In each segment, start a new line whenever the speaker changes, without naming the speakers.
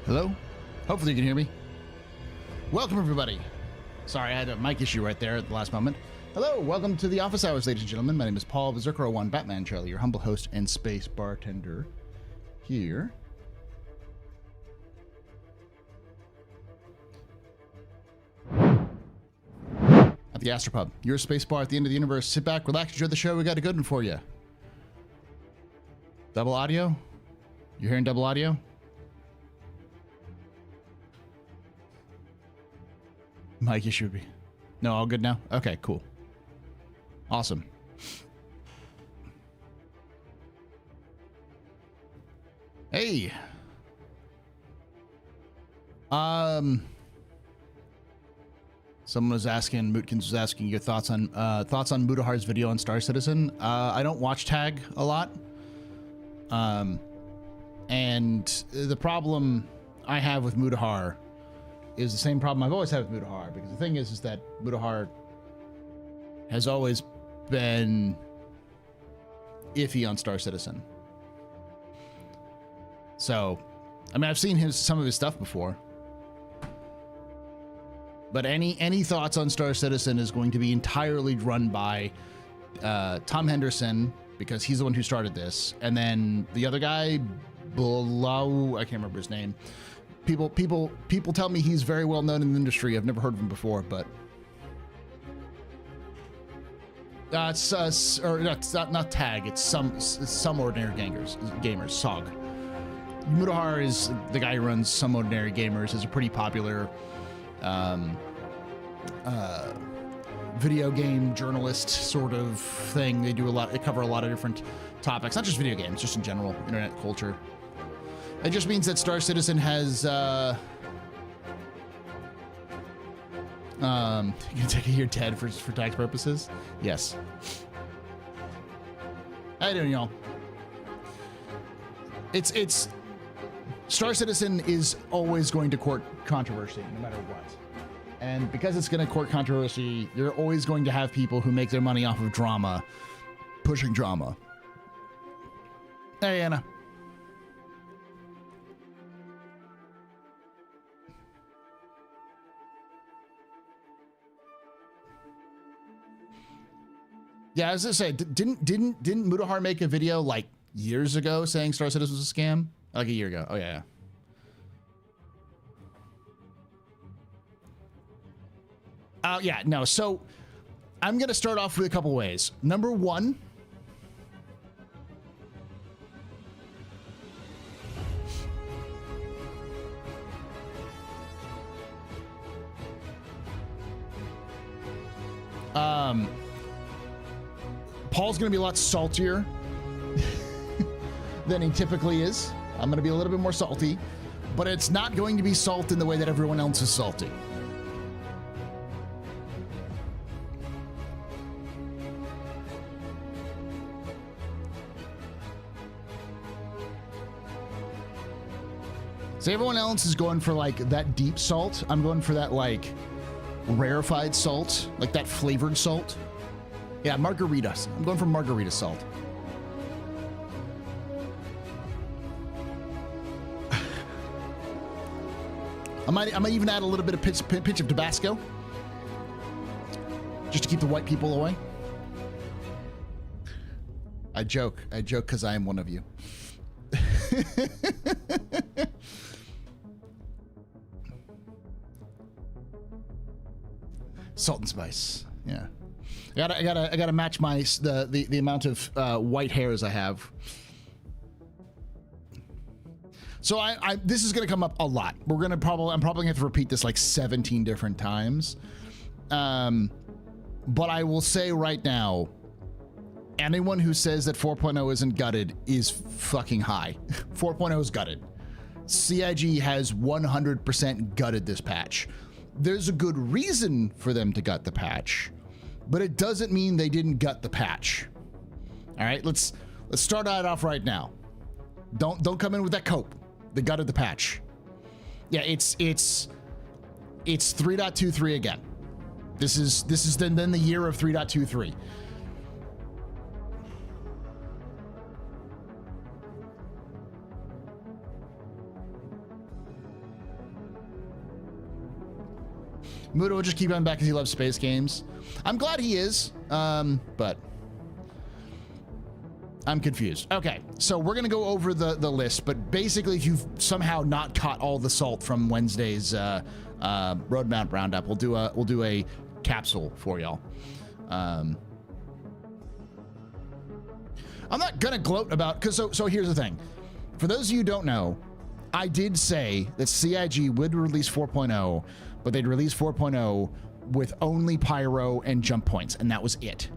Hello? Hopefully you can hear me. Welcome, everybody. Sorry, I had a mic issue right there at the last moment. Hello, welcome to the office hours, ladies and gentlemen. My name is Paul Berserker01 Batman Charlie, your humble host and space bartender here. At the AstroPub, your space bar at the end of the universe. Sit back, relax, enjoy the show. We got a good one for you. Double audio? You're hearing double audio? Mic issue would be. No, all good now? Okay, cool. Awesome. Hey. Someone was asking, Mootkins was asking your thoughts on Mudahar's video on Star Citizen. I don't watch tag a lot. And the problem I have with Mudahar is the same problem I've always had with Mudahar, because the thing is that Mudahar has always been iffy on Star Citizen. So, I mean, I've seen some of his stuff before, but any thoughts on Star Citizen is going to be entirely run by Tom Henderson, because he's the one who started this, and then the other guy, below, I can't remember his name. People tell me he's very well known in the industry. I've never heard of him before, but it's not tag. It's some ordinary gamers. SOG. Mudahar is the guy who runs Some Ordinary Gamers. Is a pretty popular video game journalist sort of thing. They cover a lot of different topics, not just video games, just in general internet culture. It just means that Star Citizen has you can take a year dead for tax purposes. Yes. How you doing, y'all? It's Star Citizen is always going to court controversy no matter what. And because it's going to court controversy, you're always going to have people who make their money off of drama, pushing drama. Hey, Anna. Yeah, as I say, didn't Mudahar make a video like years ago saying Star Citizen was a scam? Like a year ago. Oh yeah. Yeah, no. So I'm gonna start off with a couple ways. Number one, Paul's gonna be a lot saltier than he typically is. I'm gonna be a little bit more salty, but it's not going to be salt in the way that everyone else is salty. So everyone else is going for like that deep salt. I'm going for that like rarefied salt, like that flavored salt. Yeah, margaritas. I'm going for margarita salt. I might even add a little bit of pinch of Tabasco, just to keep the white people away. I joke because I am one of you. Salt and spice. Yeah. I gotta match my the amount of white hairs I have. So this is gonna come up a lot. I'm probably gonna have to repeat this like 17 different times. But I will say right now, anyone who says that 4.0 isn't gutted is fucking high. 4.0 is gutted. CIG has 100% gutted this patch. There's a good reason for them to gut the patch, but it doesn't mean they didn't gut the patch. All right, let's start that off right now. Don't come in with that cope. They gutted the patch. Yeah, it's 3.23 again. This is then the year of 3.23. Mudo will just keep coming back because he loves space games. I'm glad he is, but I'm confused. Okay, so we're gonna go over the list, but basically, if you've somehow not caught all the salt from Wednesday's roadmap roundup, we'll do a capsule for y'all. I'm not gonna gloat about, because so here's the thing. For those of you who don't know, I did say that CIG would release 4.0, but they'd release 4.0 with only pyro and jump points, and that was it.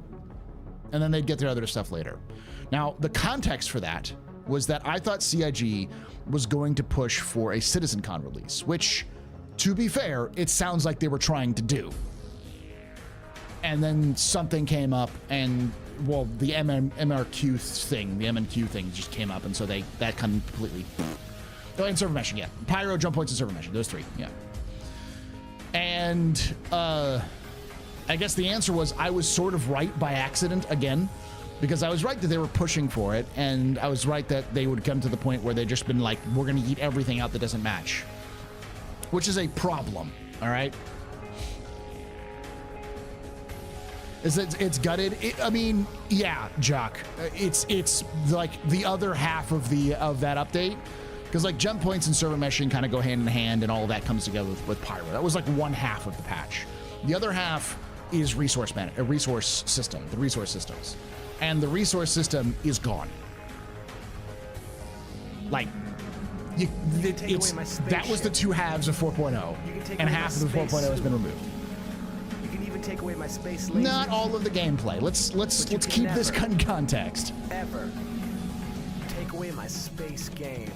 And then they'd get their other stuff later. Now, the context for that was that I thought CIG was going to push for a CitizenCon release, which, to be fair, it sounds like they were trying to do. And then something came up, and well, the MRQ thing, the MNQ thing just came up, and so that completely. Oh, and server meshing, yeah. Pyro, jump points, and server meshing. Those three, yeah. And I guess the answer was I was sort of right by accident again, because I was right that they were pushing for it, and I was right that they would come to the point where they'd just been like, we're going to eat everything out that doesn't match, which is a problem, all right? Is that it's gutted? I mean, yeah, Jock. It's like the other half of that update. Because like jump points and server meshing kind of go hand in hand, and all of that comes together with pyro. That was like one half of the patch. The other half is resource system, the resource systems, and the resource system is gone. Like, that was the two halves of 4.0, and half of the 4.0 has been removed.
You can even take away my space lasers.
Not all of the gameplay. Let's keep this in context.
Ever take away my space game.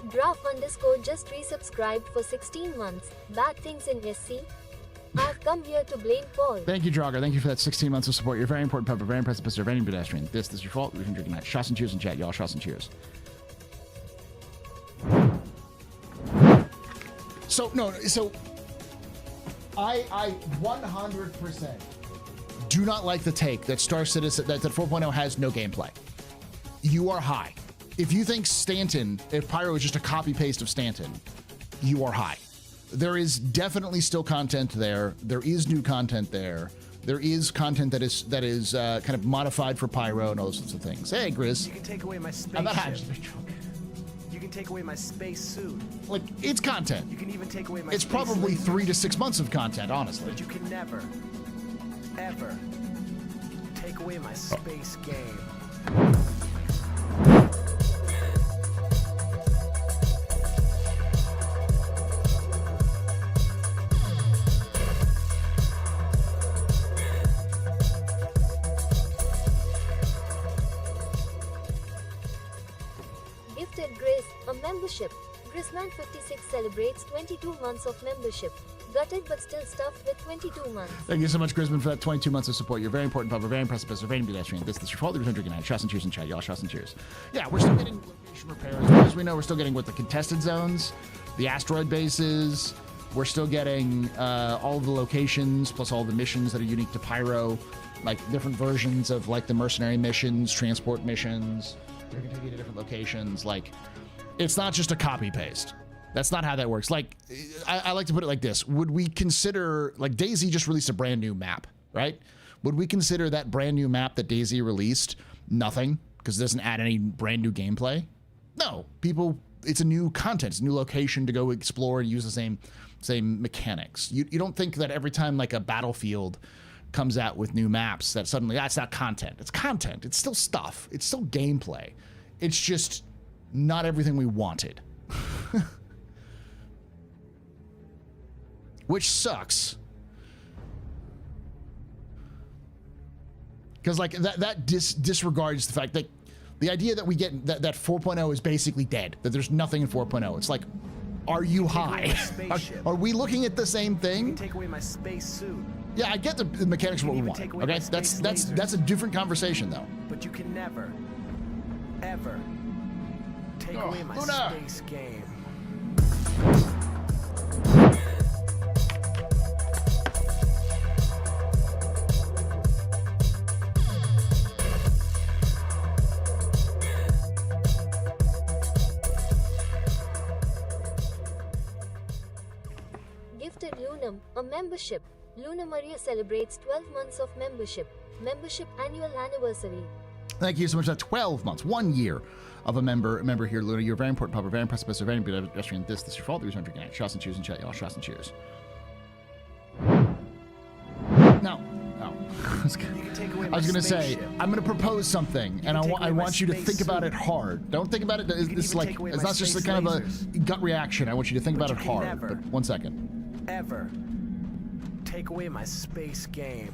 Graph_ just resubscribed for 16 months. Bad things in SC. I've come here to blame Paul.
Thank you, Draugr. Thank you for that 16 months of support. You're very important, pub, very impressive, Mr. Very pedestrian. This is your fault. We can drink tonight. Shots and cheers in chat, y'all. Shots and cheers. So I 100% do not like the take that Star Citizen that 4.0 has no gameplay. You are high. If you think if Pyro is just a copy paste of Stanton, you are high. There is definitely still content there. There is new content there. There is content that is kind of modified for Pyro and all those sorts of things. Hey, Grizz.
You can take away my spaceship.
I'm not drunk.
You can take away my space suit.
Like, it's content.
You can even take away my
It's probably 3 to 6 months of content, honestly.
But you can never, ever take away my space game.
Membership. Grisman56 celebrates 22 months of membership. Gutted but still stuffed with 22 months.
Thank you so much, Grisman, for that 22 months of support. You're very important, Pub. Very impressive, Mr. Very pedestrian. This is your fault. You're drinking tonight. Shots and cheers in chat, y'all. Shots and cheers. Yeah, we're still getting location repairs. As we know, we're still getting with the contested zones, the asteroid bases. We're still getting all of the locations, plus all the missions that are unique to Pyro, like different versions of like the mercenary missions, transport missions. They're going to take you to different locations. Like, it's not just a copy paste. That's not how that works. Like, I like to put it like this. Would we consider, like, DayZ just released a brand new map, right? Would we consider that brand new map that DayZ released nothing because it doesn't add any brand new gameplay? No, it's a new content. It's a new location to go explore and use the same mechanics. You don't think that every time like a Battlefield comes out with new maps that suddenly that's not content. It's content. It's still stuff. It's still gameplay. It's just not everything we wanted. Which sucks. Because like that disregards the fact that the idea that we get that 4.0 is basically dead, that there's nothing in 4.0. It's like, are you high? Are we looking at the same thing?
You can take away my space suit.
Yeah, I get the mechanics of what we want. Okay, that's a different conversation though.
But you can never, ever take away my
Luna.
space game.
Membership. Luna Maria celebrates 12 months of membership. Membership annual anniversary.
Thank you so much for that. 12 months, 1 year of a member here, Luna. You're a very important pub, a very impressive person, very good pedestrian. This is your fault. The reason I'm drinking it. Shots and cheers and chat, y'all. Shots and cheers. No. I was going to say, I'm going to propose something, and I want you to think about it hard. Don't think about it. It's like, it's not just a kind of a gut reaction. I want you to think about it hard. But 1 second.
Ever take away my space game.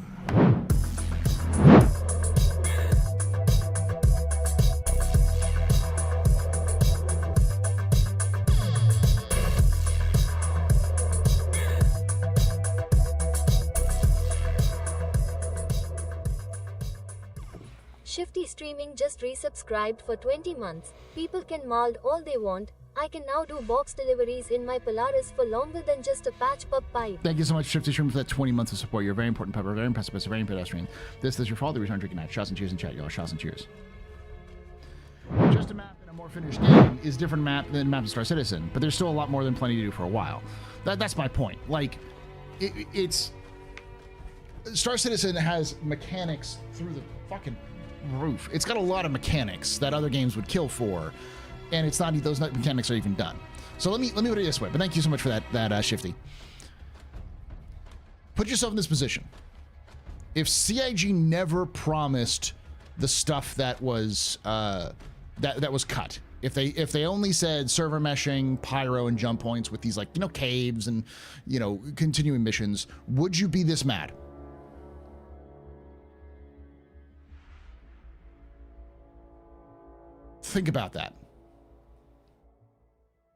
Shifty Streaming just resubscribed for 20 months. People can mold all they want. I can now do box deliveries in my Polaris for longer than just a patch pub pipe.
Thank you so much, Shifty Streaming, for that 20 months of support. You're a very important pub, a very impressive person, very pedestrian. This is your fault. The reason I'm drinking night. Shots and cheers in chat, y'all. Shots and cheers. Just a map in a more finished game is different map than map of Star Citizen, but there's still a lot more than plenty to do for a while. That's my point. Like, it's Star Citizen has mechanics through the fucking roof. It's got a lot of mechanics that other games would kill for, and it's not, those mechanics are even done. So let me put it this way. But thank you so much for that, Shifty. Put yourself in this position. If CIG never promised the stuff that was that was cut, if they only said server meshing, pyro, and jump points with these, like, you know, caves and, you know, continuing missions, would you be this mad? Think about that.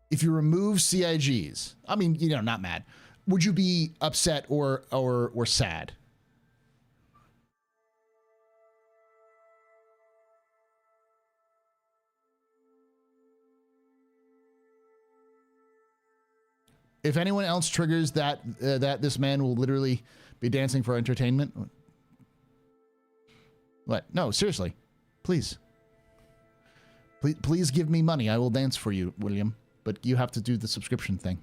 If you remove CIGs, I mean, you know, not mad, would you be upset or sad? If anyone else triggers that, this man will literally be dancing for entertainment. What? No, seriously, please. Please give me money. I will dance for you, William. But you have to do the subscription thing.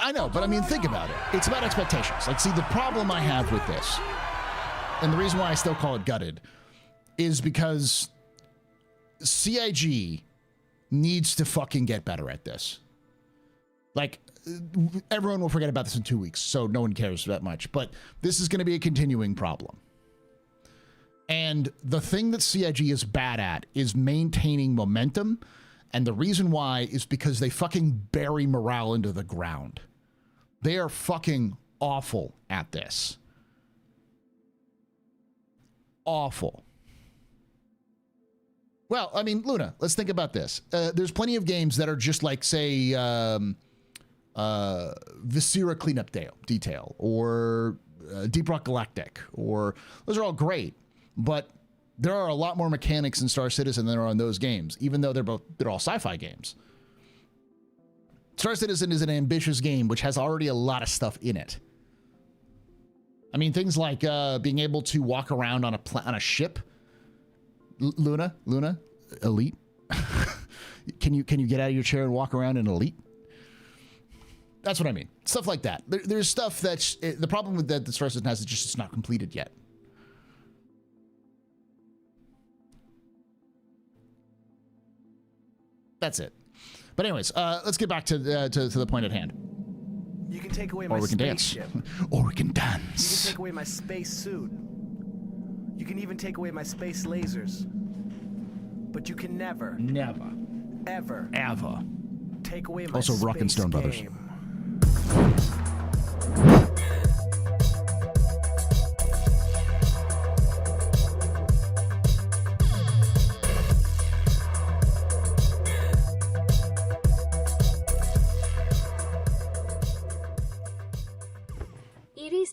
I know, but I mean, think about it. It's about expectations. Like, see, the problem I have with this, and the reason why I still call it gutted, is because CIG needs to fucking get better at this. Like, everyone will forget about this in 2 weeks, so no one cares that much. But this is going to be a continuing problem. And the thing that CIG is bad at is maintaining momentum. And the reason why is because they fucking bury morale into the ground. They are fucking awful at this. Awful. Well, I mean, Luna, let's think about this. There's plenty of games that are just like, say, Viscera Cleanup Detail or Deep Rock Galactic, or those are all great. But there are a lot more mechanics in Star Citizen than there are in those games, even though they're all sci-fi games. Star Citizen is an ambitious game which has already a lot of stuff in it. I mean, things like being able to walk around on a ship. Luna, Elite. Can you get out of your chair and walk around in Elite? That's what I mean. Stuff like that. There's stuff that's the problem with that Star Citizen has is just it's not completed yet. That's it. But anyways, let's get back to the point at hand.
You can take away my spaceship.
Or we can dance.
You can take away my space suit. You can even take away my space lasers. But you can never, ever take away my
also
space
Rock and Stone
game.
Brothers.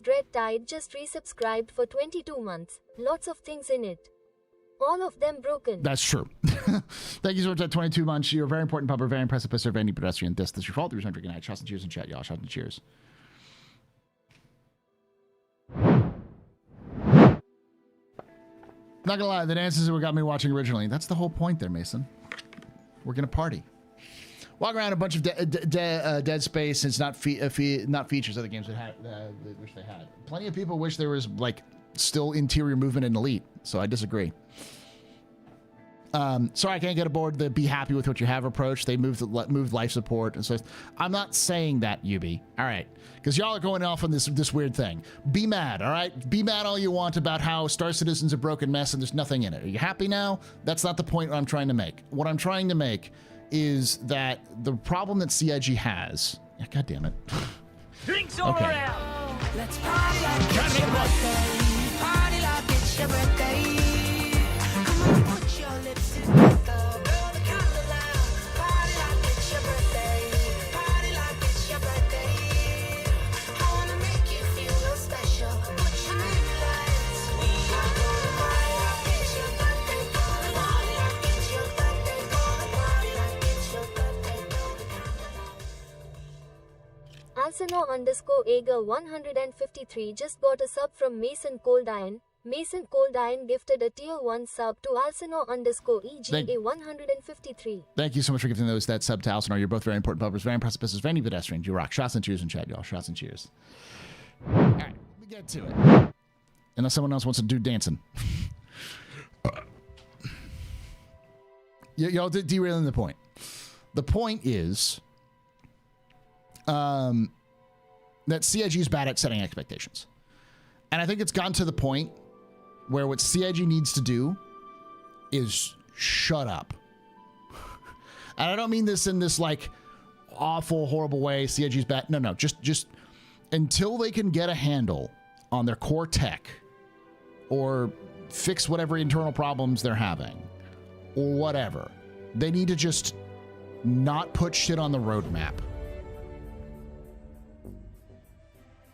Dread Tide just resubscribed for 22 months. Lots of things in it. All of them broken.
That's true. Thank you so much for that 22 months. You're a very important pupper, very impressive person, very pedestrian. This is your fault. The reason I'm drinking night. Shots and cheers in chat, y'all. Shots and cheers. Not gonna lie, the dances are what got me watching originally. That's the whole point there, Mason. We're gonna party. Walk around a bunch of dead space. It's not not features other games that had wish they had. Plenty of people wish there was like still interior movement in Elite, so I disagree. Sorry, I can't get aboard the be happy with what you have approach. They moved life support and so I'm not saying that, Yubi. All right, because y'all are going off on this weird thing. Be mad, all right? Be mad all you want about how Star Citizen's a broken mess and there's nothing in it. Are you happy now? That's not the point I'm trying to make. What I'm trying to make is that the problem that CIG has. Yeah, God damn it.
Drinks all
Okay.
around.
Let's party like it's your birthday. Party like it's your birthday. Come on, put your lips together. Blow the candle out. Party like it's your birthday. Party like it's your birthday. I wanna make you feel real special. Put your name in lights. We are gonna party like it's your birthday. Gonna party like it's your birthday. Gonna party like it's your birthday. Blow the candle out.
Alsano_Ager153 just got a sub from Mason Coldiron. Mason Coldiron gifted a tier 1 sub to Alsano_EGA153.
Thank you so much for giving that sub to Alcinor. You're both very important puppers, very impressive business, very pedestrians. You rock. Shots and cheers in chat, y'all. Shots and cheers. All right, we get to it. Unless someone else wants to do dancing. Y'all derailing the point. The point is that CIG is bad at setting expectations. And I think it's gotten to the point where what CIG needs to do is shut up. And I don't mean this in this like awful, horrible way. CIG's bad. No, just until they can get a handle on their core tech or fix whatever internal problems they're having or whatever, they need to just not put shit on the roadmap.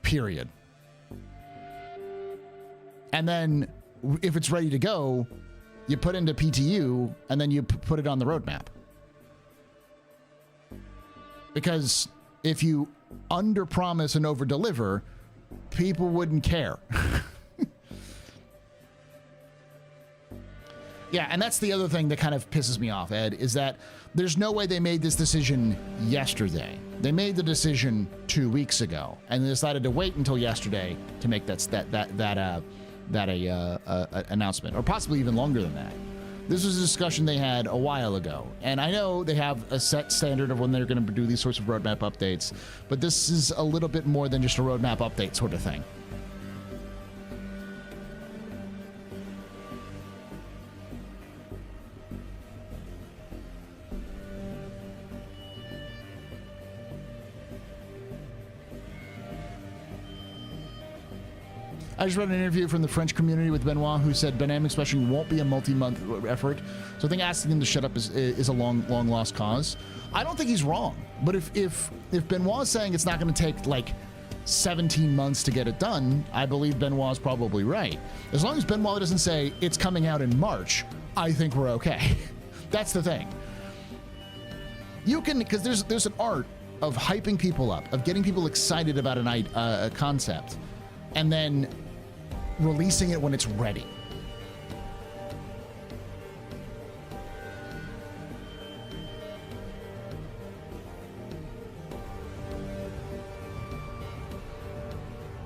Period. And then if it's ready to go, you put into PTU and then you put it on the roadmap. Because if you under-promise and over-deliver, people wouldn't care. Yeah, and that's the other thing that kind of pisses me off, Ed, is that there's no way they made this decision yesterday. They made the decision 2 weeks ago, and they decided to wait until yesterday to make that announcement, or possibly even longer than that. This was a discussion they had a while ago, and I know they have a set standard of when they're going to do these sorts of roadmap updates, but this is a little bit more than just a roadmap update sort of thing. I just read an interview from the French community with Benoit, who said dynamic smashing won't be a multi-month effort. So I think asking him to shut up is a long lost cause. I don't think he's wrong. But if Benoit's saying it's not going to take like 17 months to get it done, I believe Benoit's probably right. As long as Benoit doesn't say it's coming out in March, I think we're okay. That's the thing. You can, because there's an art of hyping people up, of getting people excited about a concept, and then releasing it when it's ready.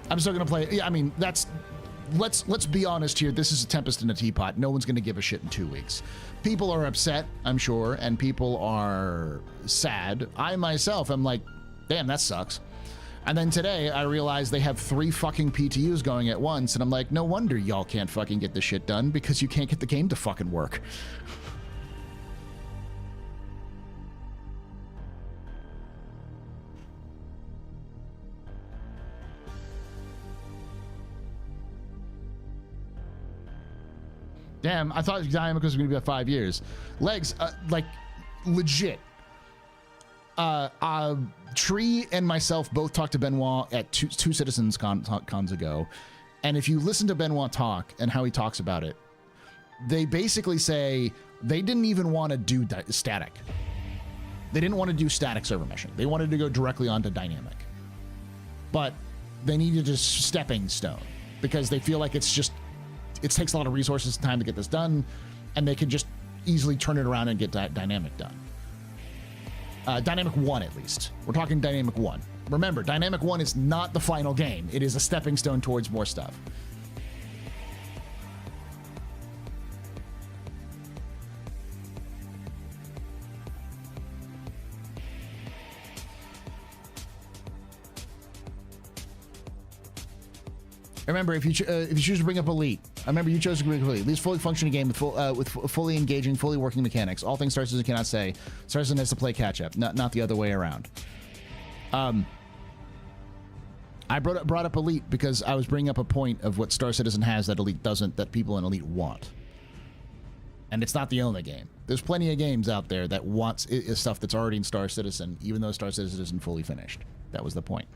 I'm still gonna play. Yeah, I mean, let's be honest here. This is a tempest in a teapot. No one's gonna give a shit in 2 weeks. People are upset, I'm sure, and people are sad. I myself am like, damn, that sucks. And then today I realized they have 3 fucking PTUs going at once, and I'm like, no wonder y'all can't fucking get this shit done, because you can't get the game to fucking work. Damn, I thought Dynamic was going to be about 5 years. Legs, like, legit. Tree and myself both talked to Benoit at two Citizens cons ago. And if you listen to Benoit talk and how he talks about it, they basically say they didn't even want to do static. They didn't want to do static server meshing. They wanted to go directly onto dynamic. But they needed a stepping stone because they feel like it takes a lot of resources and time to get this done, and they can just easily turn it around and get dynamic done. Dynamic 1, at least. We're talking Dynamic 1. Remember, Dynamic 1 is not the final game. It is a stepping stone towards more stuff. Remember, if you choose to bring up Elite, remember you chose to bring up Elite. At least fully functioning game with fully engaging, fully working mechanics. All things Star Citizen cannot say. Star Citizen has to play catch up, not the other way around. I brought up Elite because I was bringing up a point of what Star Citizen has that Elite doesn't, that people in Elite want. And it's not the only game. There's plenty of games out there that wants stuff that's already in Star Citizen, even though Star Citizen isn't fully finished. That was the point.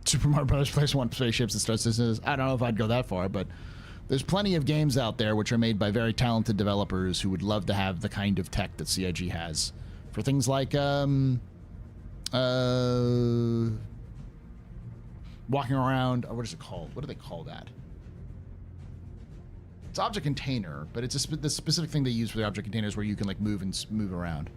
Super Mario Bros. Place one spaceships and Star Citizen. I don't know if I'd go that far, but there's plenty of games out there which are made by very talented developers who would love to have the kind of tech that CIG has for things like walking around. What is it called? What do they call that? It's object container, but it's the specific thing they use for the object containers where you can like move around.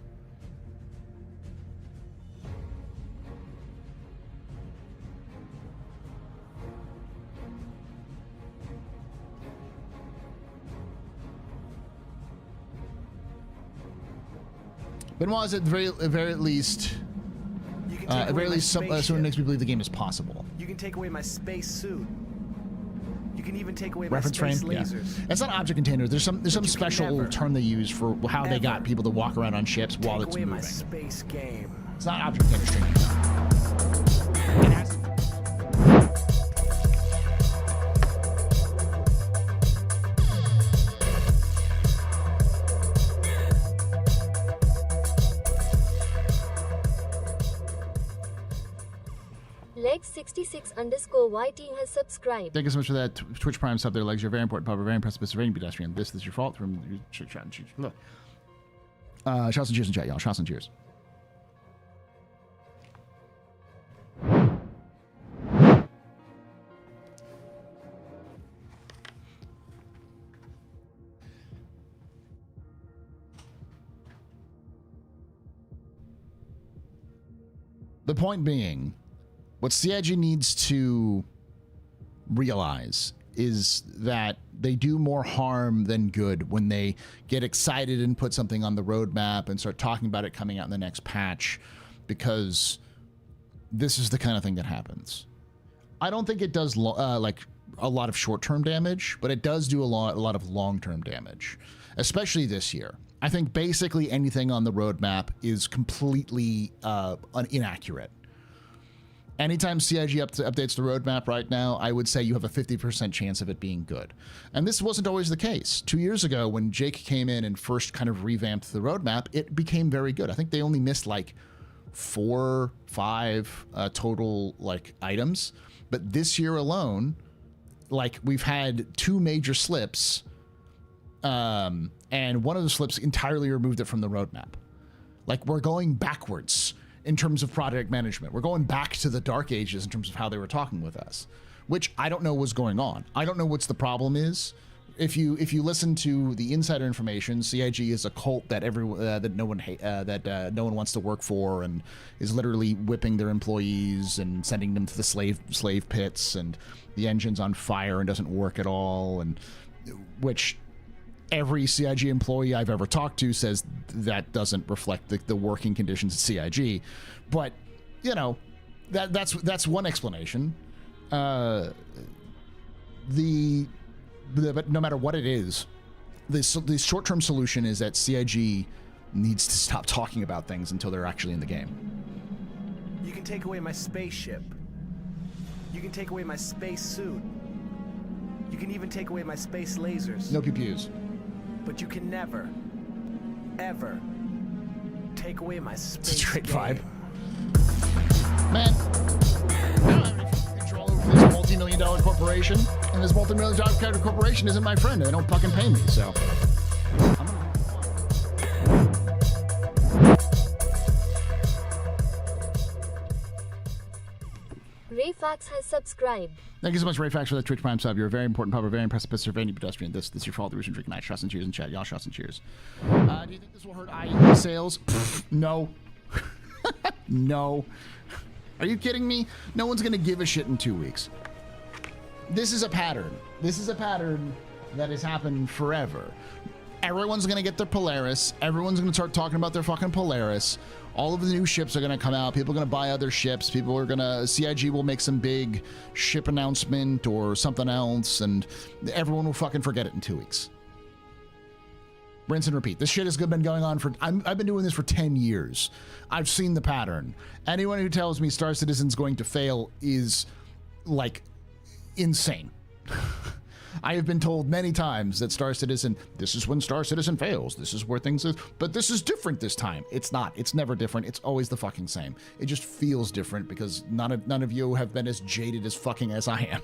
Benoit is at the very least, someone makes me believe the game is possible.
You can take away my space suit. You can even take away
Reference
my space
frame?
lasers.
Yeah. It's not object containers. There's some special term they use for how they got people to walk around on ships while it's
Take away
moving.
my space game.
It's not object container streaming. It has.
Legs66_YT has subscribed.
Thank you so much for that Twitch Prime sub there, Legs. You're very important, Papa. Very impressive, Mr. Rain pedestrian. This is your fault. From shots and cheers in chat, y'all. Shots and cheers. The point being, what CIG needs to realize is that they do more harm than good when they get excited and put something on the roadmap and start talking about it coming out in the next patch, because this is the kind of thing that happens. I don't think it does like a lot of short-term damage, but it does do a lot of long-term damage, especially this year. I think basically anything on the roadmap is completely inaccurate. Anytime CIG updates the roadmap right now, I would say you have a 50% chance of it being good. And this wasn't always the case. 2 years ago, when Jake came in and first kind of revamped the roadmap, it became very good. I think they only missed like 4, 5 total like items. But this year alone, like we've had 2 major slips, and one of the slips entirely removed it from the roadmap. Like we're going backwards in terms of project management. We're going back to the dark ages in terms of how they were talking with us, which I don't know what's going on. I don't know what's the problem is. If you listen to the insider information, CIG is a cult that no one wants to work for, and is literally whipping their employees and sending them to the slave pits, and the engine's on fire and doesn't work at all, and which every CIG employee I've ever talked to says that doesn't reflect the working conditions at CIG. But, you know, that's one explanation. But no matter what it is, the short-term solution is that CIG needs to stop talking about things until they're actually in the game.
You can take away my spaceship. You can take away my space suit. You can even take away my space lasers.
No PPUs.
But you can never, ever take away my space
It's a straight
game.
vibe. Man, I don't have any control over this multi-million-dollar corporation. And this multi-million dollar character corporation isn't my friend. They don't fucking pay me, so.
Rayfax has subscribed.
Thank you so much, Rayfax, for that Twitch Prime sub. You're a very important pub, a very impressive Pennsylvania pedestrian. This your fault. The reason drinking night. Shots and cheers in chat. Y'all shots and cheers. Do you think this will hurt IE sales? Pfft, no. No. Are you kidding me? No one's going to give a shit in 2 weeks. This is a pattern. This is a pattern that has happened forever. Everyone's going to get their Polaris. Everyone's going to start talking about their fucking Polaris. All of the new ships are going to come out. People are going to buy other ships. People are going to... CIG will make some big ship announcement or something else, and everyone will fucking forget it in 2 weeks. Rinse and repeat. This shit has been going on for... I've been doing this for 10 years. I've seen the pattern. Anyone who tells me Star Citizen's going to fail is, like, insane. I have been told many times that Star Citizen, this is when Star Citizen fails. This is where things is, but this is different this time. It's not. It's never different. It's always the fucking same. It just feels different because none of you have been as jaded as fucking as I am.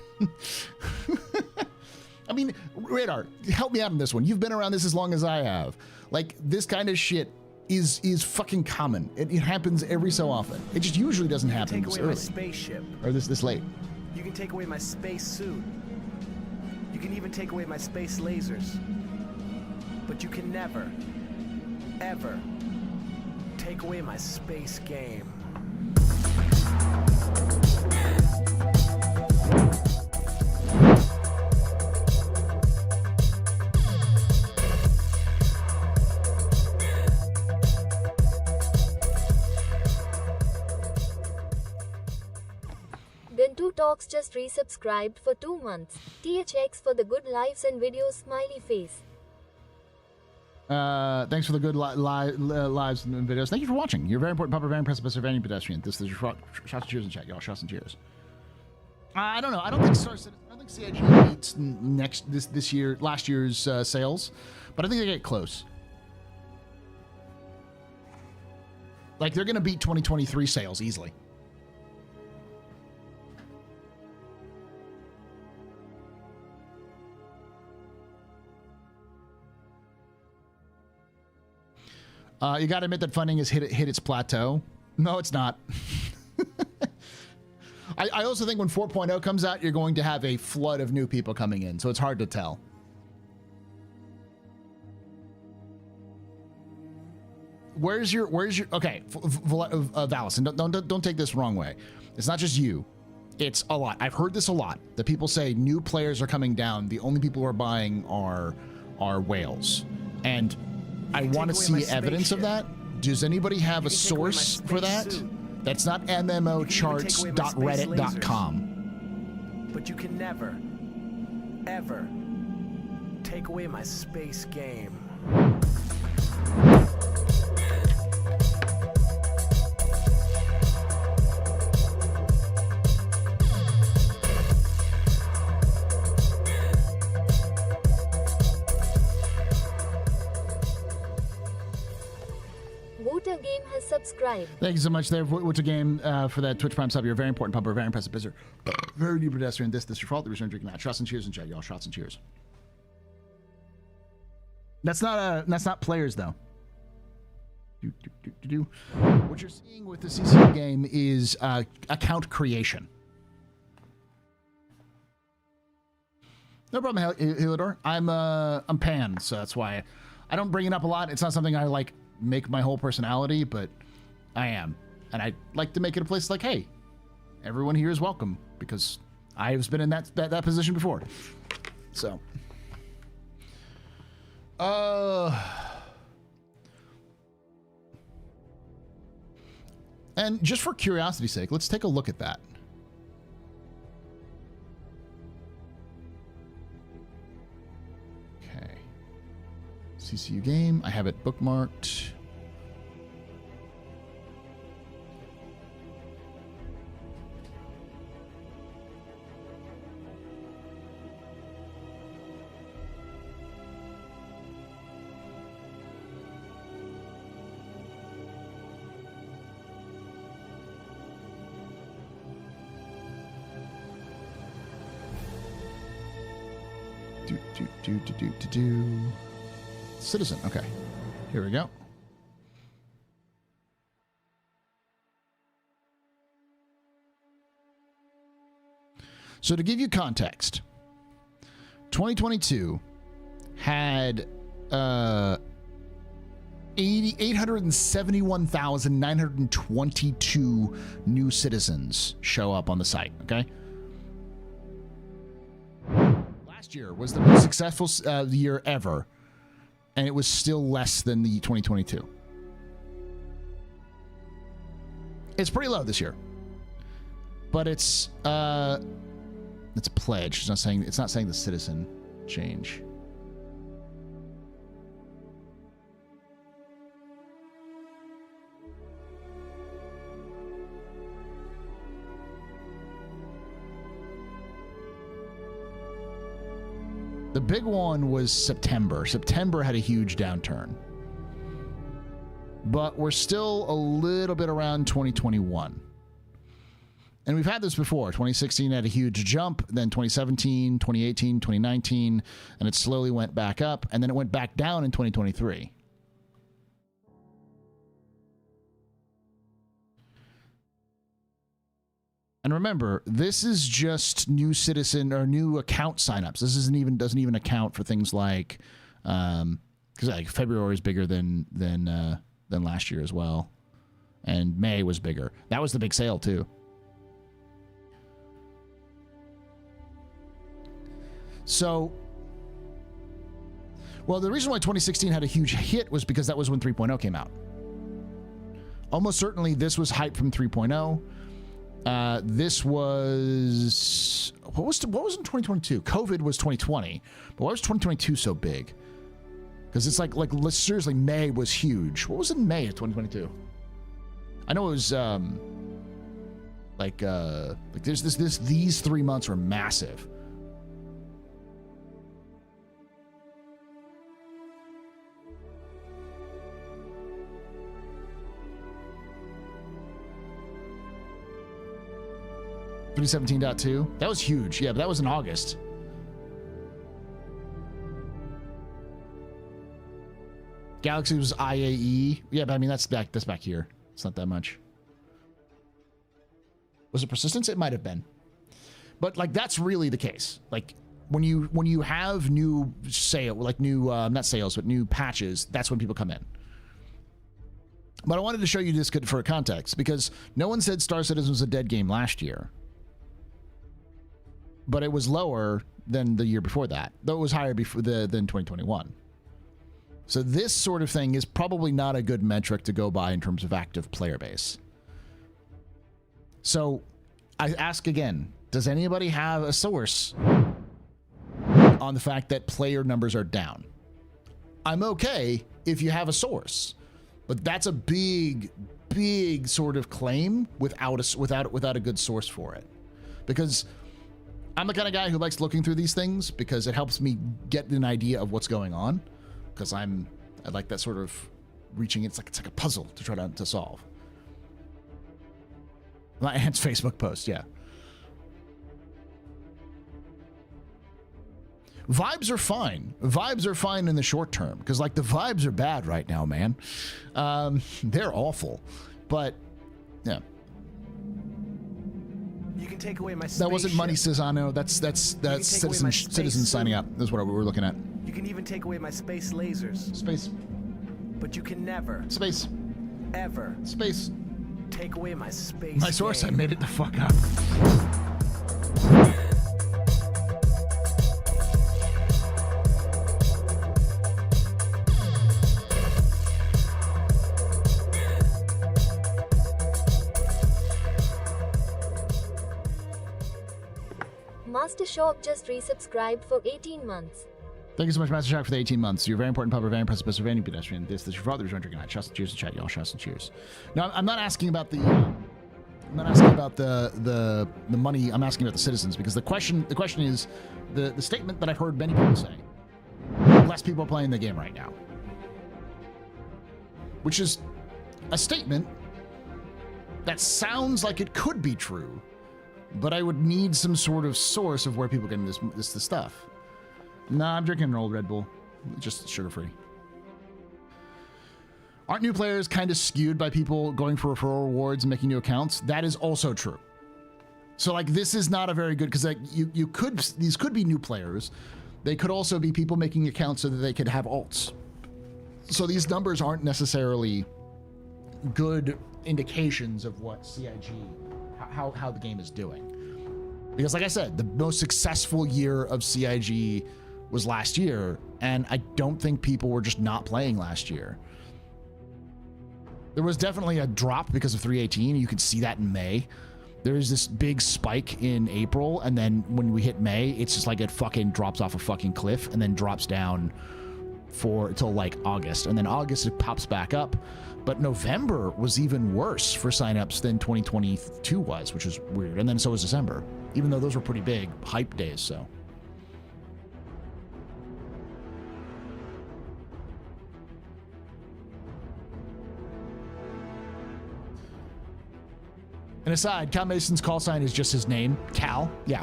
I mean, Radar, help me out on this one. You've been around this as long as I have. Like, this kind of shit is fucking common. It happens every so often. It just usually doesn't happen this early.
Take away my spaceship.
Or this late.
You can take away my space suit. You can even take away my space lasers. But you can never, ever take away my space game.
Then 2 Talks just resubscribed for 2 months. THX for the good lives and videos, smiley face.
Thanks for the good lives and videos. Thank you for watching. You're a very important pupper, very impressive Pennsylvania pedestrian. This is your shots and cheers in chat, y'all. Shots and cheers. I don't know. I don't think CIG beats last year's sales, but I think they get close. Like, they're going to beat 2023 sales easily. You got to admit that funding has hit its plateau. No, it's not. I also think when 4.0 comes out, you're going to have a flood of new people coming in, so it's hard to tell. Where's your okay, Valis, and don't take this wrong way. It's not just you. It's a lot. I've heard this a lot. The people say new players are coming down. The only people who are buying are whales. And I want to see evidence of that. Does anybody have a source for that? That's not mmocharts.reddit.com.
But you can never, ever take away my space game.
Wuta Game has subscribed.
Thank you so much there, What's a Game, for that Twitch Prime sub. You're a very important pumper, very impressive visitor, very new pedestrian. This your fault. The return drinking that. Shots and cheers in chat, y'all. Shots and cheers. That's not players though. What you're seeing with the CCU game is account creation. No problem, Helidor. I'm Pan, so that's why I don't bring it up a lot. It's not something I like make my whole personality, but I am, and I like to make it a place like, hey, everyone here is welcome, because I've been in that position before. So, and just for curiosity's sake, let's take a look at that. Okay. CCU game. I have it bookmarked. Citizen. Okay. Here we go. So to give you context, 2022 had 871,922 new citizens show up on the site, okay? Last year was the most successful year ever, and it was still less than the 2022. It's pretty low this year, but it's a pledge. It's not saying the citizen change. The big one was September. September had a huge downturn. But we're still a little bit around 2021. And we've had this before. 2016 had a huge jump, then 2017, 2018, 2019, and it slowly went back up, and then it went back down in 2023. And remember, this is just new citizen or new account signups. This doesn't even account for things like, because like February is bigger than last year as well, and May was bigger. That was the big sale too. So, well, the reason why 2016 had a huge hit was because that was when 3.0 came out. Almost certainly, this was hype from 3.0. This was what was in 2022? COVID was 2020, but why was 2022 so big? Because it's like seriously, May was huge. What was in May of 2022? I know it was these 3 months were massive. .2. That was huge. Yeah, but that was in August. Galaxy was IAE. Yeah, but I mean that's back here. It's not that much. Was it persistence? It might have been. But like that's really the case. Like when you have new not sales, but new patches, that's when people come in. But I wanted to show you this for context because no one said Star Citizen was a dead game last year. But it was lower than the year before that, though it was higher than 2021. So this sort of thing is probably not a good metric to go by in terms of active player base. So I ask again, does anybody have a source on the fact that player numbers are down? I'm okay if you have a source, but that's a big sort of claim without a good source for it, because I'm the kind of guy who likes looking through these things because it helps me get an idea of what's going on. Because I like that sort of reaching. It's like a puzzle to try to solve. My aunt's Facebook post, yeah. Vibes are fine. Vibes are fine in the short term because like the vibes are bad right now, man. They're awful, but yeah.
You can take away my
That wasn't money,
spaceship.
Cesano. That's citizens signing up. That's what we were looking at.
You can even take away my space lasers.
Space.
But you can never,
Space.
ever
Space.
take away my space.
My source, I
game.
made it the fuck up.
Master Shock just resubscribed for 18 months.
Thank you so much, Master Shock, for the 18 months. You're very important, public, very impressive, very pedestrian. This is your father who's drinking night. Shots and cheers to chat, y'all. Shots and cheers. No, I'm not asking about the. I'm not asking about the money. I'm asking about the citizens because the question is the statement that I've heard many people say. Less people are playing the game right now, which is a statement that sounds like it could be true, but I would need some sort of source of where people get this stuff. Nah, I'm drinking an old Red Bull, just sugar-free. Aren't new players kind of skewed by people going for referral rewards and making new accounts? That is also true. So like, this is not a very good, because like these could be new players. They could also be people making accounts so that they could have alts. So these numbers aren't necessarily good indications of what CIG, how the game is doing. Because like I said, the most successful year of CIG was last year, and I don't think people were just not playing last year. There was definitely a drop because of 318. You could see that in May. There's this big spike in April, and then when we hit May, it's just like it fucking drops off a fucking cliff and then drops down till like August. And then August it pops back up. But November was even worse for signups than 2022 was, which is weird. And then so was December, even though those were pretty big hype days, so. And aside, Cal Mason's call sign is just his name, Cal. Yeah.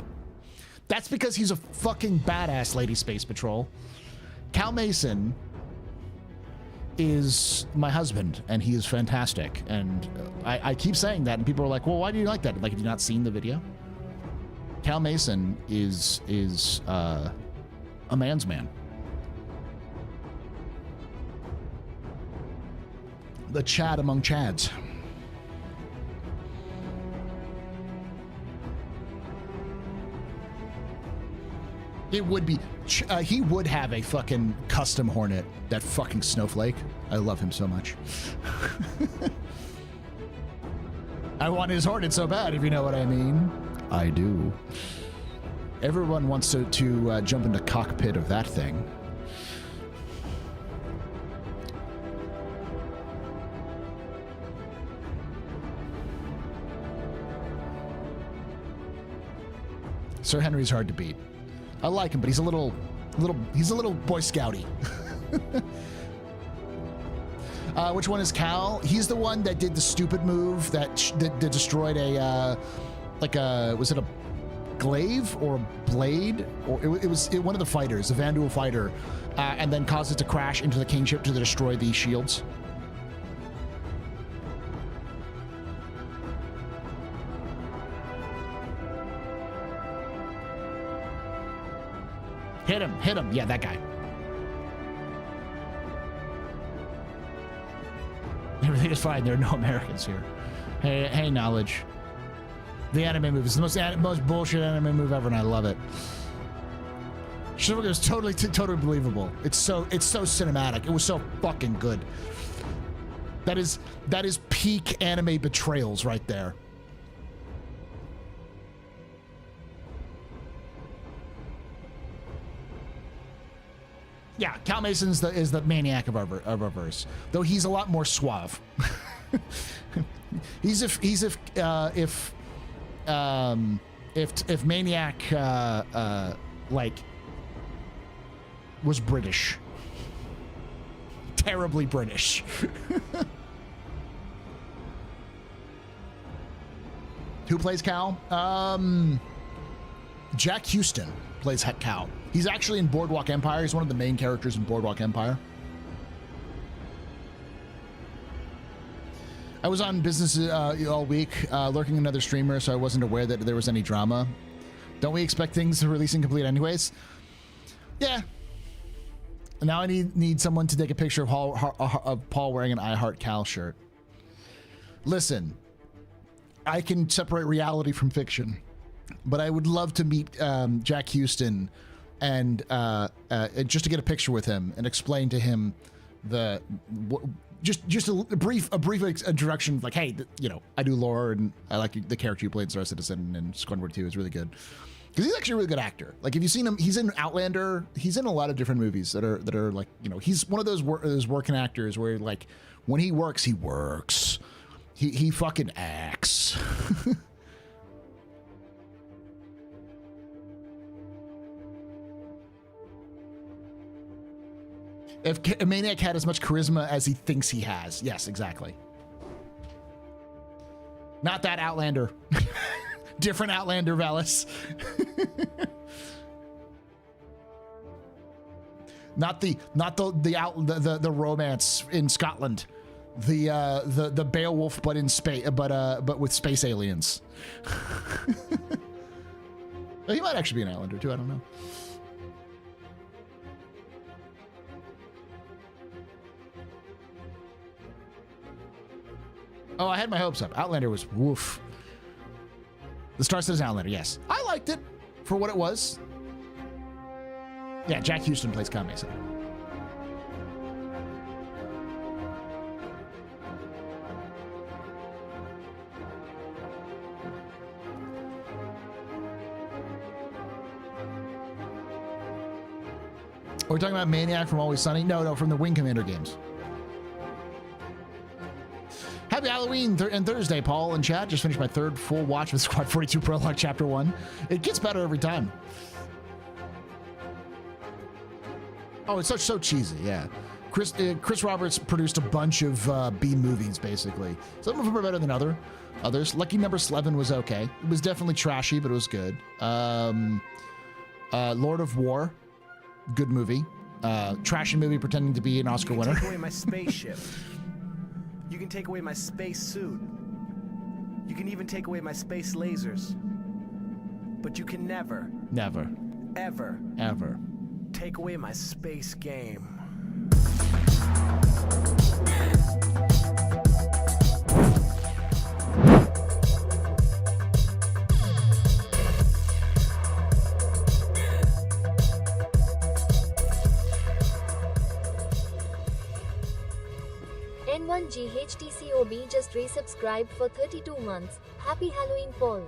That's because he's a fucking badass, Lady Space Patrol. Cal Mason is my husband, and he is fantastic. And I keep saying that, and people are like, well, why do you like that? Like, have you not seen the video? Cal Mason is a man's man. The Chad among Chads. It would be, he would have a fucking custom Hornet, that fucking snowflake. I love him so much. I want his Hornet so bad, if you know what I mean. I do. Everyone wants to jump into cockpit of that thing. Sir Henry's hard to beat. I like him, but he's a little Boy Scouty. Which one is Cal? He's the one that did the stupid move that destroyed was it a glaive or a blade? Or it was one of the fighters, a Vanduul fighter, and then caused it to crash into the king ship to destroy the shields. Hit him. Yeah, that guy. Everything is fine. There are no Americans here. Hey, knowledge. The anime move is the most bullshit anime move ever, and I love it. It was totally believable. It's so cinematic. It was so fucking good. That is peak anime betrayals right there. Yeah, Cal Mason is the maniac of our verse, though he's a lot more suave. if Maniac like was British, terribly British. Who plays Cal? Jack Houston plays Cal. He's actually in Boardwalk Empire. He's one of the main characters in Boardwalk Empire. I was on business all week, lurking another streamer, so I wasn't aware that there was any drama. Don't we expect things to release incomplete anyways? Yeah. Now I need someone to take a picture of Paul wearing an I Heart Cal shirt. Listen, I can separate reality from fiction, but I would love to meet Jack Houston and just to get a picture with him and explain to him just a brief introduction, like, hey, I do lore and I like the character you played in Star Citizen and Squadron 2 is really good. Because he's actually a really good actor. Like, if you've seen him, he's in Outlander. He's in a lot of different movies that are like, he's one of those working actors where, like, when he works, he works. He fucking acts. If a Maniac had as much charisma as he thinks he has. Yes, exactly. Not that Outlander. Different Outlander, Valis. Not the romance in Scotland. The Beowulf, but in space, but with space aliens. He might actually be an Islander too. I don't know. Oh, I had my hopes up. Outlander was woof. The Star Citizen Outlander, yes. I liked it for what it was. Yeah, Jack Houston plays Kyle Mason. We're talking about Maniac from Always Sunny? No, from the Wing Commander games. Happy Halloween and Thursday, Paul in chat. Just finished my third full watch with Squad 42 Prologue Chapter 1. It gets better every time. Oh, it's so cheesy, yeah. Chris Roberts produced a bunch of B movies, basically. Some of them are better than others. Lucky Number 11 was okay. It was definitely trashy, but it was good. Lord of War, good movie. Trashy movie pretending to be an Oscar winner.
Take away my spaceship. You can take away my space suit. You can even take away my space lasers. But you can never, ever take away my space game.
N1GHTCOB just resubscribed for 32 months. Happy Halloween, Paul.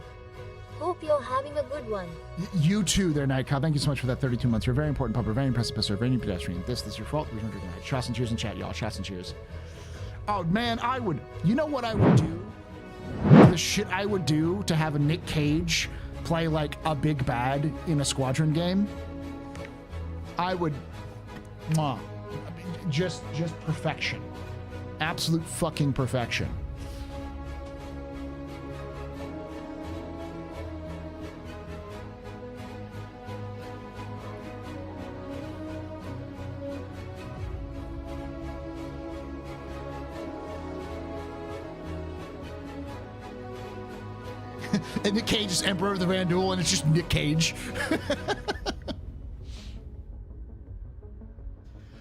Hope you're having a good one.
You too there, Nightcow. Thank you so much for that 32 months. You're a very important pupper, very impressive pisser, very new pedestrian. This is your fault. We're drinking tonight. Shots and cheers in chat, y'all. Shots and cheers. Oh, man, you know what I would do? The shit I would do to have a Nick Cage play like a big bad in a Squadron game? I would, just perfection. Absolute fucking perfection. And Nick Cage is Emperor of the Vanduul, and it's just Nick Cage.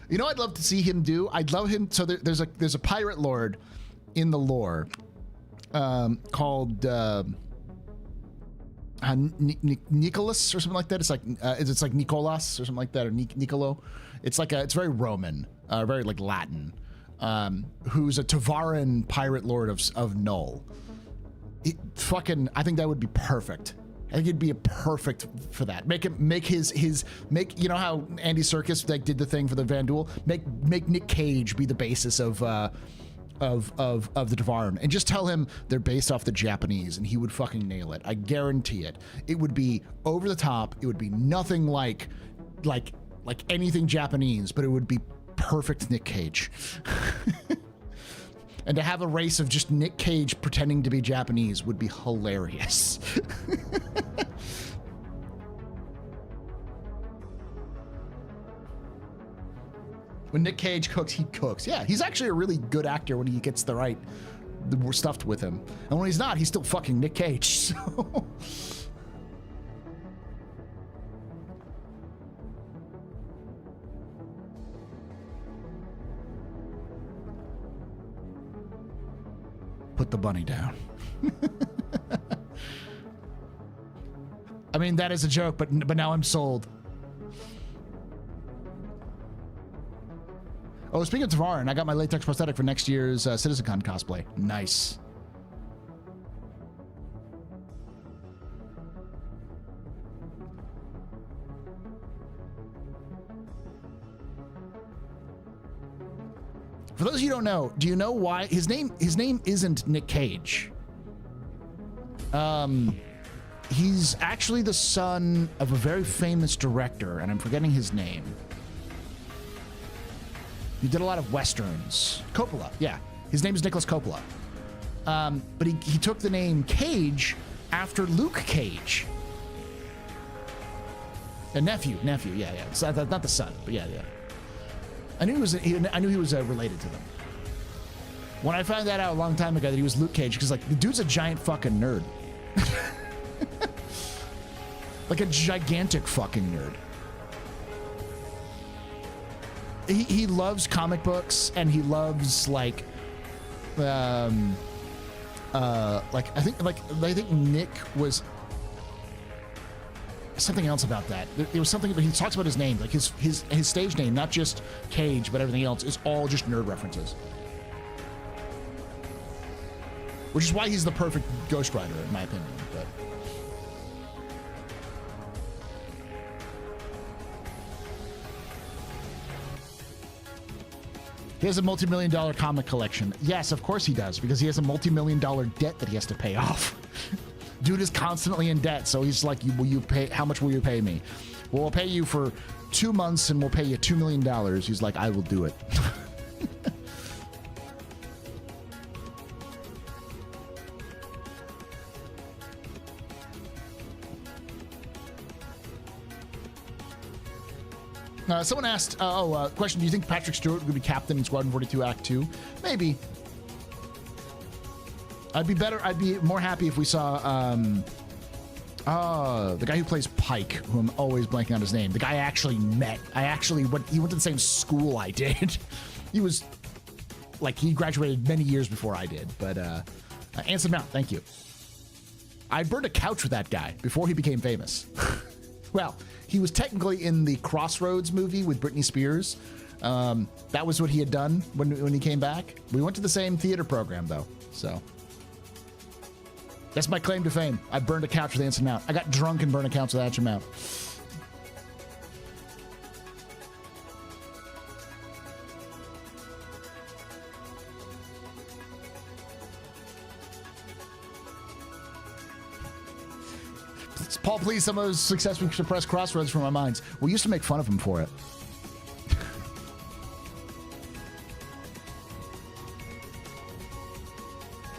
You know, I'd love to see him do. I'd love him. So there's a pirate lord in the lore called Nicholas or something like that. It's like Nicolas or something like that, or Nicolo. It's very Roman, very like Latin. Who's a Tavaran pirate lord of Null. I think that would be perfect. I think it'd be a perfect for that. Make you know how Andy Serkis did the thing for the Vanduul? Make Nick Cage be the basis of the Tavaran, and just tell him they're based off the Japanese, and he would fucking nail it. I guarantee it. It would be over the top. It would be nothing like anything Japanese, but it would be perfect Nick Cage. And to have a race of just Nick Cage pretending to be Japanese would be hilarious. When Nick Cage cooks, he cooks. Yeah, he's actually a really good actor when he gets the stuff with him. And when he's not, he's still fucking Nick Cage. So. Put the bunny down. I mean, that is a joke, but now I'm sold. Oh, speaking of Tavaran, I got my latex prosthetic for next year's CitizenCon cosplay. Nice. For those of you who don't know, do you know why his name isn't Nick Cage? He's actually the son of a very famous director, and I'm forgetting his name. He did a lot of westerns. Coppola, yeah. His name is Nicholas Coppola. But he took the name Cage after Luke Cage. A nephew, yeah. So not the son, but yeah. I knew he was related to them. When I found that out a long time ago that he was Luke Cage, because like the dude's a giant fucking nerd. Like a gigantic fucking nerd. He loves comic books and he loves like I think Nick was something else about that. There was something, but he talks about his name, like his stage name, not just Cage, but everything else is all just nerd references. Which is why he's the perfect Ghost Rider, in my opinion. But he has a multi-million-dollar comic collection. Yes, of course he does, because he has a multi-million-dollar debt that he has to pay off. Dude is constantly in debt, so he's like, "Will you pay? How much will you pay me?" "Well, we'll pay you for 2 months, and we'll pay you $2 million." He's like, "I will do it." Someone asked, question, do you think Patrick Stewart would be captain in Squadron 42 Act 2? Maybe. I'd be more happy if we saw, the guy who plays Pike, who I'm always blanking on his name. The guy I actually met. He went to the same school I did. He was, like, he graduated many years before I did. But, Anson Mount, thank you. I burned a couch with that guy before he became famous. Well, he was technically in the Crossroads movie with Britney Spears. That was what he had done when he came back. We went to the same theater program, though, so that's my claim to fame. I burned a couch with Anson Mount. I got drunk and burned a couch with Anson Mount. Paul, please, some of those successfully suppressed Crossroads from my minds. We used to make fun of him for it.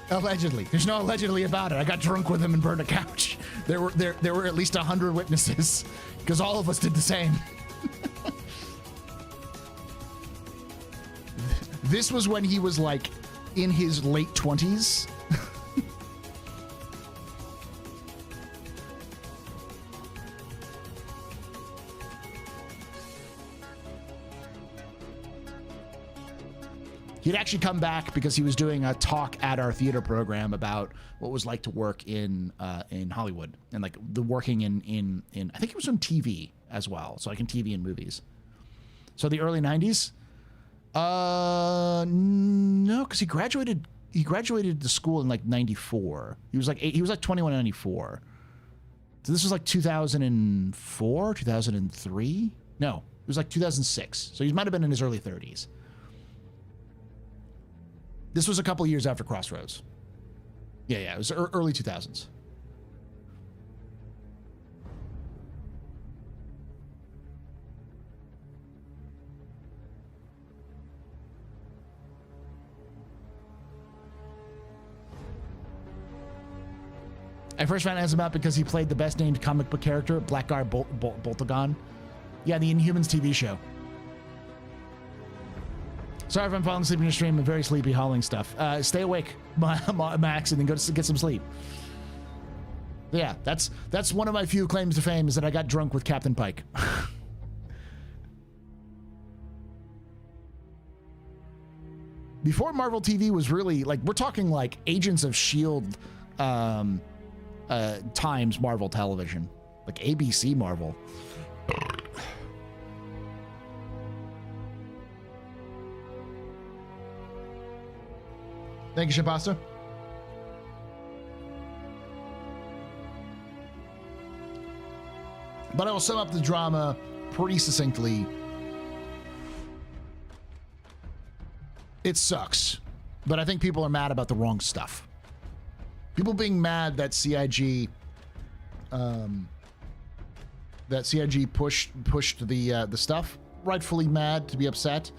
Allegedly. There's no allegedly about it. I got drunk with him and burned a couch. There were at least 100 witnesses, because all of us did the same. This was when he was like in his late 20s. He'd actually come back because he was doing a talk at our theater program about what it was like to work in Hollywood and like the working in I think it was on TV as well, so like in TV and movies. So the early 90s? No, because he graduated the school in like 94. He was like 21 in 94. So this was like 2004, 2003? No, it was like 2006. So he might have been in his early 30s. This was a couple years after Crossroads. Yeah, it was early 2000s. I first found Anson Mount because he played the best named comic book character, Blackguard Boltagon. Yeah, the Inhumans TV show. Sorry if I'm falling asleep in your stream. I'm very sleepy, hauling stuff. Stay awake, Max, and then go to get some sleep. Yeah, that's one of my few claims to fame, is that I got drunk with Captain Pike. Before Marvel TV was really, like, we're talking like Agents of S.H.I.E.L.D. Times Marvel Television. Like ABC Marvel. Thank you, Shapasta. But I will sum up the drama pretty succinctly. It sucks, but I think people are mad about the wrong stuff. People being mad that CIG, pushed the stuff. Rightfully mad, to be upset.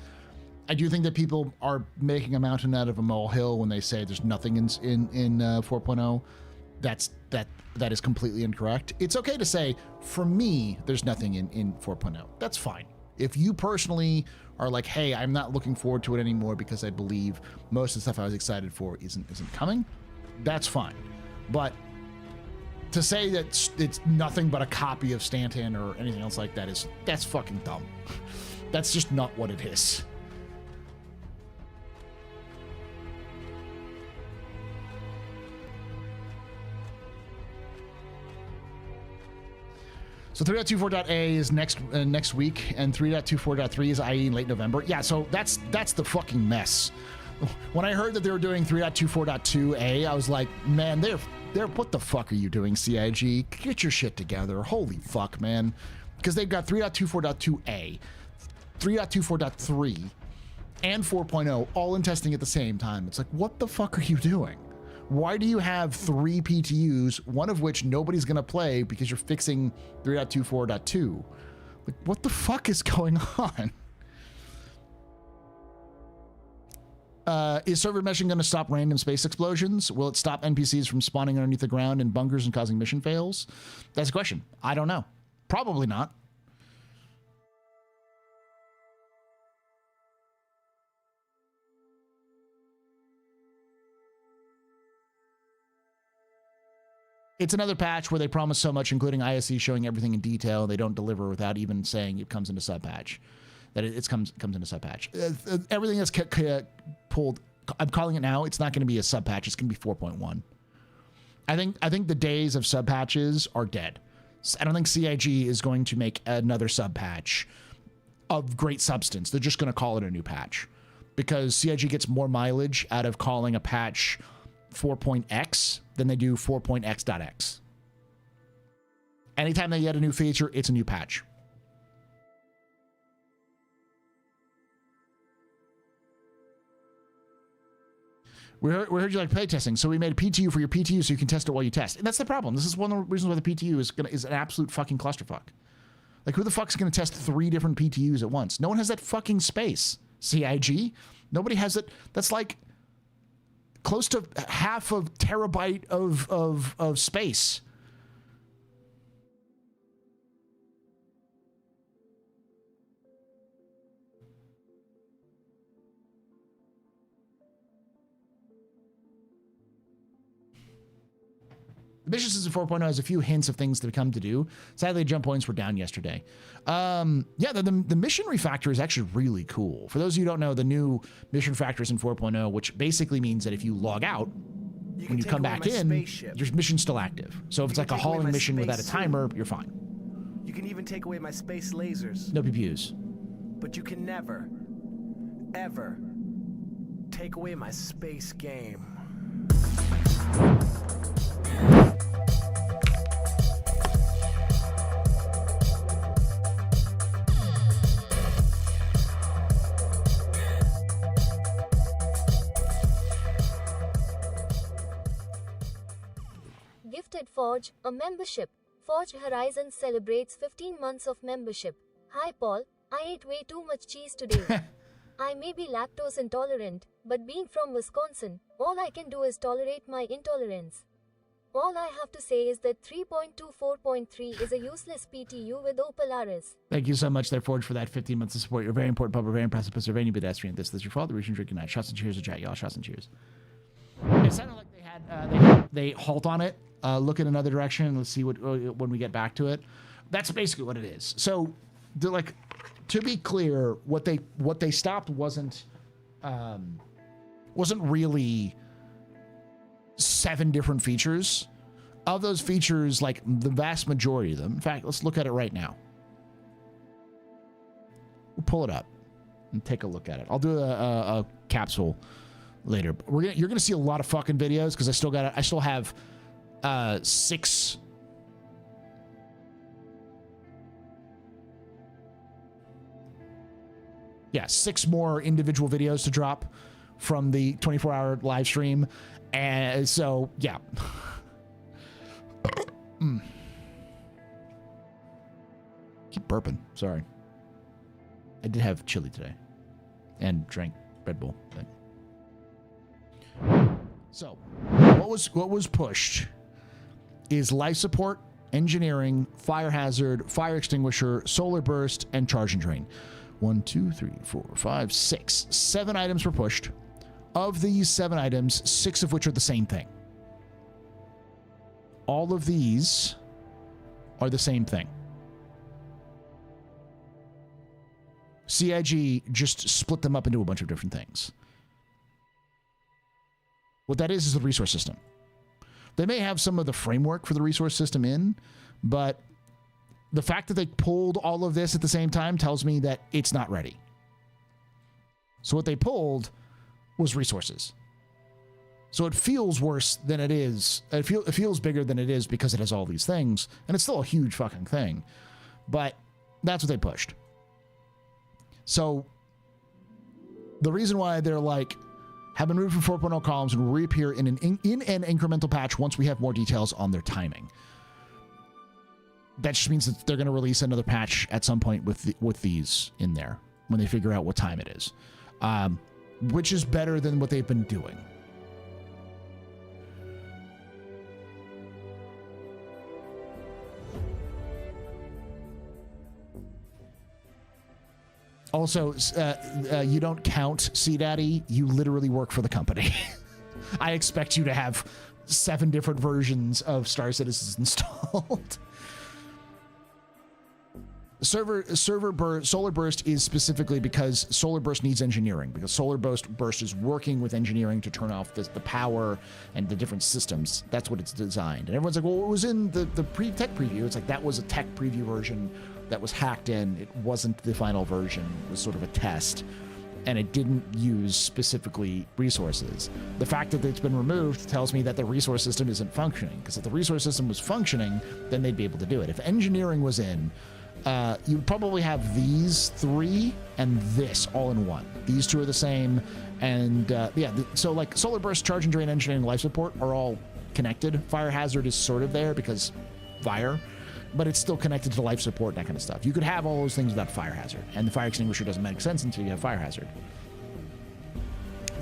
I do think that people are making a mountain out of a molehill when they say there's nothing in 4.0. That is completely incorrect. It's okay to say, for me, there's nothing in 4.0. That's fine. If you personally are like, hey, I'm not looking forward to it anymore because I believe most of the stuff I was excited for isn't coming, that's fine. But to say that it's nothing but a copy of Stanton or anything else like that that's fucking dumb. That's just not what it is. So 3.24.a is next week, and 3.24.3 is IE in late November. Yeah, so that's the fucking mess. When I heard that they were doing 3.24.2a, I was like, man, they're what the fuck are you doing, CIG? Get your shit together. Holy fuck, man. Because they've got 3.24.2a, 3.24.3, and 4.0 all in testing at the same time. It's like, what the fuck are you doing? Why do you have 3 PTUs, one of which nobody's going to play because you're fixing 3.24.2? Like, what the fuck is going on? Is server meshing going to stop random space explosions? Will it stop NPCs from spawning underneath the ground in bunkers and causing mission fails? That's a question. I don't know. Probably not. It's another patch where they promise so much, including ISE showing everything in detail. They don't deliver without even saying it comes into sub patch. That it comes into sub patch. Everything that's pulled, I'm calling it now. It's not going to be a sub patch. It's going to be 4.1. I think the days of sub patches are dead. I don't think CIG is going to make another sub patch of great substance. They're just going to call it a new patch because CIG gets more mileage out of calling a patch 4.x than they do 4.x.x. Anytime they add a new feature, it's a new patch. We heard you like playtesting, so we made a PTU for your PTU so you can test it while you test. And that's the problem. This is one of the reasons why the PTU is an absolute fucking clusterfuck. Like, who the fuck's going to test 3 different PTUs at once? No one has that fucking space. CIG? Nobody has it. That's like close to half a terabyte of space. The mission system 4.0 has a few hints of things to come to do. Sadly, jump points were down yesterday. Yeah, the mission refactor is actually really cool. For those of you who don't know, the new mission refactor is in 4.0, which basically means that if you log out, when you come back in, your mission's still active. So if it's like a hauling mission without a timer, you're fine.
You can even take away my space lasers.
No PPUs.
But you can never, ever take away my space game.
Gifted Forge, a membership. Forge Horizons celebrates 15 months of membership. Hi Paul, I ate way too much cheese today. I may be lactose intolerant, but being from Wisconsin, all I can do is tolerate my intolerance. All I have to say is that 3.24.3 is a useless PTU with Opalaris.
Thank you so much there, Forge, for that 15 months of support. You're very important, public, very impressive, Pennsylvania pedestrian. This is your fault. The region drinking night. Shots and cheers to chat, y'all. Shots and cheers. It sounded like they had they halt on it. Look in another direction. Let's see what when we get back to it. That's basically what it is. So, to be clear, what they stopped wasn't really 7 different features. Of those features, like the vast majority of them. In fact, let's look at it right now. We'll pull it up and take a look at it. I'll do a capsule later. But you're gonna see a lot of fucking videos because I still have 6. Yeah, 6 more individual videos to drop from the 24-hour live stream. And so, yeah. Keep burping. Sorry. I did have chili today and drank Red Bull. So, what was pushed is life support engineering, fire hazard, fire extinguisher, solar burst, and charge and drain. 1, 2, 3, 4, 5, 6. 7 items were pushed. Of these 7 items, 6 of which are the same thing. All of these are the same thing. CIG just split them up into a bunch of different things. What that is the resource system. They may have some of the framework for the resource system in, but the fact that they pulled all of this at the same time tells me that it's not ready. So what they pulled was resources. So it feels worse than it is. It feels bigger than it is because it has all these things, and it's still a huge fucking thing. But that's what they pushed. So the reason why they're like, have been removed from 4.0 columns and will reappear in an incremental patch once we have more details on their timing. That just means that they're going to release another patch at some point with these in there when they figure out what time it is, which is better than what they've been doing. Also, you don't count CDaddy. You literally work for the company. I expect you to have 7 different versions of Star Citizen installed. Solar Burst is specifically because Solar Burst needs engineering, because Solar Burst is working with engineering to turn off the power and the different systems. That's what it's designed. And everyone's like, well, it was in the tech preview. It's like, that was a tech preview version that was hacked in. It wasn't the final version. It was sort of a test, and it didn't use specifically resources. The fact that it's been removed tells me that the resource system isn't functioning, because if the resource system was functioning, then they'd be able to do it. If engineering was in, you'd probably have these 3 and this all in one. These 2 are the same, and so like Solar Burst, Charge and Drain, Engineering, Life Support are all connected. Fire Hazard is sort of there because fire, but it's still connected to life support and that kind of stuff. You could have all those things without fire hazard, and the fire extinguisher doesn't make sense until you have fire hazard.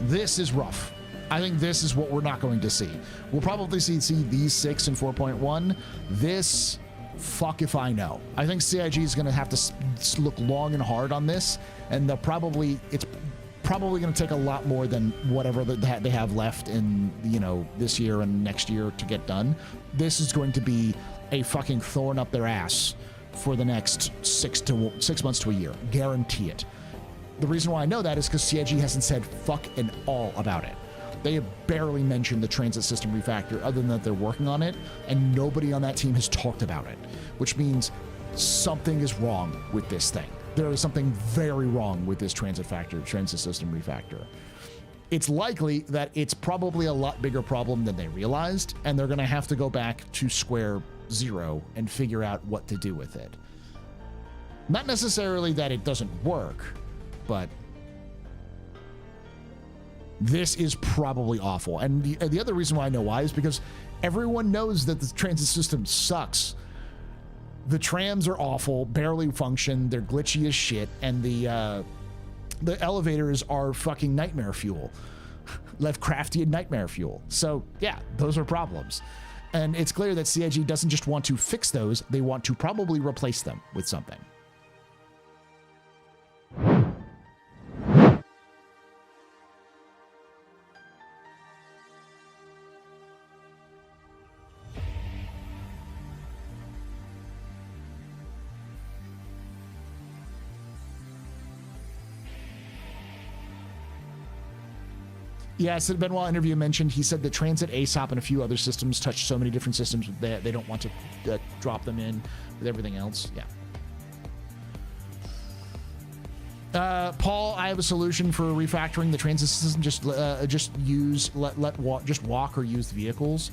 This is rough. I think this is what we're not going to see. We'll probably see these 6 in 4.1. This, fuck if I know. I think CIG is going to have to look long and hard on this, and it's probably going to take a lot more than whatever they have left in, this year and next year to get done. This is going to be a fucking thorn up their ass for the next 6 months to a year. Guarantee it. The reason why I know that is because CIG hasn't said fuck and all about it. They have barely mentioned the transit system refactor other than that they're working on it, and nobody on that team has talked about it, which means something is wrong with this thing. There is something very wrong with this transit system refactor. It's likely that it's probably a lot bigger problem than they realized, and they're going to have to go back to square zero and figure out what to do with it. Not necessarily that it doesn't work, but this is probably awful. And the other reason why I know why is because everyone knows that the transit system sucks. The trams are awful, barely function, they're glitchy as shit, and the elevators are fucking nightmare fuel. Lovecraftian nightmare fuel. So yeah, those are problems. And it's clear that CIG doesn't just want to fix those, they want to probably replace them with something. Yeah, so Benoit interview mentioned, he said that Transit, ASOP, and a few other systems touch so many different systems that they don't want to drop them in with everything else. Yeah. Paul, I have a solution for refactoring the transit system. Just walk or use the vehicles.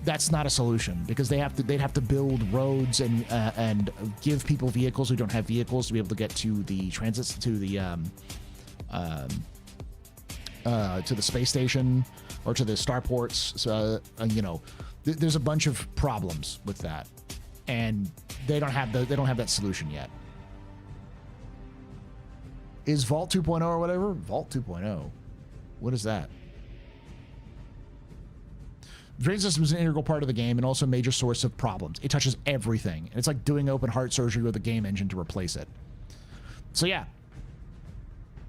That's not a solution because they'd have to build roads and give people vehicles who don't have vehicles to be able to get to the transits to the space station or to the starports. So, there's a bunch of problems with that, and they don't have that solution yet. Is Vault 2.0 or whatever? Vault 2.0. What is that? Drain system is an integral part of the game and also a major source of problems. It touches everything. And it's like doing open heart surgery with a game engine to replace it. So yeah,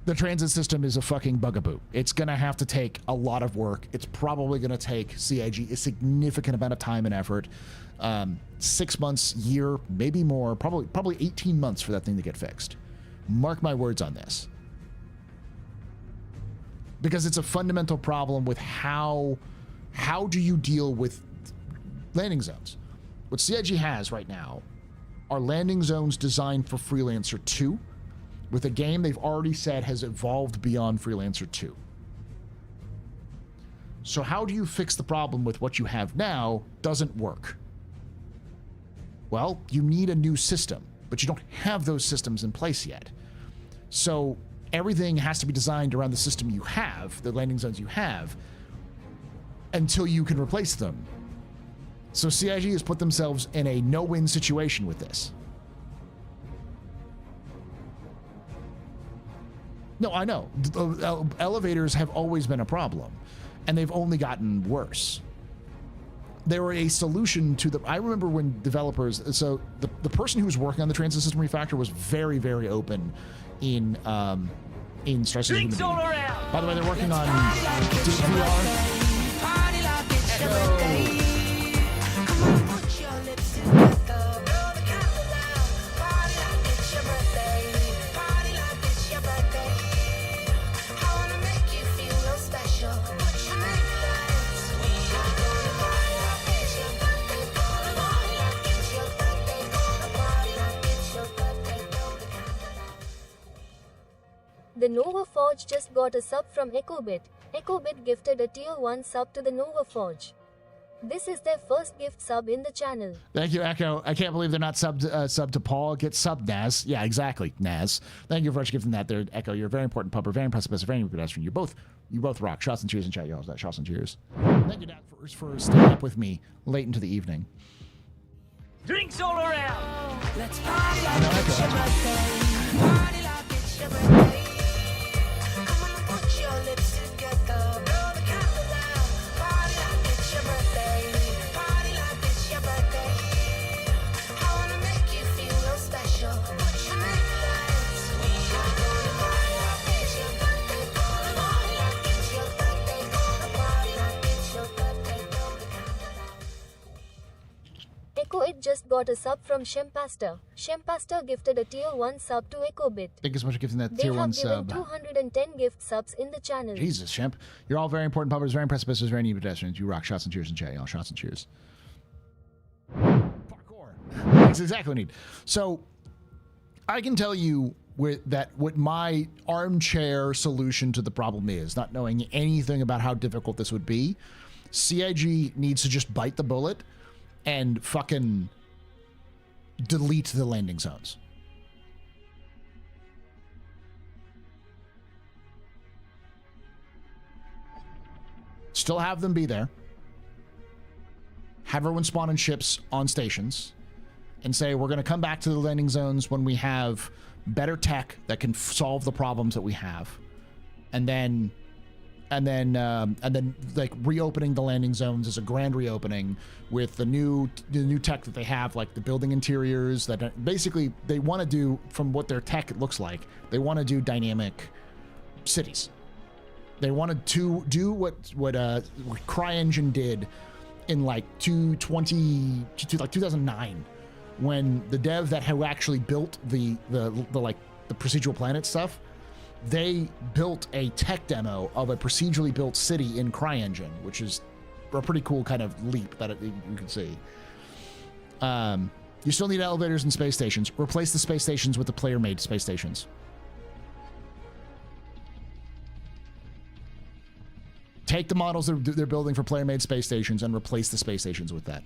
the transit system is a fucking bugaboo. It's going to have to take a lot of work. It's probably going to take CIG a significant amount of time and effort. 6 months, year, maybe more, probably 18 months for that thing to get fixed. Mark my words on this. Because it's a fundamental problem with how do you deal with landing zones? What CIG has right now are landing zones designed for Freelancer 2, with a game they've already said has evolved beyond Freelancer 2. So how do you fix the problem with what you have now doesn't work? Well, you need a new system, but you don't have those systems in place yet. So everything has to be designed around the system you have, the landing zones you have, until you can replace them. So CIG has put themselves in a no-win situation with this. No, I know. Elevators have always been a problem, and they've only gotten worse. They were a solution to the... I remember when developers... So the person who was working on the transit system refactor was very, very open in Star Citizen.
Drinks all around.
By the way, they're working on VR.
Party like it's your birthday. Come on, put your lips together. Blow the candle out. Party like it's your birthday. Party like it's your birthday. I wanna make you feel real special. Put your lights. We are gonna party like it's your birthday. Gonna party like it's your birthday. Gonna party like it's your birthday. Blow the candle out.
The Nova Forge just got a sub from EchoBit. EchoBit gifted a tier 1 sub to the Nova Forge. This is their first gift sub in the channel.
Thank you, Echo. I can't believe they're not sub to Paul. Get sub, Naz. Yeah, exactly, Naz. Thank you for gifting that there, Echo. You're a very important pupper, very impressive, very pedestrian. You both rock. Shots and cheers in chat, y'all. Shots and cheers. Thank you, Dad, for staying up with me late into the evening.
Drinks all around.
Let's party like it's your birthday. Party like it's your birthday. Come on, put your lips together. Blow the candle out. Party like it's your birthday. Party like it's your birthday. I wanna make you feel real special. Put your lights. We are gonna party like it's your birthday. Gonna party like it's your birthday. Gonna party like it's your birthday. Blow the candle out.
Echo It just got a sub from Shempaster. Shempaster gifted a tier 1 sub to EchoBit.
Thank you so much for giving that
They
tier 1
have given
sub.
210 gift subs in the channel.
Jesus, Shemp. You're all very important puppers, very impressive, very neat pedestrians. You rock. Shots and cheers in chat, y'all. Shots and cheers. Parkour. That's exactly what I need. So, I can tell you what my armchair solution to the problem is, not knowing anything about how difficult this would be. CIG needs to just bite the bullet and fucking delete the landing zones. Still have them be there. Have everyone spawn in ships on stations and say, we're going to come back to the landing zones when we have better tech that can solve the problems that we have. And then like reopening the landing zones as a grand reopening with the new tech that they have, like the building interiors that basically they want to do, from what their tech looks like, they want to do dynamic cities. They wanted to do what CryEngine did in like 2009, when the dev who actually built the procedural planet stuff, they built a tech demo of a procedurally built city in CryEngine, which is a pretty cool kind of leap that you can see. You still need elevators and space stations. Replace the space stations with the player-made space stations. Take the models they're building for player-made space stations and replace the space stations with that.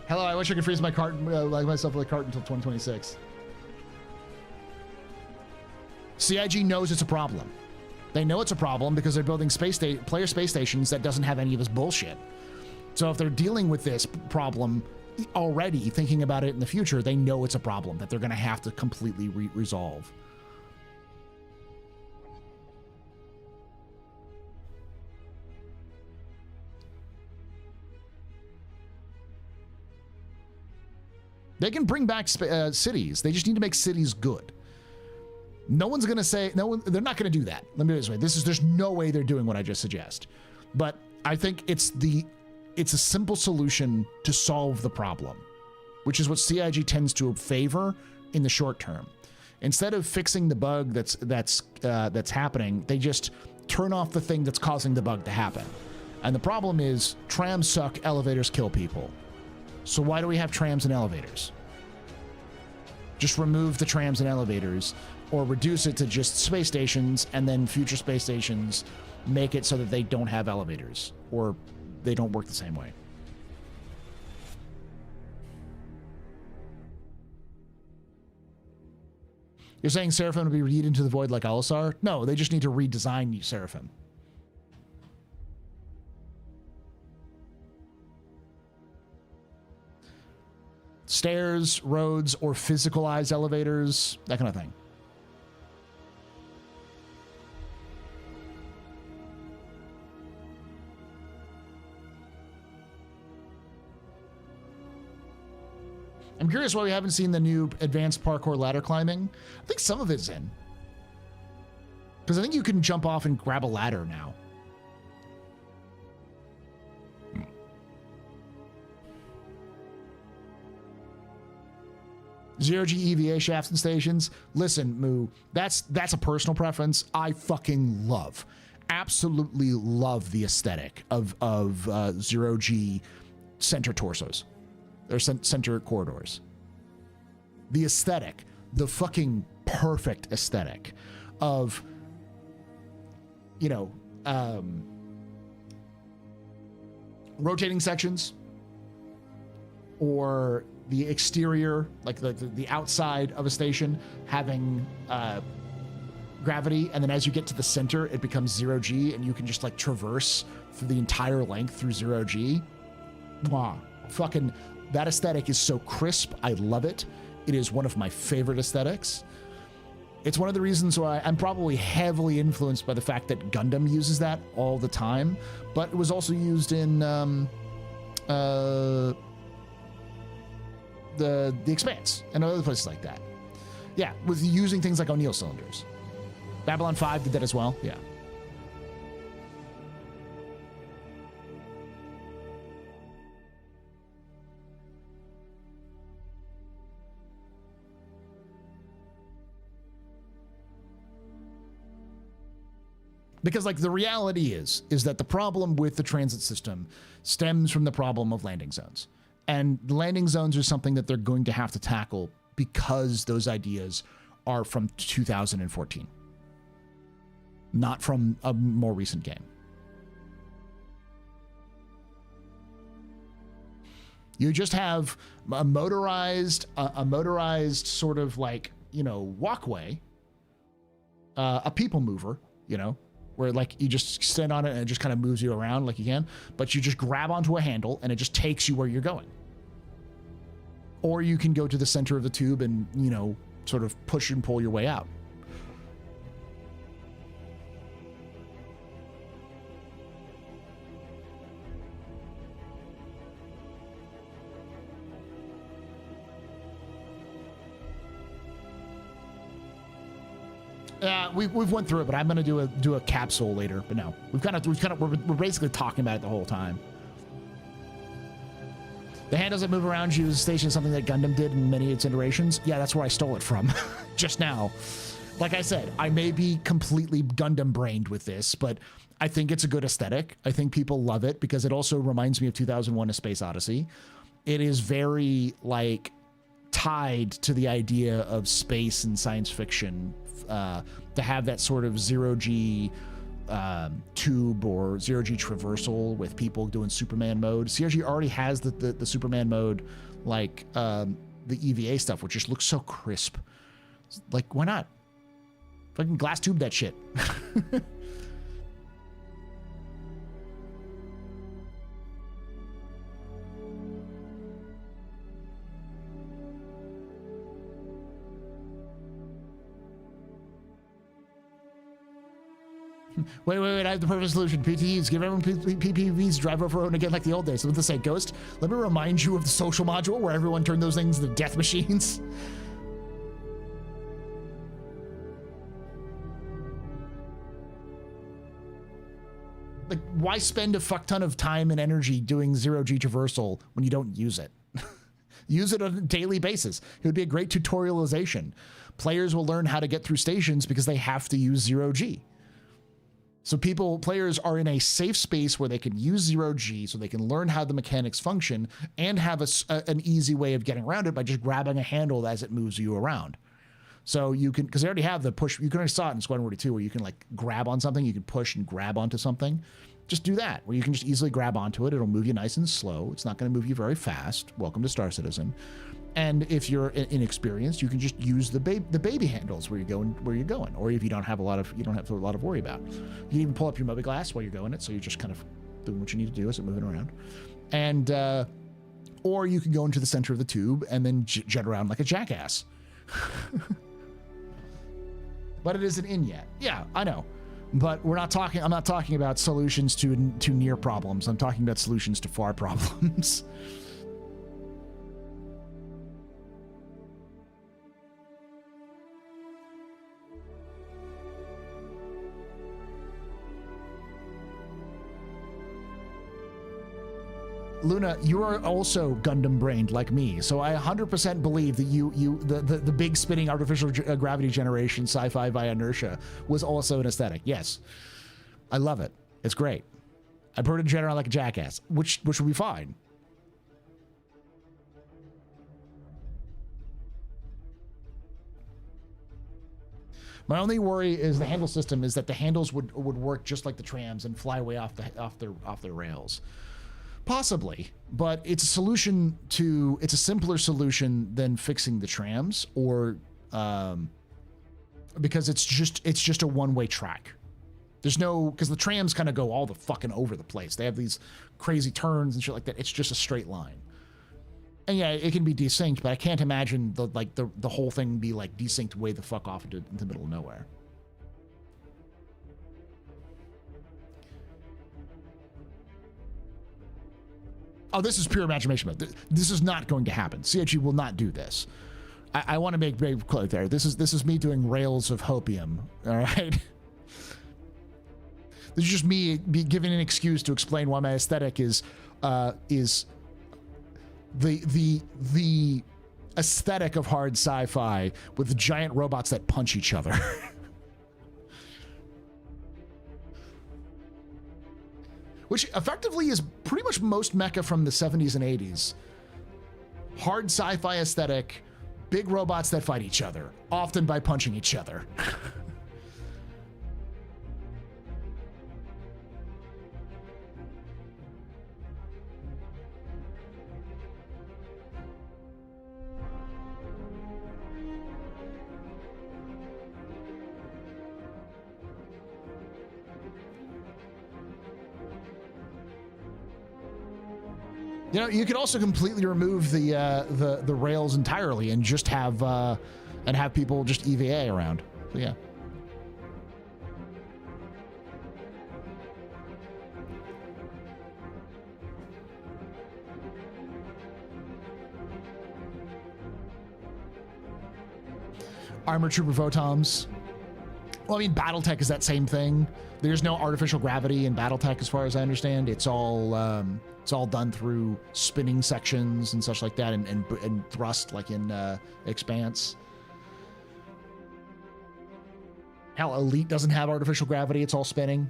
Hello, I wish I could freeze my cart, like myself with a cart until 2026. CIG knows it's a problem. They know it's a problem because they're building player space stations that doesn't have any of this bullshit. So if they're dealing with this problem already thinking about it in the future, they know it's a problem that they're going to have to completely resolve. They can bring back cities. They just need to make cities good. No one's going to say, they're not going to do that. Let me put it this way. There's no way they're doing what I just suggest. But I think it's a simple solution to solve the problem, which is what CIG tends to favor in the short term. Instead of fixing the bug that's happening, they just turn off the thing that's causing the bug to happen. And the problem is trams suck, elevators kill people. So why do we have trams and elevators? Just remove the trams and elevators, or reduce it to just space stations, and then future space stations make it so that they don't have elevators, or they don't work the same way. You're saying Seraphim will be read into the void like Alisar? No, they just need to redesign Seraphim. Stairs, roads, or physicalized elevators, that kind of thing. I'm curious why we haven't seen the new advanced parkour ladder climbing. I think some of it's in. Because I think you can jump off and grab a ladder now. Zero-G EVA shafts and stations. Listen, Moo, that's a personal preference. I fucking love, absolutely love the aesthetic of zero-G center torsos. Or center corridors. The aesthetic, the fucking perfect aesthetic of, you know, rotating sections, or the exterior, like the outside of a station having gravity, and then as you get to the center, it becomes zero-G, and you can just like traverse through the entire length through zero-G. Wow, fucking, that aesthetic is so crisp. I love it. It is one of my favorite aesthetics. It's one of the reasons why I'm probably heavily influenced by the fact that Gundam uses that all the time, but it was also used in the Expanse and other places like that. Yeah, with using things like O'Neill cylinders. Babylon 5 did that as well. Yeah. Because like the reality is that the problem with the transit system stems from the problem of landing zones. And landing zones are something that they're going to have to tackle because those ideas are from 2014, not from a more recent game. You just have a motorized sort of like, you know, walkway, a people mover, you know, where like you just stand on it and it just kind of moves you around like you can, but you just grab onto a handle and it just takes you where you're going. Or you can go to the center of the tube and, you know, sort of push and pull your way out. We've went through it, but I'm gonna do a capsule later. But no, we're basically talking about it the whole time. The handles that move around you station is something that Gundam did in many of its iterations. Yeah, that's where I stole it from, just now. Like I said, I may be completely Gundam brained with this, but I think it's a good aesthetic. I think people love it because it also reminds me of 2001: A Space Odyssey. It is very like tied to the idea of space and science fiction. To have that sort of zero-G tube or zero-G traversal with people doing Superman mode. CRG already has the Superman mode, like the EVA stuff, which just looks so crisp. Like, why not? Fucking glass tube that shit. Wait, I have the perfect solution. PTEs, give everyone PPVs, drive over road again like the old days. So what to say, Ghost? Let me remind you of the social module where everyone turned those things into death machines. Like, why spend a fuck ton of time and energy doing zero-G traversal when you don't use it? Use it on a daily basis. It would be a great tutorialization. Players will learn how to get through stations because they have to use zero-G. So players are in a safe space where they can use zero-G so they can learn how the mechanics function and have an easy way of getting around it by just grabbing a handle as it moves you around. So you can, because they already have the push, you can already saw it in Squadron 42 where you can like grab on something, you can push and grab onto something. Just do that, where you can just easily grab onto it. It'll move you nice and slow. It's not going to move you very fast. Welcome to Star Citizen. And if you're inexperienced, you can just use the baby handles where you're going. Or if you don't have a lot of worry about. You can even pull up your Moby Glass while you're going it, so you're just kind of doing what you need to do as it moving around. And or you can go into the center of the tube and then jet around like a jackass. But it isn't in yet. Yeah, I know. But I'm not talking about solutions to near problems. I'm talking about solutions to far problems. Luna, you are also Gundam brained like me, so I 100% believe that the big spinning artificial gravity generation sci-fi via inertia was also an aesthetic. Yes, I love it. It's great. I prefer to jet around like a jackass, which will be fine. My only worry is the handle system is that the handles would work just like the trams and fly way off their rails. Possibly, but it's a simpler solution than fixing the trams, or because it's just a one-way track. There's no, because the trams kind of go all the fucking over the place. They have these crazy turns and shit like that. It's just a straight line. And yeah, it can be desynced, but I can't imagine the whole thing be like desynced way the fuck off into the middle of nowhere. Oh, this is pure imagination. This is not going to happen. CIG will not do this. I want to make very clear there. This is me doing rails of hopium. All right. This is just me giving an excuse to explain why my aesthetic is the aesthetic of hard sci-fi with giant robots that punch each other. Which effectively is pretty much most mecha from the 70s and 80s. Hard sci-fi aesthetic, big robots that fight each other, often by punching each other. You know, you could also completely remove the rails entirely and just have people just EVA around. So yeah. Armor Trooper Votoms. Well, I mean, BattleTech is that same thing. There's no artificial gravity in BattleTech, as far as I understand. It's all done through spinning sections and such like that, and thrust, like in Expanse. Hell, Elite doesn't have artificial gravity. It's all spinning.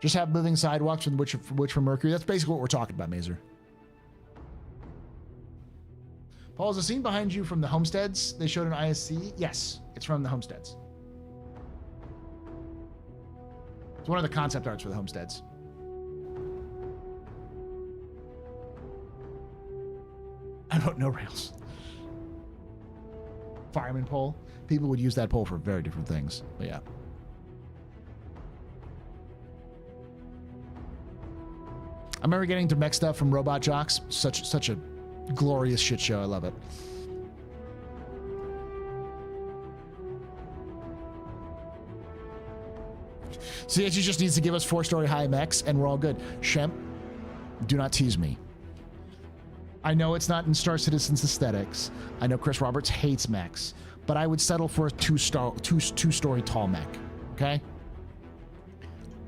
Just have moving sidewalks from which from Mercury. That's basically what we're talking about, Mazer. Paul, is the scene behind you from the Homesteads they showed in ISC? Yes, it's from the Homesteads. It's one of the concept arts for the Homesteads. I vote no rails. Fireman pole. People would use that pole for very different things, but yeah. I remember getting to mech stuff from Robot Jocks. Such a glorious shit show. I love it. CIG just needs to give us 4-story high mechs and we're all good. Shemp, do not tease me. I know it's not in Star Citizen's aesthetics. I know Chris Roberts hates mechs, but I would settle for a two-story tall mech, okay?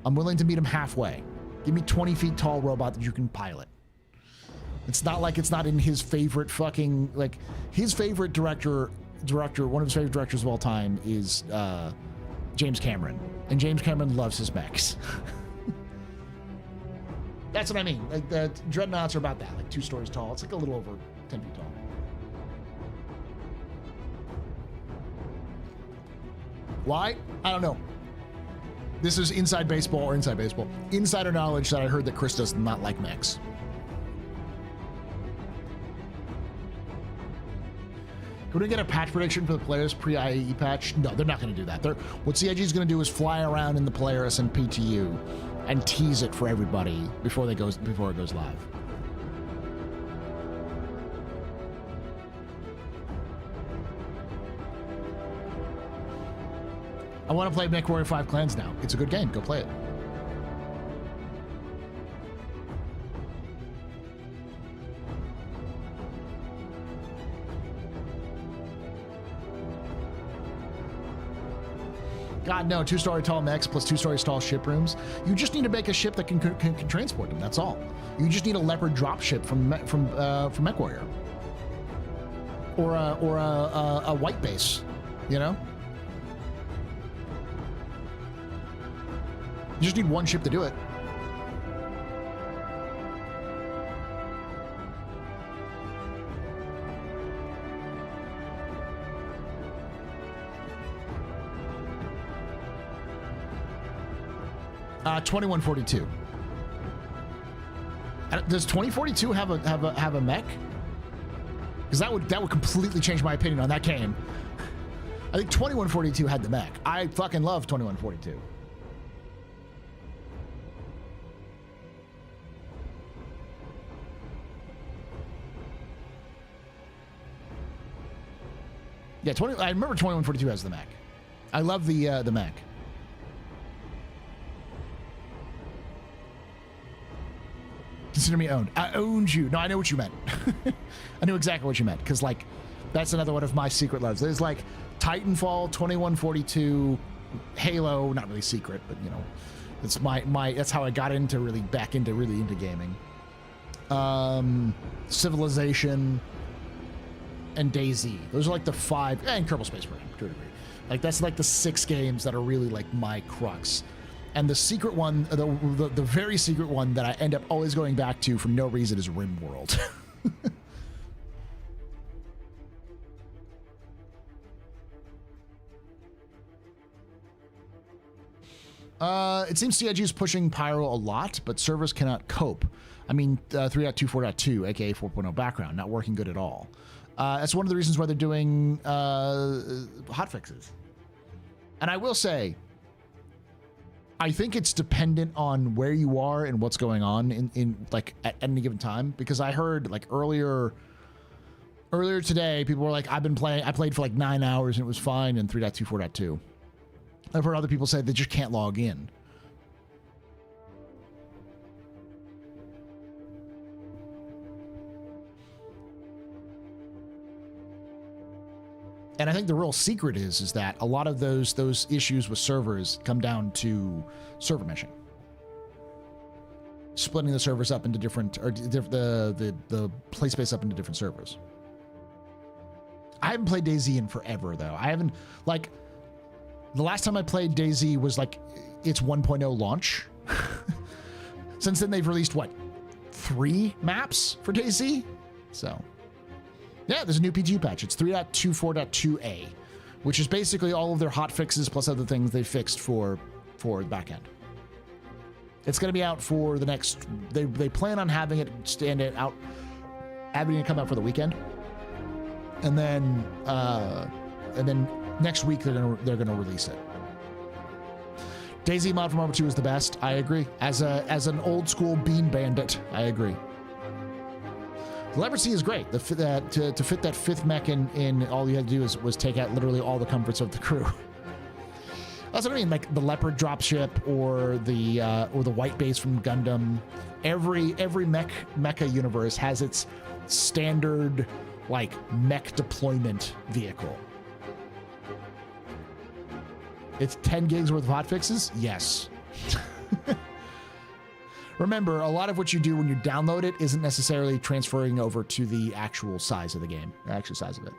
I'm willing to meet him halfway. Give me 20 feet tall robot that you can pilot. It's not like it's not in his favorite fucking, like, his favorite director, one of his favorite directors of all time is James Cameron. And James Cameron loves his mechs. That's what I mean. Like, the dreadnoughts are about that, like 2 stories tall. It's like a little over 10 feet tall. Why? I don't know. This is inside baseball or inside baseball. Insider knowledge that I heard that Chris does not like mechs. Can we get a patch prediction for the Polaris pre-IAE patch? No, they're not going to do that. What CIG is going to do is fly around in the Polaris and PTU and tease it for everybody before it goes live. I want to play MechWarrior 5 Clans now. It's a good game. Go play it. God, no. 2-story tall mechs plus 2-story tall ship rooms. You just need to make a ship that can transport them. That's all. You just need a Leopard drop ship from MechWarrior, or a white base. You know. You just need one ship to do it. Uh, 2142. Does 2042 have a mech? Because that would completely change my opinion on that game. I think 2142 had the mech. I fucking love 2142. Yeah, I remember 2142 has the mech. I love the mech. Consider me owned. I owned you. No, I know what you meant. I knew exactly what you meant, because, like, that's another one of my secret loves. There's, like, Titanfall, 2142, Halo, not really secret, but, you know, it's that's how I got into really into gaming. Civilization and DayZ. Those are like the 5, and Kerbal Space Program to a degree. Like, that's like the 6 games that are really like my crux. And the secret one, the very secret one that I end up always going back to for no reason is RimWorld. It seems CIG is pushing Pyro a lot, but servers cannot cope. I mean, 3.24.2, aka 4.0 background, not working good at all. That's one of the reasons why they're doing hotfixes. And I will say, I think it's dependent on where you are and what's going on in like at any given time. Because I heard like earlier today, people were like, I played for like 9 hours and it was fine in 3.24.2. I've heard other people say they just can't log in. And I think the real secret is that a lot of those issues with servers come down to server meshing, splitting the servers up into different, or the play space up into different servers. I haven't played DayZ in forever though. I haven't, like, the last time I played DayZ was like its 1.0 launch. Since then they've released what, 3 maps for DayZ? So. Yeah, there's a new PTU patch. It's 3.24.2a, which is basically all of their hot fixes plus other things they fixed for the backend. It's going to be out for the next. They plan on having it having it come out for the weekend, and then next week they're gonna release it. DayZ mod from Arma 2 is the best. I agree. As an old school bean bandit, I agree. The Leopard C is great. To fit that 5th mech in, all you had to do was take out literally all the comforts of the crew. That's what I mean, like the Leopard dropship or the White Base from Gundam. Every Mecha universe has its standard like mech deployment vehicle. It's 10 gigs worth of hotfixes? Yes. Remember, a lot of what you do when you download it isn't necessarily transferring over to the actual size of the game, the actual size of it.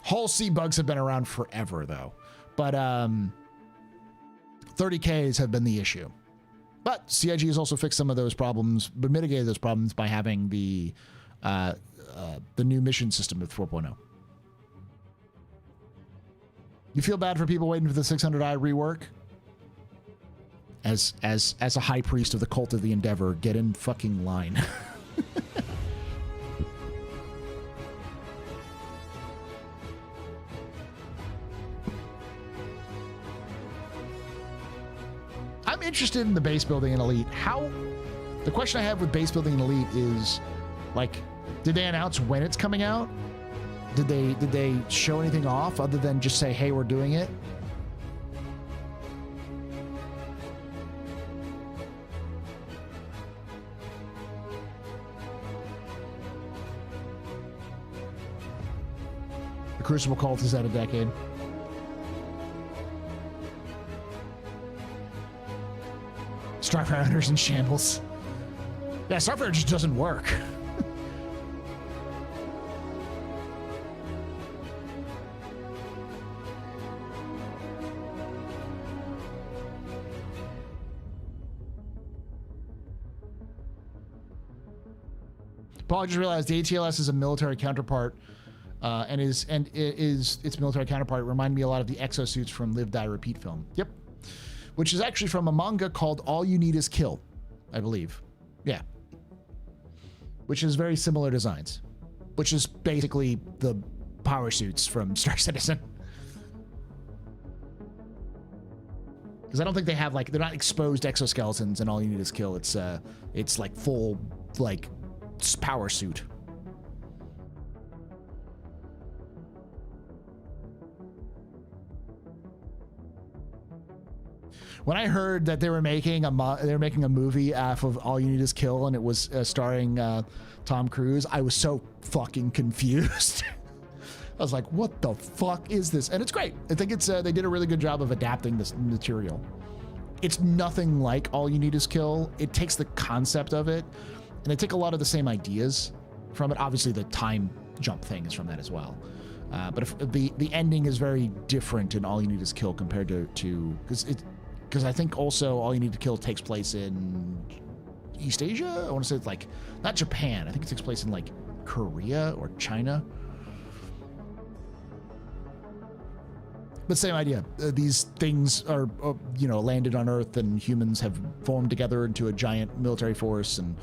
Hull C bugs have been around forever, though. But 30Ks have been the issue. But CIG has also fixed some of those problems, but mitigated those problems by having the new mission system with 4.0. You feel bad for people waiting for the 600i rework? As a high priest of the cult of the Endeavor, get in fucking line. I'm interested in the base building in Elite. The question I have with base building in Elite is, like, did they announce when it's coming out? Did they show anything off other than just say, hey, we're doing it? The Crucible cult is at a decade. Starfire Hunter's in shambles. Yeah, Starfire just doesn't work. Paul, I just realized the ATLS is a military counterpart, and its military counterpart remind me a lot of the exosuits from Live, Die, Repeat film. Yep. Which is actually from a manga called All You Need Is Kill, I believe. Yeah. Which is very similar designs. Which is basically the power suits from Star Citizen. Because I don't think they have, like, they're not exposed exoskeletons and All You Need Is Kill. It's like full, like, power suit. When I heard that they were making a movie off of All You Need Is Kill and it was starring Tom Cruise, I was so fucking confused. I was like, "What the fuck is this?" And it's great. I think it's they did a really good job of adapting this material. It's nothing like All You Need Is Kill. It takes the concept of it, and they take a lot of the same ideas from it. Obviously, the time jump thing is from that as well. But if the ending is very different in All You Need Is Kill compared to because I think also All You Need to Kill takes place in East Asia. I want to say it's like not Japan. I think it takes place in like Korea or China. But same idea. These things are, landed on Earth, and humans have formed together into a giant military force, and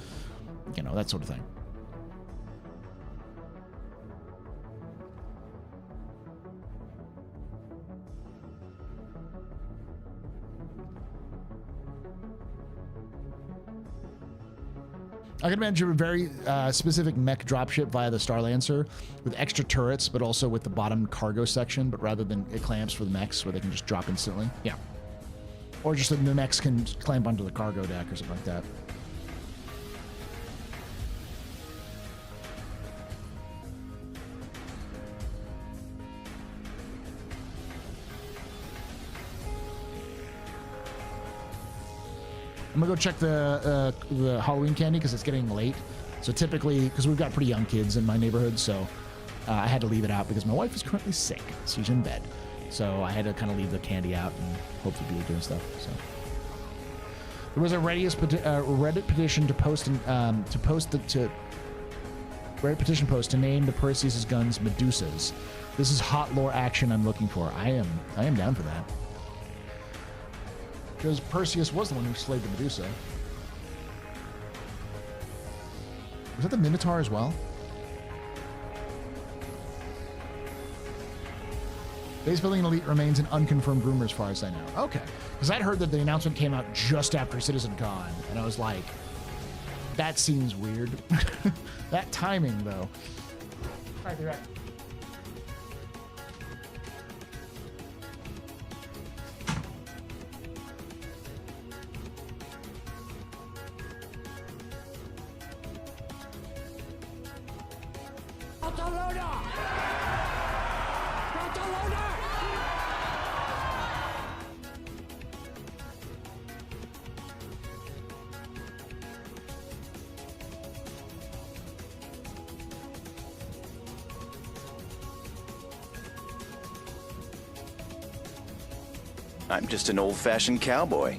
that sort of thing. I can imagine a very specific mech dropship via the Starlancer with extra turrets, but also with the bottom cargo section, but rather than it clamps for the mechs where they can just drop instantly. Yeah. Or just that the mechs can clamp onto the cargo deck or something like that. I'm gonna go check the Halloween candy because it's getting late. So typically, because we've got pretty young kids in my neighborhood, so I had to leave it out because my wife is currently sick. She's in bed, so I had to kind of leave the candy out and hopefully be doing stuff. So there was a Reddit petition to post Reddit petition post to name the Perseus' guns Medusas. This is hot lore action I'm looking for. I am down for that. Because Perseus was the one who slayed the Medusa. Was that the Minotaur as well? Base building in Elite remains an unconfirmed rumor as far as I know. Okay. Because I'd heard that the announcement came out just after CitizenCon, and I was like, that seems weird. That timing, though. All right, be right.
I'm just an old-fashioned cowboy.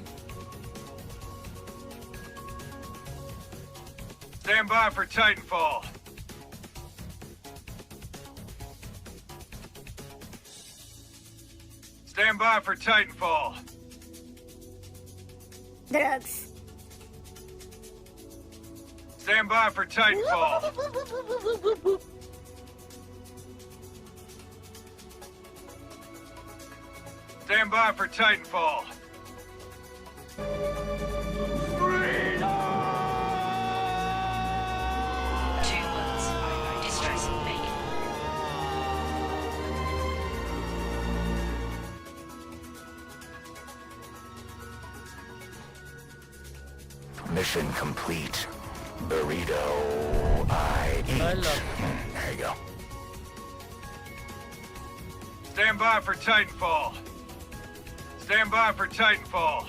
Stand by for Titanfall. Stand by for Titanfall.
Drugs.
Stand by for Titanfall. Stand by for Titanfall.
2 words. Distressing me.
Mission complete. Burrito, I eat.
I love
There you go.
Stand by for Titanfall. Stand by for Titanfall.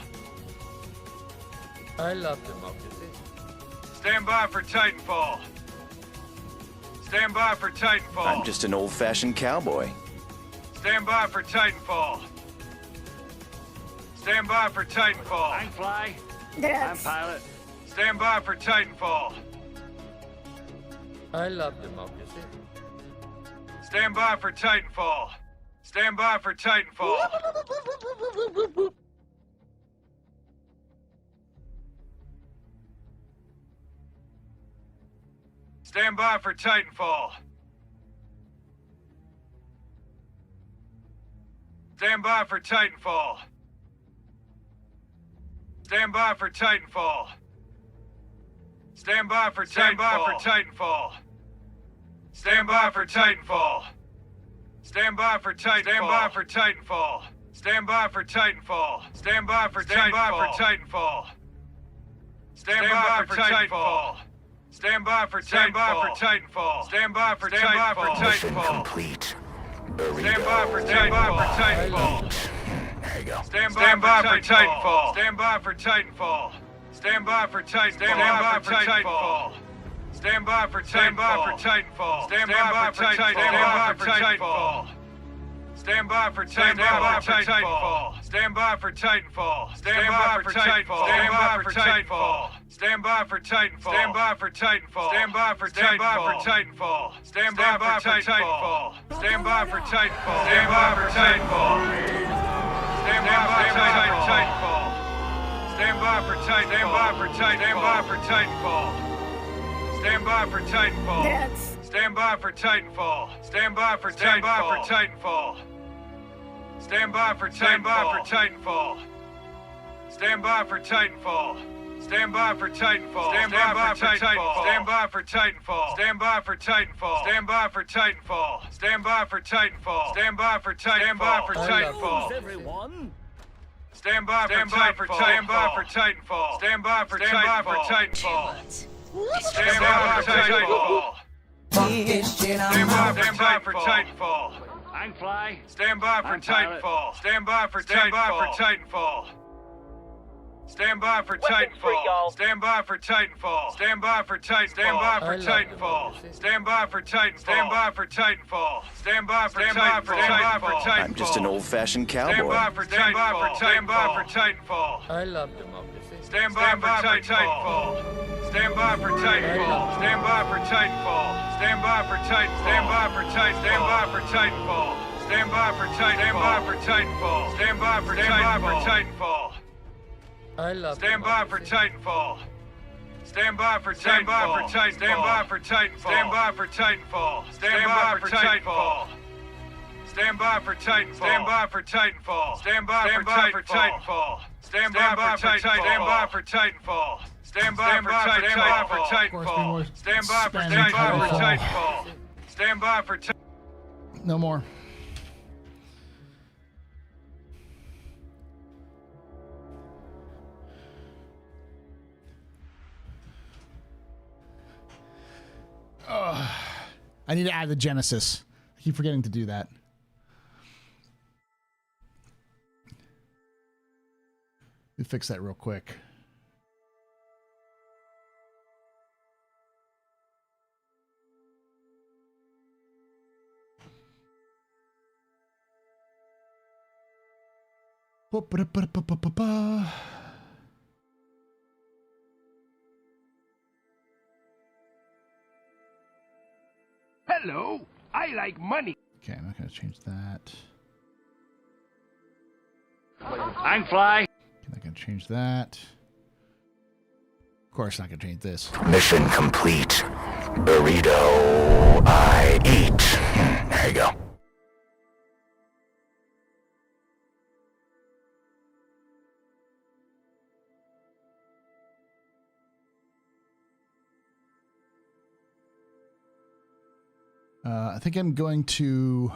I love democracy.
Stand by for Titanfall. Stand by for Titanfall.
I'm just an old-fashioned cowboy.
Stand by for Titanfall. Stand by for Titanfall.
I'm fly. I'm
Drugs.
pilot.
Stand by for Titanfall.
I love democracy.
Stand by for Titanfall. Stand by for Titanfall. Stand by for Titanfall. Stand by for Titanfall. Stand by for Titanfall. Stand by for Titanfall. Stand by for Titanfall. Stand by for Titanfall. Stand by for Titanfall. Stand by for Titanfall. Stand by for Titanfall. Stand by for Titanfall. Stand by for Titanfall.
Mission complete. Burrito,
Stand by for Titanfall.
There you go.
Stand by for Titanfall. Stand by for Titanfall. Stand by for Titanfall. Stand by for Titanfall. Stand by for Titanfall. Stand by for Titanfall. Stand by for Titanfall. Stand by for Titanfall. Stand by for Titanfall. Stand by for Titanfall. Stand by for Titanfall. Stand by for Titanfall. Stand by for Titanfall. Stand by for Titanfall. Stand by for Titanfall. Stand by for Titanfall. Stand by for Titanfall. Stand by for Titanfall.
Drugs.
Stand by for Titanfall. Stand by for Titanfall. Stand by for Titanfall. Stand by for Titanfall. Stand by for Titanfall. Stand by for Titanfall. Stand by for Titanfall. Stand by for Titanfall. Stand by for Titanfall. Stand by for Titanfall. Stand by for Titanfall.
Everyone.
Stand by for Titanfall. Stand by for Titanfall. Stand by for
2
Titanfall.
words.
Stand by for Titanfall. Stand by for Titanfall.
I'm fly.
Stand by for
I'm pilot.
Titanfall. Stand by for Titanfall. Stand by for Titanfall. Stand by for Titanfall. Stand by for Titanfall. Stand by for Titanfall. Stand by for Titanfall. Stand by for Titanfall. Stand by for Titanfall.
I'm just an old-fashioned
Stand
cowboy.
by for Titanfall. Stand by for Titanfall.
I love democracy.
Stand by for Titanfall. Stand by for Titanfall. Stand by for Titanfall. Stand by for Titanfall. Stand by for Titanfall. Stand by for Titanfall. Stand by for Titanfall.
I love
Stand by for Titanfall. Stand by for Titanfall. Stand by for Titanfall. Stand by for Titanfall. Stand by for Titanfall. Stand by for Titanfall. Stand by for Titanfall. Stand by for Titanfall. Stand by for Titanfall. Stand by for Titanfall. Stand by for Titanfall. Stand by for Titanfall. Stand by for
No more. I need to add the Genesis. I keep forgetting to do that. Let me fix that real quick.
Hello, I like money.
Okay, I'm not going to change that.
Hang fly.
I'm not going to change that. Of course, not going to change this.
Mission complete. Burrito I eat. There you go.
I think I'm going to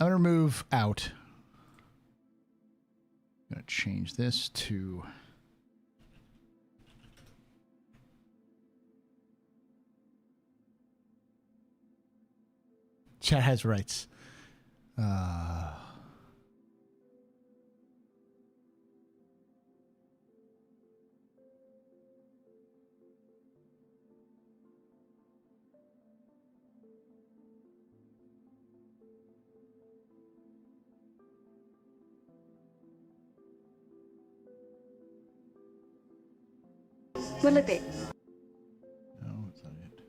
remove out. I'm going to change this to chat has rights.
Mulate.
No, it's not it.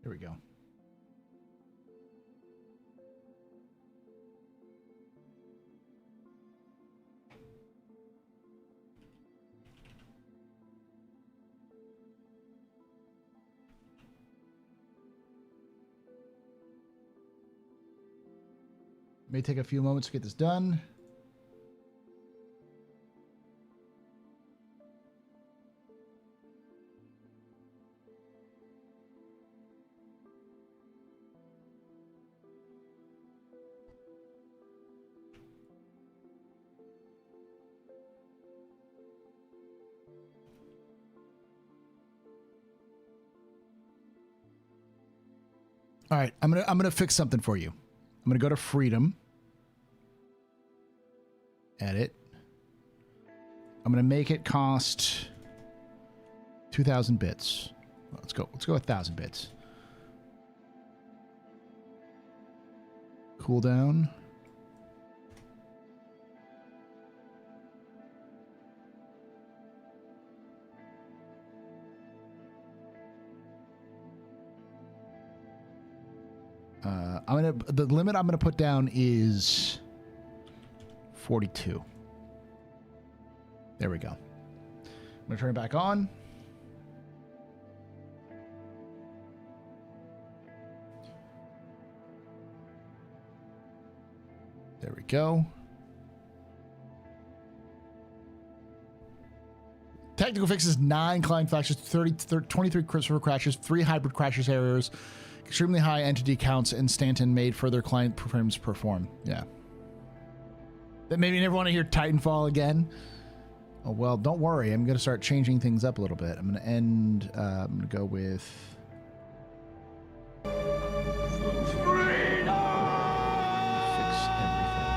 Here we go. May take a few moments to get this done. All right, I'm gonna fix something for you. I'm gonna go to Freedom. Edit. I'm gonna make it cost 2,000 bits. Well, let's go 1,000 bits. Cooldown. The limit I'm gonna put down is 42. There we go. I'm gonna turn it back on. There we go. Technical fixes: 9 client crashes, 23 server crashes, 3 hybrid crashes errors, extremely high entity counts, and Stanton made further client frames perform. Yeah. That made me never want to hear Titanfall again. Oh, well, don't worry. I'm going to start changing things up a little bit. I'm going to end, I'm going to go with... Fix everything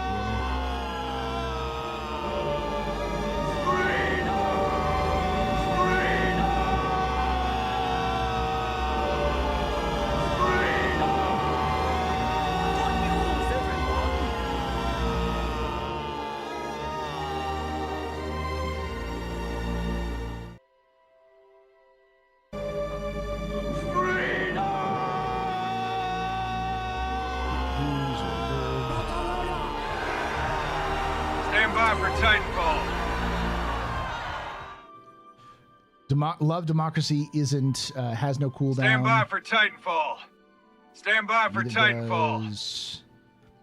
For Titanfall.
Love Democracy isn't has no cooldown.
Stand by for Titanfall. Stand by for
Neither
Titanfall.
does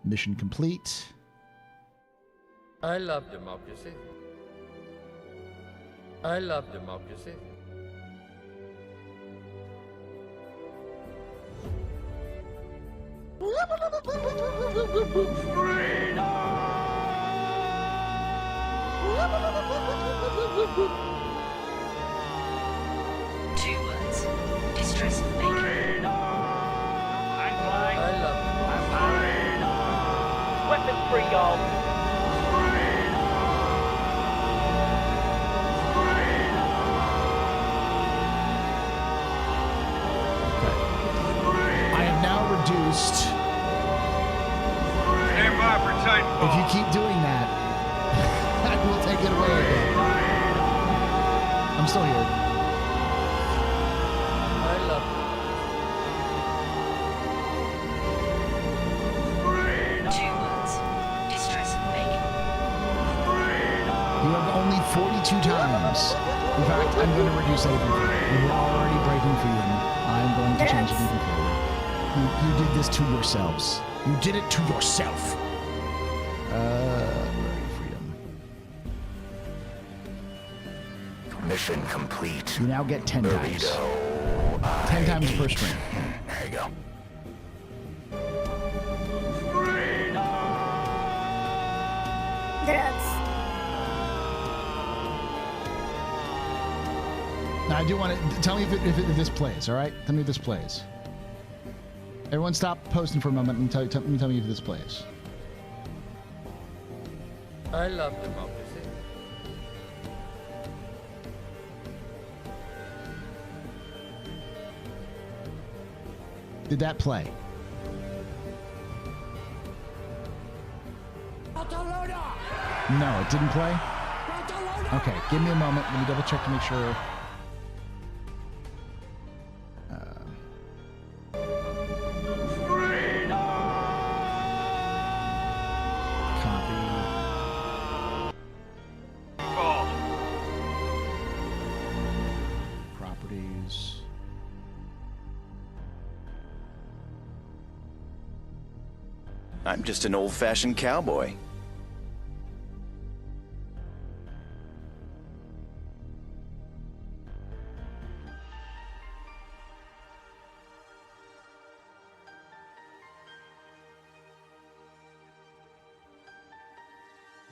Mission complete.
I love democracy.
I love democracy.
Two words. Distress making.
Hang fly.
I love democracy.
Weapons free, y'all.
I have now reduced.
Stand by for Titanfall.
If you keep doing that, I will take it away again. I'm still here.
I love democracy.
Two words. Distress making.
You have only 42 times. In fact, I'm going to reduce that even further. You're already breaking freedom. I'm going to change it even further. You did this to yourselves. You did it to yourself. Freedom.
Mission complete.
You now get 10 times. 10 times per string.
There you go.
Drugs.
Now, I do want to tell me if this plays, all right? Tell me if this plays. Everyone stop posting for a moment and tell me if this plays.
I love democracy.
Did that play? No, it didn't play? Okay, give me a moment. Let me double check to make sure. Copy.
Fall.
Properties.
I'm just an old-fashioned cowboy.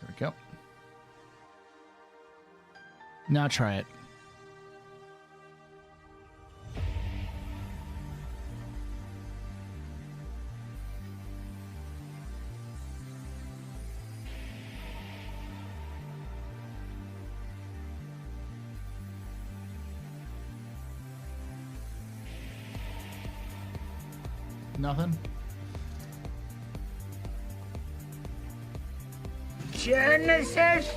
There we go. Now try it. Nothing?
Genesis?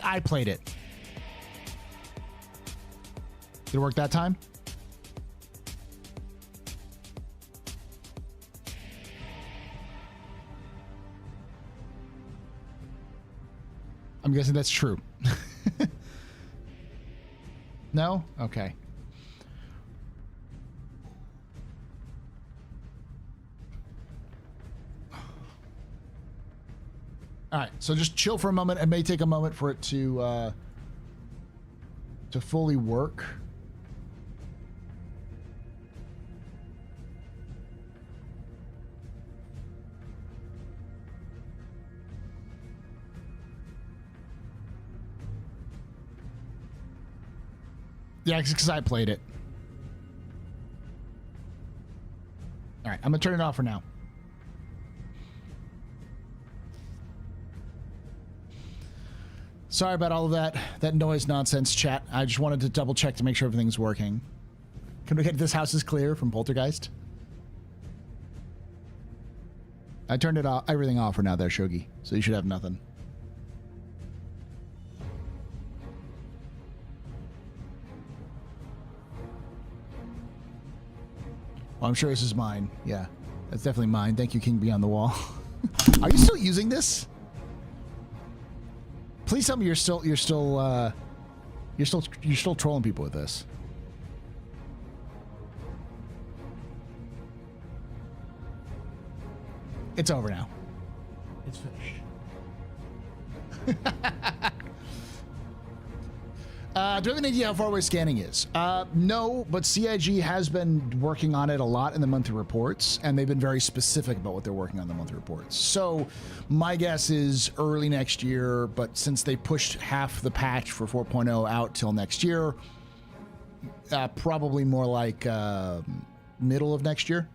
I played it. Did it work that time? I'm guessing that's true. No? Okay. All right, so just chill for a moment. It may take a moment for it to fully work. Yeah, because I played it. All right, I'm gonna turn it off for now. Sorry about all of that noise nonsense, chat. I just wanted to double check to make sure everything's working. Can we get this house is clear from Poltergeist? I turned it off, everything off for now there, Shogi. So you should have nothing. Well, I'm sure this is mine. Yeah, that's definitely mine. Thank you, King Beyond the Wall. Are you still using this? Please tell me you're still You're still trolling people with this. It's over now. It's finished. Do you have an idea how far away scanning is? No, but CIG has been working on it a lot in the monthly reports, and they've been very specific about what they're working on in the monthly reports. So my guess is early next year, but since they pushed half the patch for 4.0 out till next year, probably more like middle of next year.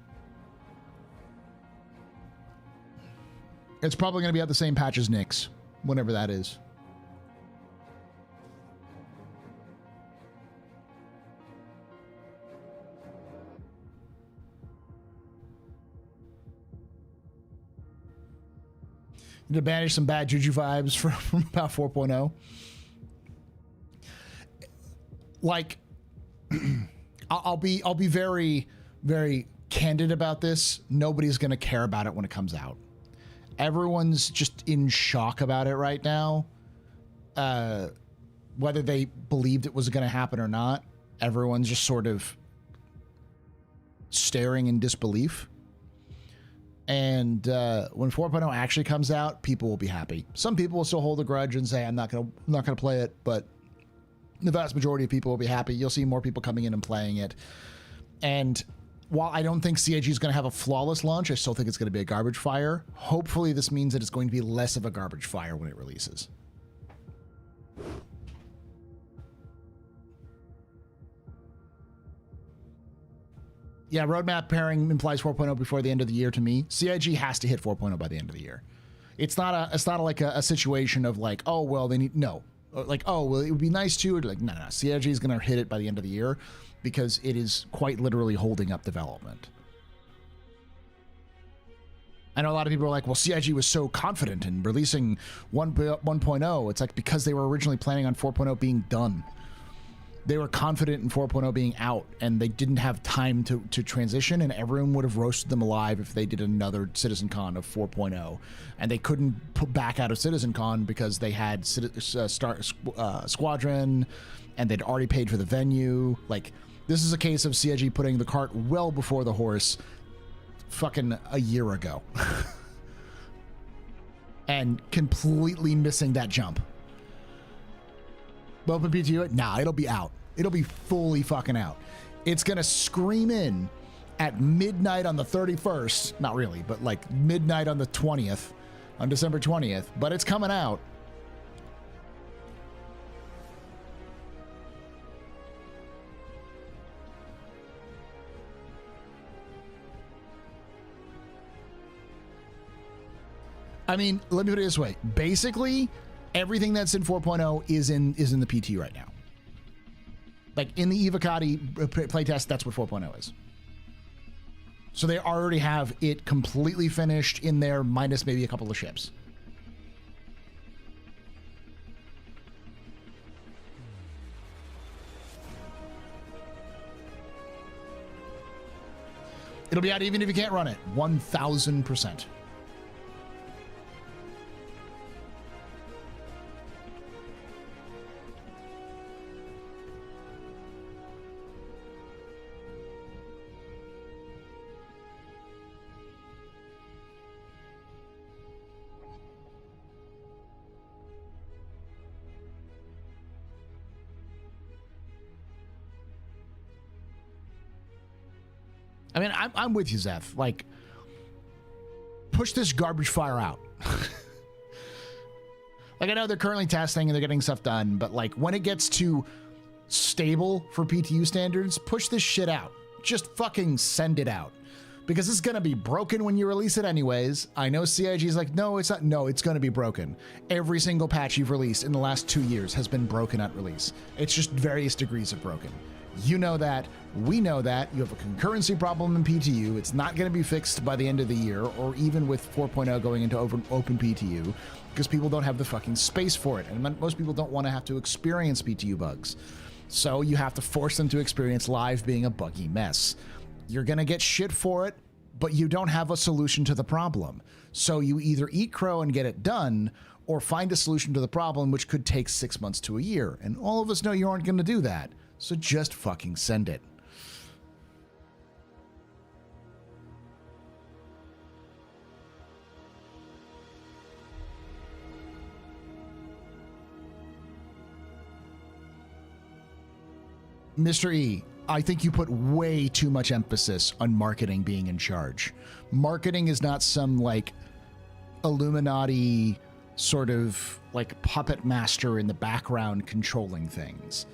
It's probably going to be at the same patch as Nyx, whenever that is. To banish some bad juju vibes from about 4.0. Like, I'll be very, very candid about this. Nobody's going to care about it when it comes out. Everyone's just in shock about it right now. Whether they believed it was going to happen or not, everyone's just sort of staring in disbelief. And when 4.0 actually comes out, people will be happy. Some people will still hold a grudge and say, I'm not gonna play it, but the vast majority of people will be happy. You'll see more people coming in and playing it. And while I don't think CIG is going to have a flawless launch, I still think it's going to be a garbage fire. Hopefully this means that it's going to be less of a garbage fire when it releases. Yeah, roadmap pairing implies 4.0 before the end of the year to me. CIG has to hit 4.0 by the end of the year. It's not like a situation of like, oh, well, they need, no. Like, oh, well, it would be nice to, like, no. CIG is going to hit it by the end of the year because it is quite literally holding up development. I know a lot of people are like, well, CIG was so confident in releasing 1.0. It's like because they were originally planning on 4.0 being done. They were confident in 4.0 being out, and they didn't have time to transition, and everyone would have roasted them alive if they did another CitizenCon of 4.0. And they couldn't put back out of CitizenCon because they had Squadron, and they'd already paid for the venue. Like, this is a case of CIG putting the cart well before the horse fucking a year ago. And completely missing that jump. Open PTU? Nah, it'll be out. It'll be fully fucking out. It's gonna scream in at midnight on the 31st. Not really, but like midnight on the 20th, on December 20th, but it's coming out. I mean, let me put it this way. Basically, everything that's in 4.0 is in the PT right now. Like in the Evocati playtest, that's what 4.0 is. So they already have it completely finished in there, minus maybe a couple of ships. It'll be out even if you can't run it, 1,000%. I mean, I'm with you, Zeph. Like, push this garbage fire out. Like, I know they're currently testing and they're getting stuff done, but like, when it gets to stable for PTU standards, push this shit out. Just fucking send it out. Because it's gonna be broken when you release it anyways. I know CIG's like, no, it's not. No, it's gonna be broken. Every single patch you've released in the last 2 years has been broken at release. It's just various degrees of broken. You know that. We know that. You have a concurrency problem in PTU. It's not going to be fixed by the end of the year, or even with 4.0 going into open PTU, because people don't have the fucking space for it. And most people don't want to have to experience PTU bugs. So you have to force them to experience live being a buggy mess. You're going to get shit for it. but you don't have a solution to the problem. So you either eat crow and get it done, or find a solution to the problem, which could take 6 months to a year. And all of us know you aren't going to do that. So just fucking send it. Mr. E, I think you put way too much emphasis on marketing being in charge. Marketing is not some like Illuminati sort of like puppet master in the background controlling things.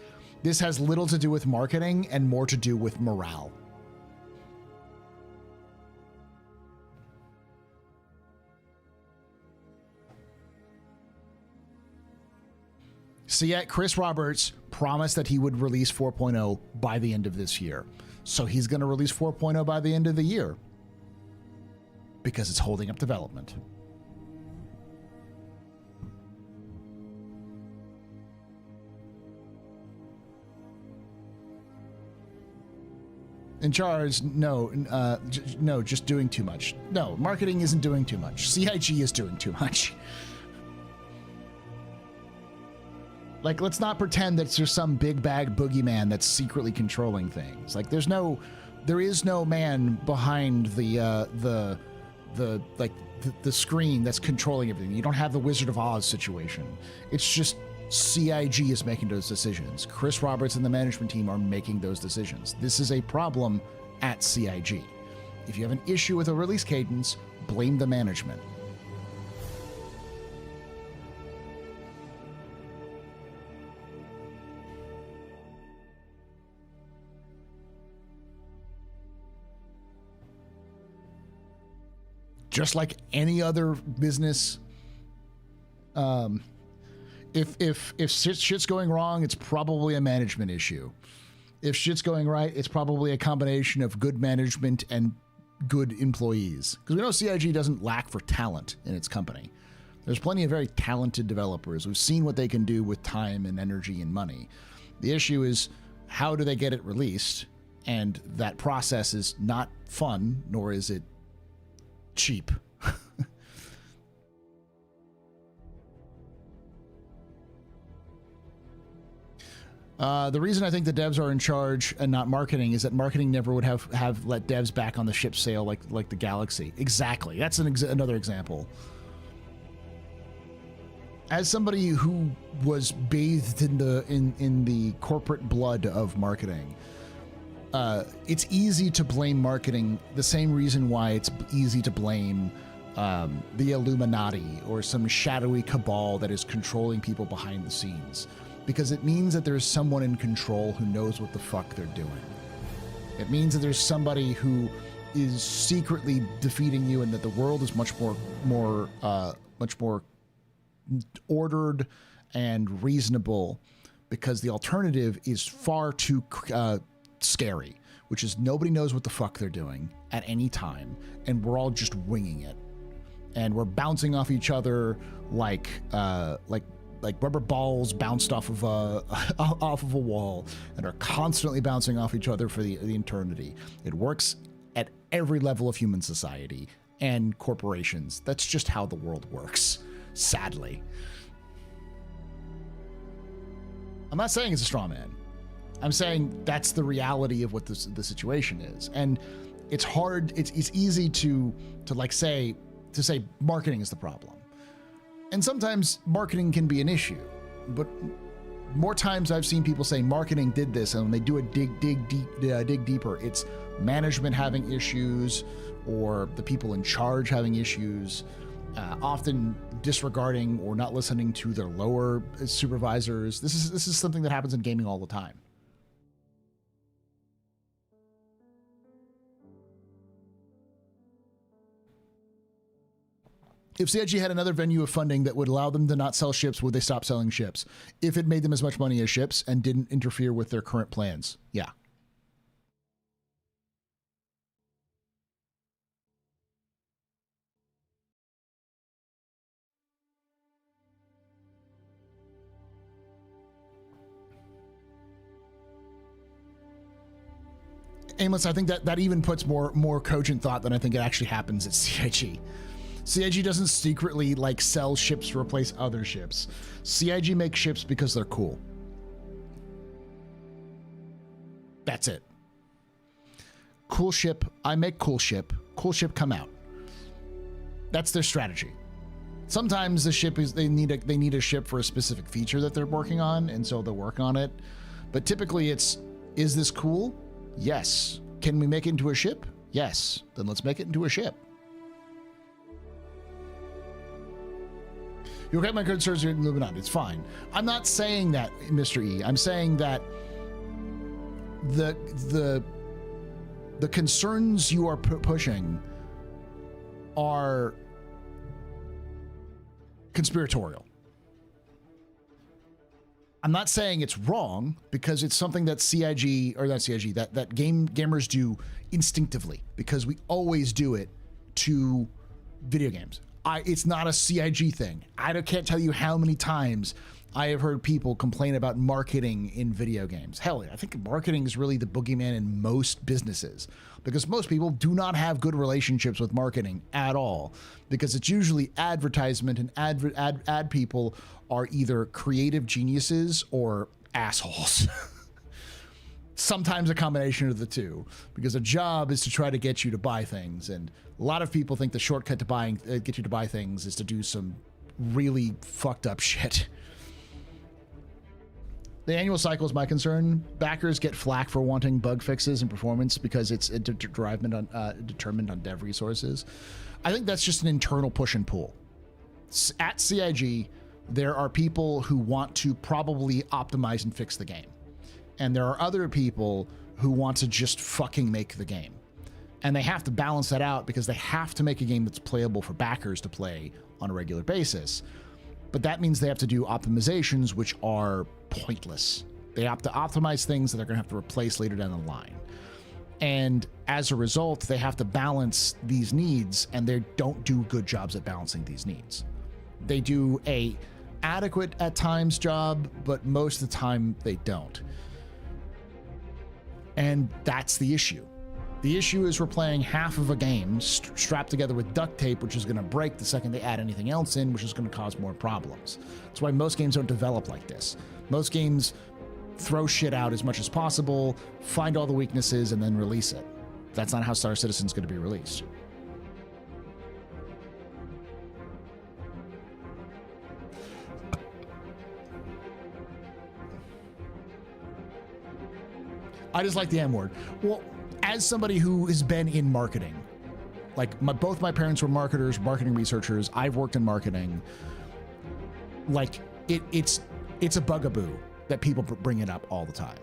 This has little to do with marketing and more to do with morale. So yet Chris Roberts promised that he would release 4.0 by the end of this year. So he's going to release 4.0 by the end of the year because it's holding up development. In charge, no, no, just doing too much. No, marketing isn't doing too much. CIG is doing too much. Like, let's not pretend that there's some big bag boogeyman that's secretly controlling things. Like, there is no man behind the screen that's controlling everything. You don't have the Wizard of Oz situation. It's just CIG is making those decisions. Chris Roberts and the management team are making those decisions. This is a problem at CIG. If you have an issue with a release cadence, blame the management. Just like any other business, if shit's going wrong, it's probably a management issue. If shit's going right, it's probably a combination of good management and good employees. Because we know CIG doesn't lack for talent in its company. There's plenty of very talented developers. We've seen what they can do with time and energy and money. The issue is, how do they get it released? And that process is not fun, nor is it cheap. The reason I think the devs are in charge and not marketing is that marketing never would have let devs back on the ship sail like the Galaxy. Exactly. That's another example. As somebody who was bathed in the corporate blood of marketing, it's easy to blame marketing the same reason why it's easy to blame the Illuminati or some shadowy cabal that is controlling people behind the scenes. Because it means that there's someone in control who knows what the fuck they're doing. It means that there's somebody who is secretly defeating you, and that the world is much more ordered and reasonable, because the alternative is far too scary, which is nobody knows what the fuck they're doing at any time, and we're all just winging it, and we're bouncing off each other like rubber balls bounced off of a wall, and are constantly bouncing off each other for the eternity. It works at every level of human society and corporations. That's just how the world works, sadly. I'm not saying it's a straw man. I'm saying that's the reality of what the situation is. And it's hard, it's easy to say marketing is the problem. And sometimes marketing can be an issue, but more times I've seen people say marketing did this, and when they do a dig deeper, it's management having issues or the people in charge having issues, often disregarding or not listening to their lower supervisors. This is something that happens in gaming all the time. If CIG had another venue of funding that would allow them to not sell ships, would they stop selling ships? If it made them as much money as ships and didn't interfere with their current plans, yeah. Aimless, I think that even puts more cogent thought than I think it actually happens at CIG. CIG doesn't secretly like sell ships to replace other ships. CIG makes ships because they're cool. That's it. Cool ship, I make cool ship come out. That's their strategy. Sometimes the ship is they need a ship for a specific feature that they're working on, and so they'll work on it. But typically it's, is this cool? Yes. Can we make it into a ship? Yes. Then let's make it into a ship. You okay, my concerns are Illuminati. It's fine. I'm not saying that, Mr. E. I'm saying that the concerns you are pushing are conspiratorial. I'm not saying it's wrong because it's something that CIG, or not CIG, that gamers do instinctively because we always do it to video games. It's not a CIG thing. I can't tell you how many times I have heard people complain about marketing in video games. Hell, I think marketing is really the boogeyman in most businesses because most people do not have good relationships with marketing at all because it's usually advertisement, and ad people are either creative geniuses or assholes. Sometimes a combination of the two, because a job is to try to get you to buy things, and a lot of people think the shortcut to get you to buy things is to do some really fucked up shit. The annual cycle is my concern. Backers get flack for wanting bug fixes and performance because it's determined on dev resources. I think that's just an internal push and pull. At CIG, there are people who want to probably optimize and fix the game. And there are other people who want to just fucking make the game. And they have to balance that out because they have to make a game that's playable for backers to play on a regular basis. But that means they have to do optimizations which are pointless. They have to optimize things that they're going to have to replace later down the line. And as a result, they have to balance these needs, and they don't do good jobs at balancing these needs. They do a adequate at times job, but most of the time they don't. And that's the issue. The issue is we're playing half of a game strapped together with duct tape, which is going to break the second they add anything else in, which is going to cause more problems. That's why most games don't develop like this. Most games throw shit out as much as possible, find all the weaknesses, and then release it. That's not how Star Citizen's going to be released. I just like the M word. Well, as somebody who has been in marketing, like both my parents were marketers, marketing researchers. I've worked in marketing. Like it's a bugaboo that people bring it up all the time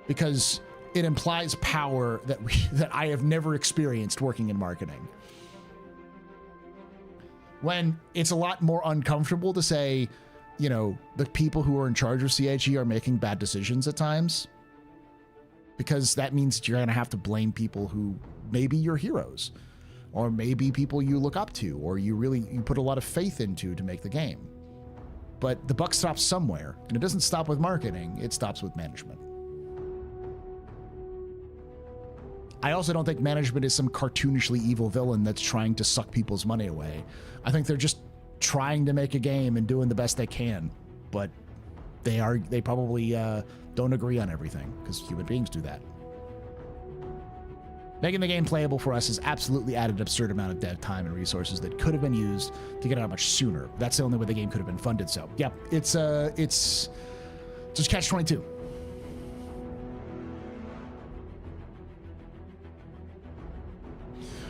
because it implies power that I have never experienced working in marketing. When it's a lot more uncomfortable to say, you know, the people who are in charge of CIG are making bad decisions at times. Because that means that you're going to have to blame people who maybe you're heroes, or maybe people you look up to, or you put a lot of faith into to make the game. But the buck stops somewhere, and it doesn't stop with marketing, it stops with management. I also don't think management is some cartoonishly evil villain that's trying to suck people's money away. I think they're just trying to make a game and doing the best they can, but they probably don't agree on everything, because human beings do that. Making the game playable for us has absolutely added an absurd amount of dev time and resources that could have been used to get out much sooner. That's the only way the game could have been funded. So, yeah, it's just catch-22.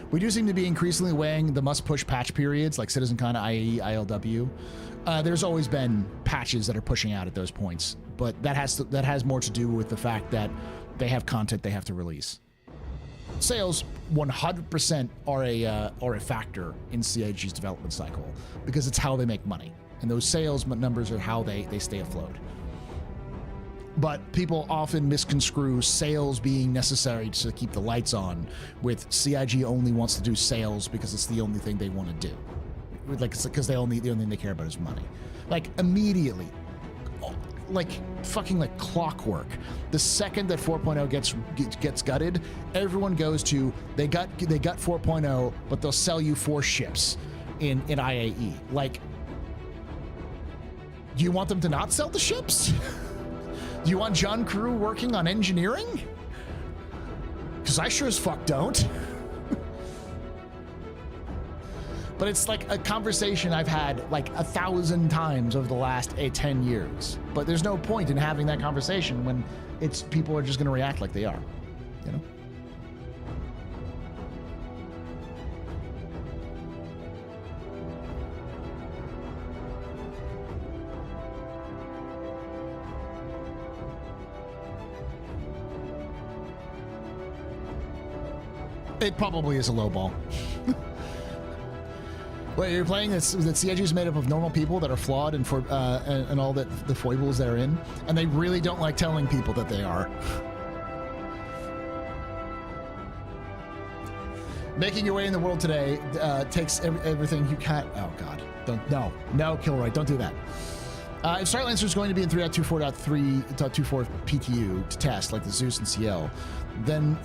We do seem to be increasingly weighing the must-push patch periods like CitizenCon, IAE, ILW. There's always been patches that are pushing out at those points, but that has more to do with the fact that they have content they have to release. Sales 100% are a factor in CIG's development cycle because it's how they make money, and those sales numbers are how they stay afloat. But people often misconstrue sales being necessary to keep the lights on, with CIG only wants to do sales because it's the only thing they want to do. Like, it's because the only thing they care about is money. Like, immediately, like fucking like clockwork. The second that 4.0 gets gutted, everyone goes to they got 4.0, but they'll sell you 4 ships in IAE. Like, do you want them to not sell the ships? Do you want John Crew working on engineering? Because I sure as fuck don't. But it's like a conversation I've had like 1,000 times over the last 10 years. But there's no point in having that conversation when it's people are just going to react like they are, you know? It probably is a low ball. Wait, you're playing that CIG is made up of normal people that are flawed and and all that the foibles they're in, and they really don't like telling people that they are. Making your way in the world today takes everything you can. Oh God, no, Kilroy, don't do that. If Starlancer is going to be in 3.24.3.24 PTU to test like the Zeus and CL, then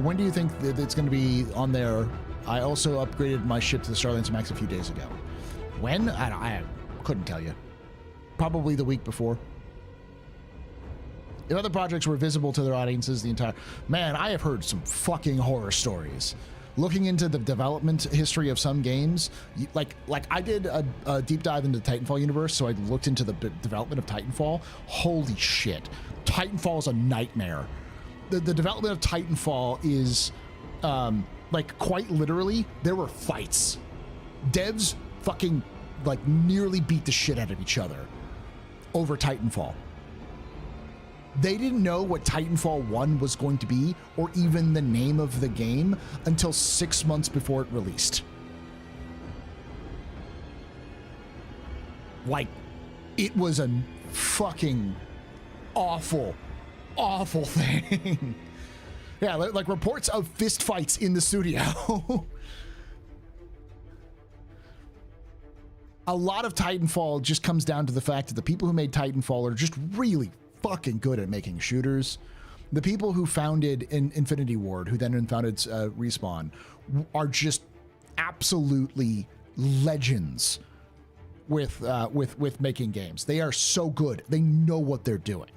when do you think that it's going to be on there? I also upgraded my ship to the Starlancer Max a few days ago. When? I couldn't tell you. Probably the week before. If other projects were visible to their audiences, man, I have heard some fucking horror stories. Looking into the development history of some games, like I did a deep dive into the Titanfall universe, so I looked into the development of Titanfall. Holy shit. Titanfall is a nightmare. The development of Titanfall is... like quite literally, there were fights. Devs fucking like nearly beat the shit out of each other over Titanfall. They didn't know what Titanfall 1 was going to be or even the name of the game until 6 months before it released. Like, it was a fucking awful, awful thing. Yeah, like reports of fistfights in the studio. A lot of Titanfall just comes down to the fact that the people who made Titanfall are just really fucking good at making shooters. The people who founded Infinity Ward, who then founded Respawn, are just absolutely legends with making games. They are so good. They know what they're doing.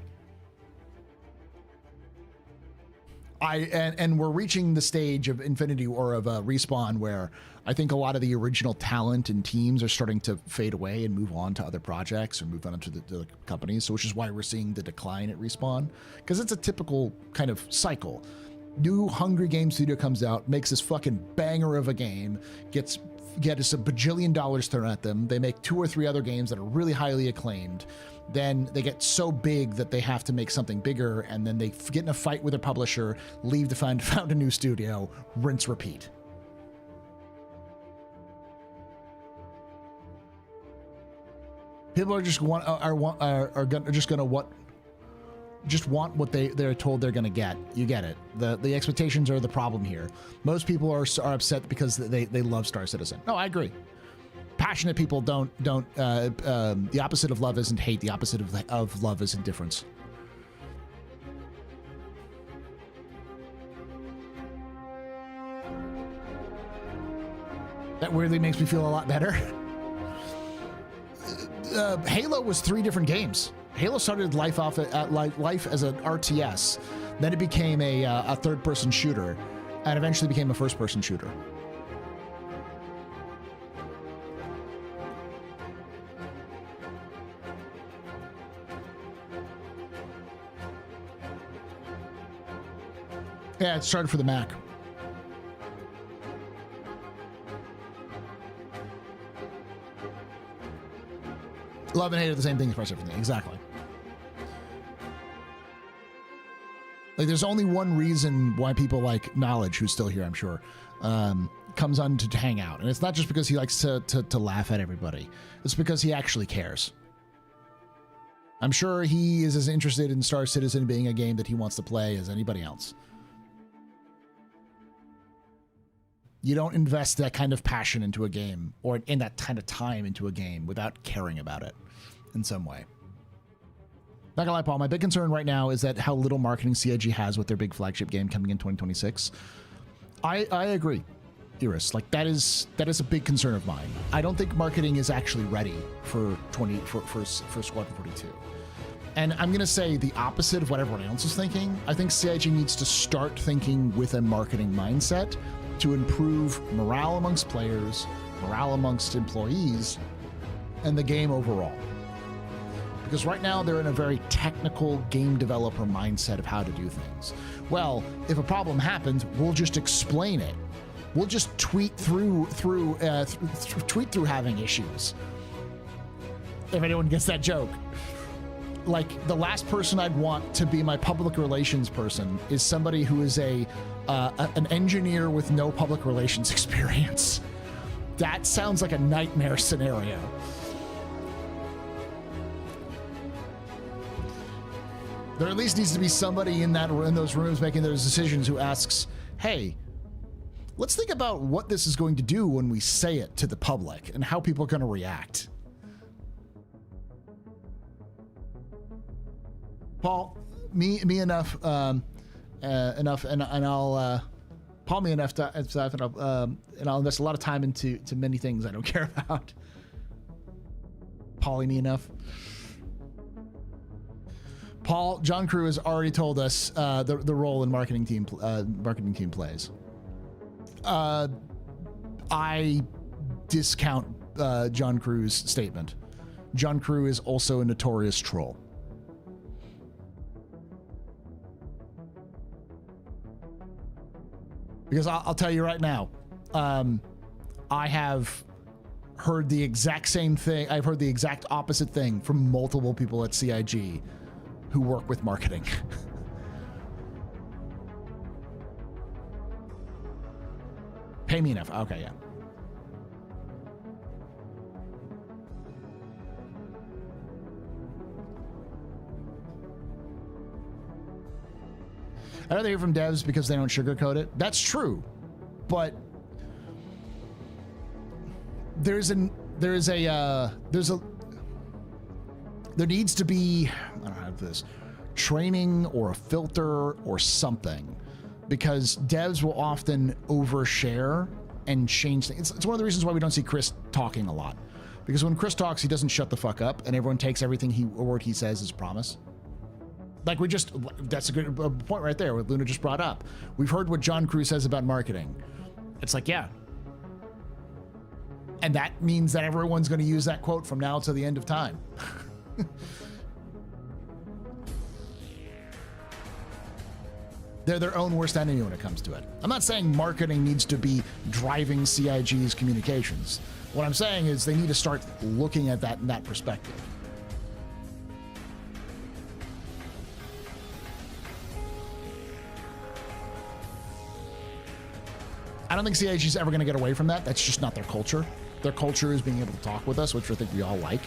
And we're reaching the stage of Infinity or of Respawn where I think a lot of the original talent and teams are starting to fade away and move on to other projects or move on to the companies. So which is why we're seeing the decline at Respawn, because it's a typical kind of cycle. New hungry game studio comes out, makes this fucking banger of a game, gets us $1 bajillion thrown at them. They make 2 or 3 other games that are really highly acclaimed. Then they get so big that they have to make something bigger, and then they get in a fight with their publisher, leave to found a new studio, rinse, repeat. People are just want what they're told they're gonna get. You get it. The expectations are the problem here. Most people are upset because they love Star Citizen. No, I agree. Passionate people don't. The opposite of love isn't hate. The opposite of love is indifference. That weirdly makes me feel a lot better. Halo was 3 different games. Halo started life as an RTS, then it became a third-person shooter, and eventually became a first-person shooter. Yeah, it started for the Mac. Love and hate are the same thing across everything. Exactly. Like, there's only one reason why people like Knowledge, who's still here, I'm sure, comes on to hang out. And it's not just because he likes to laugh at everybody. It's because he actually cares. I'm sure he is as interested in Star Citizen being a game that he wants to play as anybody else. You don't invest that kind of passion into a game or in that kind of time into a game without caring about it in some way. Not gonna lie, Paul, my big concern right now is that how little marketing CIG has with their big flagship game coming in 2026. I agree, Iris. Like that is a big concern of mine. I don't think marketing is actually ready for Squadron 42. And I'm gonna say the opposite of what everyone else is thinking. I think CIG needs to start thinking with a marketing mindset to improve morale amongst players, morale amongst employees, and the game overall. Because right now they're in a very technical game developer mindset of how to do things. Well, if a problem happens, we'll just explain it. We'll just tweet through having issues. If anyone gets that joke. Like the last person I'd want to be my public relations person is somebody who is an engineer with no public relations experience. That sounds like a nightmare scenario. There at least needs to be somebody in those rooms making those decisions who asks, hey, let's think about what this is going to do when we say it to the public and how people are going to react. Paul, me enough, and I'll Paul me enough to, and I'll invest a lot of time into many things I don't care about. Paulie me enough. Paul, John Crew has already told us the role in marketing team plays. I discount John Crew's statement. John Crew is also a notorious troll. Because I'll tell you right now, I have heard the exact same thing. I've heard the exact opposite thing from multiple people at CIG who work with marketing. Pay me enough. Okay, yeah. I'd rather hear from devs because they don't sugarcoat it. That's true, but there needs to be, I don't have this, training or a filter or something, because devs will often overshare and change things. It's one of the reasons why we don't see Chris talking a lot, because when Chris talks, he doesn't shut the fuck up and everyone takes everything a word he says as promise. Like that's a good point right there, what Luna just brought up. We've heard what John Crew says about marketing. It's like, yeah. And that means that everyone's going to use that quote from now to the end of time. They're their own worst enemy when it comes to it. I'm not saying marketing needs to be driving CIG's communications. What I'm saying is they need to start looking at that in that perspective. I don't think CIG is ever going to get away from that. That's just not their culture. Their culture is being able to talk with us, which I think we all like.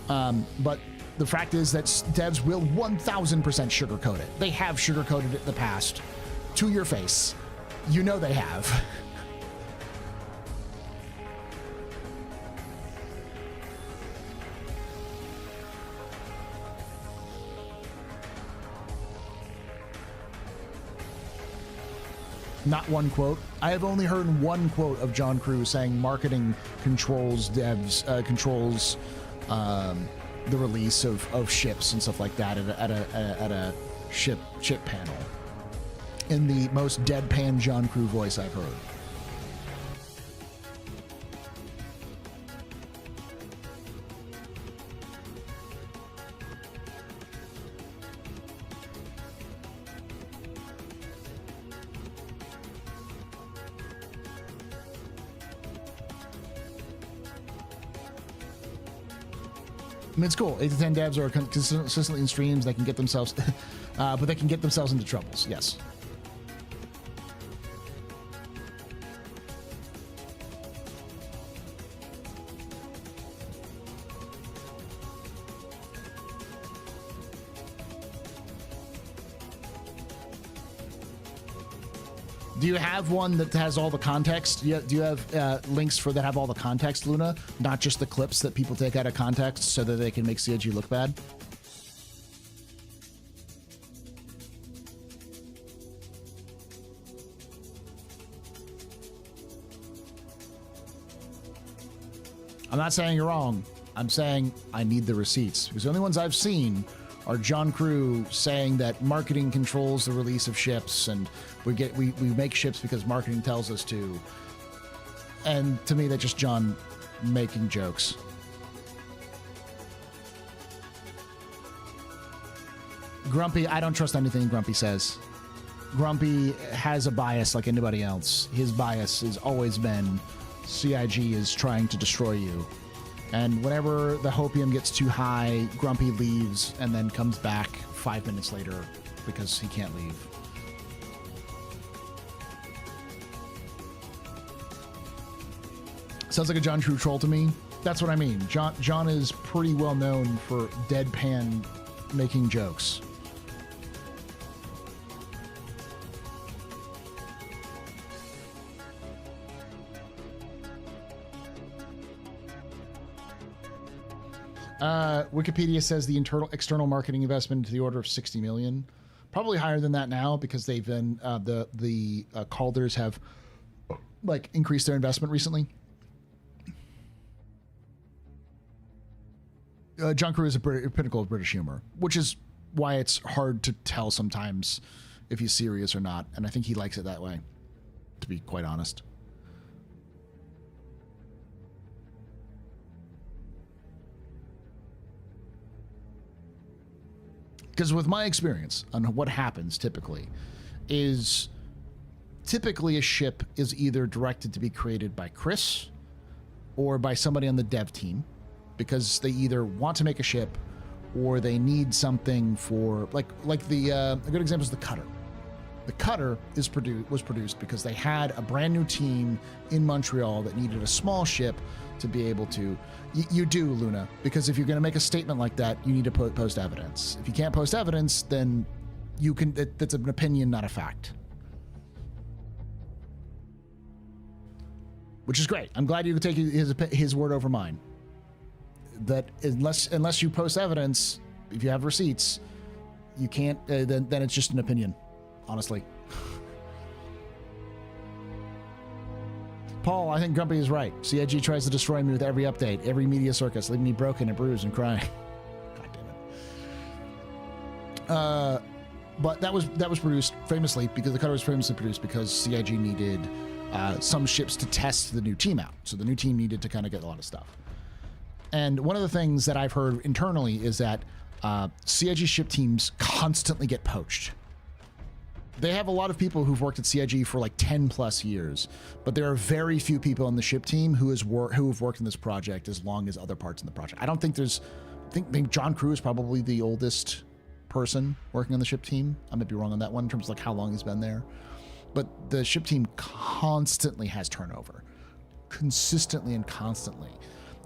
But the fact is that devs will 1000% sugarcoat it. They have sugarcoated it in the past. To your face. You know they have. Not one quote. I have only heard one quote of John Crew saying marketing controls devs, controls the release of ships and stuff like that at a ship panel. In the most deadpan John Crew voice I've heard. I mean, it's cool. 8 to 10 devs are consistently in streams. They can get themselves, but they can get themselves into troubles. Yes. Do you have one that has all the context? Do you have links that have all the context, Luna? Not just the clips that people take out of context so that they can make CIG look bad? I'm not saying you're wrong. I'm saying I need the receipts, because the only ones I've seen are John Crew saying that marketing controls the release of ships, and we make ships because marketing tells us to. And to me, that's just John making jokes. Grumpy, I don't trust anything Grumpy says. Grumpy has a bias like anybody else. His bias has always been CIG is trying to destroy you. And whenever the hopium gets too high, Grumpy leaves and then comes back 5 minutes later because he can't leave. Sounds like a John True troll to me. That's what I mean. John is pretty well known for deadpan making jokes. Wikipedia says the external marketing investment to the order of 60 million, probably higher than that now because they've been the Calders have like increased their investment recently. John Crew is a pinnacle of British humor, which is why it's hard to tell sometimes if he's serious or not, and I think he likes it that way, to be quite honest. Because with my experience on what happens typically is a ship is either directed to be created by Chris or by somebody on the dev team, because they either want to make a ship or they need something for like a good example is the Cutter. The Cutter was produced because they had a brand new team in Montreal that needed a small ship to be able to. You do, Luna, because if you're going to make a statement like that, you need to post evidence. If you can't post evidence, then you can. That's an opinion, not a fact. Which is great. I'm glad you could take his word over mine. That unless you post evidence, if you have receipts, you can't. Then it's just an opinion. Honestly. Paul, I think Grumpy is right. CIG tries to destroy me with every update, every media circus, leaving me broken and bruised and crying. God damn it. But that was produced famously because the Cutter was famously produced because CIG needed some ships to test the new team out. So the new team needed to kind of get a lot of stuff. And one of the things that I've heard internally is that CIG ship teams constantly get poached. They have a lot of people who've worked at CIG for like 10 plus years, but there are very few people on the ship team who have worked in this project as long as other parts in the project. I think maybe John Crew is probably the oldest person working on the ship team. I might be wrong on that one in terms of like how long he's been there. But the ship team constantly has turnover. Consistently and constantly.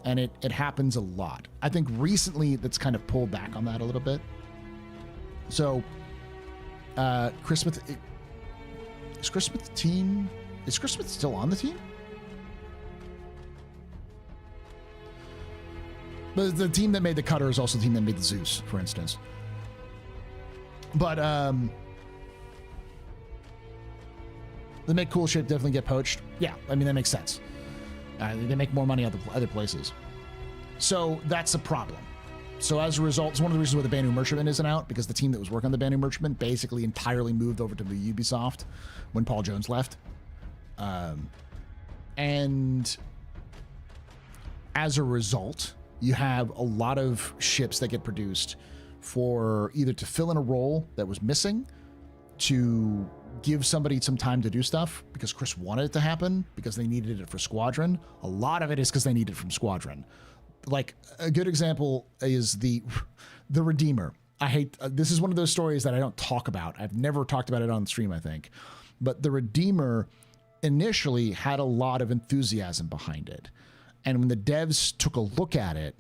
And it happens a lot. I think recently that's kind of pulled back on that a little bit. So Chris Smith, is Chris Smith the team? Is Chris Smith still on the team? But the team that made the Cutter is also the team that made the Zeus, for instance. But they make cool shit, definitely get poached. Yeah, I mean, that makes sense. They make more money other places. So that's a problem. So as a result, it's one of the reasons why the Banu Merchantman isn't out, because the team that was working on the Banu Merchantman basically entirely moved over to the Ubisoft when Paul Jones left. And as a result, you have a lot of ships that get produced for either to fill in a role that was missing, to give somebody some time to do stuff because Chris wanted it to happen, because they needed it for Squadron. A lot of it is because they need it from Squadron. Like a good example is the Redeemer. I hate, this is one of those stories that I don't talk about. I've never talked about it on stream, I think. But the Redeemer initially had a lot of enthusiasm behind it. And when the devs took a look at it,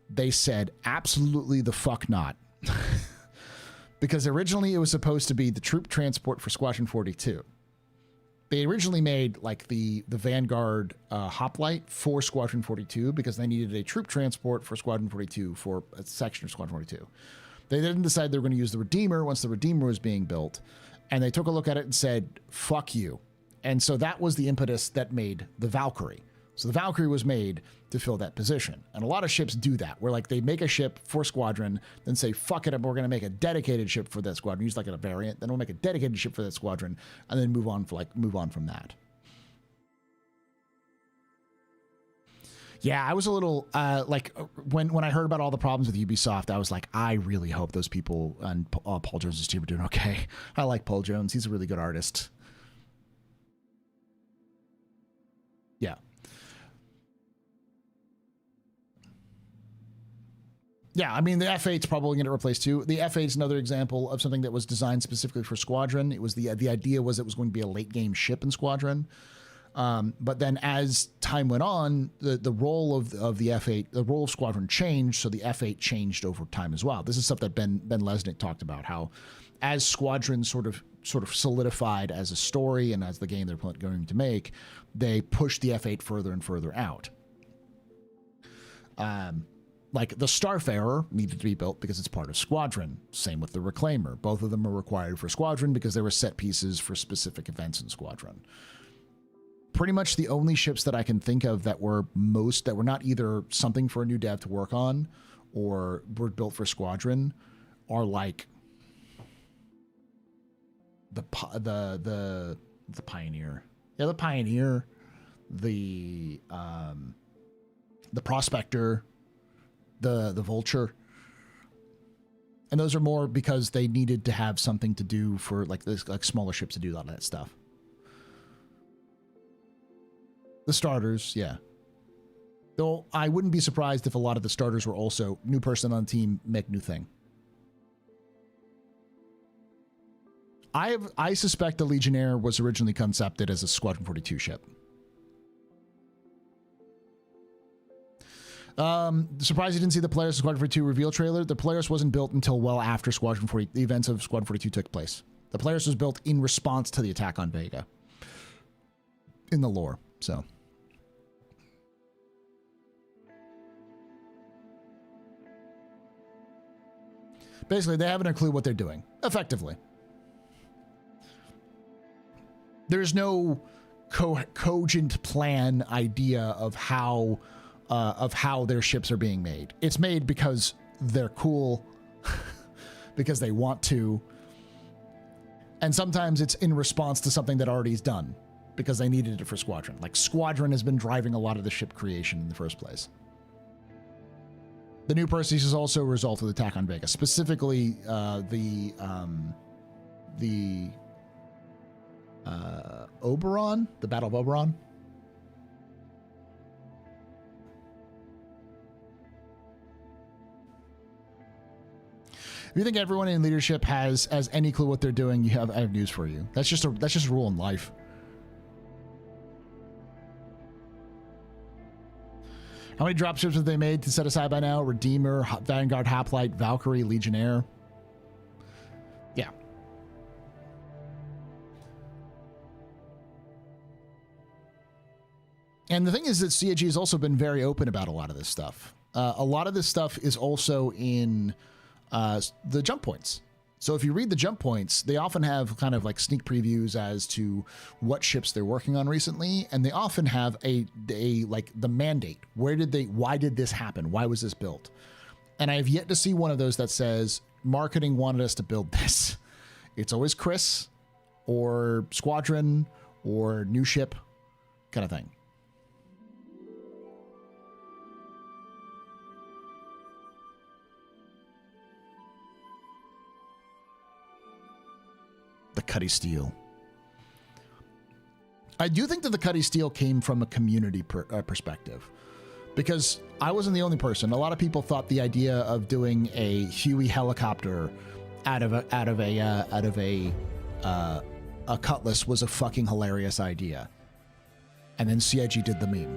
they said, absolutely the fuck not. Because originally it was supposed to be the troop transport for Squadron 42. They originally made like the Vanguard hoplite for Squadron 42 because they needed a troop transport for Squadron 42 for a section of Squadron 42. They then decided they were going to use the Redeemer once the Redeemer was being built. And they took a look at it and said, fuck you. And so that was the impetus that made the Valkyrie, So the Valkyrie was made to fill that position. And a lot of ships do that, where like they make a ship for Squadron, then say, fuck it, we're going to make a dedicated ship for that squadron. Use like a variant, then we'll make a dedicated ship for that squadron, and then move on from that. Yeah, I was a little like when I heard about all the problems with Ubisoft, I was like, I really hope those people on Paul Jones' team are doing okay. I like Paul Jones. He's a really good artist. Yeah. Yeah, I mean, the F8's probably going to replace too. The F8's another example of something that was designed specifically for Squadron. It was the idea was it was going to be a late game ship in Squadron. But then as time went on, the role of the F8, the role of Squadron changed, so the F8 changed over time as well. This is stuff that Ben Lesnick talked about, how as Squadron sort of solidified as a story and as the game they're going to make, they pushed the F8 further and further out. Like the Starfarer needed to be built because it's part of Squadron. Same with the Reclaimer. Both of them are required for Squadron because they were set pieces for specific events in Squadron. Pretty much the only ships that I can think of that were not either something for a new dev to work on or were built for Squadron are like the Pioneer. Yeah, the Pioneer, the Prospector, the Vulture. And those are more because they needed to have something to do for like this, like smaller ships to do all that stuff. The starters, yeah. Though I wouldn't be surprised if a lot of the starters were also new person on the team, make new thing. I suspect the Legionnaire was originally concepted as a Squadron 42 ship. Surprised you didn't see the Polaris Squadron 42 reveal trailer. The Polaris wasn't built until well after the events of Squadron 42 took place. The Polaris was built in response to the attack on Vega. In the lore, so. Basically, they haven't a clue what they're doing, effectively. There's no cogent plan idea of how their ships are being made. It's made because they're cool, because they want to, and sometimes it's in response to something that already is done, because they needed it for Squadron. Like Squadron has been driving a lot of the ship creation in the first place. The new Perseus is also a result of the attack on Vega, specifically the Oberon, the Battle of Oberon. If you think everyone in leadership has any clue what they're doing, I have news for you. That's just a rule in life. How many dropships have they made to set aside by now? Redeemer, Vanguard, Hoplite, Valkyrie, Legionnaire. Yeah. And the thing is that CIG has also been very open about a lot of this stuff. A lot of this stuff is also in the jump points. So if you read the jump points, they often have kind of like sneak previews as to what ships they're working on recently, and they often have a like the mandate. Why did this happen? Why was this built? And I have yet to see one of those that says marketing wanted us to build this. It's always Chris or Squadron or new ship kind of thing. The Cuddy Steel. I do think that the Cuddy Steel came from a community perspective, because I wasn't the only person. A lot of people thought the idea of doing a Huey helicopter out of a Cutlass was a fucking hilarious idea, and then CIG did the meme,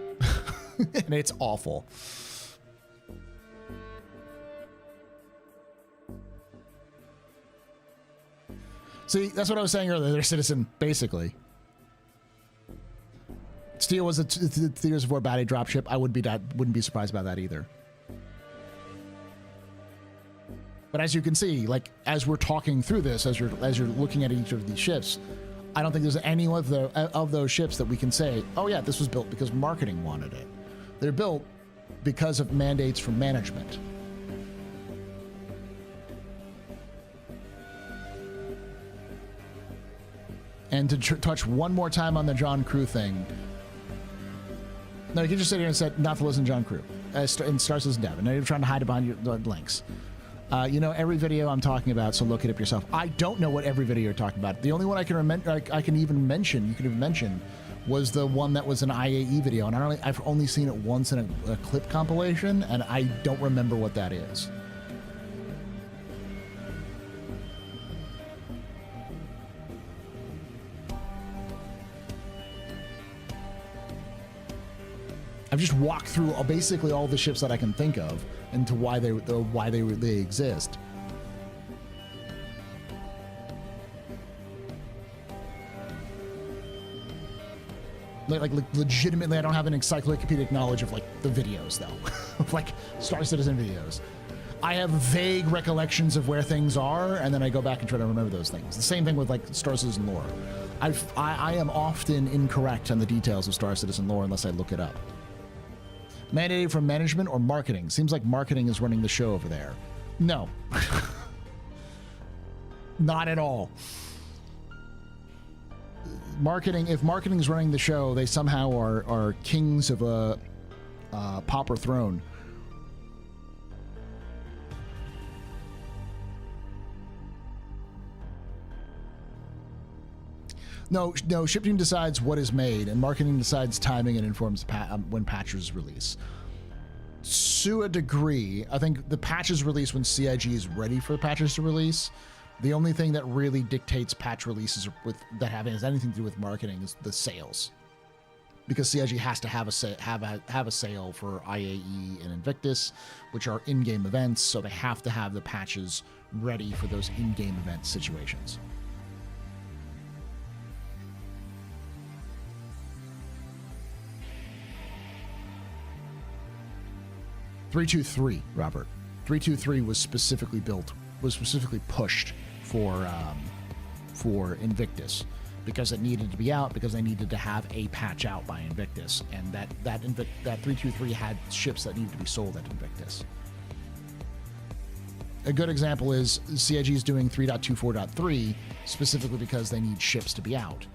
and it's awful. See, that's what I was saying earlier. They're Citizen, basically. Steel was a Theaters of War Batty dropship. I wouldn't be surprised by that either. But as you can see, like as we're talking through this, as you're looking at each of these ships, I don't think there's any of those ships that we can say, oh yeah, this was built because marketing wanted it. They're built because of mandates from management. And to touch one more time on the John Crew thing. No, you can just sit here and say not to listen to John Crew. And Star Citizen Dev. And now you're trying to hide behind your links. You know every video I'm talking about, so look it up yourself. I don't know what every video you're talking about. The only one I can remember, I can even mention, you could have mentioned, was the one that was an IAE video. And I've only seen it once in a clip compilation, and I don't remember what that is. I've just walked through basically all the ships that I can think of and to why they exist. Like legitimately, I don't have an encyclopedic knowledge of like the videos though, of like Star Citizen videos. I have vague recollections of where things are, and then I go back and try to remember those things. The same thing with like Star Citizen lore. I am often incorrect on the details of Star Citizen lore unless I look it up. Mandated from management or marketing? Seems like marketing is running the show over there. No. Not at all. Marketing, if marketing is running the show, they somehow are kings of a pauper throne. No, ship team decides what is made, and marketing decides timing and informs when patches release. To a degree, I think the patches release when CIG is ready for the patches to release. The only thing that really dictates patch releases that has anything to do with marketing is the sales, because CIG has to have a sale for IAE and Invictus, which are in-game events, so they have to have the patches ready for those in-game event situations. .323, Robert. 323 was specifically pushed for Invictus because it needed to be out, because they needed to have a patch out by Invictus, and that 323 had ships that needed to be sold at Invictus. A good example is CIG is doing 3.24.3 specifically because they need ships to be out,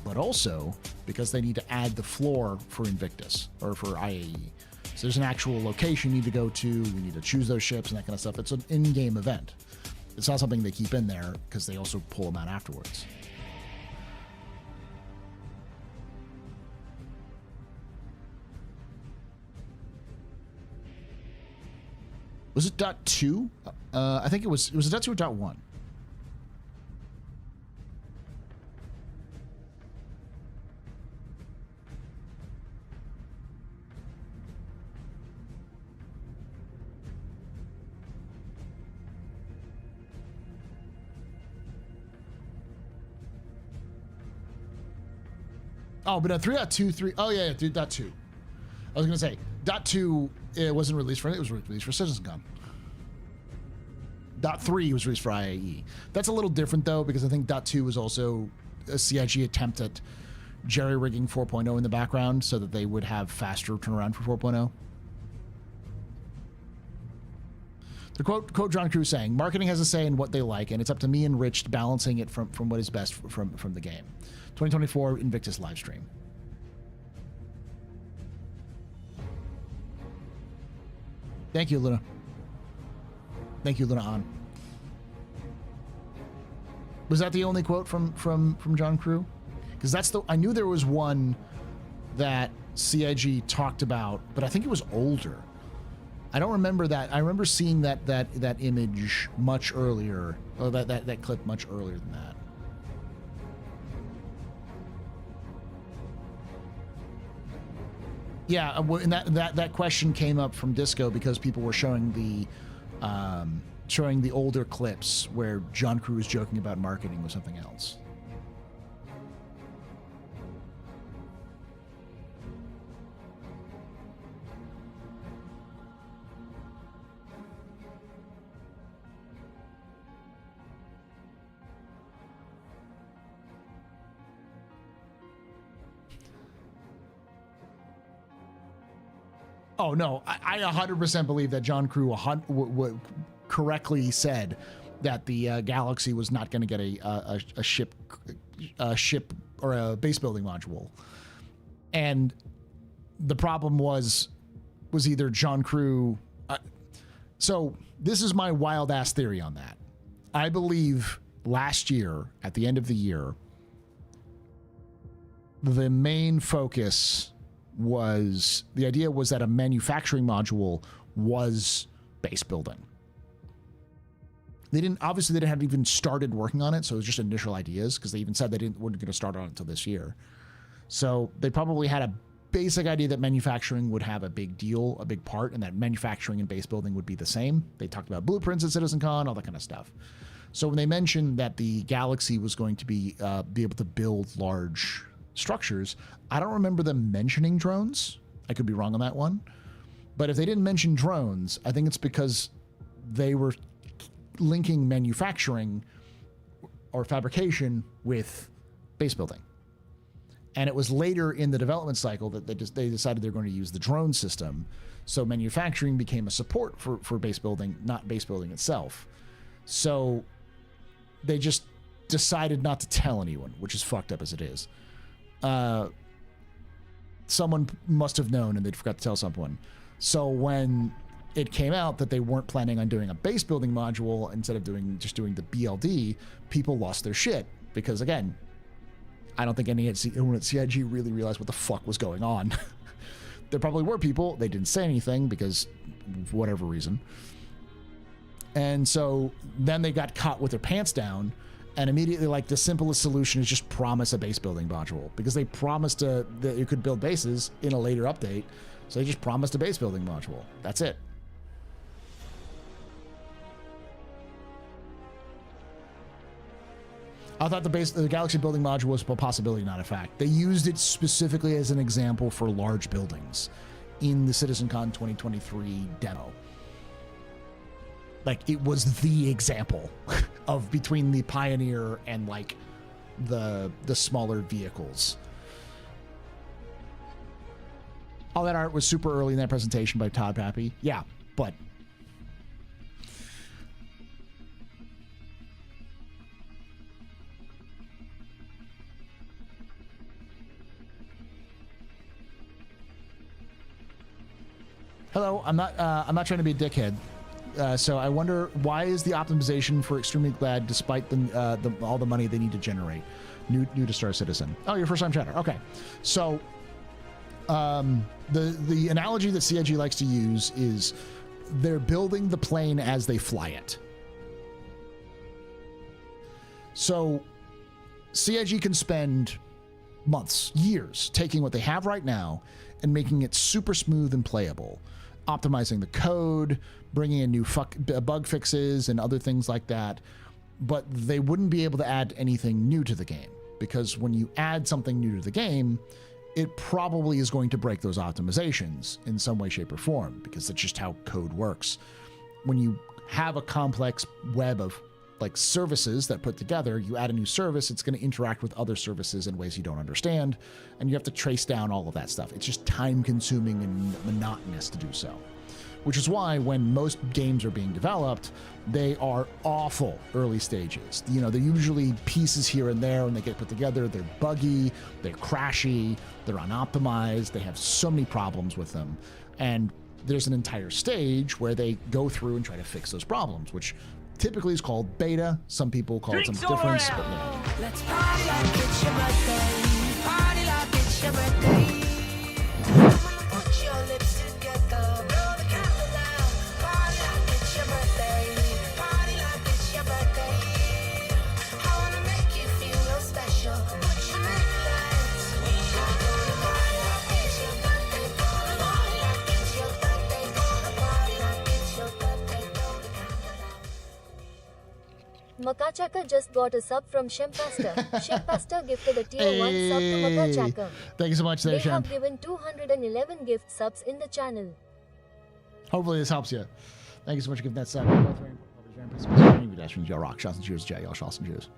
but also because they need to add the floor for Invictus or for IAE. So there's an actual location you need to go to, you need to choose those ships and that kind of stuff. It's an in-game event. It's not something they keep in there because they also pull them out afterwards. Was it .2? I think it was a .2 or .1? Oh, but 3.23. Oh yeah, 3.2. I was gonna say .2. It wasn't released for it. It was released for CitizenCon. .3 was released for IAE. That's a little different though, because I think .2 was also a CIG attempt at jerry-rigging 4.0 in the background so that they would have faster turnaround for 4.0. The quote John Crew saying, "Marketing has a say in what they like, and it's up to me and Rich balancing it from what is best from the game." 2024 Invictus livestream. Thank you, Luna. Thank you, Luna On. Was that the only quote from John Crew? Because I knew there was one that CIG talked about, but I think it was older. I don't remember that. I remember seeing that image much earlier, or that clip much earlier than that. Yeah, and that question came up from Disco because people were showing the older clips where John Crew was joking about marketing with something else. Oh no, I 100% believe that John Crew correctly said that the Galaxy was not going to get a ship or a base building module, and the problem was either John Crew. So this is my wild ass theory on that. I believe last year at the end of the year, the main focus was the idea was that a manufacturing module was base building. They didn't have even started working on it, so it was just initial ideas because they even said they weren't going to start on it until this year. So they probably had a basic idea that manufacturing would have a big part, and that manufacturing and base building would be the same. They talked about blueprints at CitizenCon, all that kind of stuff. So when they mentioned that the Galaxy was going to be able to build large structures, I don't remember them mentioning drones. I could be wrong on that one. But if they didn't mention drones, I think it's because they were linking manufacturing or fabrication with base building. And it was later in the development cycle that they decided they're going to use the drone system. So manufacturing became a support for base building, not base building itself. So they just decided not to tell anyone, which is fucked up as it is. Someone must have known and they forgot to tell someone. So when it came out that they weren't planning on doing a base building module instead of just doing the BLD, people lost their shit because, again, I don't think anyone at CIG really realized what the fuck was going on. There probably were people. They didn't say anything because for whatever reason. And so then they got caught with their pants down, and immediately, like, the simplest solution is just promise a base building module because they promised that you could build bases in a later update. So they just promised a base building module. That's it. I thought the Galaxy building module was a possibility, not a fact. They used it specifically as an example for large buildings in the CitizenCon 2023 demo. Like, it was the example of between the Pioneer and, like, the smaller vehicles. All that art was super early in that presentation by Todd Pappy. Yeah, but hello, I'm not trying to be a dickhead. So I wonder, why is the optimization for extremely glad despite all the money they need to generate? New to Star Citizen. Oh, your first time chatter. Okay. So the analogy that CIG likes to use is they're building the plane as they fly it. So CIG can spend months, years taking what they have right now and making it super smooth and playable, optimizing the code, bringing in new bug fixes and other things like that. But they wouldn't be able to add anything new to the game, because when you add something new to the game, it probably is going to break those optimizations in some way, shape, or form, because that's just how code works. When you have a complex web of like services that put together, you add a new service, it's going to interact with other services in ways you don't understand, and you have to trace down all of that stuff. It's just time consuming and monotonous to do so, which is why when most games are being developed, they are awful early stages. You know, they're usually pieces here and there when they get put together. They're buggy, they're crashy, they're unoptimized, they have so many problems with them. And there's an entire stage where they go through and try to fix those problems, which typically is called beta. Some people call it something different, but yeah.
Let's party like it's your birthday. Party like it's your birthday. I'ma put your lips together. Blow the candle out. Party like it's your birthday. Party like it's your birthday. I wanna make you feel real special. Put your lights. We're gonna party like it's your birthday. Gonna party like it's your birthday. Gonna party like it's your birthday. Blow the candle out.
MANCHACA just got a sub from Shempasta. Shempasta gifted a tier 1 sub to MANCHACA.
Thank you so much there,
They
Shem.
have given 211 gift subs in the channel.
Hopefully this helps you. Thank you so much for giving that sub. Rock, shots and cheers, Jay. Shots and cheers.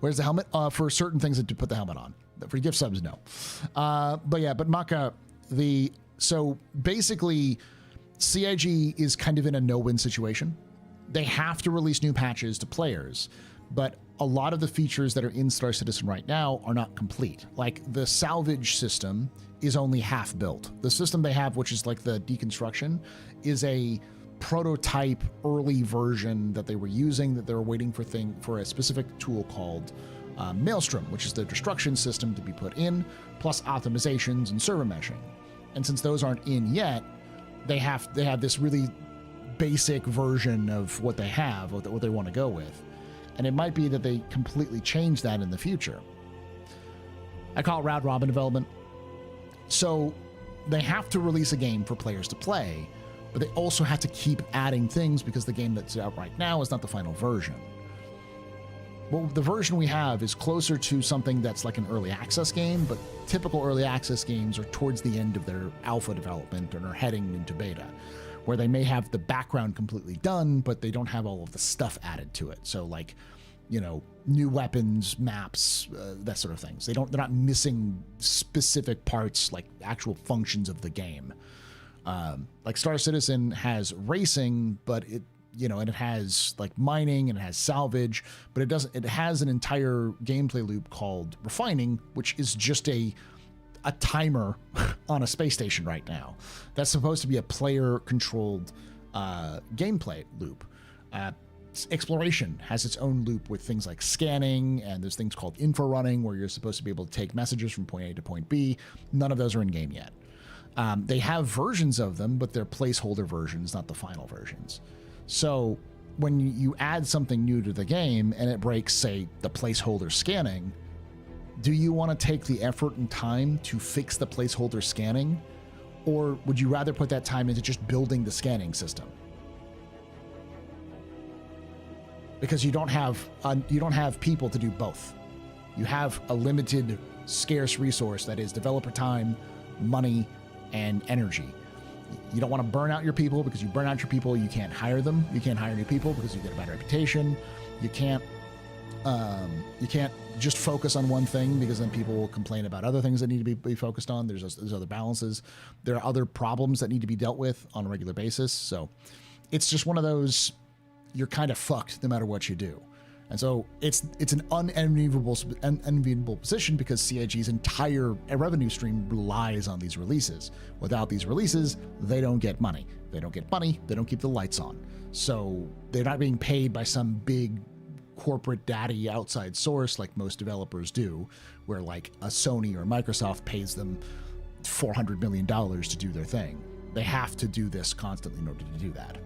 Where's the helmet? For certain things to put the helmet on. For gift subs, no. But Maka, the So basically, CIG is kind of in a no-win situation. They have to release new patches to players, but a lot of the features that are in Star Citizen right now are not complete. Like the salvage system is only half built. The system they have, which is like the deconstruction, is a prototype early version that they were using, that they were waiting for a specific tool called Maelstrom, which is the destruction system to be put in, plus optimizations and server meshing. And since those aren't in yet, they have this really basic version of what they have, what they want to go with. And it might be that they completely change that in the future. I call it round robin development. So they have to release a game for players to play, but they also have to keep adding things because the game that's out right now is not the final version. Well, the version we have is closer to something that's like an early access game, but typical early access games are towards the end of their alpha development and are heading into beta, where they may have the background completely done, but they don't have all of the stuff added to it. So like, you know, new weapons, maps, that sort of things. They're not missing specific parts like actual functions of the game. Like Star Citizen has racing, but it has like mining and it has salvage, but it has an entire gameplay loop called refining, which is just a timer on a space station right now. That's supposed to be a player-controlled gameplay loop. Exploration has its own loop with things like scanning, and there's things called info running where you're supposed to be able to take messages from point A to point B. None of those are in game yet. They have versions of them, but they're placeholder versions, not the final versions. So when you add something new to the game and it breaks, say, the placeholder scanning, do you want to take the effort and time to fix the placeholder scanning? Or would you rather put that time into just building the scanning system? Because you don't have people to do both. You have a limited, scarce resource that is developer time, money, and energy. You don't want to burn out your people, because you burn out your people, you can't hire them. You can't hire new people because you get a bad reputation. You can't just focus on one thing, because then people will complain about other things that need to be focused on. There's other balances. There are other problems that need to be dealt with on a regular basis. So it's just one of those, you're kind of fucked no matter what you do. And so it's an unenviable position, because CIG's entire revenue stream relies on these releases. Without these releases, they don't get money. They don't get money, they don't keep the lights on. So they're not being paid by some big corporate daddy outside source like most developers do, where like a Sony or Microsoft pays them $400 million to do their thing. They have to do this constantly in order to do that.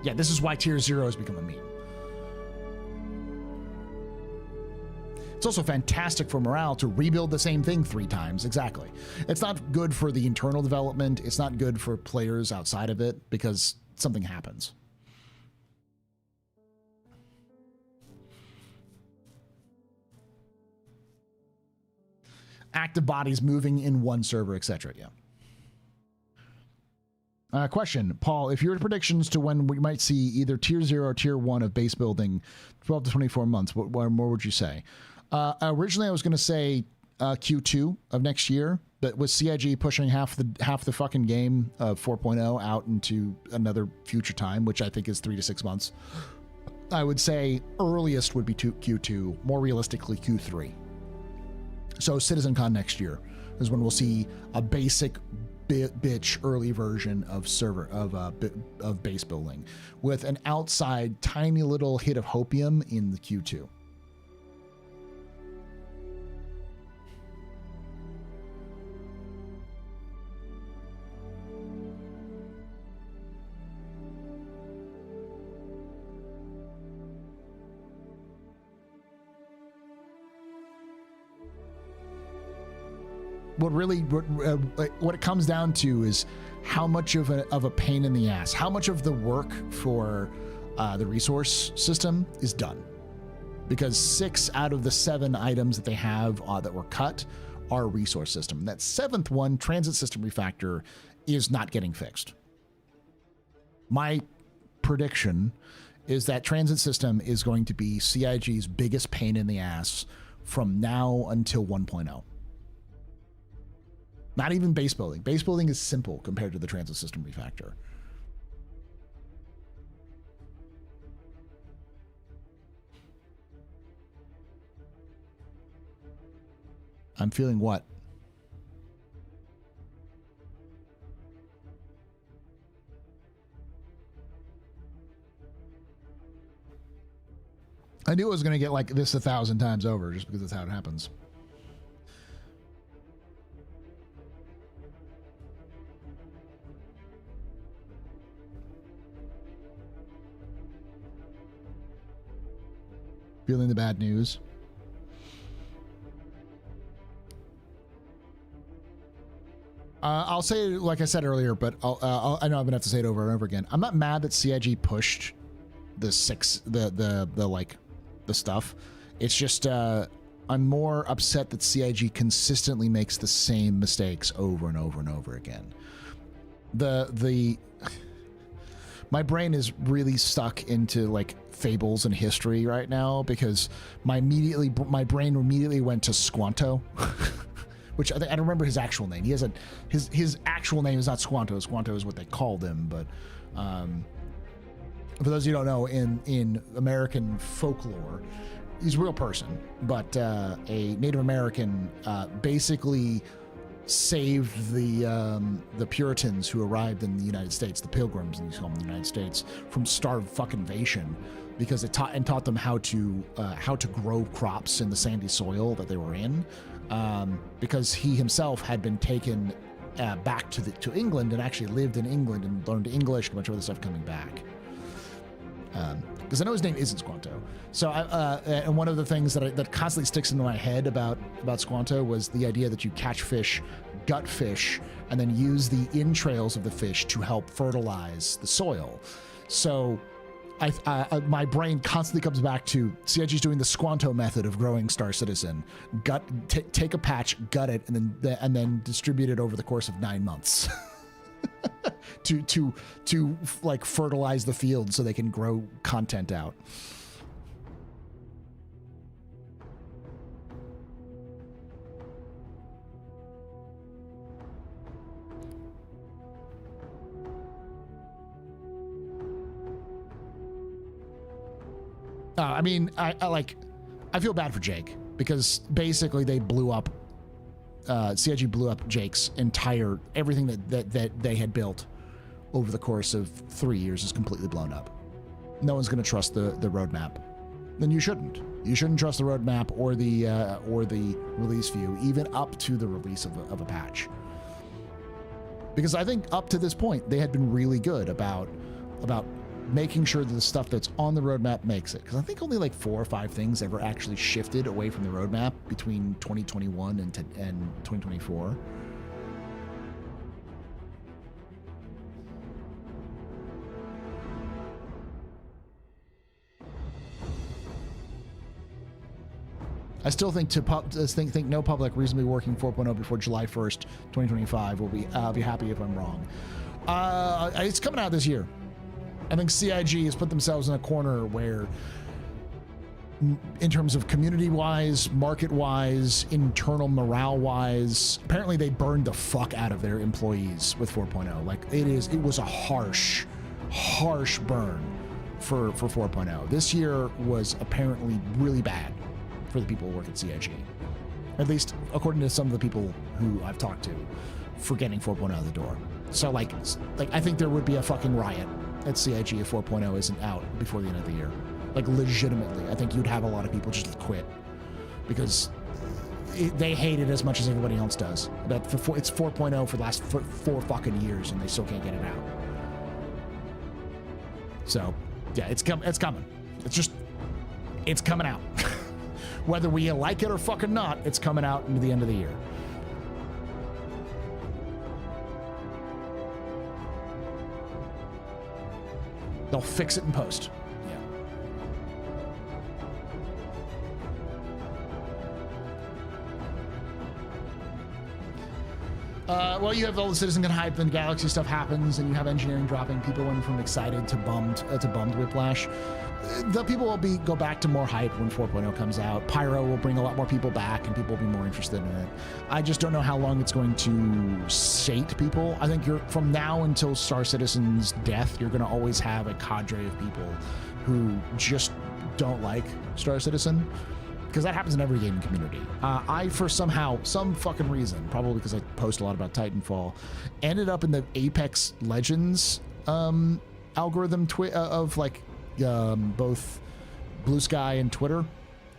Yeah, this is why Tier 0 has become a meme. It's also fantastic for morale to rebuild the same thing 3 times. Exactly. It's not good for the internal development. It's not good for players outside of it, because something happens. Active bodies moving in one server, etc. Yeah. Question, Paul, if your predictions to when we might see either Tier 0 or Tier 1 of base building 12 to 24 months, what more would you say? Originally, I was going to say Q2 of next year, but with CIG pushing half the fucking game of 4.0 out into another future time, which I think is 3 to 6 months, I would say earliest would be Q2, more realistically Q3. So CitizenCon next year is when we'll see a basic bitch early version of of base building with an outside tiny little hit of hopium in the Q2. What it comes down to is how much of a pain in the ass, how much of the work for the resource system is done. Because 6 out of the 7 items that they have that were cut are resource system. That 7th one, transit system refactor, is not getting fixed. My prediction is that transit system is going to be CIG's biggest pain in the ass from now until 1.0. Not even base building. Base building is simple compared to the transit system refactor. I'm feeling what? I knew it was going to get like this 1,000 times over just because that's how it happens. Feeling the bad news. I'll say it like I said earlier, but I know I'm gonna have to say it over and over again. I'm not mad that CIG pushed the stuff. It's just I'm more upset that CIG consistently makes the same mistakes over and over and over again. My brain is really stuck into like fables and history right now because my brain immediately went to Squanto. Which I don't remember his actual name. He has his actual name is not Squanto. Squanto is what they called him. But for those of you who don't know, in American folklore, he's a real person. But a Native American basically saved the Puritans who arrived in the United States, the Pilgrims, and you call them the United States, from starvation because it taught them how to grow crops in the sandy soil that they were in. Because he himself had been taken back to England and actually lived in England and learned English and a bunch of other stuff coming back. Because I know his name isn't Squanto. So, and one of the things that constantly sticks into my head about Squanto was the idea that you catch fish, gut fish, and then use the entrails of the fish to help fertilize the soil. So, my brain constantly comes back to CIG's doing the Squanto method of growing Star Citizen. Take a patch, gut it, and then distribute it over the course of 9 months to like fertilize the field so they can grow content out. I mean, I feel bad for Jake because basically they blew up, CIG blew up Jake's everything that they had built over the course of 3 years is completely blown up. No one's going to trust the roadmap. Then you shouldn't. You shouldn't trust the roadmap or the release view, even up to the release of a patch. Because I think up to this point, they had been really good about making sure that the stuff that's on the roadmap makes it. Because I think only like 4 or 5 things ever actually shifted away from the roadmap between 2021 and 2024. I still think think no public reasonably working 4.0 before July 1st, 2025 will be. I'll be happy if I'm wrong. It's coming out this year. I think CIG has put themselves in a corner where, in terms of community-wise, market-wise, internal morale-wise, apparently they burned the fuck out of their employees with 4.0. Like it was a harsh burn for 4.0. This year was apparently really bad for the people who work at CIG. At least according to some of the people who I've talked to for getting 4.0 out the door. So like I think there would be a fucking riot at CIG if 4.0 isn't out before the end of the year. Like legitimately, I think you'd have a lot of people just quit because they hate it as much as everybody else does. But it's 4.0 for the last 4 fucking years and they still can't get it out. So yeah, it's coming. It's coming out. Whether we like it or fucking not, it's coming out into the end of the year. They'll fix it in post. Yeah. Well, you have all the Citizen Con hype, then Galaxy stuff happens, and you have engineering dropping. People went from excited to bummed Whiplash. The people will go back to more hype when 4.0 comes out. Pyro will bring a lot more people back, and people will be more interested in it. I just don't know how long it's going to sate people. I think from now until Star Citizen's death, you're going to always have a cadre of people who just don't like Star Citizen. Because that happens in every gaming community. I, for some fucking reason, probably because I post a lot about Titanfall, ended up in the Apex Legends algorithm of like both Blue Sky and Twitter.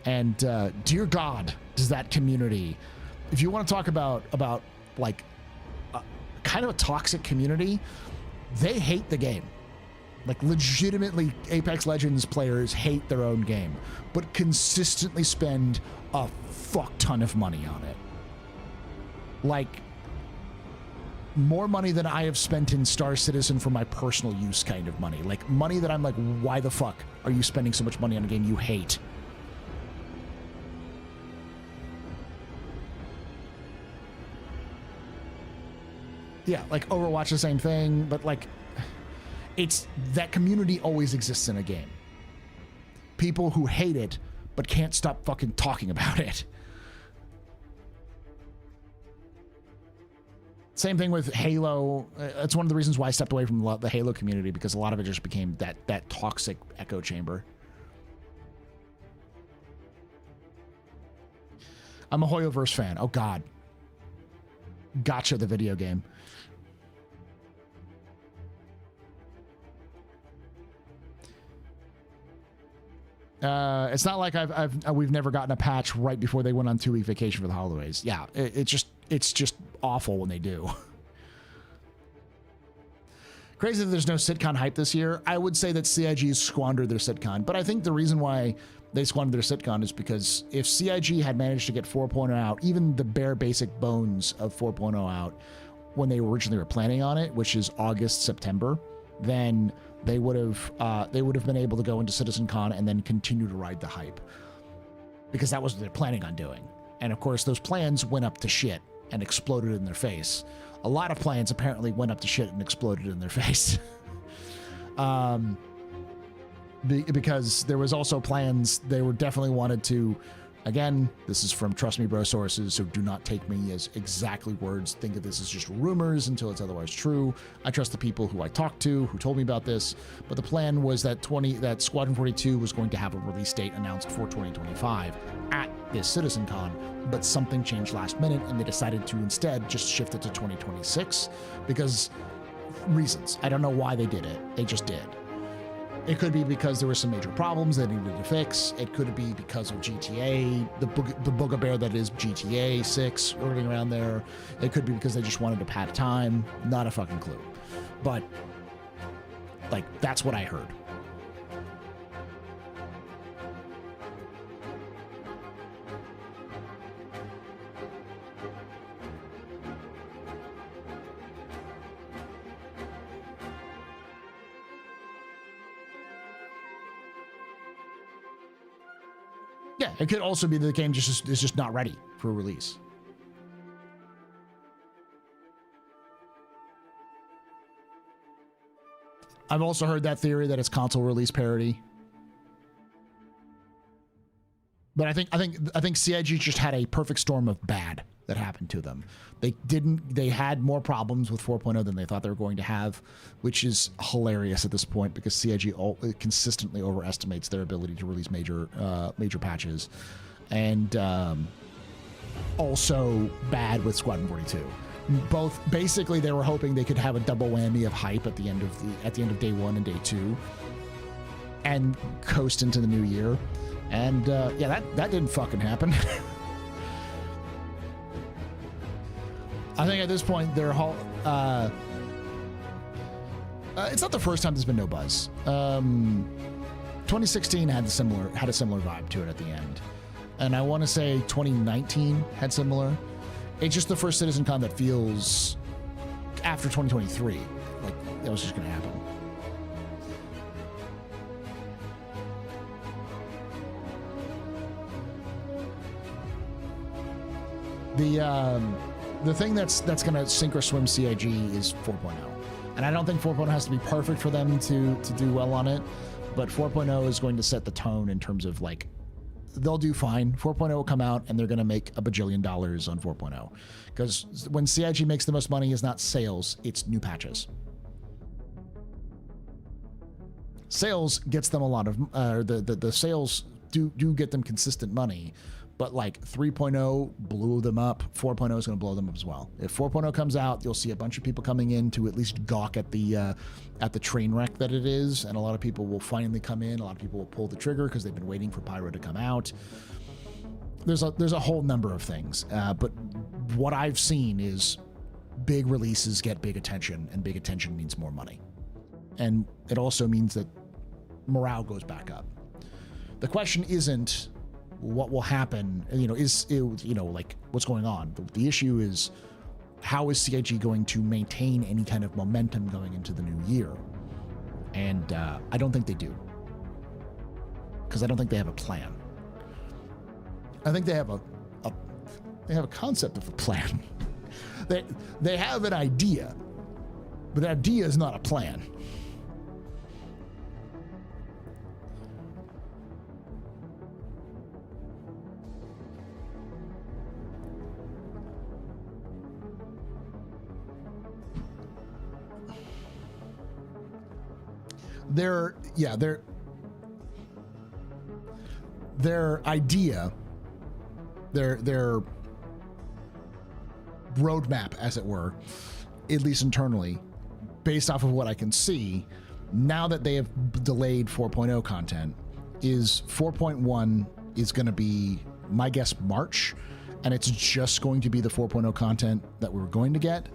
And dear God, does that community, if you want to talk about like kind of a toxic community, they hate the game. Like legitimately, Apex Legends players hate their own game, but consistently spend a fuck ton of money on it. Like more money than I have spent in Star Citizen for my personal use kind of money. Like money that I'm like, why the fuck are you spending so much money on a game you hate? Yeah, like Overwatch, the same thing, but like, it's that community always exists in a game. People who hate it, but can't stop fucking talking about it. Same thing with Halo. It's one of the reasons why I stepped away from the Halo community, because a lot of it just became that toxic echo chamber. I'm a Hoyoverse fan. Oh God. Gotcha, the video game. It's not like we've never gotten a patch right before they went on 2-week vacation for the holidays. Yeah, it's just awful when they do. Crazy that there's no SitCon hype this year. I would say that CIG squandered their SitCon, but I think the reason why they squandered their SitCon is because if CIG had managed to get 4.0 out, even the bare basic bones of 4.0 out when they originally were planning on it, which is August, September, then they would have been able to go into CitizenCon and then continue to ride the hype, because that was what they're planning on doing. And of course, those plans went up to shit and exploded in their face. A lot of plans apparently went up to shit and exploded in their face. Because there was also plans, they were definitely wanted to, again, this is from Trust Me Bro sources, so do not take me as exactly words. Think of this as just rumors until it's otherwise true. I trust the people who I talked to, who told me about this, but the plan was that Squadron 42 was going to have a release date announced for 2025 at this CitizenCon, but something changed last minute and they decided to instead just shift it to 2026 because reasons. I don't know why they did it. They just did. It could be because there were some major problems they needed to fix. It could be because of GTA, the bugaboo that is GTA 6 running around there. It could be because they just wanted to pad time. Not a fucking clue. But, like, that's what I heard. Yeah, it could also be that the game is just not ready for release. I've also heard that theory that it's console release parity. But I think CIG just had a perfect storm of bad that happened to them. They had more problems with 4.0 than they thought they were going to have, which is hilarious at this point because CIG consistently overestimates their ability to release major patches, and also bad with Squadron 42. Both basically they were hoping they could have a double whammy of hype at the end of day 1 and day 2, and coast into the new year, and yeah, that didn't fucking happen. I think at this point they're it's not the first time there's been no buzz. 2016 had a similar vibe to it at the end, and I want to say 2019 had similar. It's just the first CitizenCon that feels after 2023 like that was just going to happen. the thing that's going to sink or swim CIG is 4.0. And I don't think 4.0 has to be perfect for them to do well on it, but 4.0 is going to set the tone in terms of like, they'll do fine. 4.0 will come out and they're going to make a bajillion dollars on 4.0. Because when CIG makes the most money is not sales, it's new patches. Sales gets them a lot of, the sales do get them consistent money, but like 3.0 blew them up. 4.0 is going to blow them up as well. If 4.0 comes out, you'll see a bunch of people coming in to at least gawk at the train wreck that it is, and a lot of people will finally come in. A lot of people will pull the trigger because they've been waiting for Pyro to come out. There's a whole number of things, but what I've seen is big releases get big attention, and big attention means more money, and it also means that morale goes back up. The question isn't what will happen, like what's going on. The issue is, how is CIG going to maintain any kind of momentum going into the new year? And I don't think they do, because I don't think they have a plan. I think they have a concept of a plan. They have an idea, but the idea is not a plan. Their idea, their roadmap, as it were, at least internally, based off of what I can see, now that they have delayed 4.0 content, is 4.1 is going to be, my guess, March, and it's just going to be the 4.0 content that we're going to get,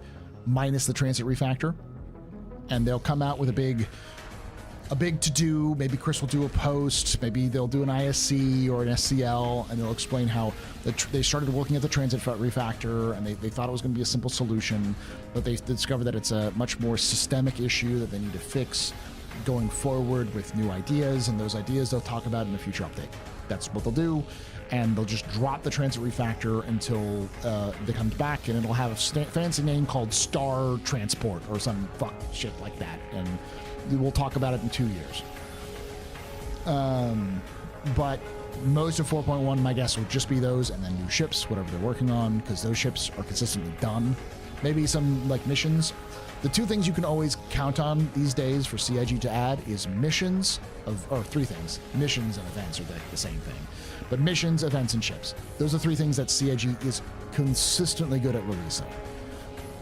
minus the transit refactor, and they'll come out with a big to-do. Maybe Chris will do a post, maybe they'll do an ISC or an SCL, and they'll explain how they started working at the transit refactor, and they thought it was going to be a simple solution, but they discovered that it's a much more systemic issue that they need to fix going forward with new ideas, and those ideas they'll talk about in a future update. That's what they'll do, and they'll just drop the transit refactor until they come back, and it'll have a fancy name called Star Transport or some fuck shit like that, and we'll talk about it in 2 years. But most of 4.1, my guess, will just be those, and then new ships, whatever they're working on, because those ships are consistently done. Maybe some like missions. The two things you can always count on these days for CIG to add is missions or three things. Missions and events are the same thing. But missions, events, and ships. Those are three things that CIG is consistently good at releasing,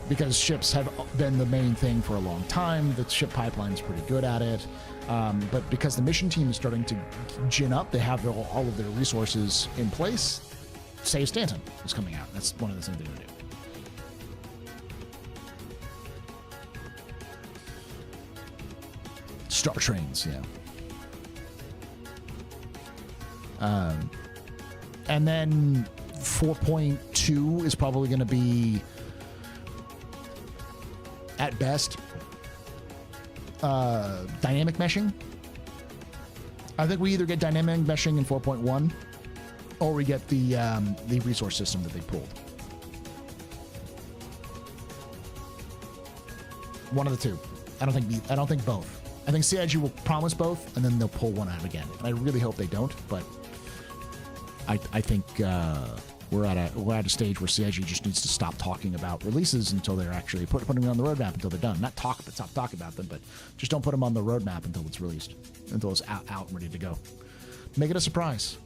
because ships have been the main thing for a long time. The ship pipeline is pretty good at it. But because the mission team is starting to gin up, they have all of their resources in place. Save Stanton is coming out. That's one of the things they're going to do. Star Trains, yeah. And then 4.2 is probably going to be, at best, dynamic meshing. I think we either get dynamic meshing in 4.1, or we get the resource system that they pulled. One of the two. I don't think both. I think CIG will promise both, and then they'll pull one out again. And I really hope they don't, but I think we're at a stage where CIG just needs to stop talking about releases until they're actually putting them on the roadmap until they're done. Not stop talking about them, but just don't put them on the roadmap until it's released, until it's out and ready to go. Make it a surprise.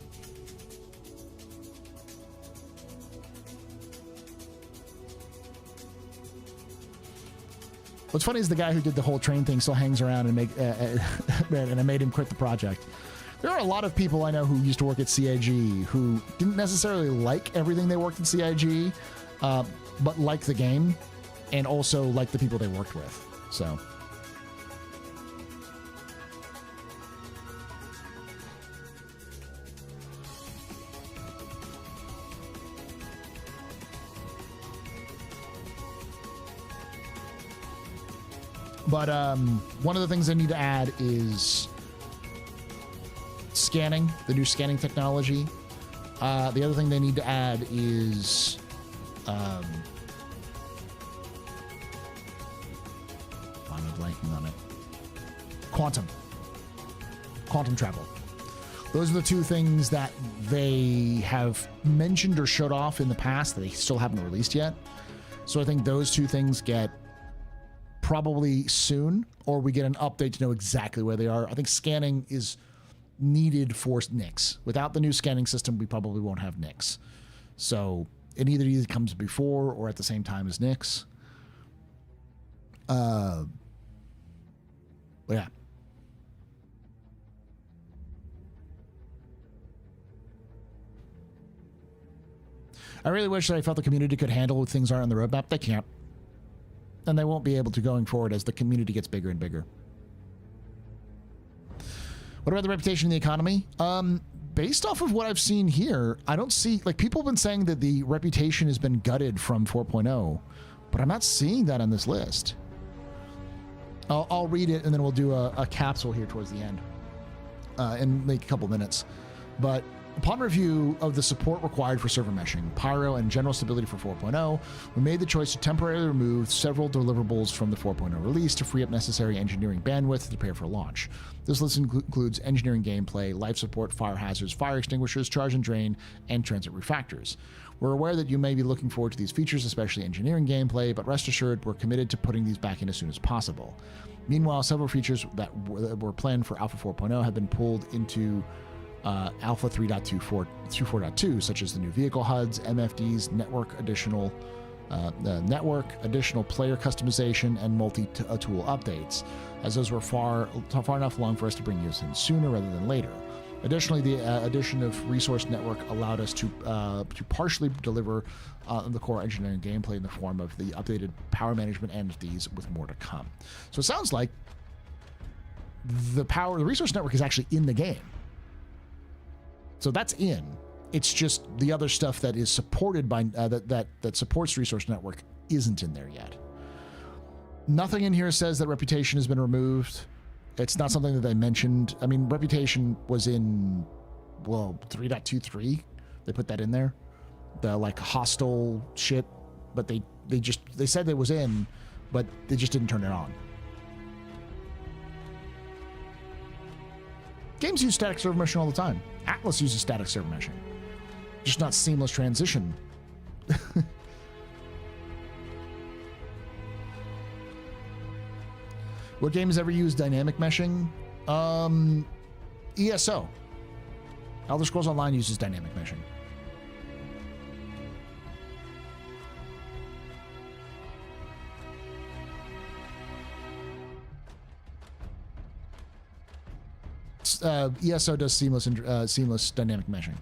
What's funny is the guy who did the whole train thing still hangs around and and I made him quit the project. There are a lot of people I know who used to work at CIG who didn't necessarily like everything they worked at CIG, but like the game and also like the people they worked with. So. But one of the things they need to add is scanning, the new scanning technology. The other thing they need to add is blanking on it. Quantum travel. Those are the two things that they have mentioned or showed off in the past that they still haven't released yet. So I think those two things get probably soon, or we get an update to know exactly where they are. I think scanning is needed for Nyx. Without the new scanning system, we probably won't have Nyx. So it either comes before or at the same time as Nyx. But yeah. I really wish that I felt the community could handle what things are on the roadmap. They can't. And they won't be able to going forward as the community gets bigger and bigger. What about the reputation in the economy? Based off of what I've seen here, I don't see... Like, people have been saying that the reputation has been gutted from 4.0, but I'm not seeing that on this list. I'll read it, and then we'll do a capsule here towards the end in like a couple minutes. But upon review of the support required for server meshing, pyro, and general stability for 4.0, we made the choice to temporarily remove several deliverables from the 4.0 release to free up necessary engineering bandwidth to prepare for launch. This list includes engineering gameplay, life support, fire hazards, fire extinguishers, charge and drain, and transit refactors. We're aware that you may be looking forward to these features, especially engineering gameplay, but rest assured we're committed to putting these back in as soon as possible. Meanwhile, several features that were planned for Alpha 4.0 have been pulled into Alpha 3.24.2, such as the new vehicle HUDs, MFDs, additional player customization, and multi-tool updates, as those were far enough along for us to bring you in sooner rather than later. Additionally, the addition of Resource Network allowed us to partially deliver the core engineering gameplay in the form of the updated power management entities, with more to come. So it sounds like the Resource Network is actually in the game. So that's in. It's just the other stuff that is supported by that supports Resource Network isn't in there yet. Nothing in here says that reputation has been removed. It's not something that they mentioned. I mean, reputation was in 3.23. They put that in there. The like hostile shit, but they said it was in, but they just didn't turn it on. Games use static server meshing all the time. Atlas uses static server meshing. Just not seamless transition. What game has ever used dynamic meshing? ESO. Elder Scrolls Online uses dynamic meshing. ESO does seamless dynamic meshing,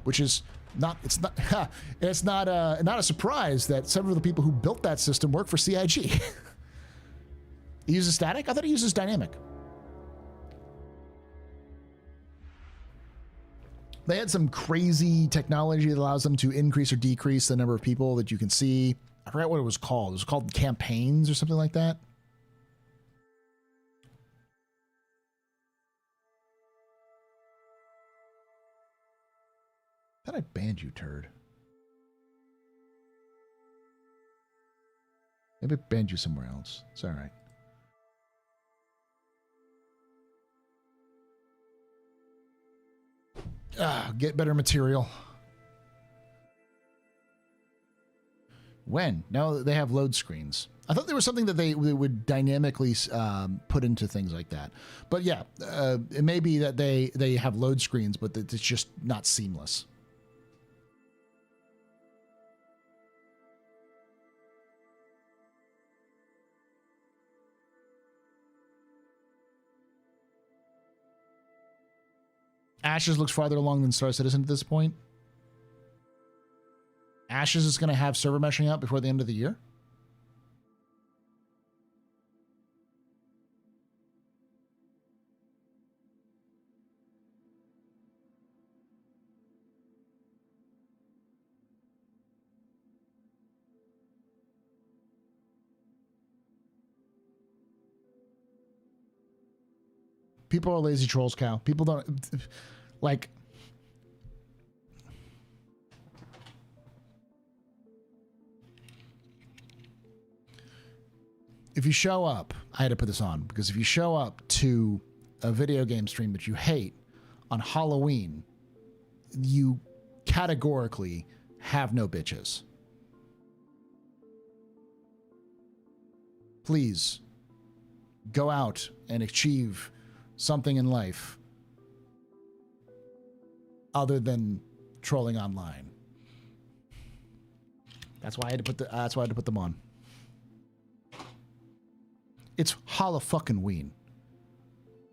which is not a surprise that several of the people who built that system work for CIG. It uses static? I thought it uses dynamic. They had some crazy technology that allows them to increase or decrease the number of people that you can see. I forgot what it was called. It was called campaigns or something like that. I thought I banned you, turd. Maybe I banned you somewhere else. It's all right. Get better material. When? Now they have load screens. I thought there was something that they would dynamically put into things like that. But yeah, it may be that they have load screens, but it's just not seamless. Ashes looks farther along than Star Citizen at this point. Ashes is going to have server meshing out before the end of the year. People are lazy trolls, Cal. People don't like. if you show up, I had to put this on because if you show up to a video game stream that you hate on Halloween, you categorically have no bitches. Please go out and achieve something in life other than trolling online. That's why I had to put them on. It's Halloween.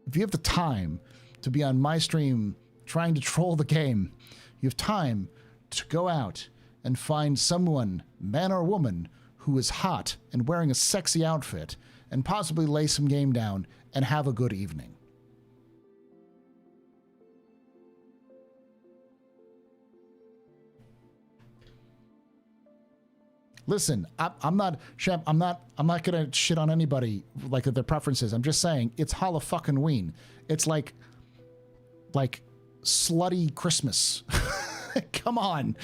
If you have the time to be on my stream trying to troll the game, you have time to go out and find someone, man or woman, who is hot and wearing a sexy outfit and possibly lay some game down and have a good evening. Listen, I'm not gonna shit on anybody like their preferences. I'm just saying it's Halloween. It's like slutty Christmas. Come on.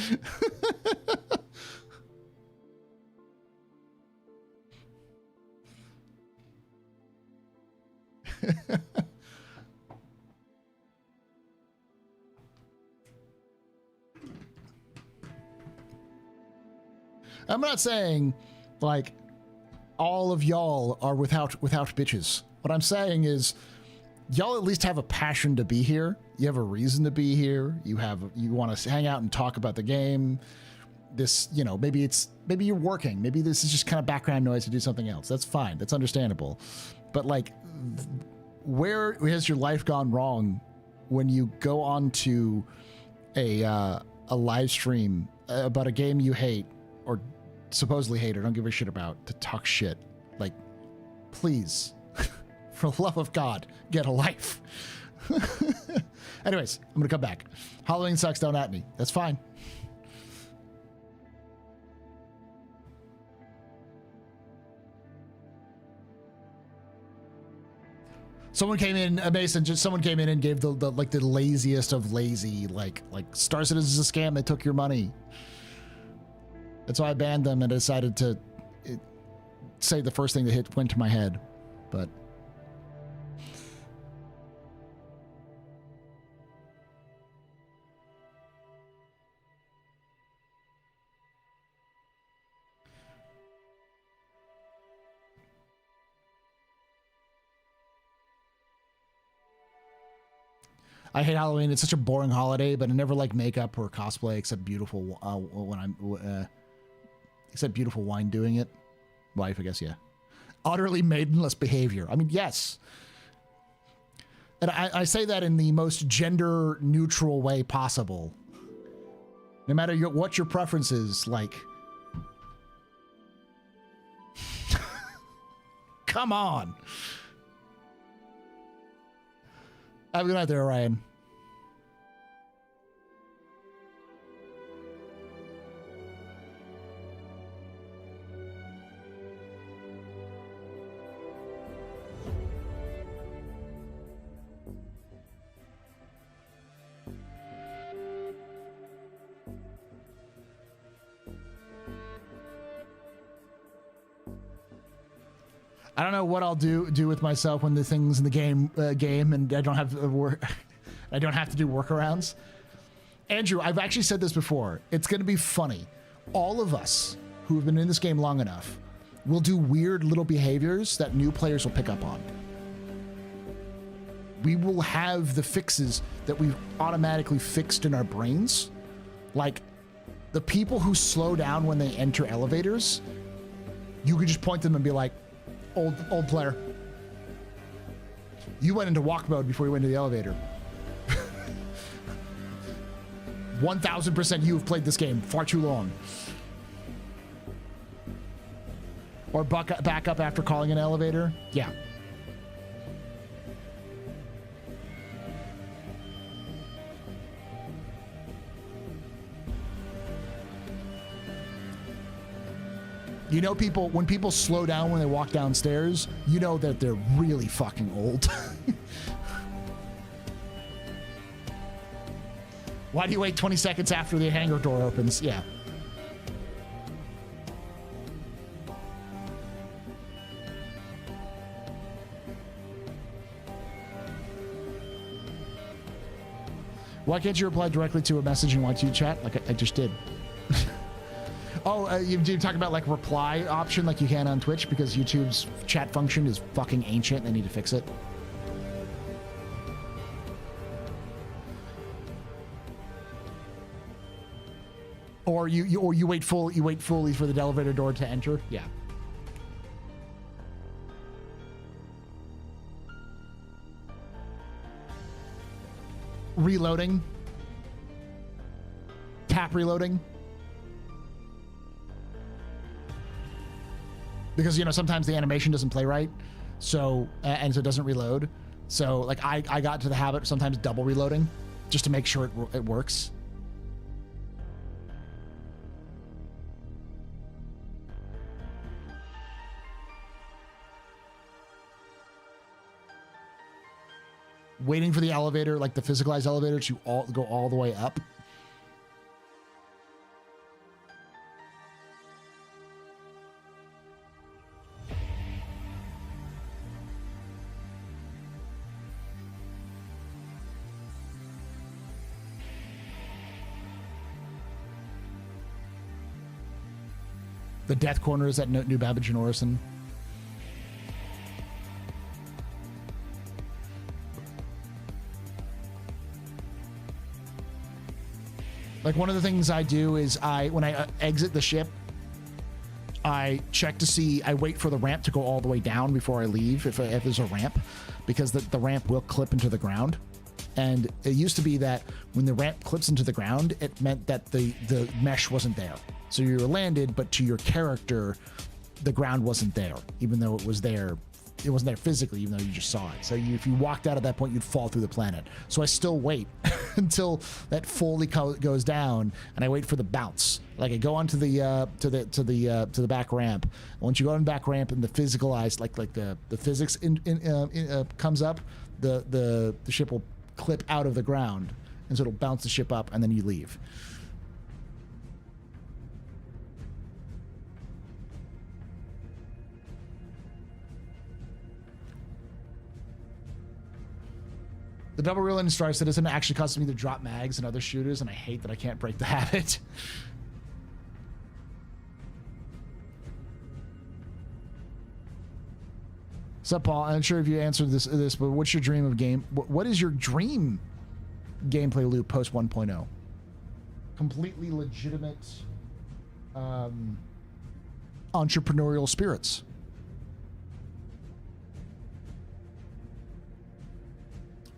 I'm not saying like all of y'all are without bitches. What I'm saying is y'all at least have a passion to be here. You have a reason to be here. You want to hang out and talk about the game. This, you know, maybe you're working. Maybe this is just kind of background noise to do something else. That's fine. That's understandable. But like, where has your life gone wrong when you go on to a live stream about a game you hate or supposedly hate or don't give a shit about to talk shit? Like, please, for the love of God, get a life. Anyways, I'm gonna come back. Halloween sucks, don't at me. That's fine. Someone came in, Mason, someone came in and gave the laziest of lazy, like Star Citizen is a scam, they took your money. That's why I banned them and decided to say the first thing that went to my head. But I hate Halloween. It's such a boring holiday, but I never like makeup or cosplay except beautiful except beautiful wine doing it. Wife, I guess, yeah. Utterly maidenless behavior. I mean, yes. And I say that in the most gender neutral way possible. No matter what your preference is, like, come on. Have a good night there, Ryan. I don't know what I'll do with myself when the things in the game and I don't have work. I don't have to do workarounds. Andrew, I've actually said this before. It's going to be funny. All of us who have been in this game long enough will do weird little behaviors that new players will pick up on. We will have the fixes that we've automatically fixed in our brains. Like the people who slow down when they enter elevators, you could just point them and be like, Old player. You went into walk mode before you went into the elevator. 1000% you have played this game far too long. Or back up after calling an elevator. Yeah. You know, when people slow down when they walk downstairs, you know that they're really fucking old. Why do you wait 20 seconds after the hangar door opens? Yeah. Why can't you reply directly to a message in YT chat like I just did? Oh, you talk about like reply option like you can on Twitch because YouTube's chat function is fucking ancient and they need to fix it. Or you wait fully for the elevator door to enter. Yeah. Reloading. Tap reloading. Because, you know, sometimes the animation doesn't play right. So, and so it doesn't reload. So, like, I got to the habit of sometimes double reloading just to make sure it works. Waiting for the elevator, like the physicalized elevator, to go all the way up. The death corners at New Babbage and Orison. Like, one of the things I do is when I exit the ship, I check to see, I wait for the ramp to go all the way down before I leave, if there's a ramp, because the ramp will clip into the ground. And it used to be that when the ramp clips into the ground, it meant that the mesh wasn't there. So you were landed, but to your character, the ground wasn't there, even though it was there. It wasn't there physically, even though you just saw it. So if you walked out at that point, you'd fall through the planet. So I still wait until that fully goes down, and I wait for the bounce. Like, I go onto the to the back ramp. And once you go on the back ramp and the physicalized, like the physics comes up, the ship will clip out of the ground, and so it'll bounce the ship up, and then you leave. The double reel in Star Citizen actually causes me to drop mags and other shooters, and I hate that I can't break the habit. Sup, Paul? I'm not sure if you answered this, but what's your dream of game? What is your dream gameplay loop post 1.0? Completely legitimate entrepreneurial spirits.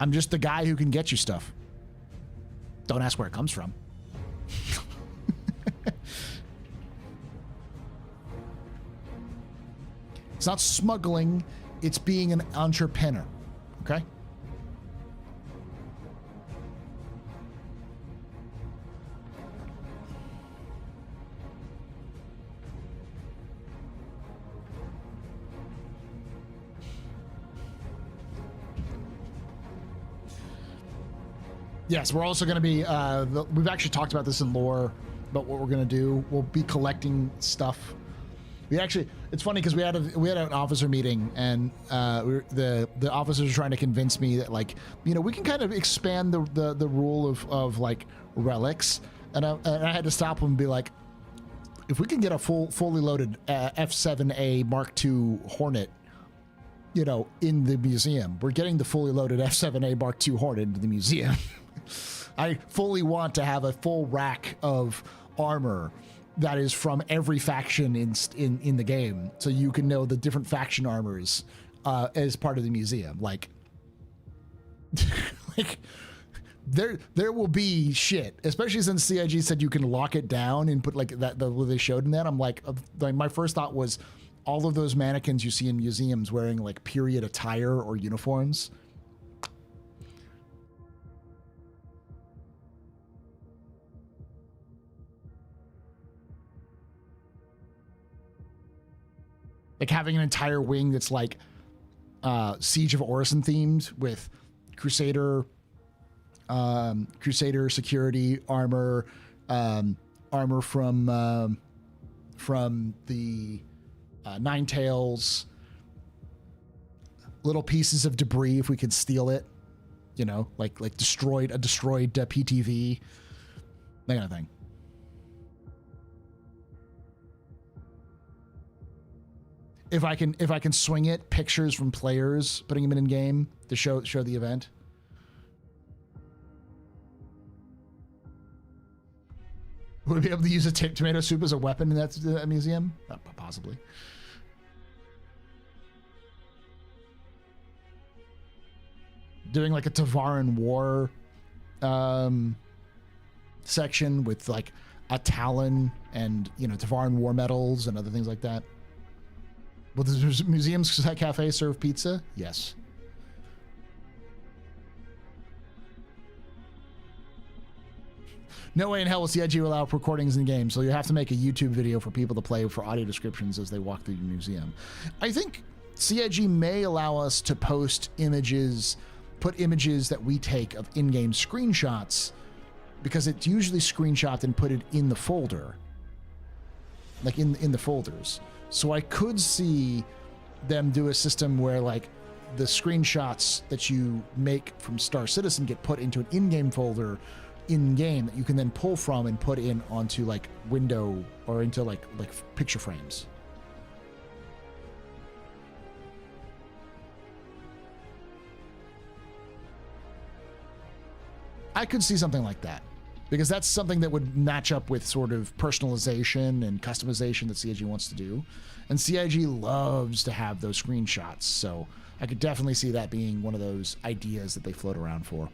I'm just the guy who can get you stuff. Don't ask where it comes from. It's not smuggling, it's being an entrepreneur. Okay? Yes, we're also going to be, we've actually talked about this in lore, but what we're going to do, we'll be collecting stuff. We actually, it's funny because we had an officer meeting, and the officers are trying to convince me that, like, you know, we can kind of expand the rule of like relics, and I had to stop them and be like, if we can get a fully loaded F7A Mark II Hornet, you know, in the museum, we're getting the fully loaded F7A Mark II Hornet into the museum. I fully want to have a full rack of armor that is from every faction in the game, so you can know the different faction armors as part of the museum. Like, like there will be shit, especially since CIG said you can lock it down and put like that. What they showed in that, I'm like my first thought was all of those mannequins you see in museums wearing like period attire or uniforms. Like having an entire wing that's like Siege of Orison themed with Crusader security armor, armor from the Nine Tails, little pieces of debris if we could steal it. you know, like destroyed PTV, that kind of thing. If I can swing it, pictures from players, putting them in game to show the event. Would we be able to use a tomato soup as a weapon in that museum? Possibly. Doing like a Tavaran War section with like a Talon and, you know, Tavaran War medals and other things like that. Will the museum's cafe serve pizza? Yes. No way in hell will CIG allow recordings in game, so you have to make a YouTube video for people to play for audio descriptions as they walk through your museum. I think CIG may allow us to post images, put images that we take of in-game screenshots, because it's usually screenshot and put it in the folder, like in the folders. So I could see them do a system where like the screenshots that you make from Star Citizen get put into an in-game folder in-game that you can then pull from and put in onto like window or into like picture frames. I could see something like that, because that's something that would match up with sort of personalization and customization that CIG wants to do. And CIG loves to have those screenshots, so I could definitely see that being one of those ideas that they float around for.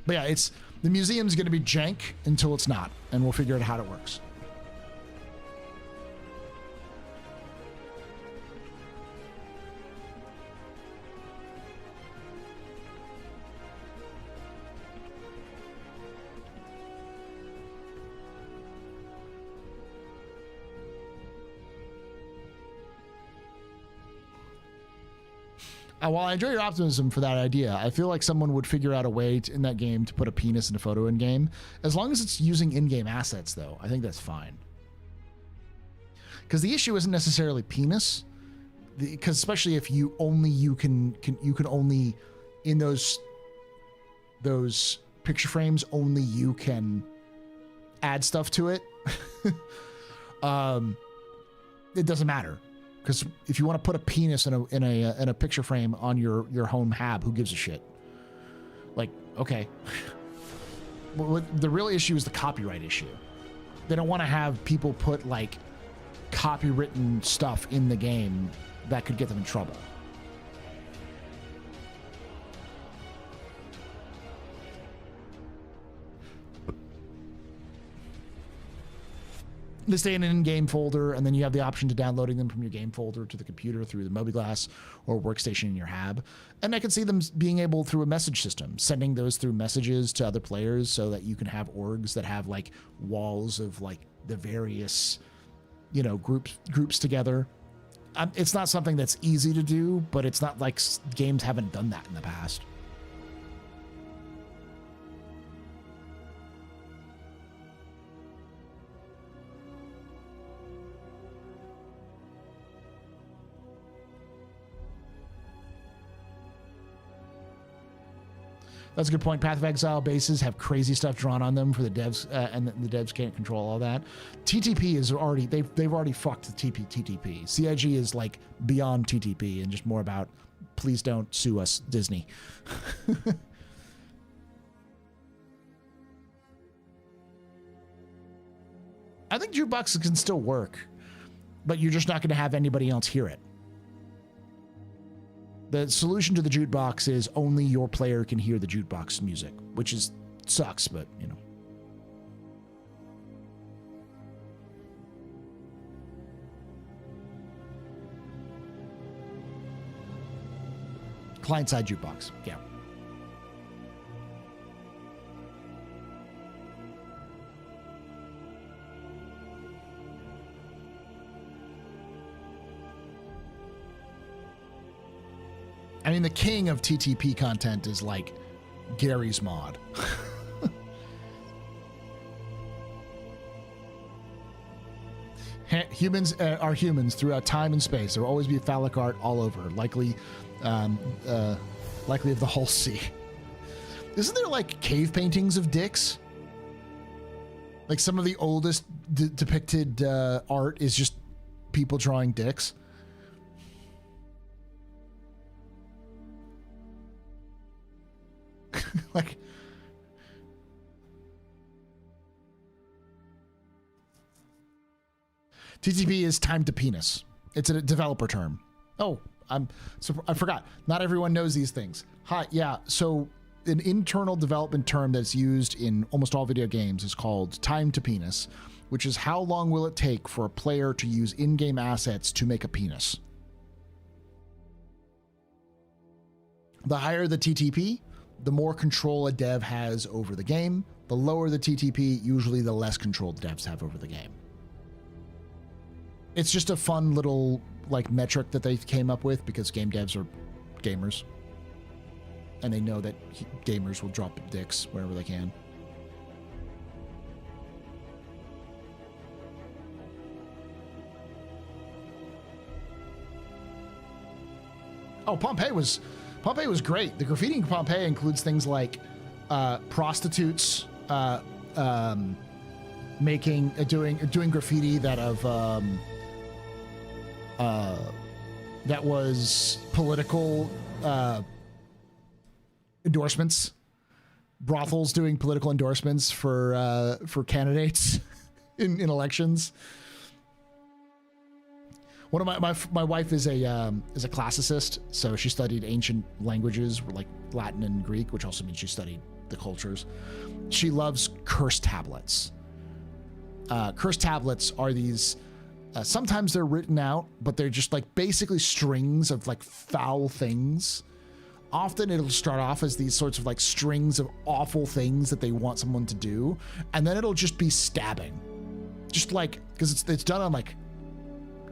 But yeah, the museum's going to be jank until it's not, and we'll figure out how it works. While I enjoy your optimism for that idea, I feel like someone would figure out a way in that game to put a penis in a photo in game. As long as it's using in-game assets, though, I think that's fine. Because the issue isn't necessarily penis, because especially if you can only in those picture frames only you can add stuff to it. It doesn't matter. Because if you want to put a penis in a picture frame on your home hab, who gives a shit? Like, okay. Well, the real issue is the copyright issue. They don't want to have people put like copywritten stuff in the game that could get them in trouble. They stay in an in-game folder, and then you have the option to downloading them from your game folder to the computer through the mobiGlass or workstation in your hab. And I can see them being able, through a message system, sending those through messages to other players so that you can have orgs that have like walls of like the various, you know, groups together. It's not something that's easy to do, but it's not like games haven't done that in the past. That's a good point. Path of Exile bases have crazy stuff drawn on them for the devs, and the devs can't control all that. TTP is already they've already fucked the TTP. CIG is like beyond TTP and just more about please don't sue us, Disney. I think jukeboxes can still work, but you're just not going to have anybody else hear it. The solution to the jukebox is only your player can hear the jukebox music, which sucks, but you know. Client-side jukebox, yeah. I mean, the king of TTP content is like Gary's mod. Humans are humans throughout time and space. There will always be phallic art all over, likely of the whole sea. Isn't there like cave paintings of dicks? Like some of the oldest depicted art is just people drawing dicks. Like, TTP is time to penis. It's a developer term. Oh, I forgot. Not everyone knows these things. Hi, yeah. So an internal development term that's used in almost all video games is called time to penis, which is how long will it take for a player to use in-game assets to make a penis. The higher the TTP, the more control a dev has over the game. The lower the TTP, usually the less control devs have over the game. It's just a fun little like metric that they came up with because game devs are gamers. And they know that gamers will drop dicks wherever they can. Oh, Pompeii was great. The graffiti in Pompeii includes things like prostitutes doing graffiti that was political endorsements, brothels doing political endorsements for candidates in elections. One of my wife is a classicist, so she studied ancient languages like Latin and Greek, which also means she studied the cultures. She loves curse tablets. Curse tablets are these. Sometimes they're written out, but they're just like basically strings of like foul things. Often it'll start off as these sorts of like strings of awful things that they want someone to do, and then it'll just be stabbing, just like because it's done on like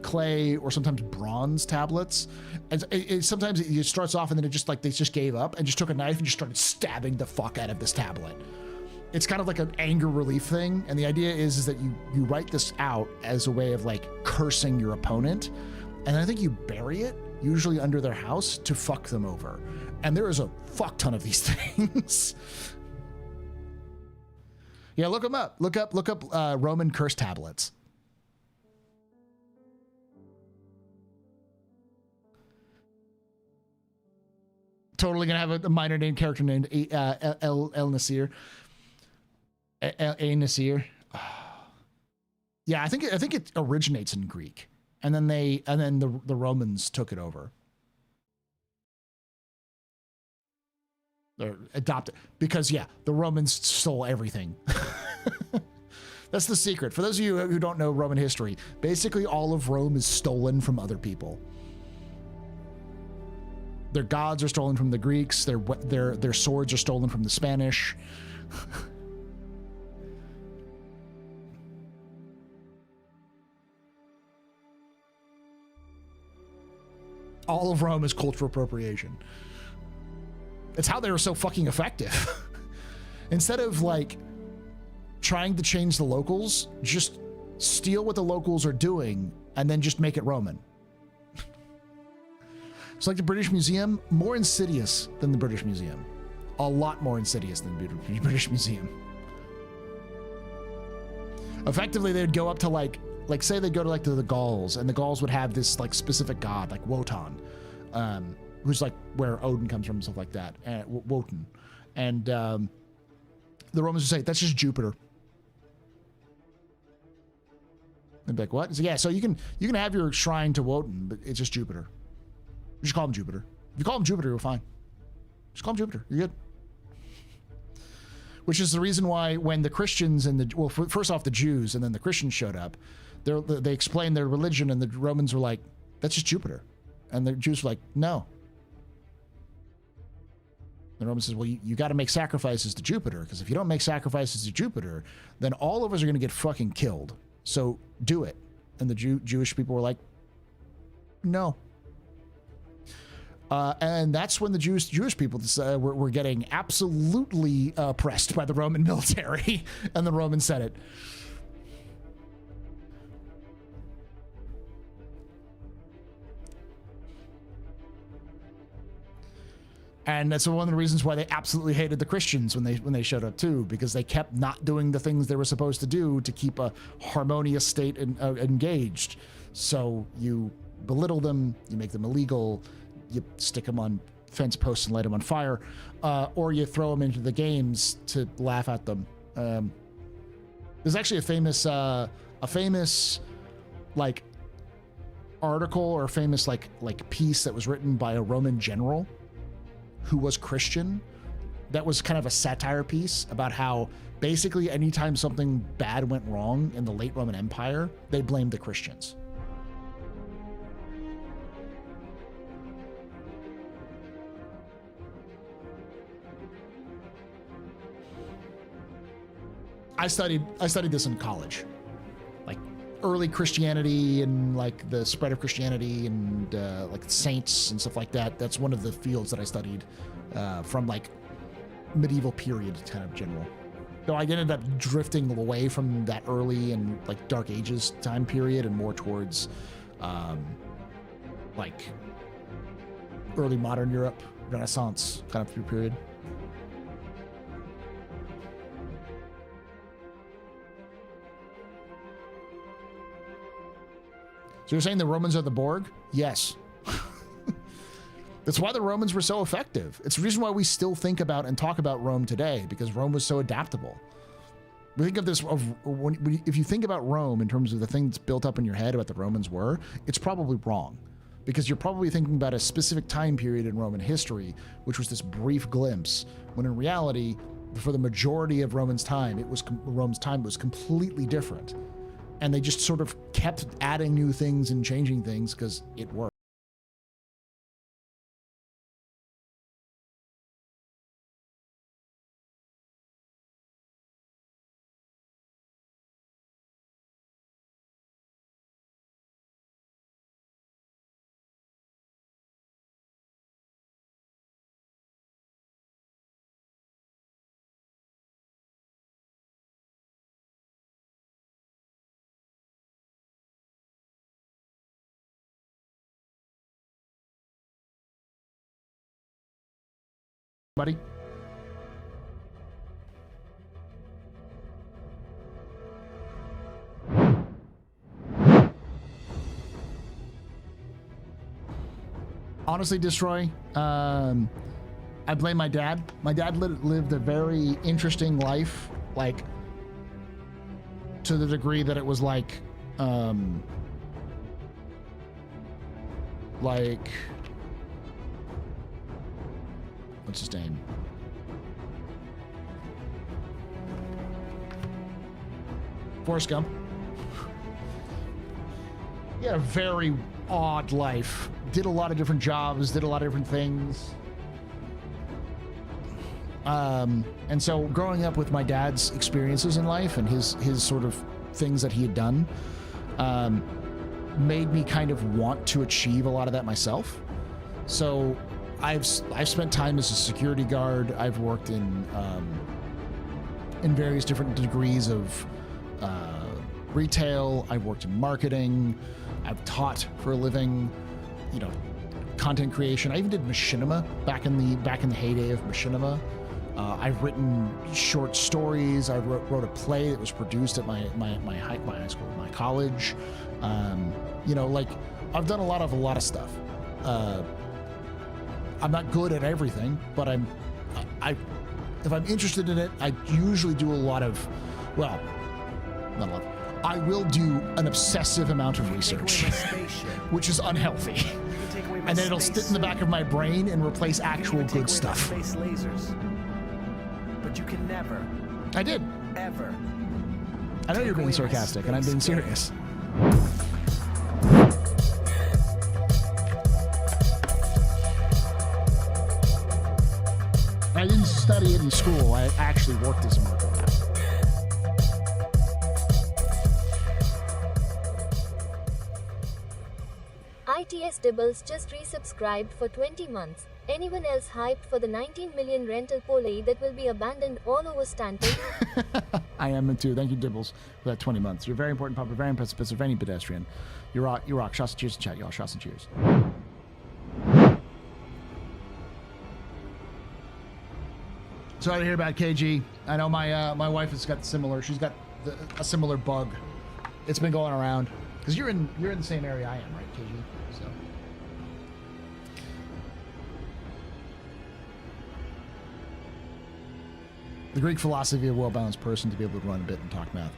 clay or sometimes bronze tablets, and sometimes it starts off and then it just like they just gave up and just took a knife and just started stabbing the fuck out of this tablet. It's kind of like an anger relief thing, and the idea is that you write this out as a way of like cursing your opponent, and I think you bury it usually under their house to fuck them over. And there is a fuck ton of these things. Yeah, look them up. Look up Roman curse tablets. Totally gonna have a minor name character named El Nasir. A Nasir. Yeah, I think it originates in Greek, and then the Romans took it over. Or adopted, because yeah, the Romans stole everything. That's the secret. For those of you who don't know Roman history, basically all of Rome is stolen from other people. Their gods are stolen from the Greeks. Their swords are stolen from the Spanish. All of Rome is cultural appropriation. It's how they were so fucking effective. Instead of like trying to change the locals, just steal what the locals are doing and then just make it Roman. It's like the British Museum, more insidious than the British Museum. A lot more insidious than the British Museum. Effectively, they'd go up to like say they go to like to the Gauls, and the Gauls would have this like specific god, like Wotan, who's like where Odin comes from and stuff like that, Wotan. And the Romans would say, that's just Jupiter. They'd be like, what? So, yeah, so you can have your shrine to Wotan, but it's just Jupiter. You just call him Jupiter. If you call him Jupiter, you're fine. Just call him Jupiter. You're good. Which is the reason why when the Christians and first off the Jews and then the Christians showed up, they explained their religion, and the Romans were like, that's just Jupiter. And the Jews were like, no. The Roman says, well, you got to make sacrifices to Jupiter, because if you don't make sacrifices to Jupiter, then all of us are going to get fucking killed. So do it. And the Jewish people were like, no. And that's when the Jewish people were getting absolutely oppressed by the Roman military and the Roman Senate. And that's one of the reasons why they absolutely hated the Christians when they showed up too, because they kept not doing the things they were supposed to do to keep a harmonious state engaged. So you belittle them, you make them illegal, you stick them on fence posts and light them on fire, or you throw them into the games to laugh at them. There's actually a famous like article or a famous like piece that was written by a Roman general who was Christian, that was kind of a satire piece about how basically anytime something bad went wrong in the late Roman Empire, they blamed the Christians. I studied this in college, like early Christianity and like the spread of Christianity and like saints and stuff like that. That's one of the fields that I studied from like medieval period kind of general. Though I ended up drifting away from that early and like Dark Ages time period and more towards like early modern Europe, Renaissance kind of period. So you're saying the Romans are the Borg? Yes. That's why the Romans were so effective. It's the reason why we still think about and talk about Rome today, because Rome was so adaptable. We think of this, if you think about Rome in terms of the thing that's built up in your head about the Romans were, it's probably wrong. Because you're probably thinking about a specific time period in Roman history, which was this brief glimpse, when in reality, for the majority of Rome's time, it was completely different. And they just sort of kept adding new things and changing things because it worked. Buddy? Honestly, Destroy, I blame my dad. My dad lived a very interesting life, like to the degree that it was like what's his name? Forrest Gump. He had a very odd life. Did a lot of different jobs, did a lot of different things. And so growing up with my dad's experiences in life and his sort of things that he had done made me kind of want to achieve a lot of that myself. So I've spent time as a security guard. I've worked in various different degrees of retail. I've worked in marketing. I've taught for a living, you know, content creation. I even did machinima back in the heyday of machinima. I've written short stories. I wrote a play that was produced at my high school, my college. You know, like I've done a lot of stuff. I'm not good at everything, but if I'm interested in it, I usually do a lot of, well, not a lot. I will do an obsessive amount of research, which is unhealthy. And then it'll sit in the back of my brain and replace actual good stuff.
But you can never.
I did.
Ever.
I know you're being sarcastic, and I'm being serious. I didn't study it in school. I actually worked as a marketer.
ITS Dibbles just resubscribed for 20 months. Anyone else hyped for the 19 million rental Polei that will be abandoned all over Stanton?
I am too. Thank you, Dibbles, for that 20 months. You're very important, Papa, very impressive, of any pedestrian. You rock. You rock. Shots and cheers in chat, y'all. Shots and cheers. Sorry to hear about KG. I know my wife has got similar. She's got a similar bug. It's been going around because you're in the same area I am, right, KG? So. The Greek philosophy of a well-balanced person to be able to run a bit and talk math.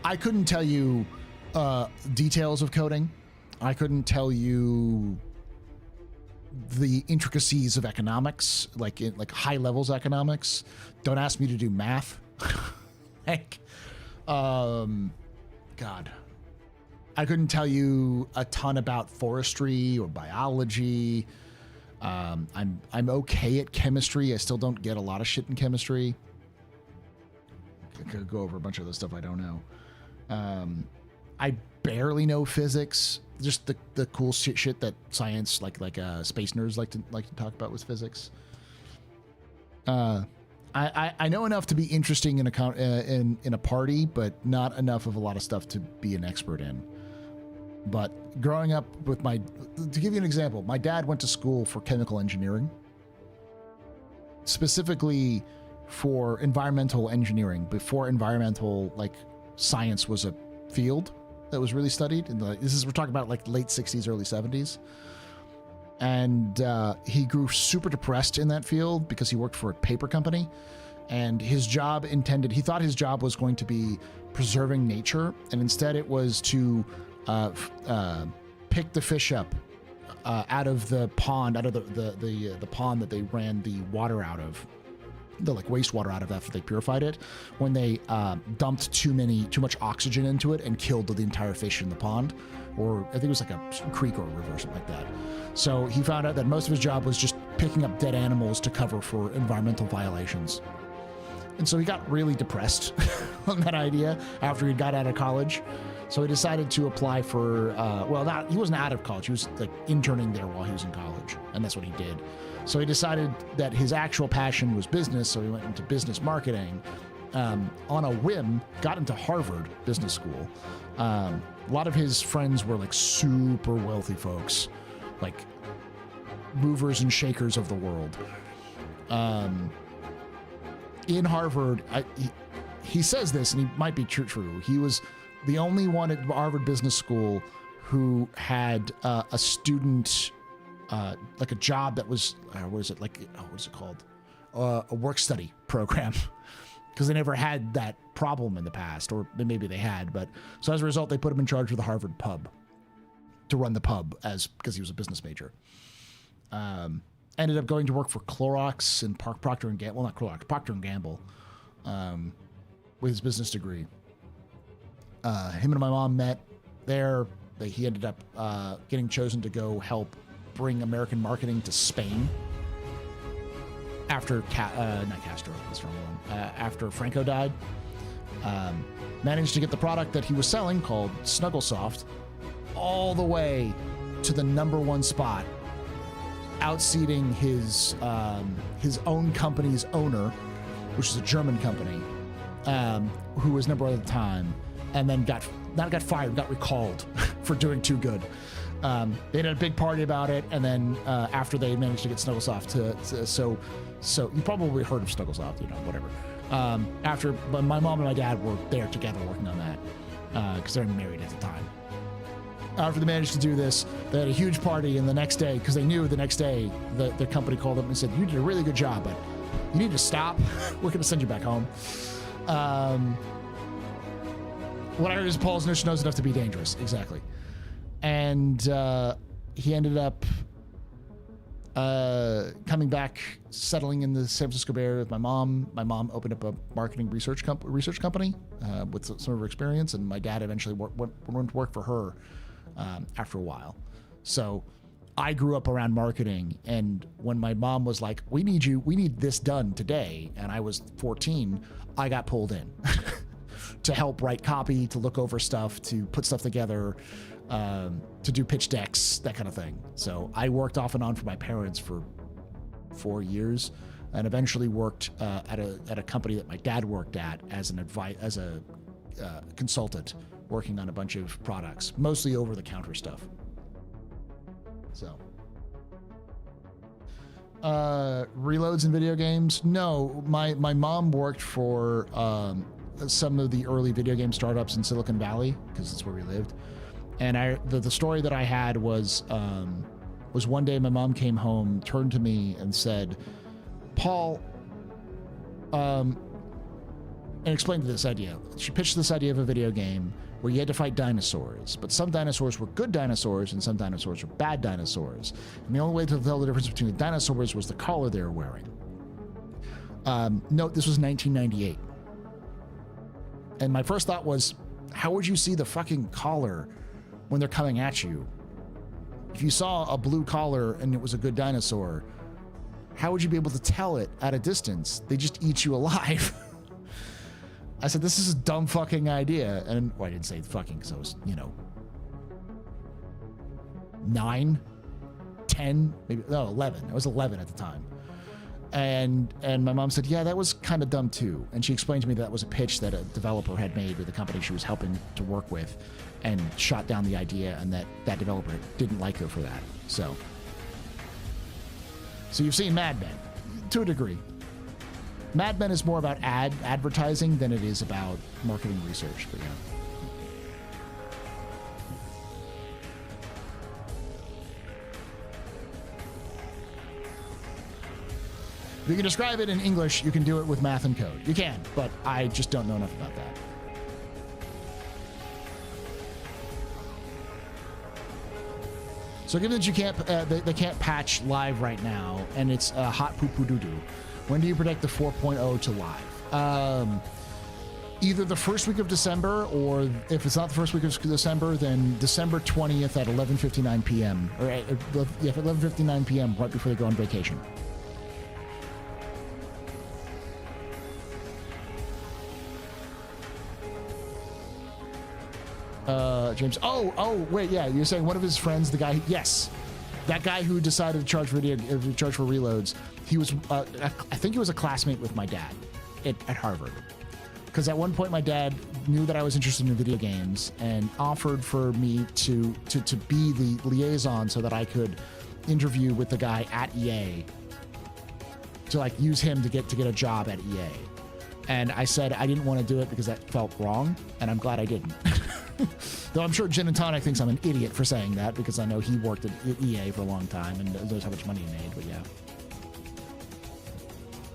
I couldn't tell you details of coding. I couldn't tell you the intricacies of economics, like high levels economics. Don't ask me to do math. Heck, God, I couldn't tell you a ton about forestry or biology. I'm okay at chemistry. I still don't get a lot of shit in chemistry. I could go over a bunch of the stuff I don't know. I barely know physics. Just the cool shit that science, like space nerds like to talk about with physics. I know enough to be interesting in a party, but not enough of a lot of stuff to be an expert in. But growing up with to give you an example, my dad went to school for chemical engineering, specifically for environmental engineering, before environmental science was a field that was really studied. And we're talking about late 60s, early 70s. And he grew super depressed in that field because he worked for a paper company. And he thought his job was going to be preserving nature. And instead it was to pick the fish up out of the pond, out of the pond that they ran the water out of, the wastewater out of after they purified it, when they dumped too much oxygen into it and killed the entire fish in the pond, or I think it was like a creek or a river or something like that. So he found out that most of his job was just picking up dead animals to cover for environmental violations. And so he got really depressed on that idea after he got out of college. So he decided to apply for, he wasn't out of college. He was interning there while he was in college. And that's what he did. So he decided that his actual passion was business. So he went into business marketing on a whim, got into Harvard Business School. A lot of his friends were super wealthy folks, movers and shakers of the world. In Harvard, he says this, and he might be true. He was the only one at Harvard Business School who had a student, a job that was, what is it called? A work study program, because they never had that problem in the past, or maybe they had. But so as a result, they put him in charge of the Harvard pub to run the pub because he was a business major. Ended up going to work for Clorox and Procter & Gamble, well, not Clorox, Procter & Gamble, with his business degree. Him and my mom met there. He ended up getting chosen to go help bring American marketing to Spain after, not Castro, that's the wrong one, after Franco died. Managed to get the product that he was selling, called Snugglesoft, all the way to the #1 spot, outseating his own company's owner, which is a German company, who was #1 at the time, and then got fired, got recalled for doing too good. They had a big party about it, and then after they managed to get Snugglesoft so you probably heard of Snugglesoft, whatever. But my mom and my dad were there together working on that because they're married at the time. After they managed to do this, they had a huge party, and the next day, because they knew the next day, the company called them and said, "You did a really good job, but you need to stop. We're going to send you back home." What I heard is Paul's knows enough to be dangerous. Exactly. And he ended up coming back, settling in the San Francisco Bay Area with my mom. My mom opened up a marketing research company with some of her experience, and my dad eventually went to work for her after a while. So I grew up around marketing, and when my mom was like, we need this done today, and I was 14, I got pulled in to help write copy, to look over stuff, to put stuff together, to do pitch decks, that kind of thing. So I worked off and on for my parents for 4 years, and eventually worked at a company that my dad worked at as a consultant, working on a bunch of products, mostly over-the-counter stuff. So Reloads in video games? No, my mom worked for some of the early video game startups in Silicon Valley because that's where we lived. And the story that I had was one day my mom came home, turned to me and said, Paul, and explained this idea. She pitched this idea of a video game where you had to fight dinosaurs, but some dinosaurs were good dinosaurs and some dinosaurs were bad dinosaurs. And the only way to tell the difference between the dinosaurs was the collar they were wearing. Note, this was 1998. And my first thought was, how would you see the fucking collar when they're coming at you? If you saw a blue collar and it was a good dinosaur, how would you be able to tell it at a distance? They just eat you alive. I said, this is a dumb fucking idea. And well, I didn't say fucking because I was, 9, 10, maybe, no, 11. I was 11 at the time. And my mom said, yeah, that was kind of dumb too. And she explained to me that was a pitch that a developer had made with the company she was helping to work with and shot down the idea, and that developer didn't like her for that. So you've seen Mad Men to a degree. Mad Men is more about advertising than it is about marketing research, but yeah. If you can describe it in English, you can do it with math and code. You can, but I just don't know enough about that. So given that you can't, they can't patch live right now, and it's hot poo poo doo doo, when do you predict the 4.0 to live? Either the first week of December, or if it's not the first week of December, then December 20th at 11:59 p.m. Or at 11:59 p.m. right before they go on vacation. James. Oh, wait, yeah. You're saying one of his friends, the guy. Yes, that guy who decided to charge for reloads. He was, I think he was a classmate with my dad at Harvard. Because at one point my dad knew that I was interested in video games and offered for me to be the liaison so that I could interview with the guy at EA to like use him to get a job at EA. And I said I didn't want to do it because that felt wrong, and I'm glad I didn't. Though I'm sure Gin and Tonic thinks I'm an idiot for saying that because I know he worked at EA for a long time and knows how much money he made, but yeah.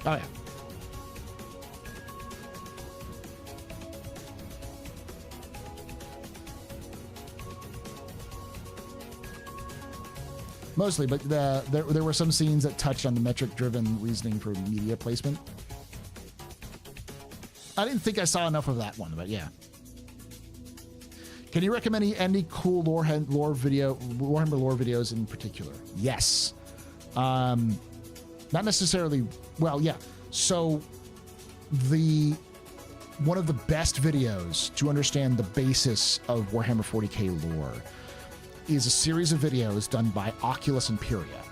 Oh, yeah. Mostly, but there were some scenes that touched on the metric-driven reasoning for media placement. I didn't think I saw enough of that one, but yeah. Can you recommend any cool Warhammer lore videos in particular? Yes. Not necessarily. Well, yeah. So one of the best videos to understand the basis of Warhammer 40k lore is a series of videos done by Oculus Imperia.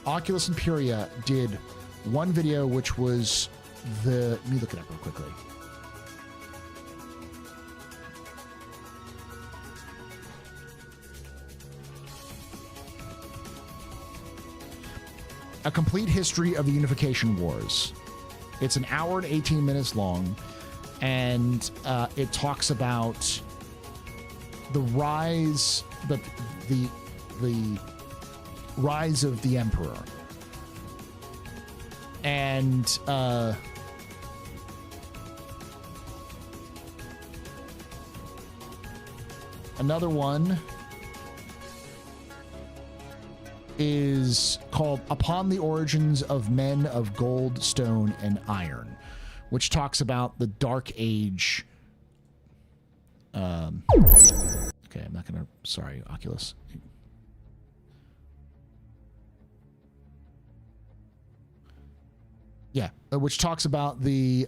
Oculus Imperia did one video which was let me look it up real quickly. A complete history of the Unification Wars. It's an hour and 18 minutes long, and it talks about the rise, the rise of the Emperor, and another one is called Upon the Origins of Men of Gold, Stone, and Iron, which talks about the Dark Age. Okay, I'm not gonna. Sorry, Oculus. Yeah, which talks about the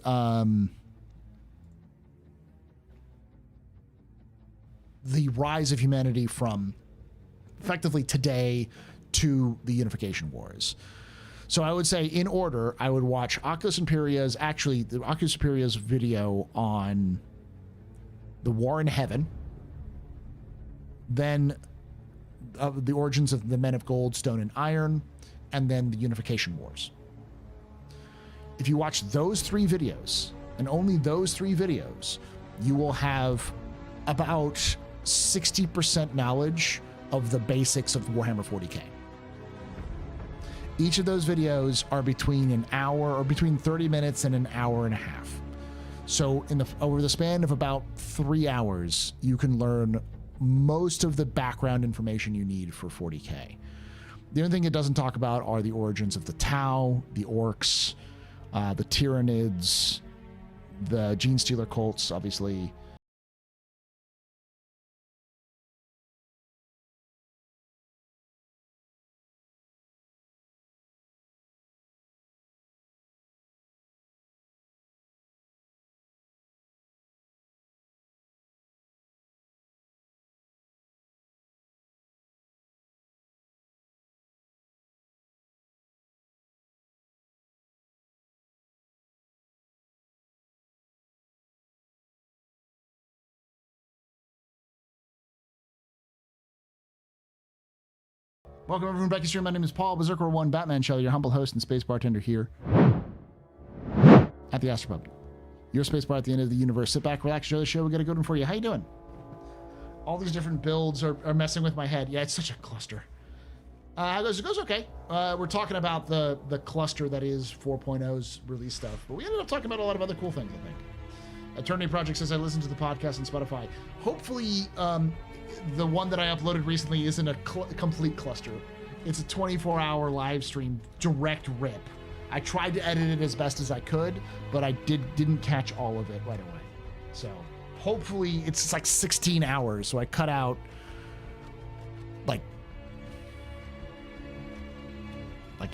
rise of humanity from effectively today to the Unification Wars. So I would say, in order, I would watch Oculus Imperia's video on the War in Heaven, then the origins of the Men of Gold, Stone, and Iron, and then the Unification Wars. If you watch those 3 videos, and only those 3 videos, you will have about 60% knowledge of the basics of Warhammer 40K. Each of those videos are between an hour or between 30 minutes and an hour and a half. So over the span of about 3 hours, you can learn most of the background information you need for 40K. The only thing it doesn't talk about are the origins of the Tau, the Orcs, the Tyranids, the Gene Stealer cults, obviously. Welcome everyone back to stream. My name is Paul, Berserker1, Batman Shell, your humble host and space bartender here at the AstroPub. Your space bar at the end of the universe. Sit back, relax, enjoy the show. We got a good one for you. How you doing? All these different builds are messing with my head. Yeah, it's such a cluster. It goes okay. We're talking about the cluster that is 4.0's release stuff, but we ended up talking about a lot of other cool things, I think. Eternity Project says I listen to the podcast on Spotify. Hopefully, the one that I uploaded recently isn't a complete cluster. It's a 24-hour live stream, direct rip. I tried to edit it as best as I could, but I didn't catch all of it right away. So hopefully it's like 16 hours. So I cut out like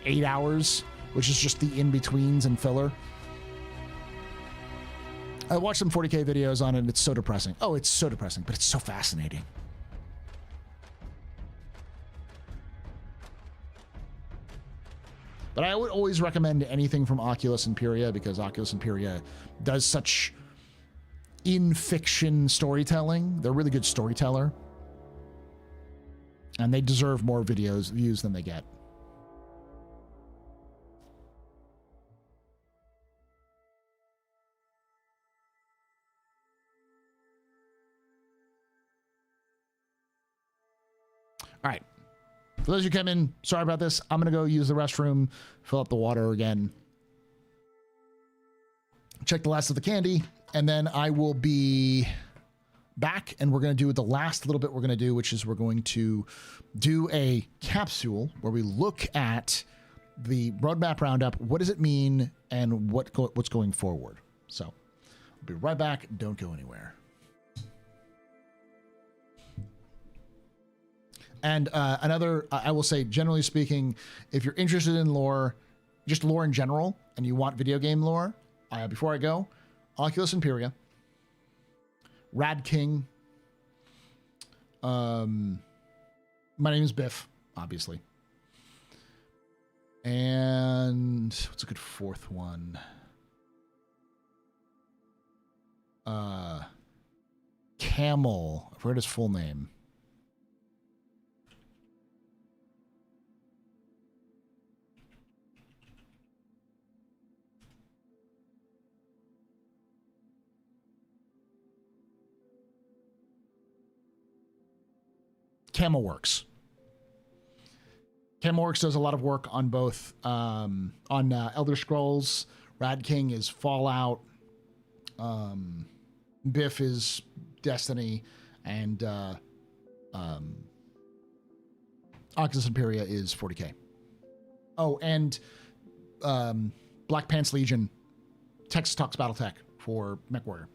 8 hours, which is just the in-betweens and filler. I watched some 40K videos on it, and it's so depressing. Oh, it's so depressing, but it's so fascinating. But I would always recommend anything from Oculus Imperia, because Oculus Imperia does such in-fiction storytelling. They're a really good storyteller. And they deserve more views than they get. All right. For those who came in, sorry about this. I'm going to go use the restroom, fill up the water again, check the last of the candy, and then I will be back, and we're going to do the last little bit we're going to do, which is we're going to do a capsule where we look at the roadmap roundup. What does it mean, and what's going forward? So I'll be right back. Don't go anywhere. And I will say, generally speaking, if you're interested in lore, just lore in general, and you want video game lore, before I go, Oculus Imperia, Rad King, my name is Biff, obviously. And what's a good fourth one? Camel. I forgot his full name. Camelworks. Camelworks does a lot of work on both on Elder Scrolls. Rad King is Fallout. Biff is Destiny, and Oculus Imperia is 40K. Oh, and Black Pants Legion, Texas Talks BattleTech for MechWarrior.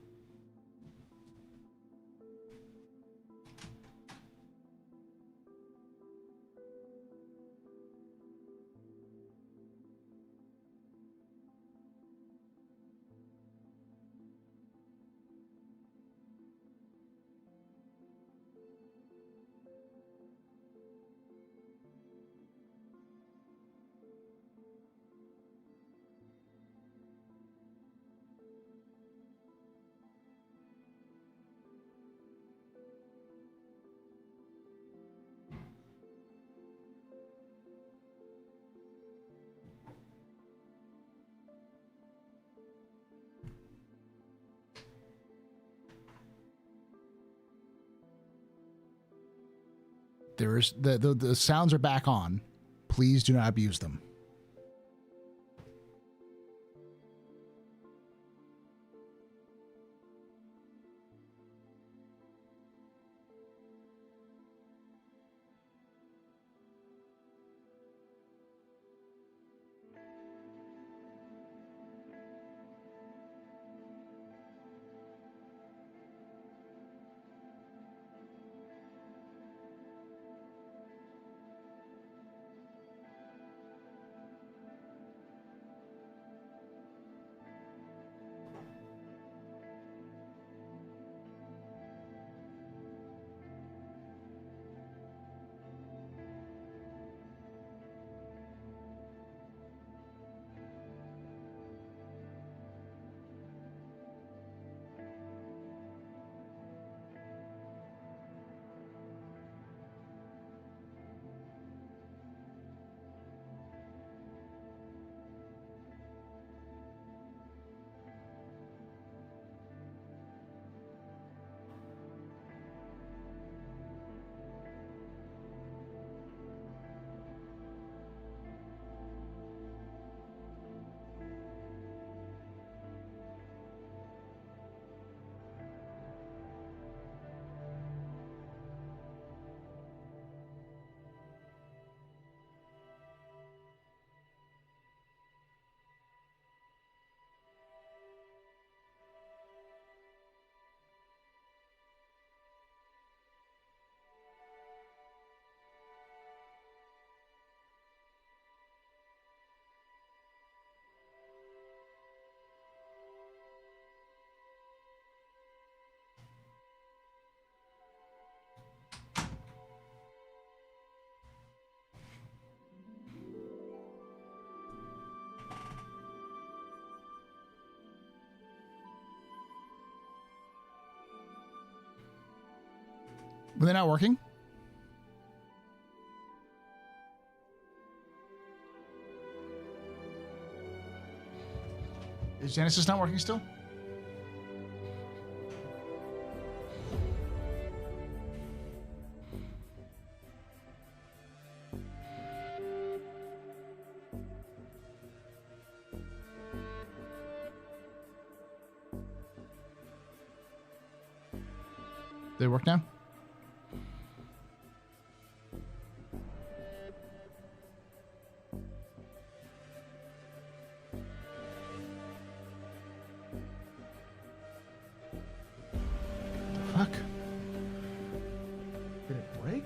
There's the sounds are back on. Please do not abuse them. Were they not working? Is Genesis not working still? They work now? Fuck. Did it break?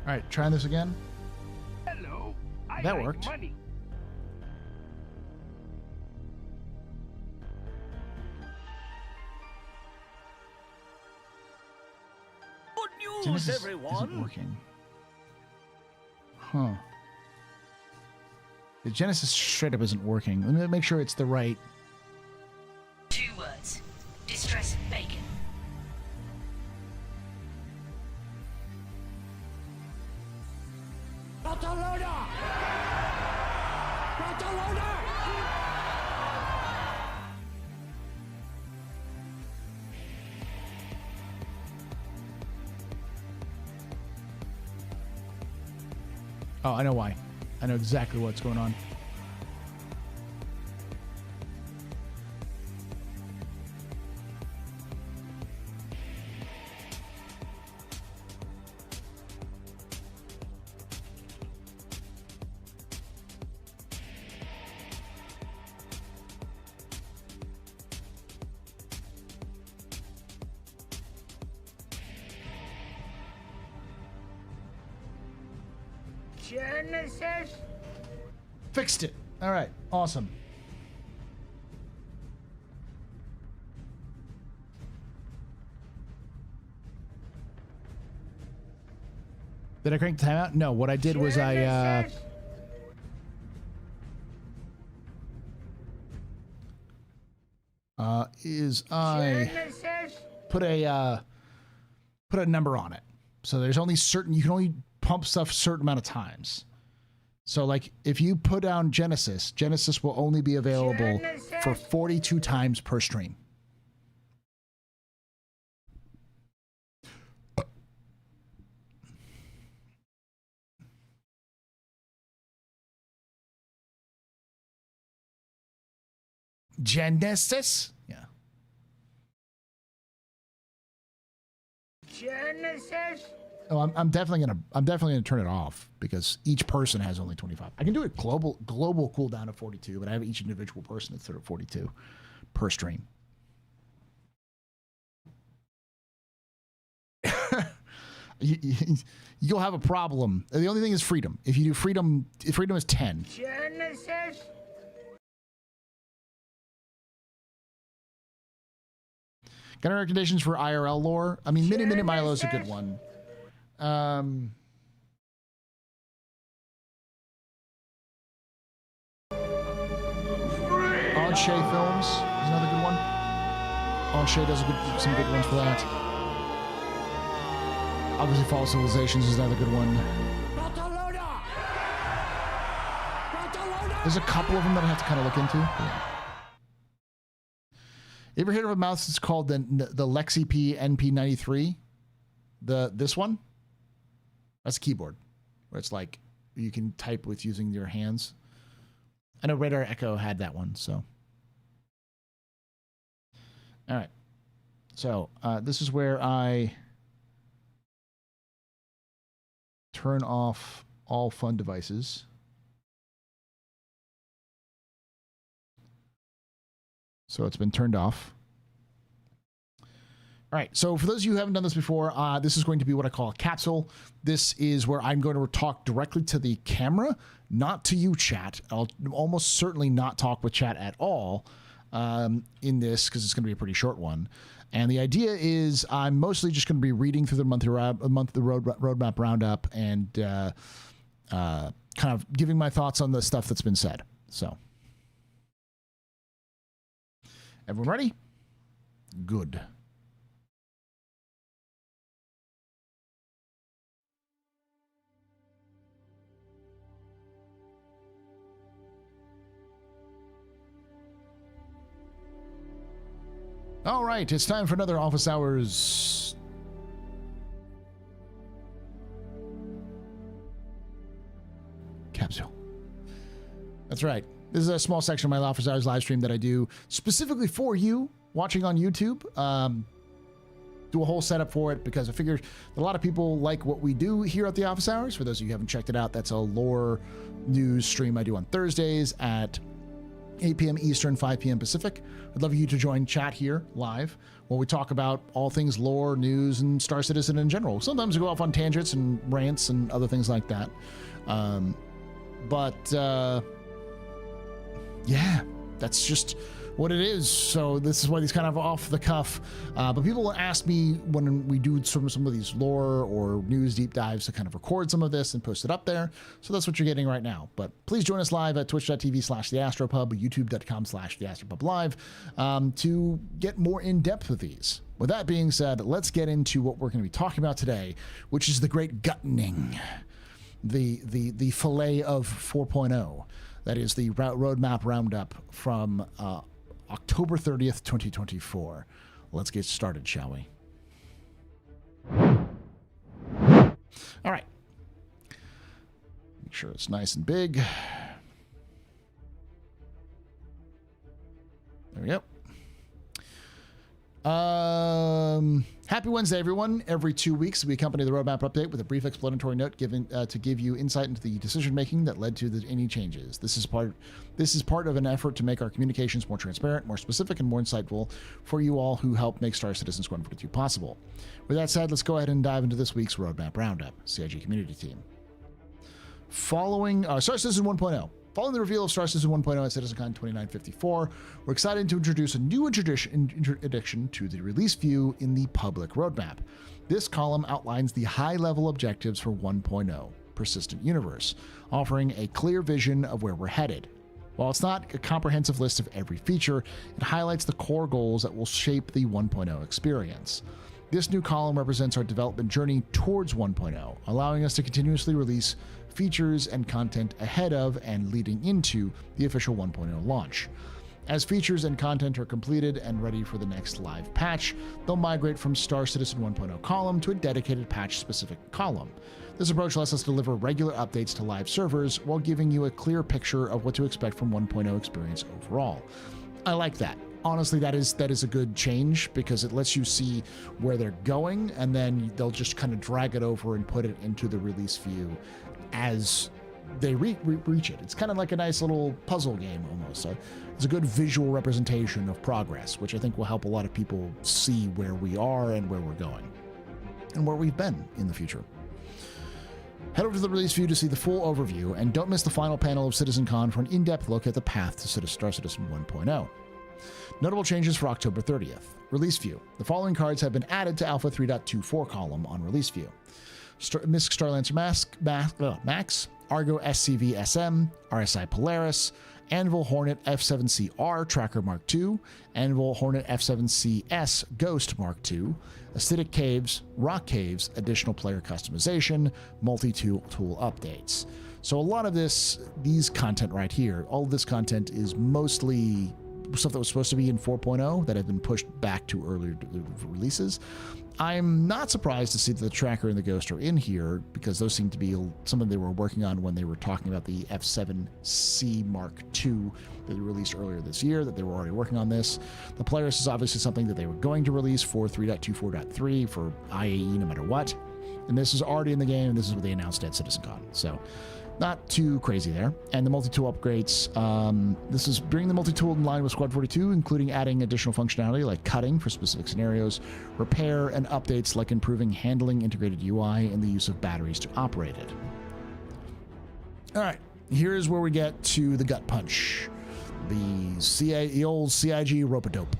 All right, trying this again.
Hello.
That worked.
Money.
Genesis isn't working. Huh. The Genesis straight up isn't working. Let me make sure it's the right.
2 words. Distress bacon.
Barcelona! Barcelona!
Oh, I know why. I know exactly what's going on.
Genesis?
Fixed it. All right. Awesome. Did I crank the timeout? No. What I did was I put a number on it. So there's only certain, you can only pump stuff a certain amount of times. So like if you put down Genesis will only be available for 42 times per stream. Genesis? Yeah.
Genesis?
Oh, I'm definitely gonna turn it off because each person has only 25. I can do it global cooldown of 42, but I have each individual person that's at 42 per stream. You'll have a problem. The only thing is freedom. If you do freedom is 10.
Genesis?
Got any recommendations for IRL lore? I mean, Minute Milo is a good one. Odd Shay Films is another good one. Odd Shay does some good ones for that. Obviously, False Civilizations is another good one. There's a couple of them that I have to kind of look into. Yeah. You ever heard of a mouse that's called the Lexi P NP93? This one? That's a keyboard where it's like you can type with using your hands. I know Radar Echo had that one, so. All right. So this is where I turn off all fun devices. So it's been turned off. All right, so for those of you who haven't done this before, this is going to be what I call a capsule. This is where I'm going to talk directly to the camera, not to you, chat. I'll almost certainly not talk with chat at all in this because it's going to be a pretty short one. And the idea is I'm mostly just going to be reading through the monthly roadmap roundup and kind of giving my thoughts on the stuff that's been said. So, everyone ready? Good. All right, it's time for another office hours. Capsule. That's right. This is a small section of my office hours live stream that I do specifically for you watching on YouTube. Do a whole setup for it because I figured a lot of people like what we do here at the office hours. For those of you who haven't checked it out, that's a lore news stream I do on Thursdays at 8 p.m. Eastern, 5 p.m. Pacific. I'd love you to join chat here live where we talk about all things lore, news, and Star Citizen in general. Sometimes we go off on tangents and rants and other things like that. Yeah, that's just what it is. So this is why these kind of off the cuff. But people will ask me when we do some of these lore or news deep dives to kind of record some of this and post it up there. So that's what you're getting right now. But please join us live at twitch.tv/TheAstroPub, youtube.com/TheAstroPubLive to get more in depth with these. With that being said, let's get into what we're going to be talking about today, which is the great gutting, the fillet of 4.0. That is the roadmap roundup from October 30th, 2024. Let's get started, shall we? All right. Make sure it's nice and big. There we go. Happy Wednesday, everyone. Every 2 weeks, we accompany the roadmap update with a brief explanatory note given to give you insight into the decision-making that led to any changes. This is part of an effort to make our communications more transparent, more specific, and more insightful for you all who help make Star Citizen Squadron 42 possible. With that said, let's go ahead and dive into this week's roadmap roundup. CIG community team. Following Star Citizen 1.0. Following the reveal of Star Citizen 1.0 at CitizenCon 2954, we're excited to introduce a new addition to the release view in the public roadmap. This column outlines the high-level objectives for 1.0 Persistent Universe, offering a clear vision of where we're headed. While it's not a comprehensive list of every feature, it highlights the core goals that will shape the 1.0 experience. This new column represents our development journey towards 1.0, allowing us to continuously release features and content ahead of and leading into the official 1.0 launch. As features and content are completed and ready for the next live patch, they'll migrate from Star Citizen 1.0 column to a dedicated patch-specific column. This approach lets us deliver regular updates to live servers while giving you a clear picture of what to expect from 1.0 experience overall. I like that. Honestly, that is a good change because it lets you see where they're going, and then they'll just kind of drag it over and put it into the release view as they reach it. It's kind of like a nice little puzzle game almost. It's a good visual representation of progress, which I think will help a lot of people see where we are and where we're going and where we've been in the future. Head over to the release view to see the full overview, and don't miss the final panel of CitizenCon for an in-depth look at the path to Star Citizen 1.0. Notable changes for October 30th. Release view. The following cards have been added to Alpha 3.24 column on release view. Misk Starlancer Max, Argo SCV SM, RSI Polaris, Anvil Hornet F7CR Tracker Mark II, Anvil Hornet F7CS Ghost Mark II, Acidic Caves, Rock Caves, additional player customization, multi-tool updates. So a lot of these content right here, all of this content is mostly stuff that was supposed to be in 4.0 that have been pushed back to earlier releases. I'm not surprised to see that the Tracker and the Ghost are in here because those seem to be something they were working on when they were talking about the F7C Mark II that they released earlier this year, that they were already working on this. The Polaris is obviously something that they were going to release for 3.24.3 for IAE no matter what. And this is already in the game, and this is what they announced at CitizenCon. So not too crazy there. And the multi-tool upgrades, this is bringing the multi-tool in line with Squad 42, including adding additional functionality like cutting for specific scenarios, repair, and updates like improving handling, integrated UI, and the use of batteries to operate it. All right, here's where we get to the gut punch. The old CIG rope-a-dope.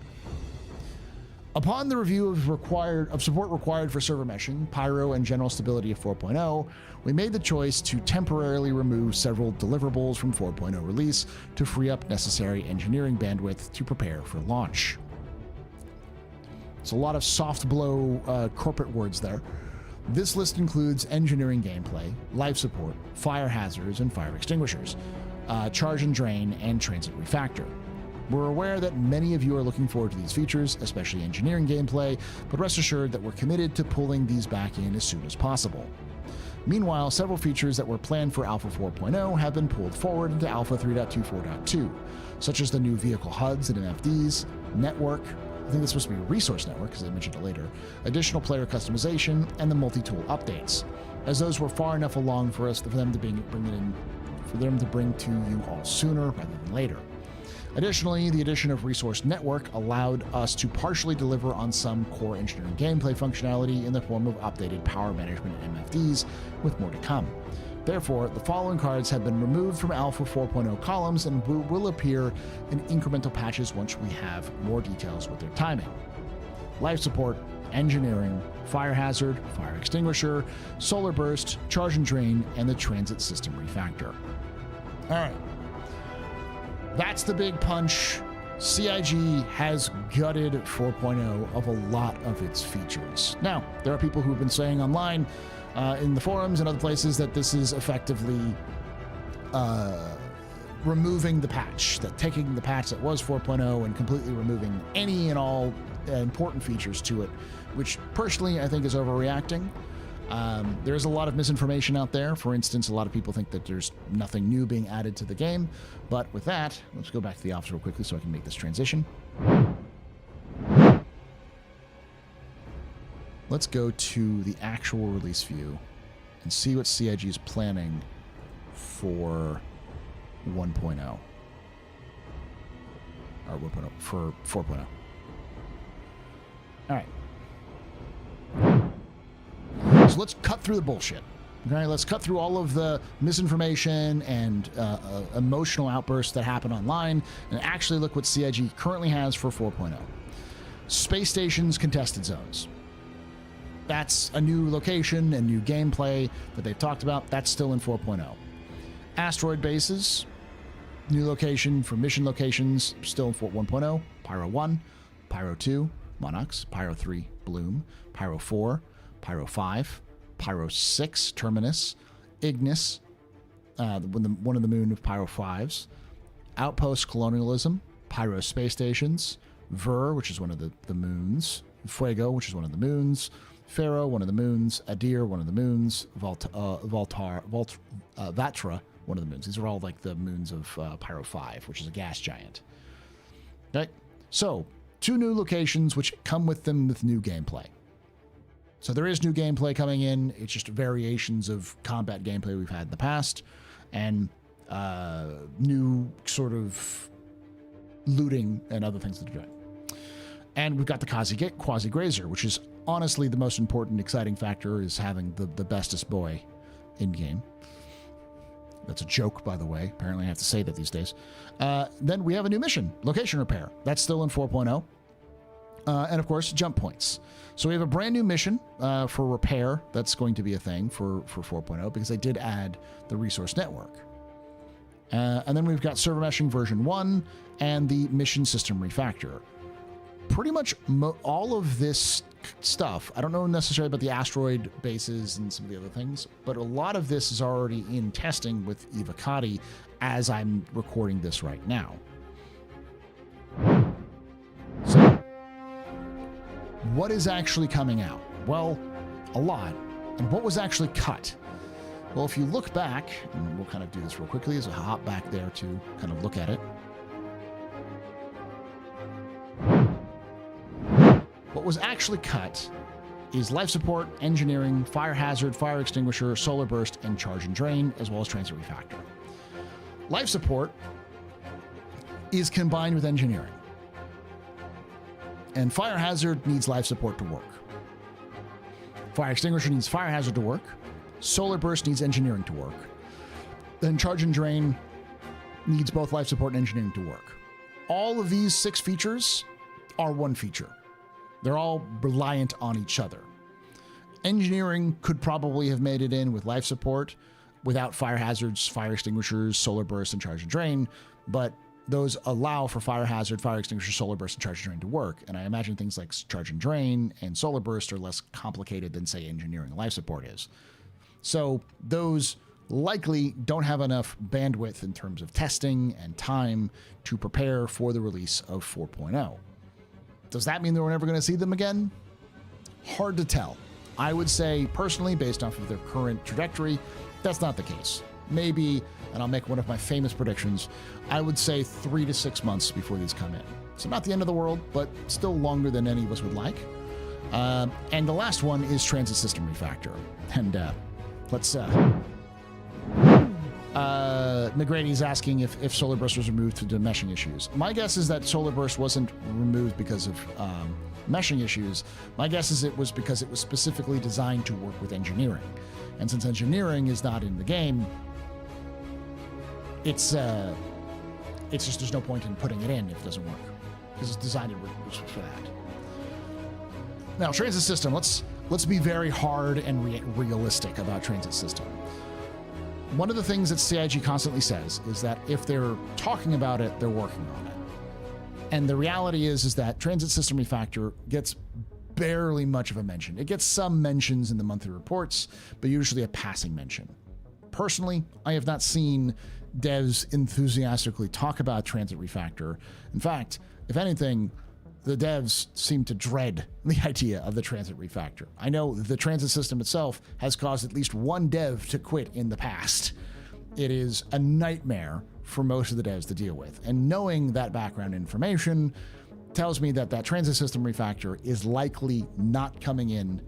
Upon the review of support required for server meshing, pyro, and general stability of 4.0, we made the choice to temporarily remove several deliverables from 4.0 release to free up necessary engineering bandwidth to prepare for launch. It's a lot of soft blow corporate words there. This list includes engineering gameplay, life support, fire hazards and fire extinguishers, charge and drain, and transit refactor. We're aware that many of you are looking forward to these features, especially engineering gameplay, but rest assured that we're committed to pulling these back in as soon as possible. Meanwhile, several features that were planned for Alpha 4.0 have been pulled forward into Alpha 3.24.2, such as the new vehicle HUDs and MFDs, network, I think this was supposed to be a resource network because I mentioned it later, additional player customization, and the multi-tool updates, as those were far enough along for them to bring to you all sooner rather than later. Additionally, the addition of Resource Network allowed us to partially deliver on some core engineering gameplay functionality in the form of updated power management and MFDs, with more to come. Therefore, the following cards have been removed from Alpha 4.0 columns and will appear in incremental patches once we have more details with their timing. Life Support, Engineering, Fire Hazard, Fire Extinguisher, Solar Burst, Charge and Drain, and the Transit System Refactor. Alright. That's the big punch. CIG has gutted 4.0 of a lot of its features. Now, there are people who have been saying online, in the forums and other places, that this is effectively removing the patch, that taking the patch that was 4.0 and completely removing any and all important features to it, which personally I think is overreacting. There's a lot of misinformation out there. For instance, a lot of people think that there's nothing new being added to the game. But with that, let's go back to the office real quickly so I can make this transition. Let's go to the actual release view and see what CIG is planning for 1.0. Or 1.0 for 4.0. All right. So let's cut through the bullshit. Okay, let's cut through all of the misinformation and emotional outbursts that happen online and actually look what CIG currently has for 4.0. Space Stations Contested Zones. That's a new location and new gameplay that they've talked about. That's still in 4.0. Asteroid Bases, new location for mission locations, still in 1.0. Pyro 1, Pyro 2, Monox, Pyro 3, Bloom, Pyro 4, Pyro 5, Pyro 6, Terminus, Ignis, one of the moon of Pyro 5s, Outpost Colonialism, Pyro Space Stations, Ver, which is one of the moons, Fuego, which is one of the moons, Pharaoh, one of the moons, Adir, one of the moons, Vatra, one of the moons. These are all like the moons of Pyro 5, which is a gas giant. Okay, so 2 new locations which come with them with new gameplay. So there is new gameplay coming in. It's just variations of combat gameplay we've had in the past, and new sort of looting and other things that they're doing. And we've got the Quasi-Grazer, which is honestly the most important exciting factor, is having the bestest boy in-game. That's a joke, by the way. Apparently I have to say that these days. Then we have a new mission, Location Repair. That's still in 4.0. And of course, Jump Points. So we have a brand new mission for repair. That's going to be a thing for 4.0 because they did add the resource network. And then we've got Server Meshing version 1 and the Mission System Refactor. Pretty much all of this stuff, I don't know necessarily about the asteroid bases and some of the other things, but a lot of this is already in testing with Evocati as I'm recording this right now. So, what is actually coming out? Well, a lot. And what was actually cut? Well, if you look back, and we'll kind of do this real quickly as I hop back there to kind of look at it. What was actually cut is Life Support, Engineering, Fire Hazard, Fire Extinguisher, Solar Burst, and Charge and Drain, as well as Transit Refactor. Life Support is combined with Engineering. And Fire Hazard needs Life Support to work. Fire Extinguisher needs Fire Hazard to work. Solar Burst needs Engineering to work. Then Charge and Drain needs both Life Support and Engineering to work. All of these 6 features are one feature. They're all reliant on each other. Engineering could probably have made it in with Life Support without Fire Hazards, Fire Extinguishers, Solar Burst, and Charge and Drain, but those allow for Fire Hazard, Fire Extinguisher, Solar Burst, and Charge and Drain to work. And I imagine things like Charge and Drain and Solar Burst are less complicated than, say, Engineering and Life Support is. So those likely don't have enough bandwidth in terms of testing and time to prepare for the release of 4.0. Does that mean that we're never going to see them again? Hard to tell. I would say, personally, based off of their current trajectory, that's not the case. Maybe, and I'll make one of my famous predictions, I would say 3 to 6 months before these come in. So not the end of the world, but still longer than any of us would like. And the last one is Transit System Refactor. And let's... McGrady's asking if Solar Burst was removed due to meshing issues. My guess is that Solar Burst wasn't removed because of meshing issues. My guess is it was because it was specifically designed to work with engineering. And since engineering is not in the game, it's just there's no point in putting it in if it doesn't work, because it's designed for that. Now, transit system. Let's be very hard and realistic about transit system. One of the things that CIG constantly says is that if they're talking about it, they're working on it. And the reality is that transit system refactor gets barely much of a mention. It gets some mentions in the monthly reports, but usually a passing mention. Personally, I have not seen devs enthusiastically talk about transit refactor. In fact, if anything, the devs seem to dread the idea of the transit refactor. I know the transit system itself has caused at least one dev to quit in the past. It is a nightmare for most of the devs to deal with. And knowing that background information tells me that that transit system refactor is likely not coming in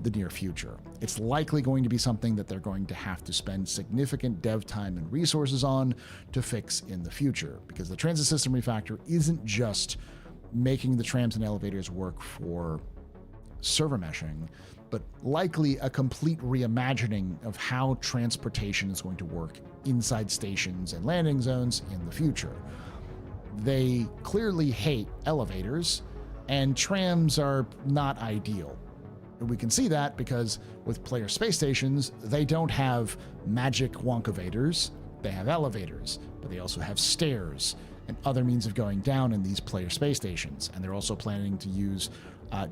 the near future. It's likely going to be something that they're going to have to spend significant dev time and resources on to fix in the future, because the transit system refactor isn't just making the trams and elevators work for server meshing, but likely a complete reimagining of how transportation is going to work inside stations and landing zones in the future. They clearly hate elevators, and trams are not ideal. We can see that because with player space stations, they don't have magic wonkavators, they have elevators, but they also have stairs and other means of going down in these player space stations. And they're also planning to use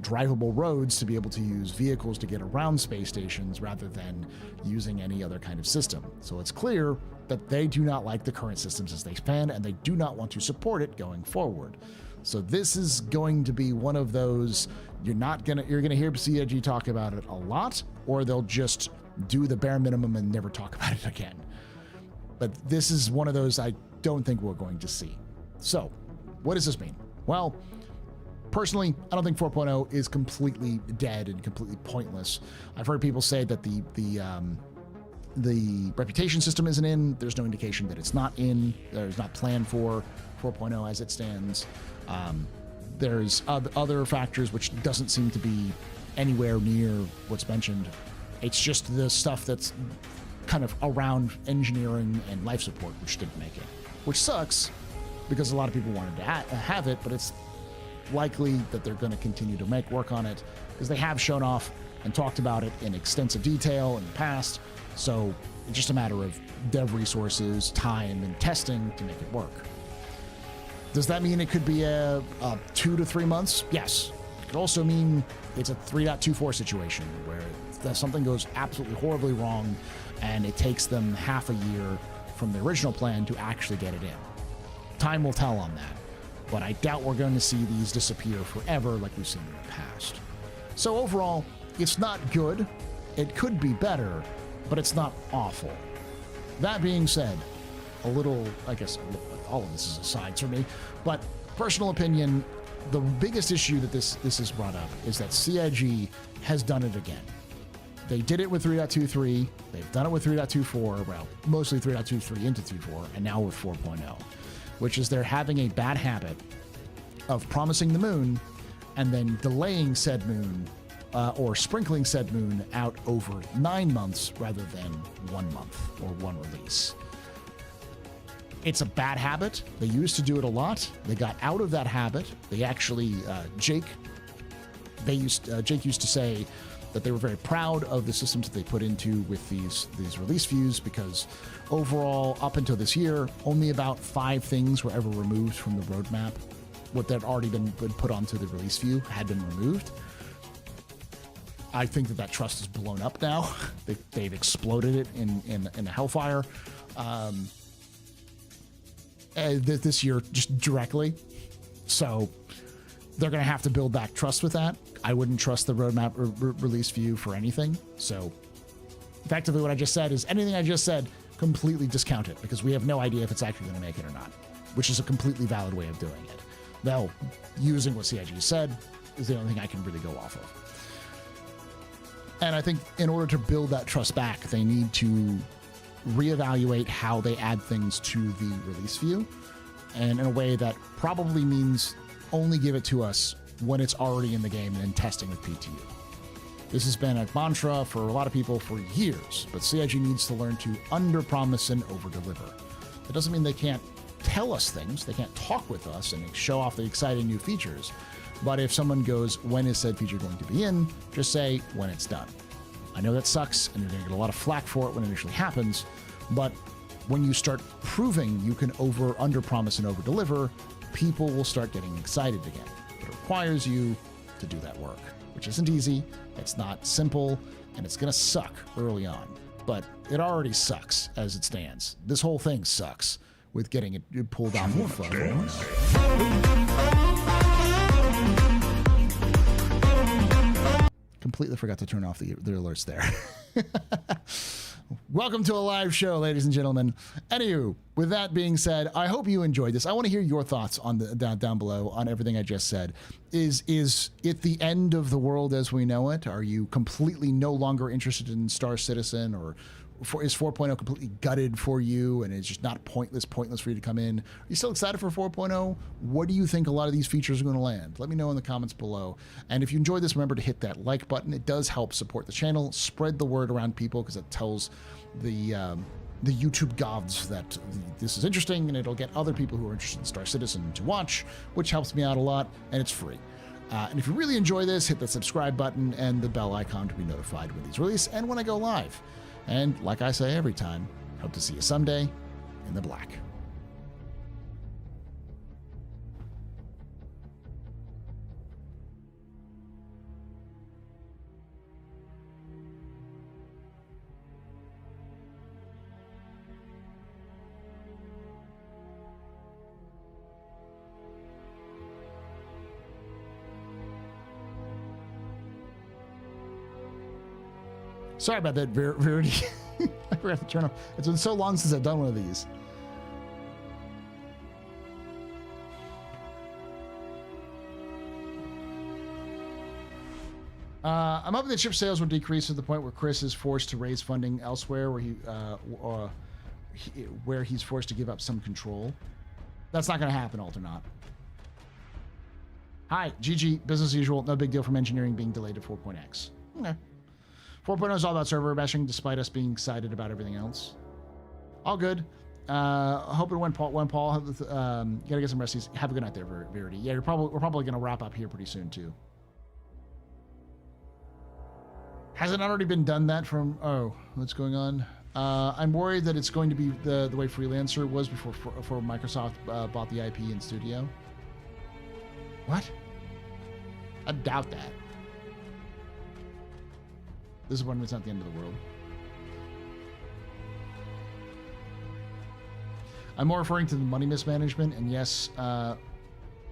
drivable roads to be able to use vehicles to get around space stations rather than using any other kind of system. So it's clear that they do not like the current systems as they stand, and they do not want to support it going forward. So this is going to be one of those, you're gonna hear CIG talk about it a lot, or they'll just do the bare minimum and never talk about it again. But this is one of those I don't think we're going to see. So what does this mean? Well, personally, I don't think 4.0 is completely dead and completely pointless. I've heard people say that the reputation system isn't in. There's no indication that it's not in. There's not planned for 4.0 as it stands. There's other factors which doesn't seem to be anywhere near what's mentioned. It's just the stuff that's kind of around engineering and life support, which didn't make it, which sucks because a lot of people wanted to have it, but it's likely that they're going to continue to make work on it because they have shown off and talked about it in extensive detail in the past. So it's just a matter of dev resources, time, and testing to make it work. Does that mean it could be a 2 to 3 months? Yes. It could also mean it's a 3.24 situation where something goes absolutely horribly wrong and it takes them half a year from the original plan to actually get it in. Time will tell on that, but I doubt we're going to see these disappear forever like we've seen in the past. So overall, it's not good. It could be better, but it's not awful. That being said, a little, I guess, all of this is asides for me, but personal opinion, the biggest issue that this has brought up is that CIG has done it again. They did it with 3.23, they've done it with 3.24, well, mostly 3.23 into 2.4, and now with 4.0, which is they're having a bad habit of promising the moon and then delaying said moon or sprinkling said moon out over 9 months rather than 1 month or one release. It's a bad habit. They used to do it a lot. They got out of that habit. They actually, Jake used to say that they were very proud of the systems that they put into with these release views, because overall, up until this year, only about 5 things were ever removed from the roadmap. What had already been put onto the release view had been removed. I think that trust is blown up now. They've exploded it in a hellfire. This year, just directly. So they're going to have to build back trust with that. I wouldn't trust the roadmap release view for anything. So effectively what I just said is anything I just said, completely discount it, because we have no idea if it's actually going to make it or not, which is a completely valid way of doing it. Now, using what CIG said is the only thing I can really go off of. And I think in order to build that trust back, they need to reevaluate how they add things to the release view, and in a way that probably means only give it to us when it's already in the game and in testing with PTU. This has been a mantra for a lot of people for years, but CIG needs to learn to under-promise and over-deliver. That doesn't mean they can't tell us things, they can't talk with us and show off the exciting new features. But if someone goes, when is said feature going to be in, just say, when it's done. I know that sucks, and you're going to get a lot of flack for it when it initially happens, but when you start proving you can under-promise and over-deliver, people will start getting excited again. But it requires you to do that work, which isn't easy, it's not simple, and it's going to suck early on. But it already sucks as it stands. This whole thing sucks with getting it pulled off of Completely forgot to turn off the alerts there. Welcome to a live show, ladies and gentlemen. Anywho, with that being said, I hope you enjoyed this. I want to hear your thoughts on the down below on everything I just said. Is it the end of the world as we know it? Are you completely no longer interested in Star Citizen, or is 4.0 completely gutted for you and it's just not pointless for you to come in? Are you still excited for 4.0? What do you think a lot of these features are going to land? Let me know in the comments below. And if you enjoyed this, remember to hit that like button. It does help support the channel. Spread the word around people because it tells the YouTube gods that this is interesting, and it'll get other people who are interested in Star Citizen to watch, which helps me out a lot, and it's free. And if you really enjoy this, hit the subscribe button and the bell icon to be notified when these release and when I go live. And like I say every time, hope to see you someday in the black. Sorry about that, Verity. I forgot to turn off. It's been so long since I've done one of these. I'm hoping that chip sales will decrease to the point where Chris is forced to raise funding elsewhere, where he's forced to give up some control. That's not going to happen, Alternaut. Hi, GG, business as usual. No big deal from engineering being delayed to 4.x. Okay. 4.0 is all about server bashing, despite us being excited about everything else. All good. Hope it went, Paul. Gotta get some resties. Have a good night there, Verity. Yeah, we're probably gonna wrap up here pretty soon too. Has it not already been done that from? Oh, what's going on? I'm worried that it's going to be the way Freelancer was before Microsoft bought the IP in Studio. What? I doubt that. This is when it's not the end of the world. I'm more referring to the money mismanagement, and yes,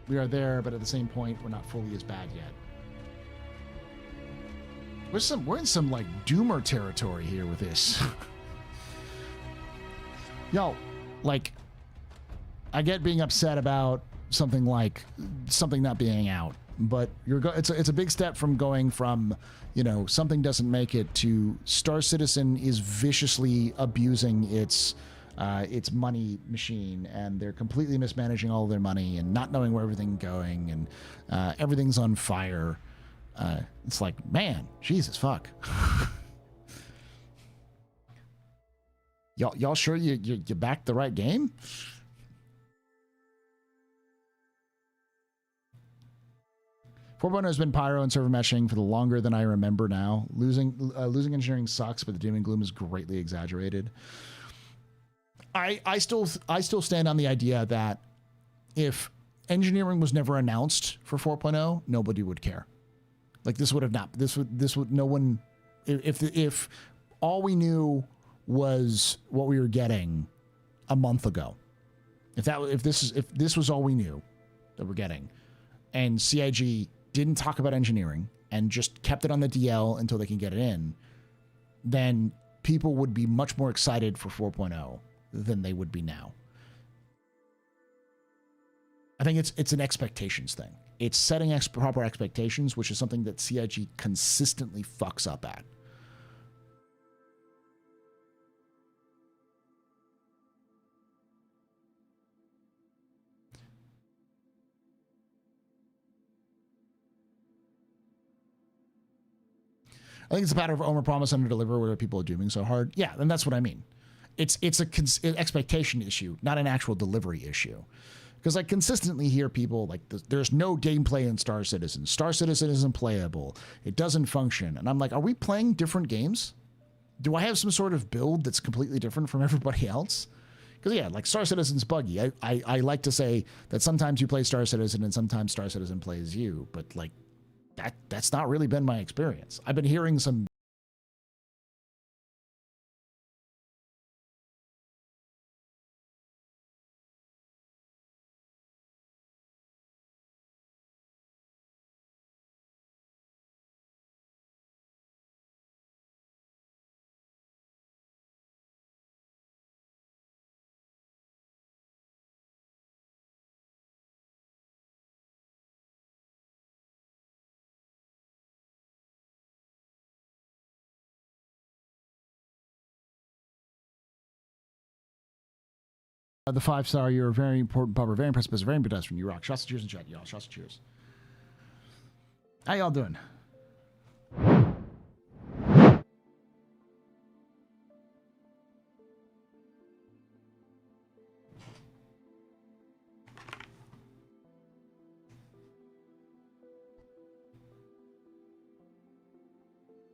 we are there, but at the same point, we're not fully as bad yet. We're in some like doomer territory here with this. Yo, like, I get being upset about something not being out, but it's a big step from going from, you know, something doesn't make it to Star Citizen is viciously abusing its money machine, and they're completely mismanaging all of their money and not knowing where everything's going, and everything's on fire. It's like, man, Jesus fuck. Y'all sure you backed the right game? Has been pyro and server meshing for the longer than I remember now. Losing engineering sucks, but the doom and gloom is greatly exaggerated. I still stand on the idea that if engineering was never announced for 4.0, nobody would care. Like, this would no one, if all we knew was what we were getting a month ago, if this was all we knew that we're getting, and CIG didn't talk about engineering and just kept it on the DL until they can get it in, then people would be much more excited for 4.0 than they would be now. I think it's an expectations thing. It's setting proper expectations, which is something that CIG consistently fucks up at. I think it's a pattern of overpromise, underdeliver, where people are doing so hard. Yeah, and that's what I mean. It's an expectation issue, not an actual delivery issue. Because I consistently hear people like, there's no gameplay in Star Citizen. Star Citizen isn't playable. It doesn't function. And I'm like, are we playing different games? Do I have some sort of build that's completely different from everybody else? Because yeah, like Star Citizen's buggy. I like to say that sometimes you play Star Citizen and sometimes Star Citizen plays you. But like, that's not really been my experience. I've been hearing some... The 5-star, you're a very important pupper, very impressive, very pedestrian. You rock. Shots of cheers in chat, y'all. Shots of cheers. How y'all doing?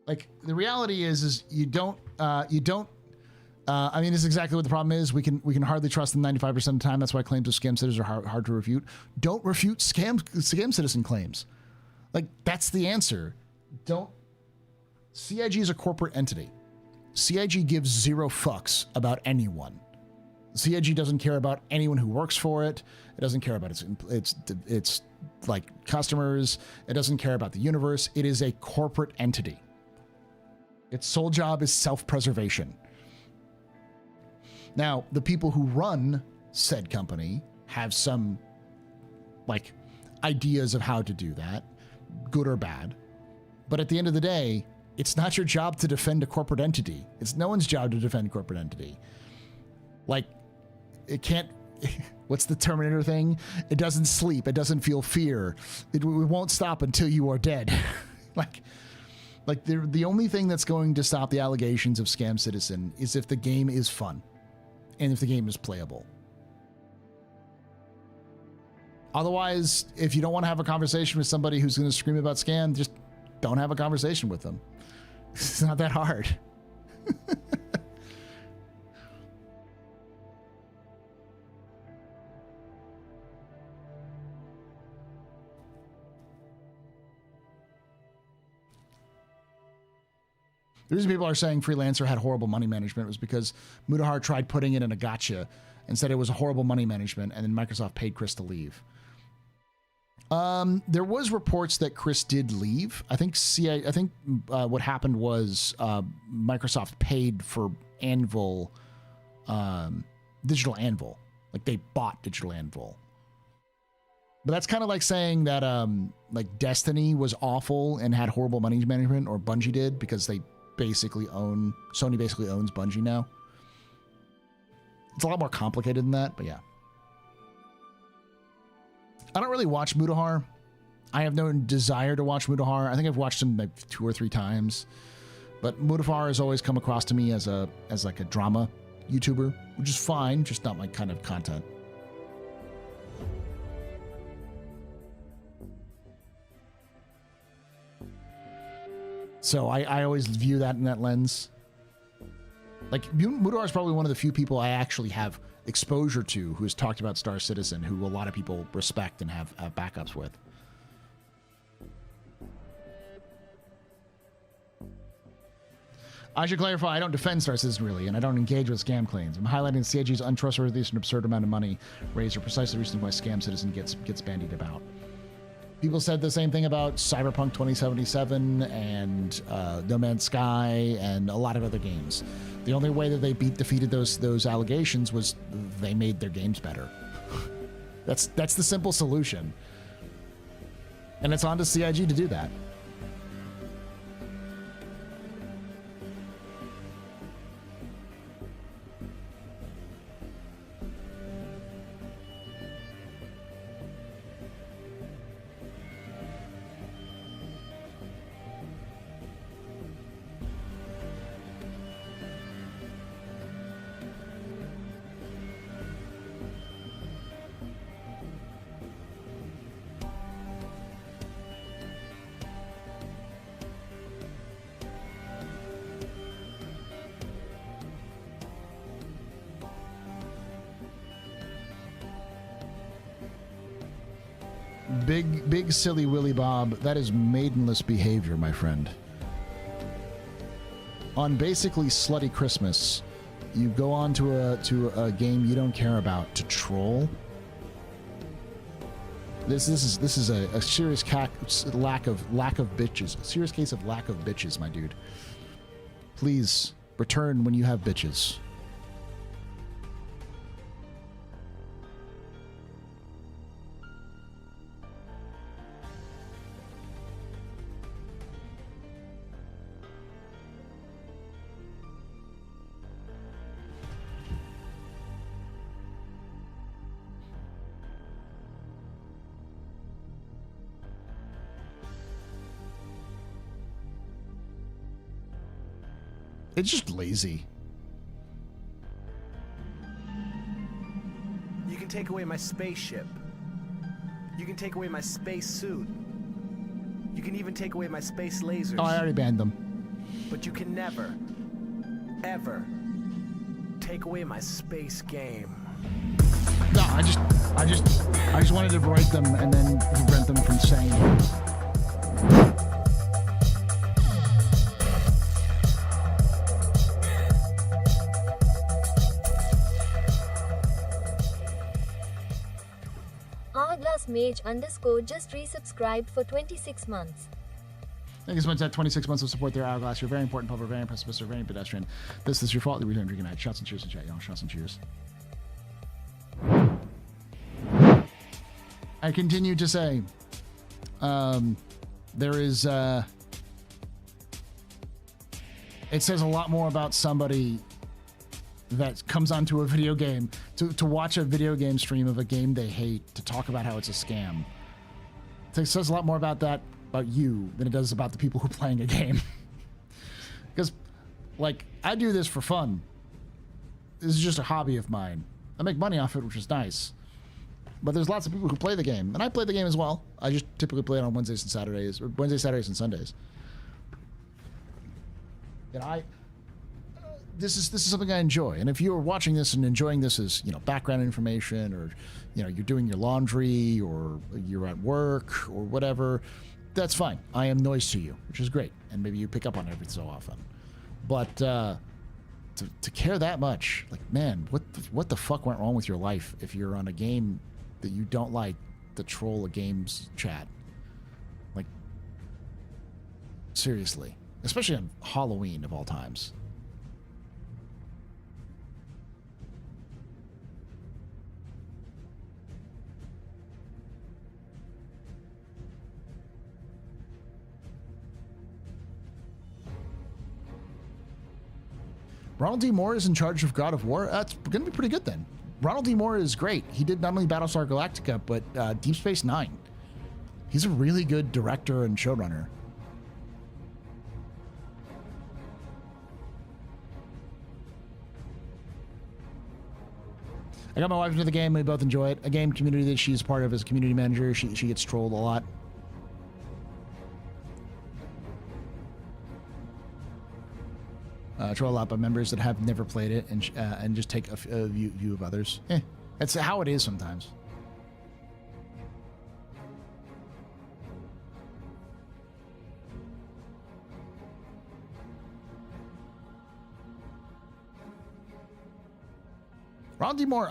Like, the reality is you don't, I mean, this is exactly what the problem is. We can hardly trust them 95% of the time. That's why claims of scam citizens are hard to refute. Don't refute scam citizen claims. Like, that's the answer. Don't. CIG is a corporate entity. CIG gives zero fucks about anyone. CIG doesn't care about anyone who works for it. It doesn't care about its like customers. It doesn't care about the universe. It is a corporate entity. Its sole job is self-preservation. Now, the people who run said company have some, like, ideas of how to do that, good or bad. But at the end of the day, it's not your job to defend a corporate entity. It's no one's job to defend a corporate entity. Like, it can't... What's the Terminator thing? It doesn't sleep. It doesn't feel fear. It won't stop until you are dead. Like the only thing that's going to stop the allegations of Scam Citizen is if the game is fun and if the game is playable. Otherwise, if you don't want to have a conversation with somebody who's going to scream about scam, just don't have a conversation with them. It's not that hard. The reason people are saying Freelancer had horrible money management was because Mutahar tried putting it in a gotcha and said it was a horrible money management, and then Microsoft paid Chris to leave. There was reports that Chris did leave. I think what happened was Microsoft paid for Anvil, Digital Anvil. Like, they bought Digital Anvil. But that's kind of like saying that like Destiny was awful and had horrible money management, or Bungie did, because Sony basically owns Bungie now. It's a lot more complicated than that, but yeah. I don't really watch Mutahar. I have no desire to watch Mutahar. I think I've watched him like 2 or 3 times. But Mutahar has always come across to me as like a drama YouTuber, which is fine, just not my kind of content. So I always view that in that lens. Like, Mutahar is probably one of the few people I actually have exposure to who has talked about Star Citizen, who a lot of people respect and have backups with. I should clarify, I don't defend Star Citizen really, and I don't engage with scam claims. I'm highlighting CIG's untrustworthiness and absurd amount of money raised are precisely the reason why Scam Citizen gets bandied about. People said the same thing about Cyberpunk 2077 and No Man's Sky and a lot of other games. The only way that they defeated those allegations was they made their games better. That's the simple solution. And it's on to CIG to do that. Big silly Willy Bob, that is maidenless behavior, my friend. On basically Slutty Christmas, you go on to a game you don't care about to troll. This is a serious lack of bitches. A serious case of lack of bitches, my dude. Please return when you have bitches. It's just lazy.
You can take away my spaceship. You can take away my space suit. You can even take away my space lasers.
Oh, I already banned them.
But you can never, ever take away my space game.
No, I just wanted to write them and then prevent them from saying it.
Hourglass Mage _ just resubscribed for 26 months.
Thank you so much for that 26 months of support there, Hourglass. You're very important, public, very impressive, Mr. Very pedestrian. This is your fault. The return drinking night. Shots and cheers in chat, y'all. Shots and cheers. I continue to say, there is, it says a lot more about somebody that comes onto a video game to watch a video game stream of a game they hate to talk about how it's a scam. It says a lot more about that, about you, than it does about the people who are playing a game. Because, like, I do this for fun. This is just a hobby of mine. I make money off it, which is nice. But there's lots of people who play the game, and I play the game as well. I just typically play it on Wednesdays and Saturdays, or Wednesdays, Saturdays, and Sundays. And this is something I enjoy. And if you're watching this and enjoying this as, you know, background information, or, you know, you're doing your laundry, or you're at work, or whatever, that's fine. I am noise to you, which is great. And maybe you pick up on it every so often. But to care that much, like, man, what the fuck went wrong with your life if you're on a game that you don't like to troll a game's chat? Like, seriously. Especially on Halloween of all times. Ronald D. Moore is in charge of God of War. That's going to be pretty good then. Ronald D. Moore is great. He did not only Battlestar Galactica, but Deep Space Nine. He's a really good director and showrunner. I got my wife into the game. We both enjoy it. A game community that she's part of as a community manager. She gets trolled a lot. Troll a lot by members that have never played it and just take a view of others. That's how it is sometimes. Ronald D. Moore,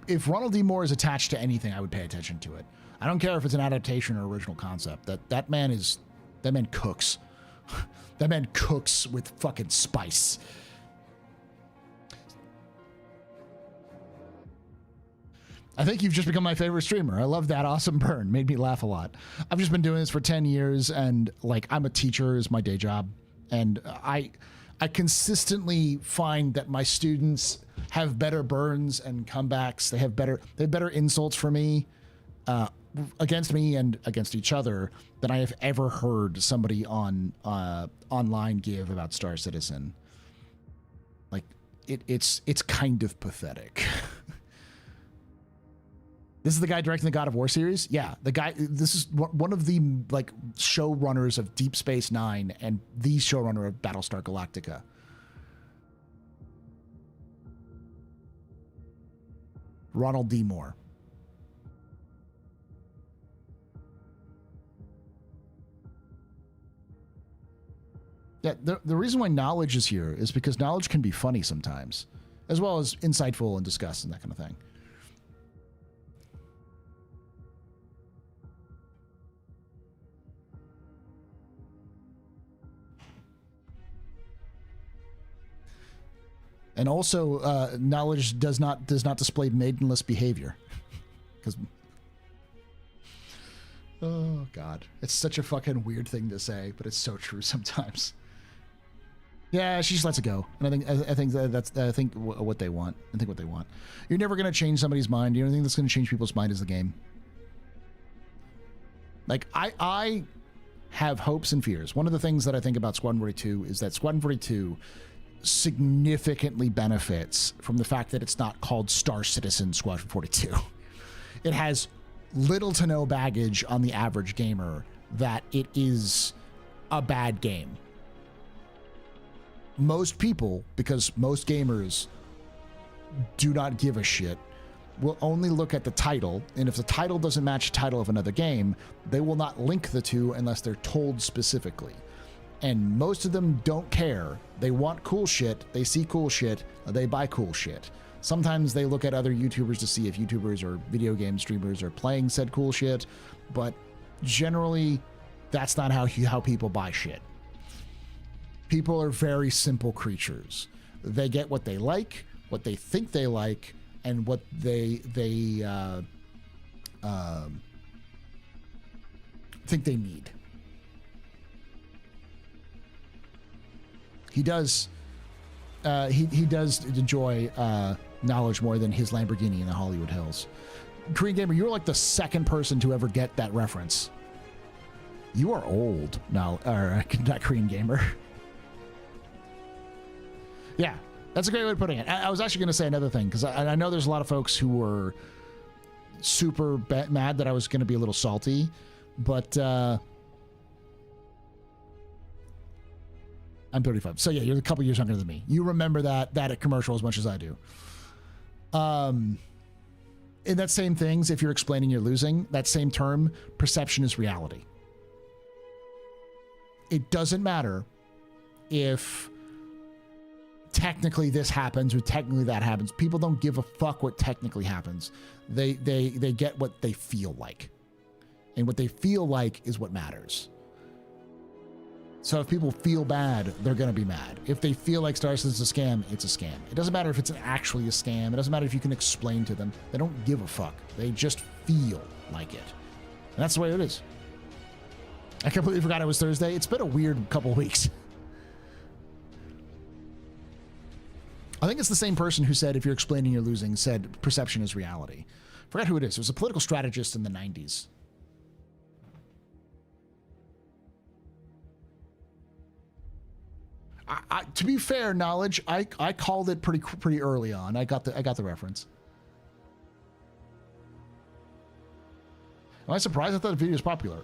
if Ronald D. Moore is attached to anything, I would pay attention to it. I don't care if it's an adaptation or original concept. That man cooks. That man cooks with fucking spice. I think you've just become my favorite streamer. I love that awesome burn. Made me laugh a lot. I've just been doing this for 10 years, and like, I'm a teacher is my day job, and I consistently find that my students have better burns and comebacks. They have better insults for me, against me and against each other than I have ever heard somebody on online give about Star Citizen. Like, it's kind of pathetic. This is the guy directing the God of War series? Yeah, the guy, this is one of the, like, showrunners of Deep Space Nine and the showrunner of Battlestar Galactica. Ronald D. Moore. Yeah, the reason why knowledge is here is because knowledge can be funny sometimes, as well as insightful and discussed and that kind of thing. And also, knowledge does not display maidenless behavior, because oh god, it's such a fucking weird thing to say, but it's so true sometimes. Yeah, she just lets it go, and I think that's what they want. I think what they want. You're never gonna change somebody's mind. The only thing that's gonna change people's mind is the game. Like I have hopes and fears. One of the things that I think about Squadron 42 is that Squadron 42 significantly benefits from the fact that it's not called Star Citizen Squadron 42. It has little to no baggage on the average gamer that it is a bad game. Most people, because most gamers do not give a shit, will only look at the title, and if the title doesn't match the title of another game, they will not link the two unless they're told specifically. And most of them don't care. They want cool shit, they see cool shit, they buy cool shit. Sometimes they look at other YouTubers to see if YouTubers or video game streamers are playing said cool shit, but generally, that's not how people buy shit. People are very simple creatures. They get what they like, what they think they like, and what they think they need. He does enjoy knowledge more than his Lamborghini in the Hollywood Hills. Korean Gamer, you're like the second person to ever get that reference. You are old now, or not Korean Gamer. Yeah, that's a great way of putting it. I was actually going to say another thing, because I know there's a lot of folks who were super mad that I was going to be a little salty, but I'm 35. So yeah, you're a couple years younger than me. You remember that commercial as much as I do. In that same things, if you're explaining you're losing, that same term, perception is reality. It doesn't matter if technically this happens or technically that happens. People don't give a fuck what technically happens. They get what they feel like. And what they feel like is what matters. So if people feel bad, they're going to be mad. If they feel like Star Citizen's a scam, it's a scam. It doesn't matter if it's actually a scam. It doesn't matter if you can explain to them. They don't give a fuck. They just feel like it. And that's the way it is. I completely forgot it was Thursday. It's been a weird couple weeks. I think it's the same person who said, if you're explaining you're losing, said perception is reality. Forgot who it is. It was a political strategist in the 90s. To be fair, knowledge, I called it pretty early on. I got the reference. Am I surprised? I thought the video was popular.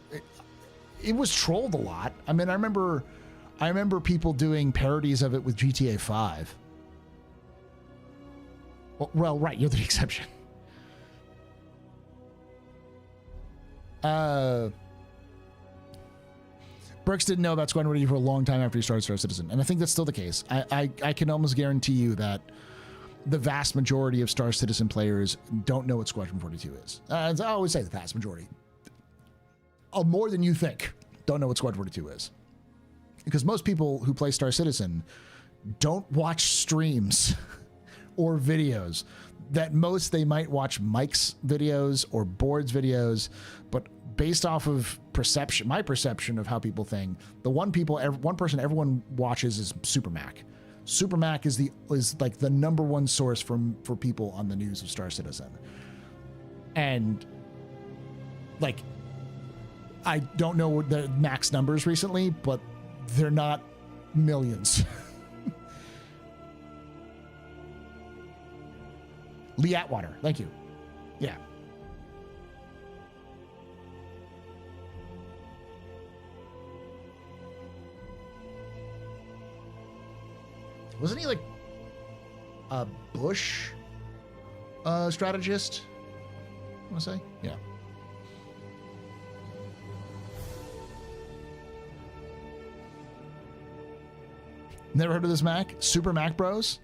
It was trolled a lot. I mean, I remember people doing parodies of it with GTA 5. Well, right, you're the exception. Brooks didn't know about Squadron 42 for a long time after he started Star Citizen, and I think that's still the case. I can almost guarantee you that the vast majority of Star Citizen players don't know what Squadron 42 is. As I always say, the vast majority. More than you think don't know what Squadron 42 is. Because most people who play Star Citizen don't watch streams or videos. That most they might watch Mike's videos or Board's videos, but based off of perception, my perception of how people think, the one person everyone watches is Super Mac. Super Mac is like the number one source for people on the news of Star Citizen. And like, I don't know the max numbers recently, but they're not millions. Lee Atwater, thank you. Yeah. Wasn't he like a Bush strategist? I want to say? Yeah. Never heard of this Mac? Super Mac Bros?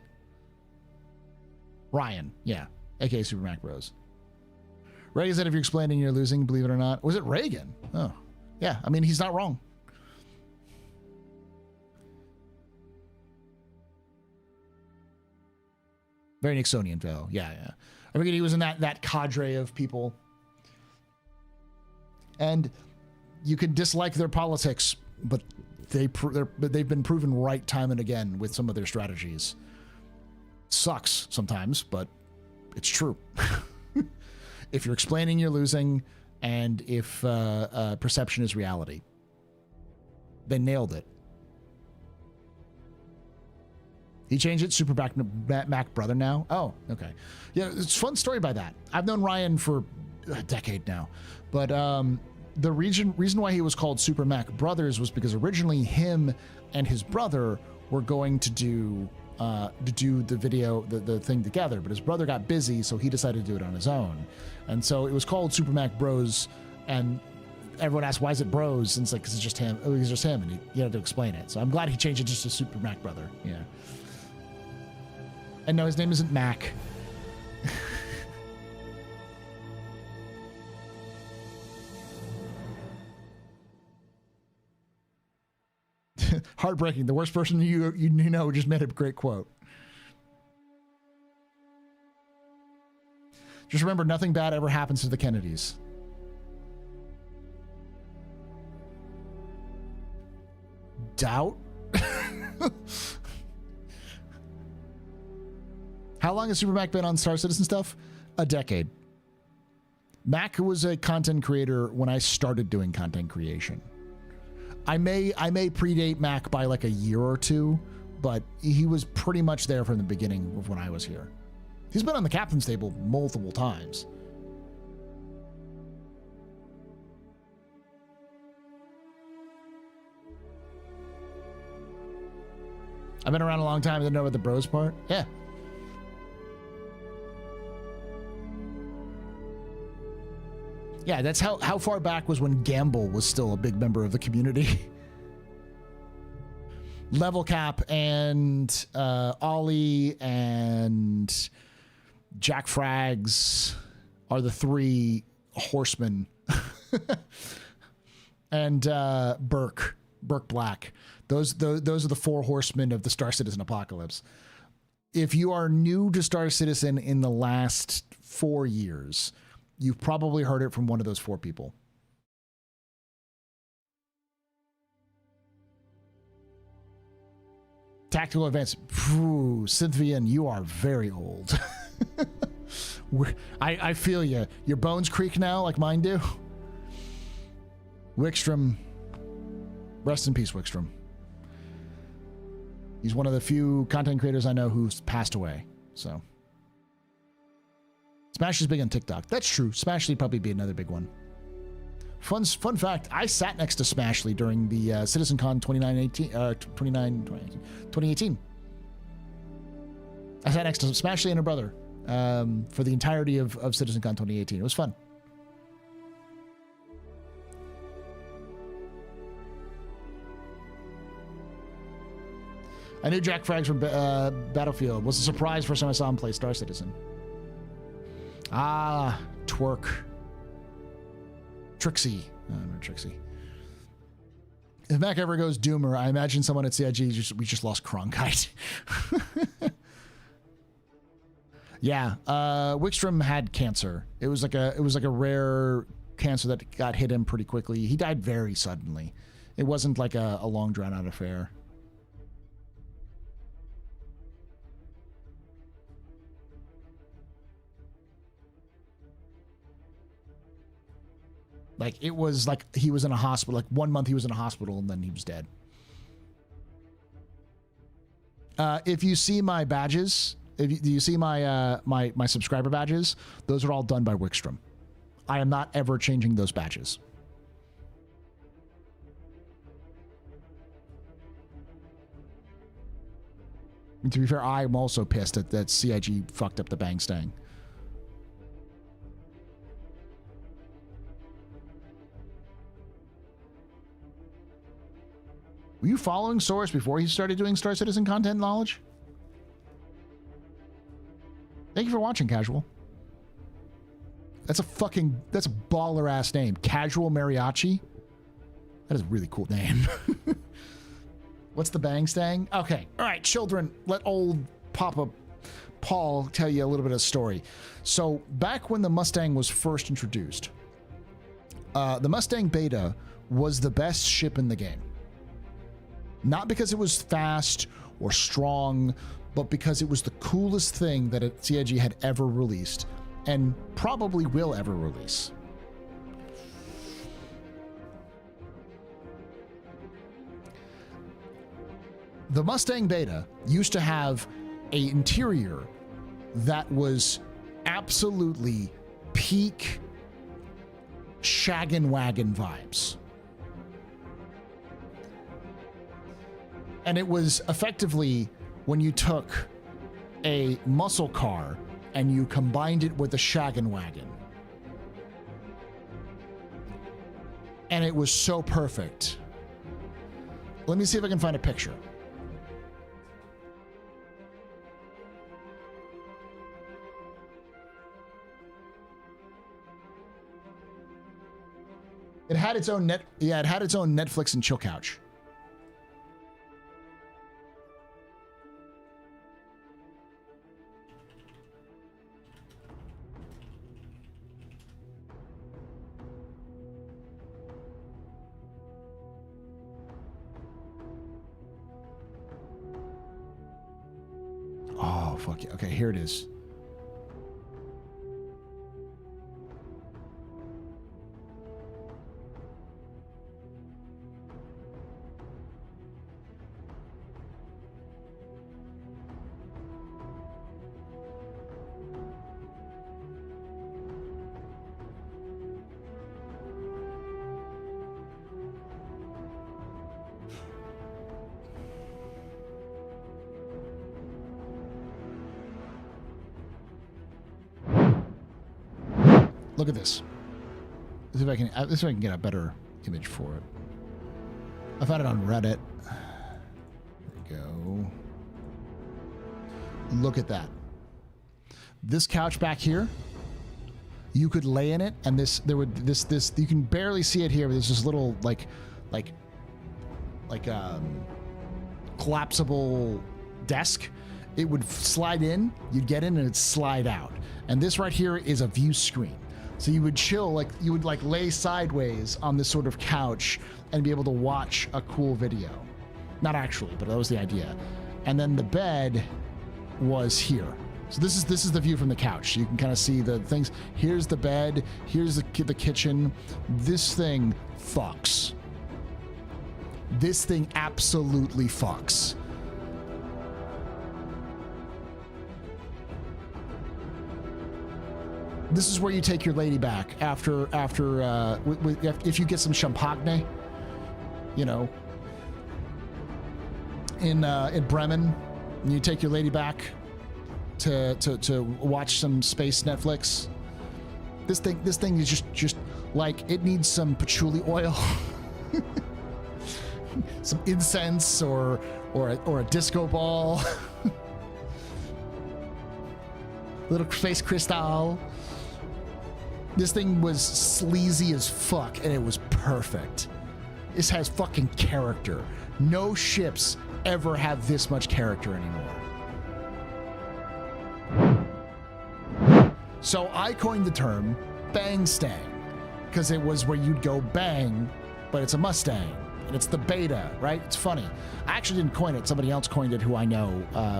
Ryan, yeah. AKA Super Mac Bros. Reagan said if you're explaining you're losing, believe it or not. Was it Reagan? Oh, yeah. I mean, he's not wrong. Very Nixonian, though. Yeah, yeah. I figured he was in that cadre of people. And you can dislike their politics, but they've been proven right time and again with some of their strategies. Sucks sometimes, but it's true. If you're explaining, you're losing, and if perception is reality. They nailed it. He changed it, Super Mac Brother now? Oh, okay. Yeah, it's a fun story by that. I've known Ryan for a decade now, but the reason why he was called Super Mac Brothers was because originally him and his brother were going to do the video, the thing together, but his brother got busy, so he decided to do it on his own. And so it was called Super Mac Bros, and everyone asked, why is it Bros? And it's like, 'cause it's just him. Oh, it's just him, and he had to explain it. So I'm glad he changed it just to Super Mac Brother. Yeah. And no, his name isn't Mac. Heartbreaking. The worst person you know just made a great quote. Just remember, nothing bad ever happens to the Kennedys. Doubt? How long has Super Mac been on Star Citizen stuff? A decade. Mac was a content creator when I started doing content creation. I may predate Mac by like a year or two, but he was pretty much there from the beginning of when I was here. He's been on the captain's table multiple times. I've been around a long time. I didn't know about the bros part. Yeah. Yeah, that's how far back was when Gamble was still a big member of the community. Level Cap and Ollie and Jack Frags are the three horsemen. And Burke Black. Those are the four horsemen of the Star Citizen apocalypse. If you are new to Star Citizen in the last 4 years, you've probably heard it from one of those four people. Tactical advance. Phew, Cynthian, you are very old. I feel you. Your bones creak now like mine do. Wickstrom. Rest in peace, Wickstrom. He's one of the few content creators I know who's passed away. So. Smash is big on TikTok. That's true. Smashly probably be another big one. Fun fact, I sat next to Smashly during the CitizenCon 2018. I sat next to Smashly and her brother for the entirety of CitizenCon 2018. It was fun. I knew Jack Frags from Battlefield. Was a surprise first time I saw him play Star Citizen. Ah, Twerk. Trixie. No, Trixie. If Mac ever goes Doomer, I imagine someone at CIG we just lost Cronkite. Yeah, Wickstrom had cancer. It was like a rare cancer that got hit him pretty quickly. He died very suddenly. It wasn't like a long drawn out affair. Like, it was like he was in a hospital. Like 1 month he was in a hospital and then he was dead. If you see my badges, do you see my my subscriber badges? Those are all done by Wickstrom. I am not ever changing those badges. And to be fair, I'm also pissed that CIG fucked up the Bang Stang. Were you following Source before he started doing Star Citizen content knowledge? Thank you for watching, Casual. That's a baller ass name. Casual Mariachi. That is a really cool name. What's the bang stang? Okay. All right, children, let old Papa Paul tell you a little bit of a story. So back when the Mustang was first introduced, the Mustang Beta was the best ship in the game. Not because it was fast or strong, but because it was the coolest thing that CIG had ever released and probably will ever release. The Mustang Beta used to have an interior that was absolutely peak shaggin' wagon vibes. And it was effectively when you took a muscle car and you combined it with a shaggin' wagon. And it was so perfect. Let me see if I can find a picture. It had its own Netflix and chill couch. Oh, fuck yeah. Okay, here it is. Look at this. Let's see if I can get a better image for it. I found it on Reddit. There we go. Look at that. This couch back here, you could lay in it, and this you can barely see it here, but there's this little like collapsible desk. It would slide in, you'd get in, and it'd slide out. And this right here is a view screen. So you would chill, you would lay sideways on this sort of couch and be able to watch a cool video. Not actually, but that was the idea. And then the bed was here. So this is the view from the couch. You can kind of see the things. Here's the bed. Here's the kitchen. This thing fucks. This thing absolutely fucks. This is where you take your lady back after if you get some champagne, you know, in Bremen, and you take your lady back to watch some space Netflix. This thing is just like, it needs some patchouli oil, some incense, or a disco ball, little space crystal. This thing was sleazy as fuck, and it was perfect. This has fucking character. No ships ever have this much character anymore. So I coined the term Bang Stang, because it was where you'd go bang, but it's a Mustang, and it's the beta, right? It's funny. I actually didn't coin it. Somebody else coined it who I know,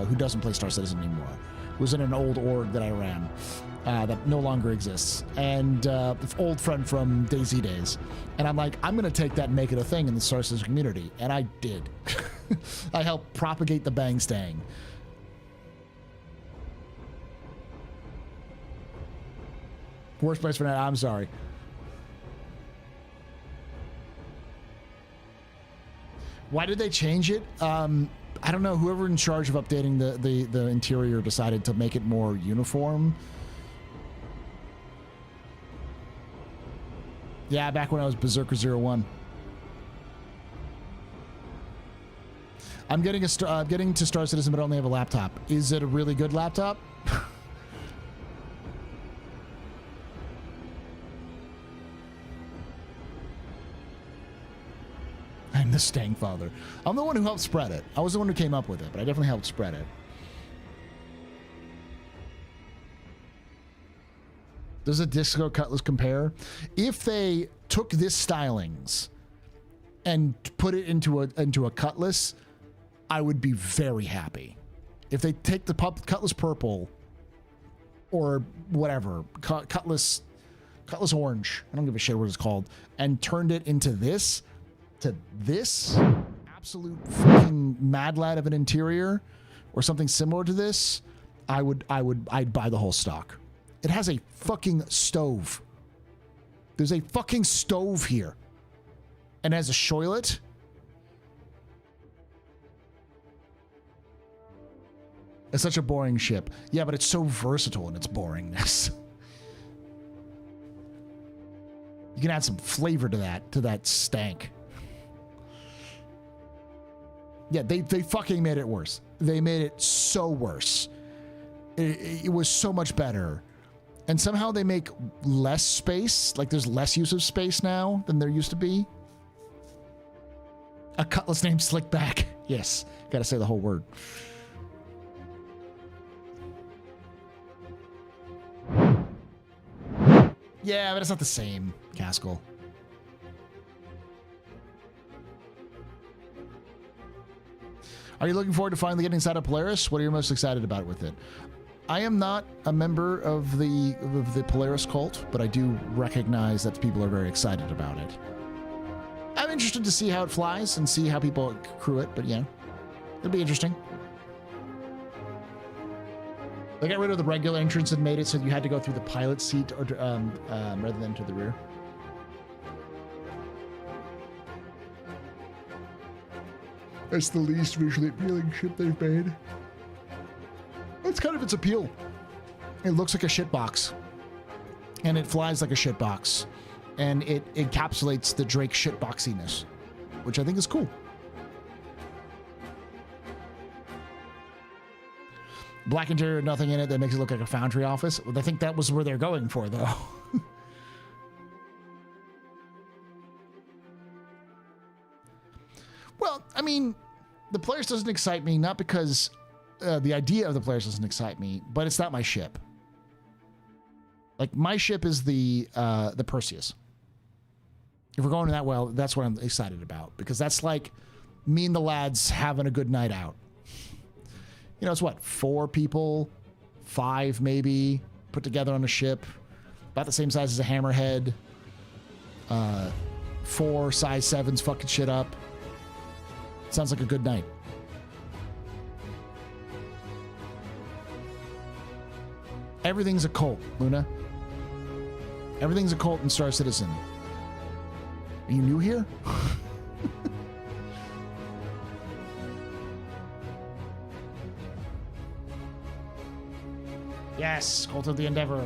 who doesn't play Star Citizen anymore. It was in an old org that I ran. That no longer exists, and old friend from DayZ days. And I'm like, I'm gonna take that and make it a thing in the Star Citizen community, and I did. I helped propagate the Bang Stang. Worst place for that. I'm sorry. Why did they change it? I don't know. Whoever in charge of updating the interior decided to make it more uniform. Yeah, back when I was Berserker 01. I'm getting getting to Star Citizen, but I only have a laptop. Is it a really good laptop? I'm the Stang father. I'm the one who helped spread it. I was the one who came up with it, but I definitely helped spread it. Does a Disco Cutlass compare? If they took this stylings and put it into a Cutlass, I would be very happy. If they take the Cutlass purple or whatever, Cutlass orange, I don't give a shit what it's called, and turned it into this, absolute fucking mad lad of an interior or something similar to this, I'd buy the whole stock. It has a fucking stove. There's a fucking stove here. And has a shoilet. It's such a boring ship. Yeah, but it's so versatile in its boringness. You can add some flavor to that stank. Yeah, they fucking made it worse. They made it so worse. It was so much better. And somehow they make less space. Like there's less use of space now than there used to be. A Cutlass named Slickback. Yes, gotta say the whole word. Yeah, but it's not the same, Caskell. Are you looking forward to finally getting inside of Polaris? What are you most excited about with it? I am not a member of the Polaris cult, but I do recognize that people are very excited about it. I'm interested to see how it flies and see how people crew it, but yeah, it'll be interesting. They got rid of the regular entrance and made it so you had to go through the pilot seat or rather than to the rear. It's the least visually appealing ship they've made. That's kind of its appeal. It looks like a shitbox. And it flies like a shitbox. And it encapsulates the Drake shitboxiness, which I think is cool. Black interior, nothing in it that makes it look like a foundry office. I think that was where they're going for, though. Well, I mean, the Polaris doesn't excite me, not because the idea of the Polaris doesn't excite me, but it's not my ship. Like, my ship is the Perseus. If we're going that well, that's what I'm excited about, because that's like me and the lads having a good night out. You know, it's what, 4 people, 5 maybe, put together on a ship, about the same size as a Hammerhead. 4 size 7s fucking shit up. Sounds like a good night. Everything's a cult, Luna. Everything's a cult in Star Citizen. Are you new here? Yes, Cult of the Endeavor.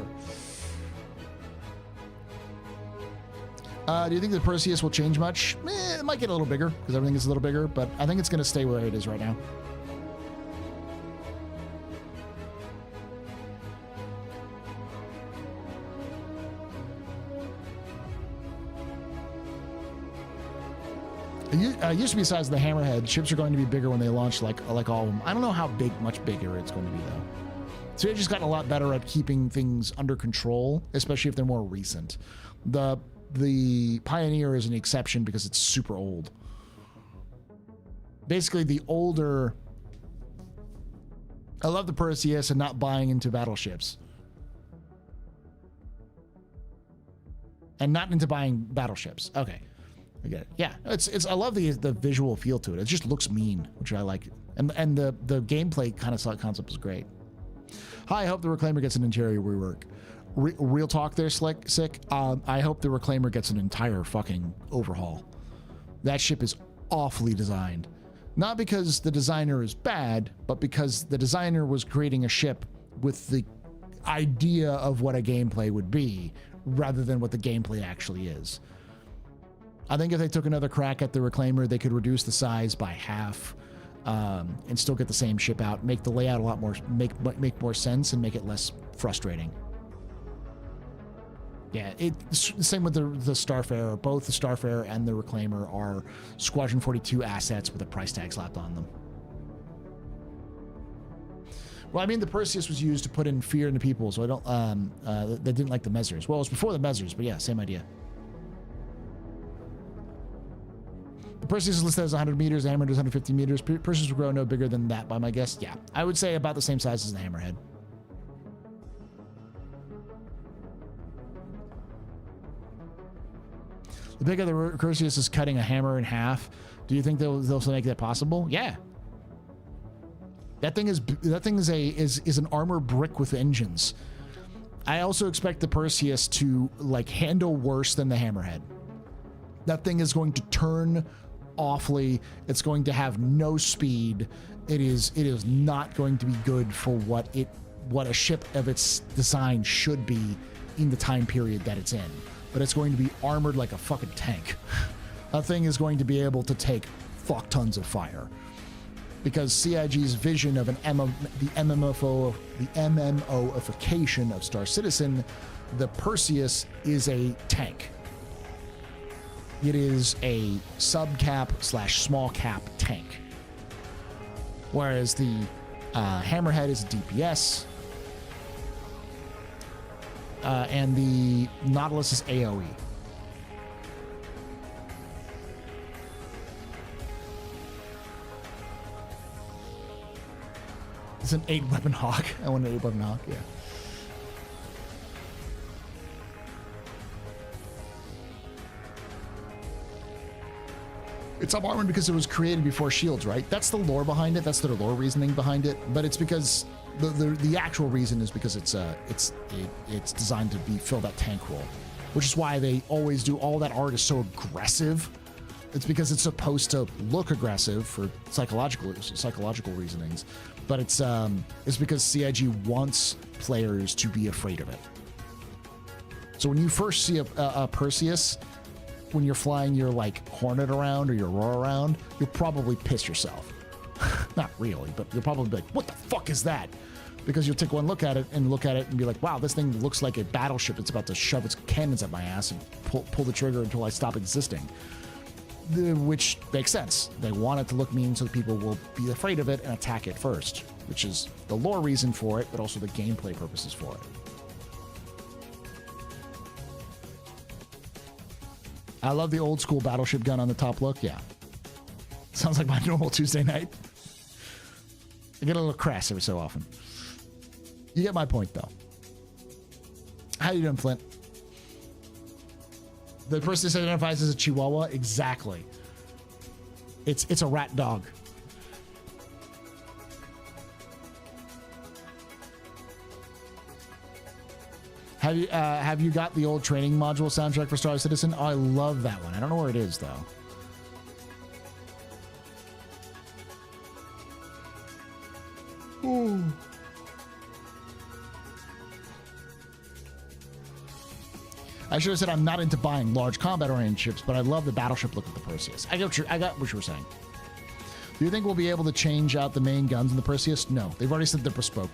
Do you think the Perseus will change much? It might get a little bigger, because everything is a little bigger, but I think it's going to stay where it is right now. It used to be the size of the Hammerhead. Ships are going to be bigger when they launch, like all of them. I don't know how much bigger it's going to be, though. So they've just gotten a lot better at keeping things under control, especially if they're more recent. The Pioneer is an exception because it's super old. Basically, the older... I love the Perseus and not buying into battleships. And not into buying battleships. Okay. I get it. Yeah, I love the visual feel to it. It just looks mean, which I like. And the gameplay kind of concept is great. Hi, I hope the Reclaimer gets an interior rework. Real talk there, Sick. I hope the Reclaimer gets an entire fucking overhaul. That ship is awfully designed. Not because the designer is bad, but because the designer was creating a ship with the idea of what a gameplay would be, rather than what the gameplay actually is. I think if they took another crack at the Reclaimer, they could reduce the size by half. and still get the same ship out, make the layout a lot more, make more sense and make it less frustrating. Yeah, it's the same with the Starfarer. Both the Starfarer and the Reclaimer are Squadron 42 assets with a price tag slapped on them. Well, I mean, the Perseus was used to put in fear into people, so I don't, they didn't like the Mezzers. Well, it was before the Mezzers, but yeah, same idea. The Perseus is listed as 100 meters, the Hammerhead is 150 meters. Perseus will grow no bigger than that by my guess. Yeah, I would say about the same size as the Hammerhead. The big of the Perseus is cutting a hammer in half. Do you think they'll make that possible? Yeah. That thing is an armor brick with engines. I also expect the Perseus to like handle worse than the Hammerhead. That thing is going to turn awfully. It's going to have no speed. It is not going to be good for what a ship of its design should be in the time period that it's in. But it's going to be armored like a fucking tank. That thing is going to be able to take fuck tons of fire. Because CIG's vision of the MMOification of Star Citizen, the Perseus is a tank. It is a sub-cap / small cap tank. Whereas the Hammerhead is a DPS. And the Nautilus is AoE. It's an 8-weapon hawk. I want an 8-weapon hawk, yeah. It's up-armored because it was created before shields, right? That's the lore behind it. That's the lore reasoning behind it. But it's because the actual reason is because it's designed to fill that tank role, which is why they always do all that art is so aggressive. It's because it's supposed to look aggressive for psychological reasonings, but it's because CIG wants players to be afraid of it. So when you first see a Perseus, when you're flying your like Hornet around or your Aurora around, you'll probably piss yourself. Not really, but you'll probably be like, what the fuck is that? Because you'll take one look at it and be like, wow, this thing looks like a battleship. It's about to shove its cannons at my ass and pull the trigger until I stop existing. Which makes sense. They want it to look mean so that people will be afraid of it and attack it first, which is the lore reason for it, but also the gameplay purposes for it. I love the old school battleship gun on the top look. Yeah. Sounds like my normal Tuesday night. I get a little crass every so often. You get my point, though. How you doing, Flint? The person that identifies as a Chihuahua? Exactly. It's a rat dog. Have you got the old training module soundtrack for Star Citizen? Oh, I love that one. I don't know where it is, though. Ooh. I should have said I'm not into buying large combat-oriented ships, but I love the battleship look of the Perseus. I got what you were saying. Do you think we'll be able to change out the main guns in the Perseus? No. They've already said they're bespoke.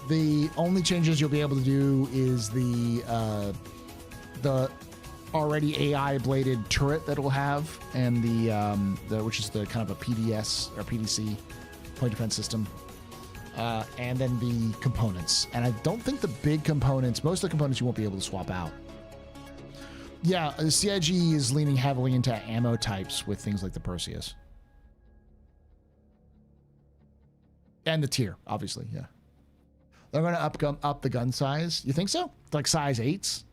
The only changes you'll be able to do is the already AI bladed turret that it'll have, and the which is the kind of a PDS or PDC point defense system, and then the components. And I don't think the big components, most of the components you won't be able to swap out. Yeah, CIG is leaning heavily into ammo types with things like the Perseus. And the tier, obviously, yeah. They're going to up the gun size. You think so? Like size 8s?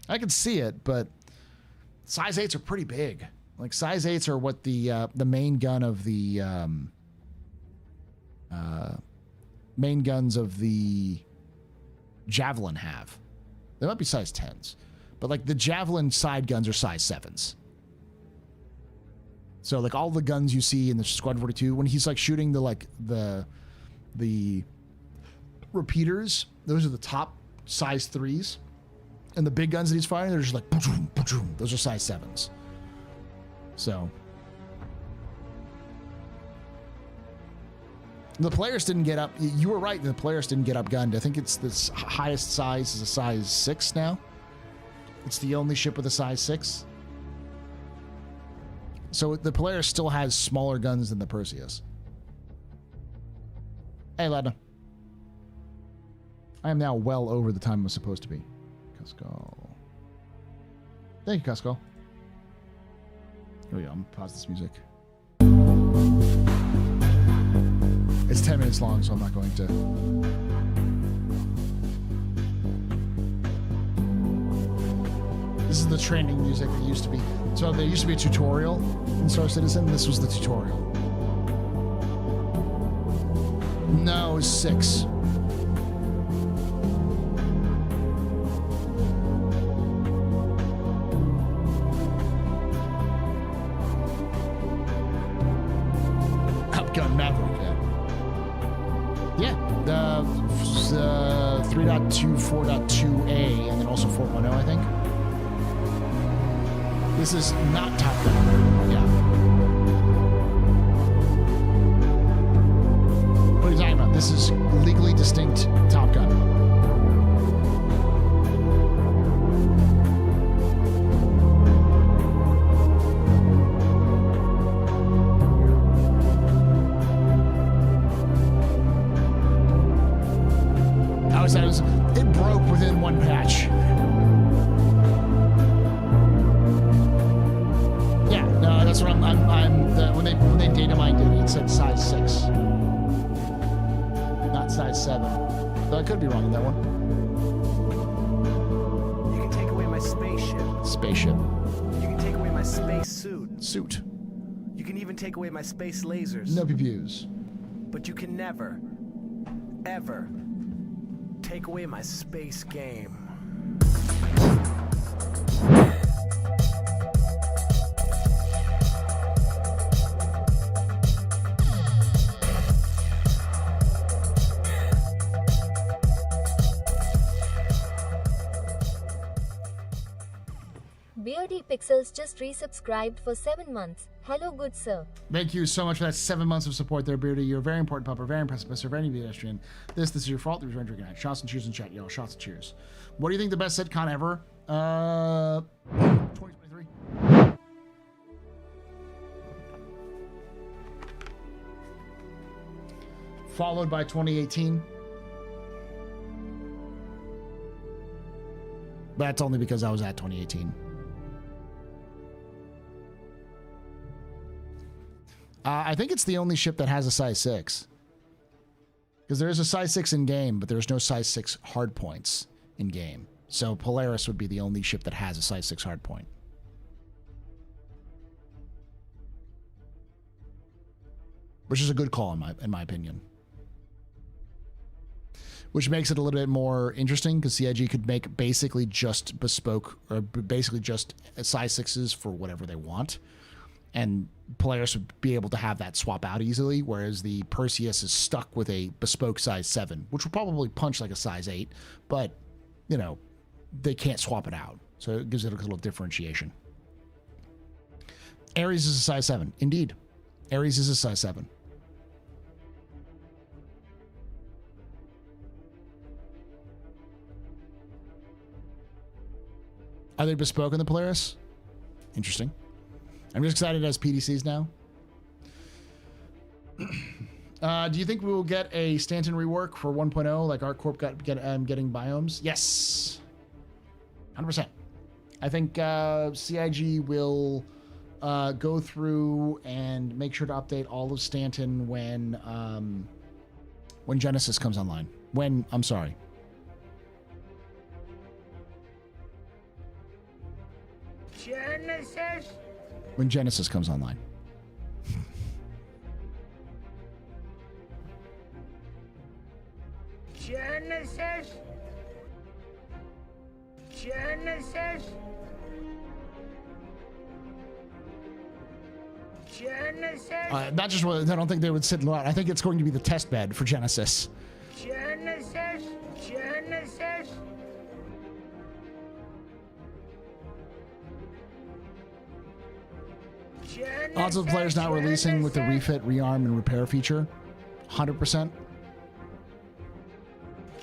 I can see it, but size 8s are pretty big. Like size 8s are what the main gun of the main guns of the Javelin have. They might be size 10s, but like the Javelin side guns are size 7s. So like all the guns you see in the Squadron 42, when he's like shooting the repeaters, those are the top size 3s, and the big guns that he's firing, they're just like boom, boom, boom. Those are size 7s. So the Polaris didn't get up. You were right. The Polaris didn't get upgunned. I think it's the highest size is a size 6 now. It's the only ship with a size 6. So the Polaris still has smaller guns than the Perseus. Hey, Ladna. I am now well over the time I was supposed to be. Cusco. Thank you, Cusco. Here we go. I'm gonna pause this music. It's 10 minutes long, so I'm not going to. This is the training music that used to be. So there used to be a tutorial in Star Citizen. This was the tutorial. No, it was 6. Upgun Maverick, yeah. Yeah, the 3.2, 4.2a, and then also 4.0, I think. This is not Top Gun. Yeah. What are you talking about? This is legally distinct Top Gun. How is that? It broke within one patch. That's what when they data mined it said size 6, not size 7. Though I could be wrong on that one.
You can take away my spaceship.
Spaceship.
You can take away my space suit.
Suit.
You can even take away my space lasers.
No PPUs.
But you can never, ever take away my space game.
Beardy Pixels just resubscribed for 7 months. Hello, good sir.
Thank you so much for that 7 months of support there, Beardy. You're a very important pupper, very impressive, Mr. Very pedestrian. This is your fault. There's drinking night. Shots and cheers in chat, y'all. Shots and cheers. What do you think the best sitcom ever? 2023. Followed by 2018. But that's only because I was at 2018. I think it's the only ship that has a size 6. Because there is a size 6 in game, but there's no size 6 hard points in game. So Polaris would be the only ship that has a size 6 hard point. Which is a good call in my opinion. Which makes it a little bit more interesting because CIG could make basically just bespoke or basically just size 6s for whatever they want. And Polaris would be able to have that swap out easily, whereas the Perseus is stuck with a bespoke size 7, which will probably punch like a size 8, but, you know, they can't swap it out. So it gives it a little differentiation. Ares is a size 7. Indeed. Ares is a size 7. Are they bespoke in the Polaris? Interesting. I'm just excited as PDCs now. Do you think we will get a Stanton rework for 1.0 like ArcCorp getting biomes? Yes. 100%. I think CIG will go through and make sure to update all of Stanton when Genesis comes online. I'm sorry.
Genesis?
When Genesis comes online.
Genesis? Genesis? Genesis?
Not just I don't think they would sit lot. I think it's going to be the test bed for Genesis.
Genesis? Genesis?
Odds of the players not releasing with the refit, rearm, and repair feature, 100%.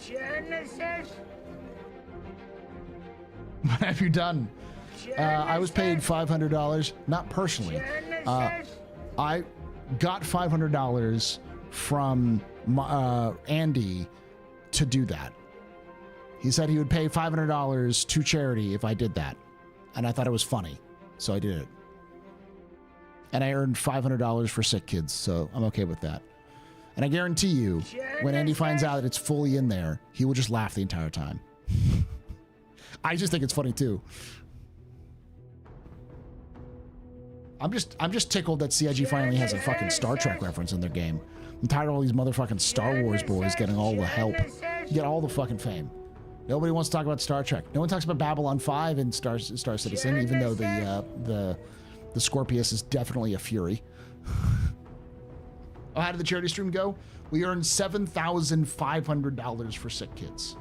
Genesis.
What have you done? I was paid $500, not personally. I got $500 from Andy to do that. He said he would pay $500 to charity if I did that. And I thought it was funny, so I did it. And I earned $500 for sick kids, so I'm okay with that. And I guarantee you, when Andy finds out that it's fully in there, he will just laugh the entire time. I just think it's funny too. I'm just tickled that CIG finally has a fucking Star Trek reference in their game. I'm tired of all these motherfucking Star Wars boys getting all the help, get all the fucking fame. Nobody wants to talk about Star Trek. No one talks about Babylon 5 and Star Citizen, even though the Scorpius is definitely a Fury. Oh, how did the charity stream go? We earned $7,500 for sick kids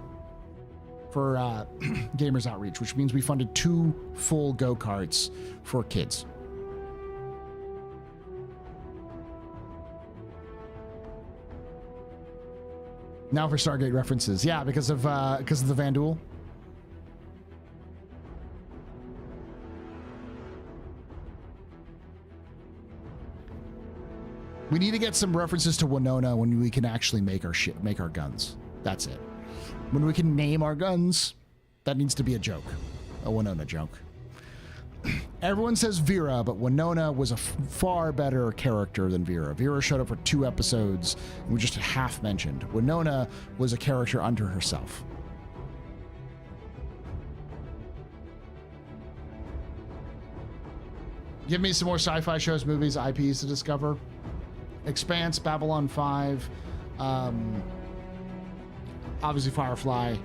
for Gamers Outreach, which means we funded 2 full go-karts for kids. Now for Stargate references. Yeah, because of the Vanduul. We need to get some references to Winona when we can actually make our guns. That's it. When we can name our guns, that needs to be a joke. A Winona joke. Everyone says Vera, but Winona was a far better character than Vera. Vera showed up for 2 episodes and was just half mentioned. Winona was a character unto herself. Give me some more sci-fi shows, movies, IPs to discover. Expanse, Babylon 5, obviously Firefly,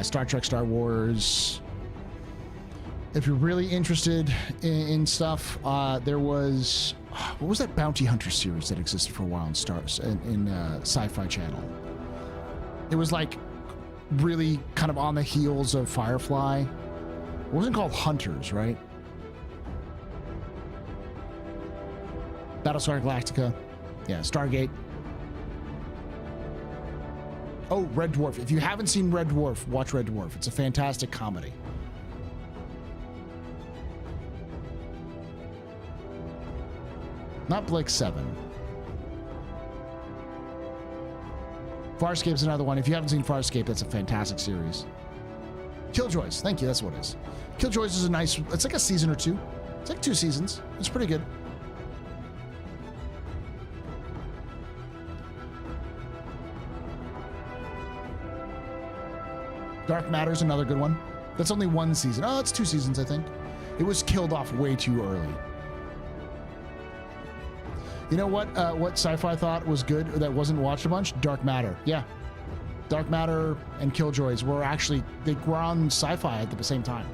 Star Trek, Star Wars. If you're really interested in stuff, there was, what was that Bounty Hunter series that existed for a while in Sci-Fi Channel? It was like really kind of on the heels of Firefly. It wasn't called Hunters, right? Battlestar Galactica. Yeah, Stargate. Oh, Red Dwarf. If you haven't seen Red Dwarf, watch Red Dwarf. It's a fantastic comedy. Not Blake 7. Farscape's another one. If you haven't seen Farscape, that's a fantastic series. Killjoys. Thank you. That's what it is. Killjoys is a nice... It's like a season or 2. It's like 2 seasons. It's pretty good. Dark Matter's another good one. That's only 1 season. Oh, it's 2 seasons, I think. It was killed off way too early. You know what Sci-Fi thought was good that wasn't watched a bunch? Dark Matter. Yeah. Dark Matter and Killjoys were actually, they were on Sci-Fi at the same time.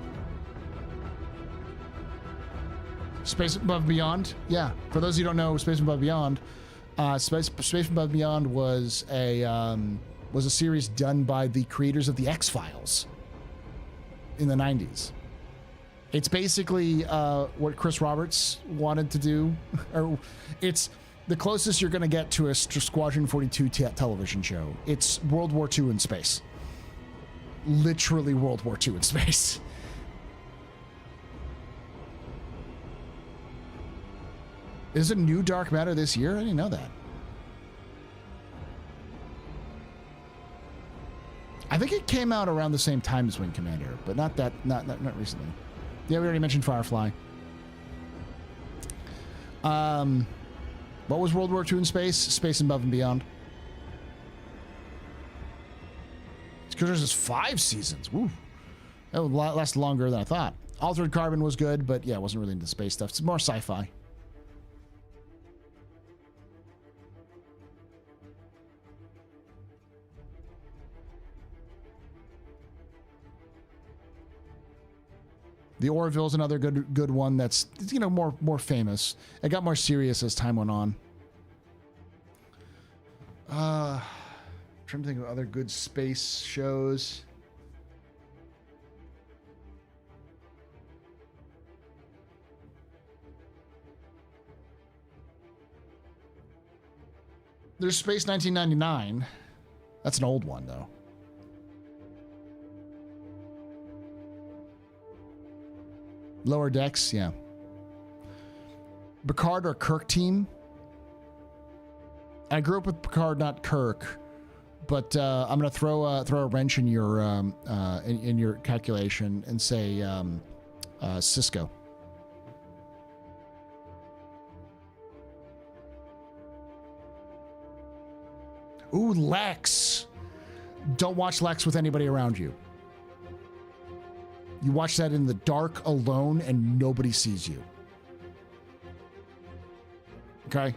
Space Above Beyond. Yeah. For those of you who don't know, Space Above Beyond, Space Above Beyond was a series done by the creators of the X-Files in the 90s. It's basically what Chris Roberts wanted to do. Or it's the closest you're going to get to a Squadron 42 television show. It's World War II in space. Literally World War II in space. Is a new Dark Matter this year? I didn't know that. I think it came out around the same time as Wing Commander, but not recently. Yeah, we already mentioned Firefly. What was World War II in space? Space Above and Beyond. Because there's 5 seasons. Woo. That would last longer than I thought. Altered Carbon was good, but yeah, it wasn't really into space stuff. It's more sci-fi. The Orville is another good one that's, you know, more famous. It got more serious as time went on. Trying to think of other good space shows. There's Space 1999. That's an old one, though. Lower Decks, yeah. Picard or Kirk team? I grew up with Picard, not Kirk, but I'm gonna throw a wrench in your in your calculation and say Cisco. Ooh, Lex. Don't watch Lex with anybody around you. You watch that in the dark alone and nobody sees you. Okay?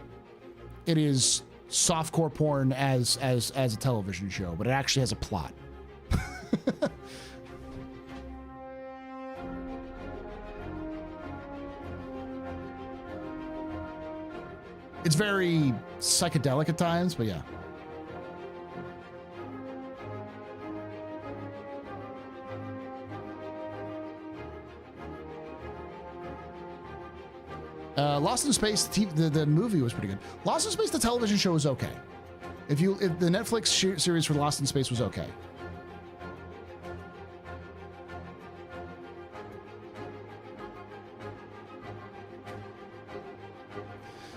It is softcore porn as a television show, but it actually has a plot. It's very psychedelic at times, but yeah. Lost in Space, the movie was pretty good. Lost in Space, the television show was okay. If the Netflix series for Lost in Space was okay.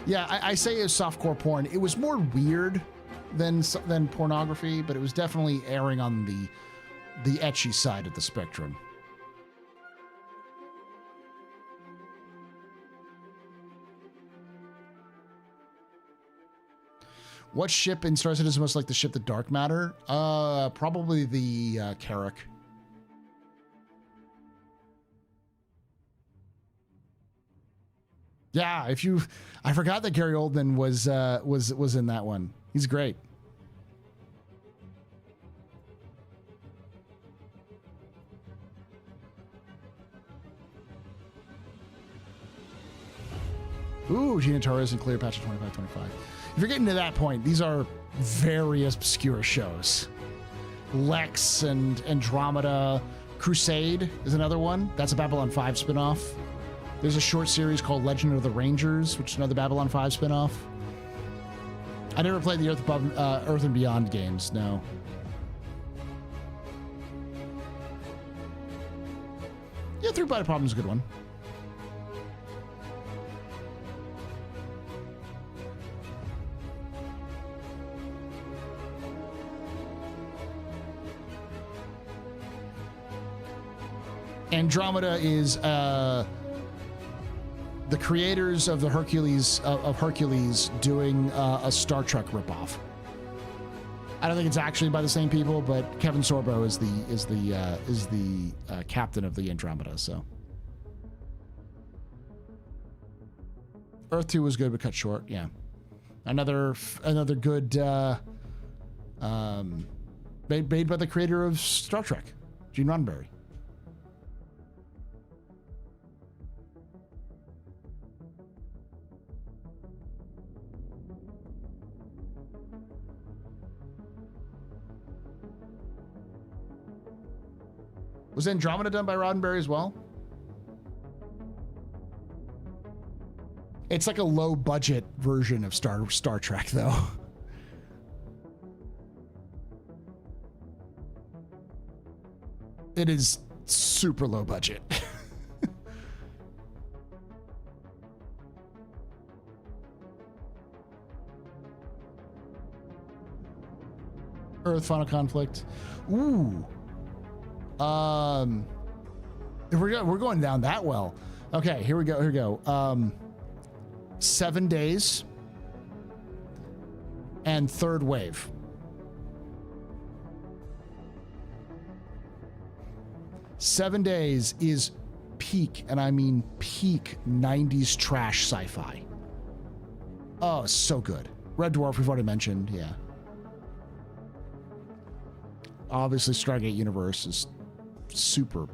Yeah, I say it's softcore porn. It was more weird than pornography, but it was definitely erring on the ecchi side of the spectrum. What ship in Star Citizen is most like the ship, the Dark Matter? Probably the Carrack. Yeah, I forgot that Gary Oldman was in that one. He's great. Ooh, Gina Torres and Cleopatra 2525. If you're getting to that point, these are very obscure shows. Lex and Andromeda. Crusade is another one. That's a Babylon 5 spinoff. There's a short series called Legend of the Rangers, which is another Babylon 5 spinoff. I never played the Earth and Beyond games, no. Yeah, Through Body Problem is a good one. Andromeda is the creators of the Hercules doing a Star Trek ripoff. I don't think it's actually by the same people, but Kevin Sorbo is the captain of the Andromeda. So Earth 2 was good but cut short. Yeah, another good made by the creator of Star Trek, Gene Roddenberry. Was Andromeda done by Roddenberry as well? It's like a low budget version of Star Trek, though. It is super low budget. Earth Final Conflict. Ooh. We're going down that well. Okay, here we go. 7 days and Third Wave. Seven Days is peak, and I mean peak 90s trash sci-fi. Oh, so good. Red Dwarf, we've already mentioned, yeah. Obviously, Stargate Universe is super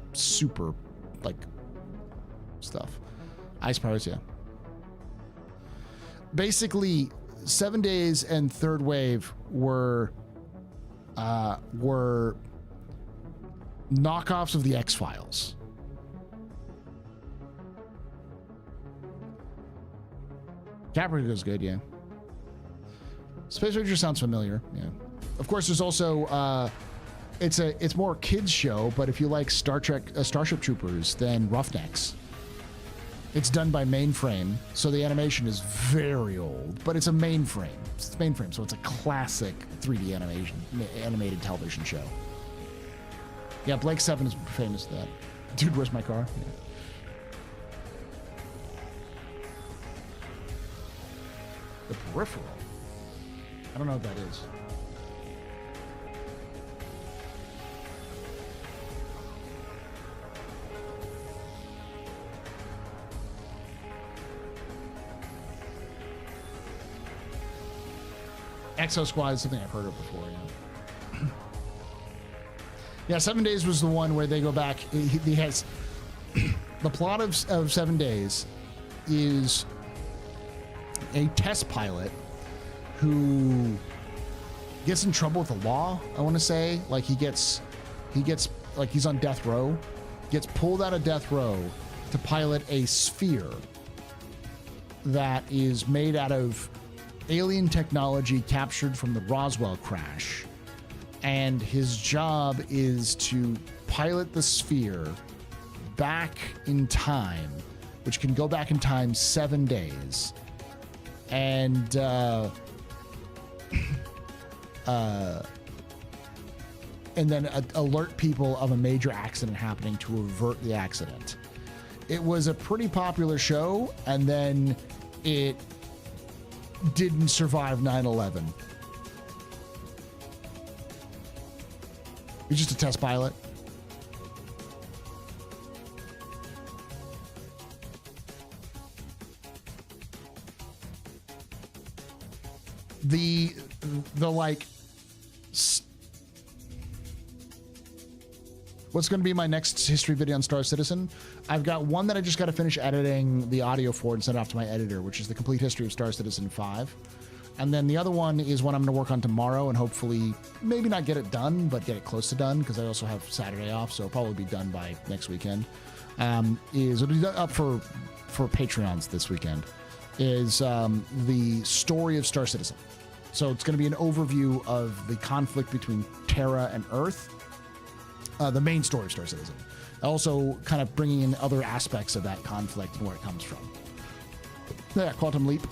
like stuff. Ice Pirates, yeah. Basically, 7 Days and Third Wave were knockoffs of the X-Files. Caprica is good, yeah. Space Ranger sounds familiar. Yeah. Of course, there's also it's more a kids show, but if you like Star Trek, Starship Troopers, then Roughnecks. It's done by Mainframe, so the animation is very old, but it's a mainframe. It's mainframe, so it's a classic 3D animated television show. Yeah, Blake 7 is famous for that. Dude, where's my car? Yeah. The Peripheral. I don't know what that is. Exo Squad is something I've heard of before, yeah. Yeah, 7 Days was the one where they go back. He has the plot of 7 Days is a test pilot who gets in trouble with the law. I want to say, like he gets like he's on death row, gets pulled out of death row to pilot a sphere that is made out of alien technology captured from the Roswell crash. And his job is to pilot the sphere back in time, which can go back in time 7 days. And then alert people of a major accident happening to avert the accident. It was a pretty popular show, and then it didn't survive 9/11. He's just a test pilot. The like what's going to be my next history video on Star Citizen? I've got one that I just got to finish editing the audio for and send it off to my editor, which is the complete history of Star Citizen 5. And then the other one is one I'm going to work on tomorrow and hopefully maybe not get it done, but get it close to done because I also have Saturday off, so it'll probably be done by next weekend. It'll be up for Patreons this weekend. Is the story of Star Citizen. So it's going to be an overview of the conflict between Terra and Earth. The main story of Star Citizen. Also kind of bringing in other aspects of that conflict and where it comes from. Yeah, Quantum Leap.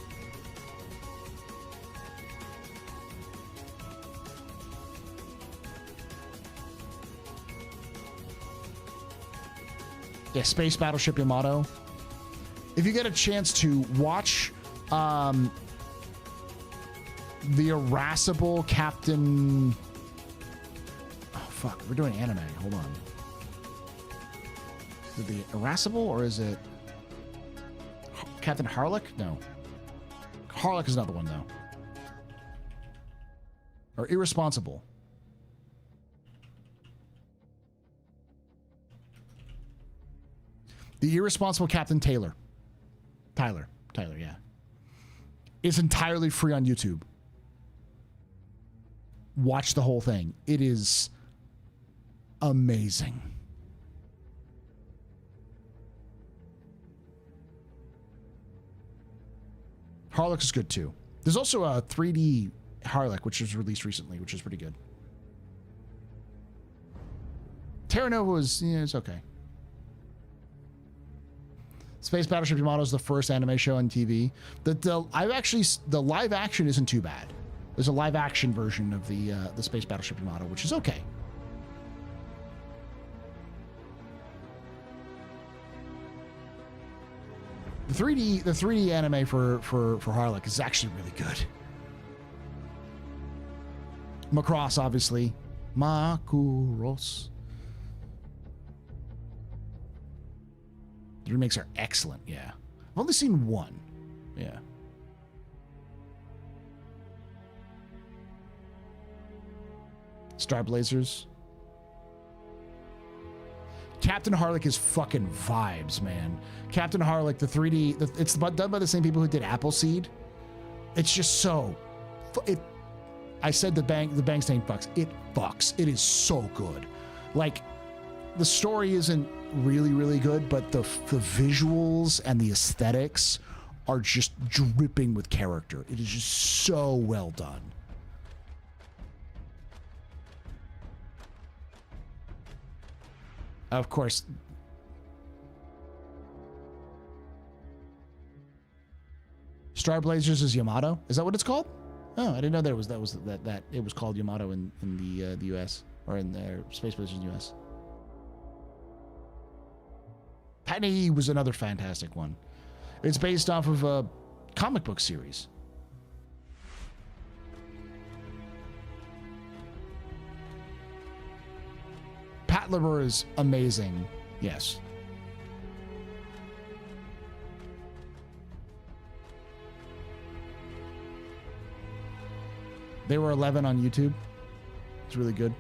Yeah, Space Battleship Yamato. If you get a chance to watch the irascible Captain... Oh, fuck. We're doing anime. Hold on. Is it the irascible or is it Captain Harlock? No. Harlock is another one, though. Or Irresponsible. The Irresponsible Captain Tyler, yeah. It's entirely free on YouTube. Watch the whole thing. It is amazing. Harlock is good too. There's also a 3D Harlock, which was released recently, which is pretty good. Terra Nova was, yeah, it's okay. Space Battleship Yamato is the first anime show on TV. The live action isn't too bad. There's a live action version of the Space Battleship Yamato, which is okay. The 3D anime for Harlock is actually really good. Macross, obviously. Makuros. The remakes are excellent, yeah. I've only seen one. Yeah. Star Blazers. Captain Harlock is fucking vibes, man. Captain Harlock, the 3D, it's done by the same people who did Appleseed. It's just so... I said the bang stain fucks. It fucks. It is so good. Like, the story isn't really, really good, but the visuals and the aesthetics are just dripping with character. It is just so well done. Of course, Star Blazers is Yamato. Is that what it's called? Oh, I didn't know that it was called Yamato in the US, or in the Space Blazers in the US. Penny was another fantastic one. It's based off of a comic book series. Pat Liver is amazing. Yes. They were 11 on YouTube. It's really good.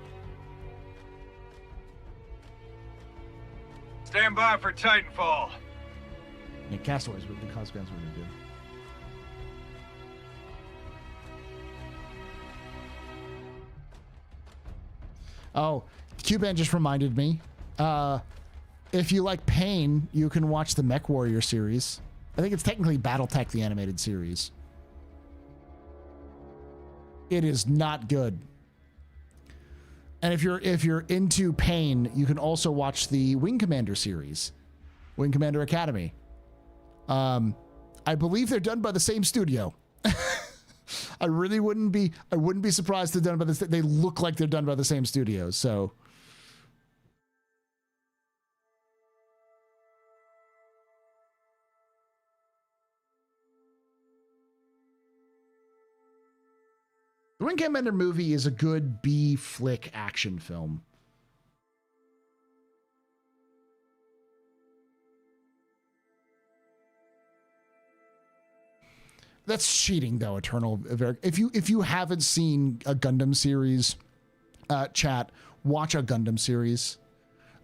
Stand by for Titanfall.
Yeah, Castaways, but the Cosbands were really good. Oh, Q-Band just reminded me. If you like Pain, you can watch the Mech Warrior series. I think it's technically BattleTech, the animated series. It is not good. And if you're into Pain, you can also watch the Wing Commander series, Wing Commander Academy. I believe they're done by the same studio. I wouldn't be surprised they're done by they look like they're done by the same studio. So the Wing Commander movie is a good B flick action film. That's cheating, though, Eternal. If you haven't seen a Gundam series, chat, watch a Gundam series.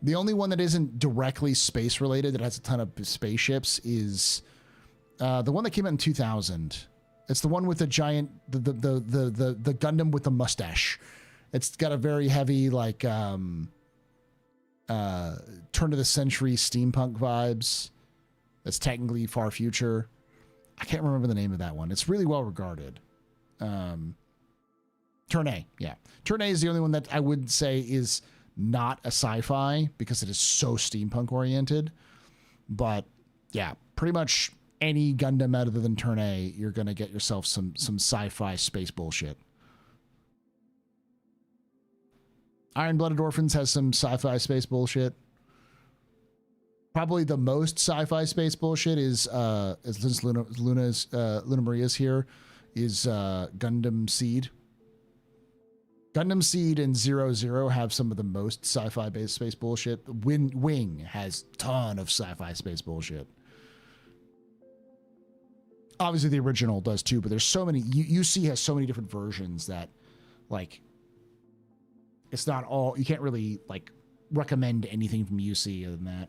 The only one that isn't directly space related that has a ton of spaceships is the one that came out in 2000. It's the one with the giant, the Gundam with the mustache. It's got a very heavy like turn of the century steampunk vibes. That's technically far future. I can't remember the name of that one. It's really well regarded. Turn A, yeah. Turn A is the only one that I would say is not a sci-fi because it is so steampunk oriented. But yeah, pretty much any Gundam other than Turn A, you're gonna get yourself some sci-fi space bullshit. Iron-Blooded Orphans has some sci-fi space bullshit. Probably the most sci-fi space bullshit is since Luna Maria's here, is Gundam Seed. Gundam Seed and 00 have some of the most sci-fi based space bullshit. Wing has a ton of sci-fi space bullshit. Obviously the original does too, but there's so many. UC has so many different versions that, like, it's not all. You can't really like recommend anything from UC other than that.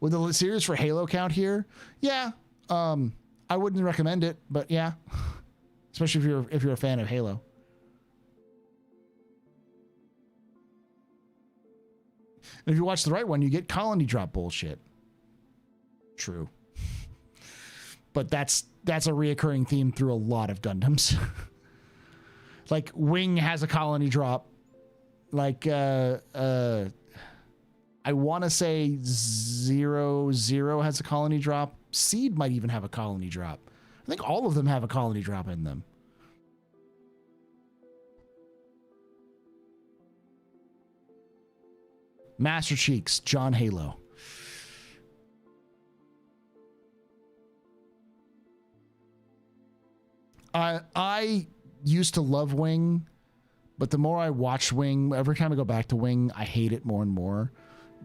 With the series for Halo count here, yeah, I wouldn't recommend it, but yeah, especially if you're a fan of Halo. And if you watch the right one, you get colony drop bullshit. True, but that's a reoccurring theme through a lot of Gundams. Like Wing has a colony drop, like I want to say 00 has a colony drop. Seed might even have a colony drop. I think all of them have a colony drop in them. Master Cheeks, John Halo. I used to love Wing, but the more I watch Wing, every time I go back to Wing, I hate it more and more.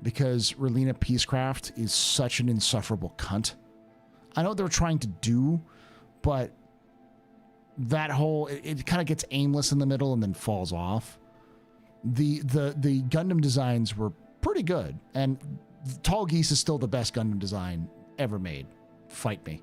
Because Relina Peacecraft is such an insufferable cunt. I know what they were trying to do, but that whole it kind of gets aimless in the middle and then falls off. The Gundam designs were pretty good, and Tall Geese is still the best Gundam design ever made. Fight me.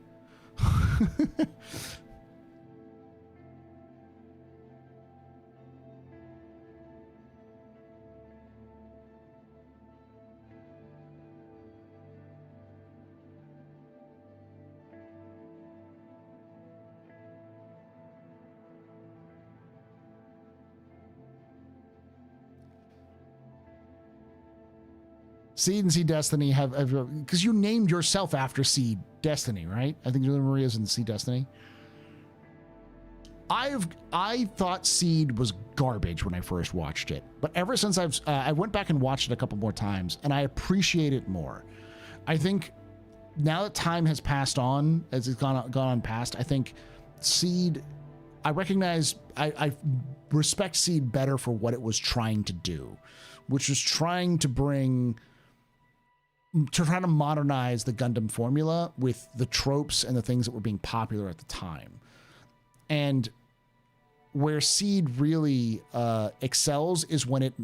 Seed and Seed Destiny have because you named yourself after Seed Destiny, right? I think Julia Maria's in Seed Destiny. I thought Seed was garbage when I first watched it, but ever since I went back and watched it a couple more times, and I appreciate it more. I think now that time has passed on, as it's gone on past, I think Seed, I respect Seed better for what it was trying to do, which was trying to try to modernize the Gundam formula with the tropes and the things that were being popular at the time. And where Seed really excels is when it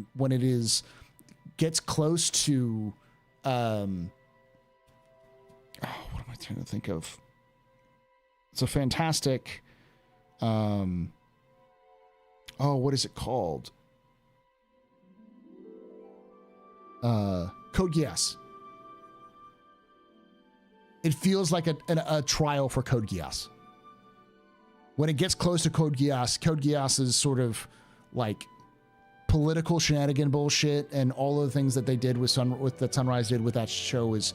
gets close to what am I trying to think of? It's a fantastic what is it called? Code Geass. It feels like a trial for Code Geass. When it gets close to Code Geass's sort of like political shenanigan bullshit and all of the things that they did that Sunrise did with that show is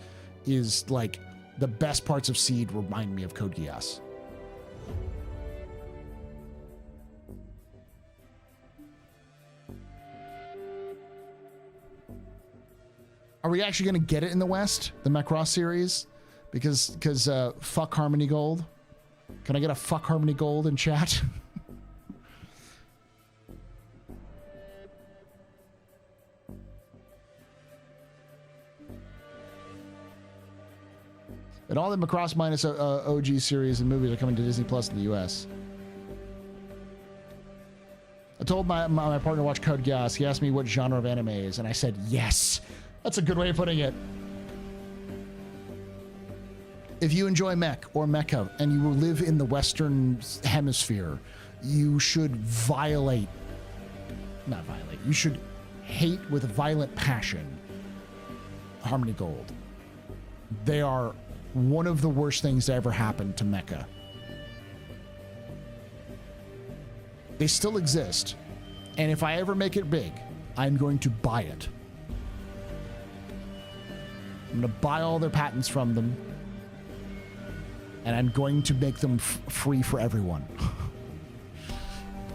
like the best parts of Seed remind me of Code Geass. Are we actually going to get it in the West, the Macross series? Because fuck Harmony Gold. Can I get a fuck Harmony Gold in chat? And all the Macross minus OG series and movies are coming to Disney Plus in the US. I told my partner to watch Code Geass. He asked me what genre of anime is, and I said yes. That's a good way of putting it. If you enjoy mech or mecha and you live in the Western Hemisphere, you should you should hate with violent passion Harmony Gold. They are one of the worst things to ever happen to mecha. They still exist, and if I ever make it big, I'm going to buy it. I'm going to buy all their patents from them, and I'm going to make them free for everyone.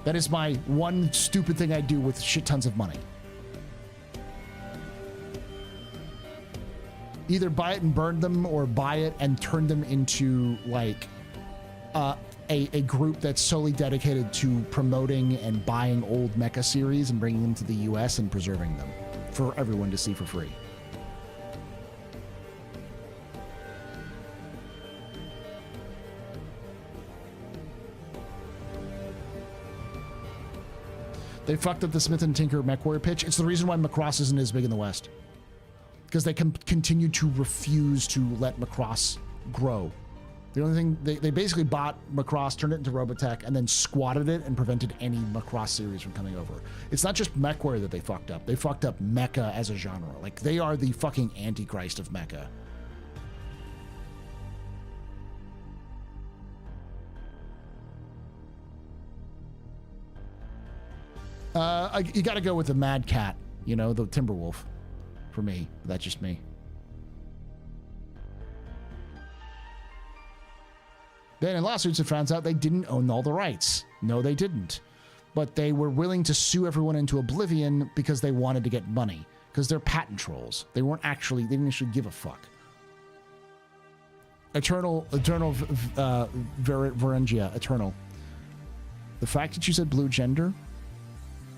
That is my one stupid thing I do with shit tons of money. Either buy it and burn them, or buy it and turn them into like a group that's solely dedicated to promoting and buying old mecha series and bringing them to the US and preserving them for everyone to see for free. They fucked up the Smith and Tinker MechWarrior pitch. It's the reason why Macross isn't as big in the West. Because they continue to refuse to let Macross grow. The only thing, they basically bought Macross, turned it into BattleTech, and then squatted it and prevented any Macross series from coming over. It's not just MechWarrior that they fucked up. They fucked up Mecha as a genre. Like, they are the fucking Antichrist of Mecha. You got to go with the Mad Cat, you know, the Timberwolf, for me. That's just me. Then in lawsuits, it finds out they didn't own all the rights. No, they didn't. But they were willing to sue everyone into oblivion because they wanted to get money. Because they're patent trolls. They didn't actually give a fuck. Eternal Varengia, Eternal. The fact that you said blue gender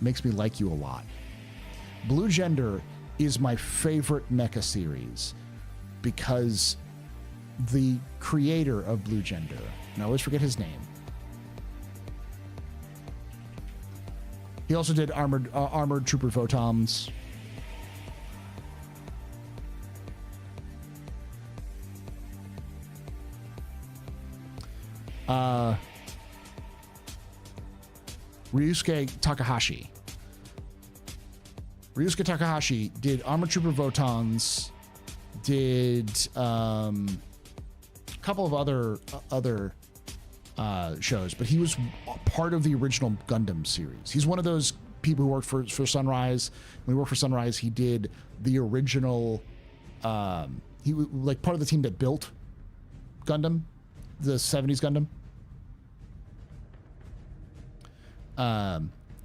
makes me like you a lot. Blue Gender is my favorite mecha series because the creator of Blue Gender, and I always forget his name. He also did Armored Trooper Photons. Ryusuke Takahashi. Ryusuke Takahashi did Armored Trooper Photons, did a couple of other shows, but he was part of the original Gundam series. He's one of those people who worked for Sunrise. When he worked for Sunrise, he did the original He was like part of the team that built Gundam, the 70s Gundam.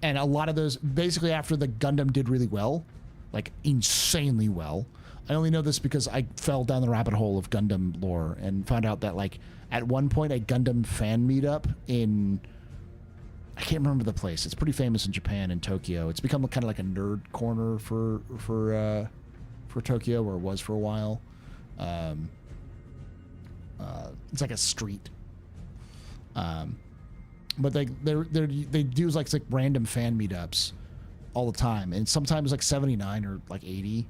And a lot of those, basically after the Gundam did really well, like insanely well. I only know this because I fell down the rabbit hole of Gundam lore and found out that like at one point a Gundam fan meetup in, I can't remember the place. It's pretty famous in Japan, in Tokyo. It's become kind of like a nerd corner for Tokyo, or it was for a while. It's like a street. But they do like random fan meetups all the time, and sometimes like 79 or like 80.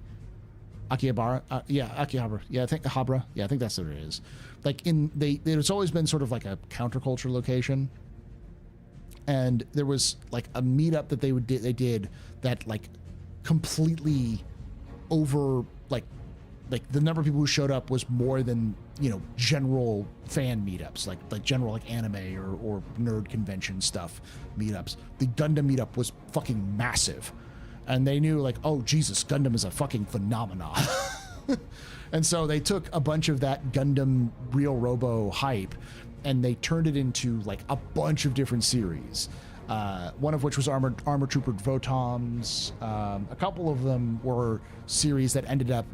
Akihabara, Akihabara, I think Habra, I think that's what it is. Like there's always been sort of like a counterculture location, and there was like a meetup that they did that like completely over like the number of people who showed up was more than, you know, general fan meetups, like general like anime or nerd convention stuff meetups. The Gundam meetup was fucking massive, and they knew like, oh Jesus, Gundam is a fucking phenomenon. And so they took a bunch of that Gundam Real Robo hype and they turned it into like a bunch of different series. One of which was Armor Trooper Votoms. A couple of them were series that ended up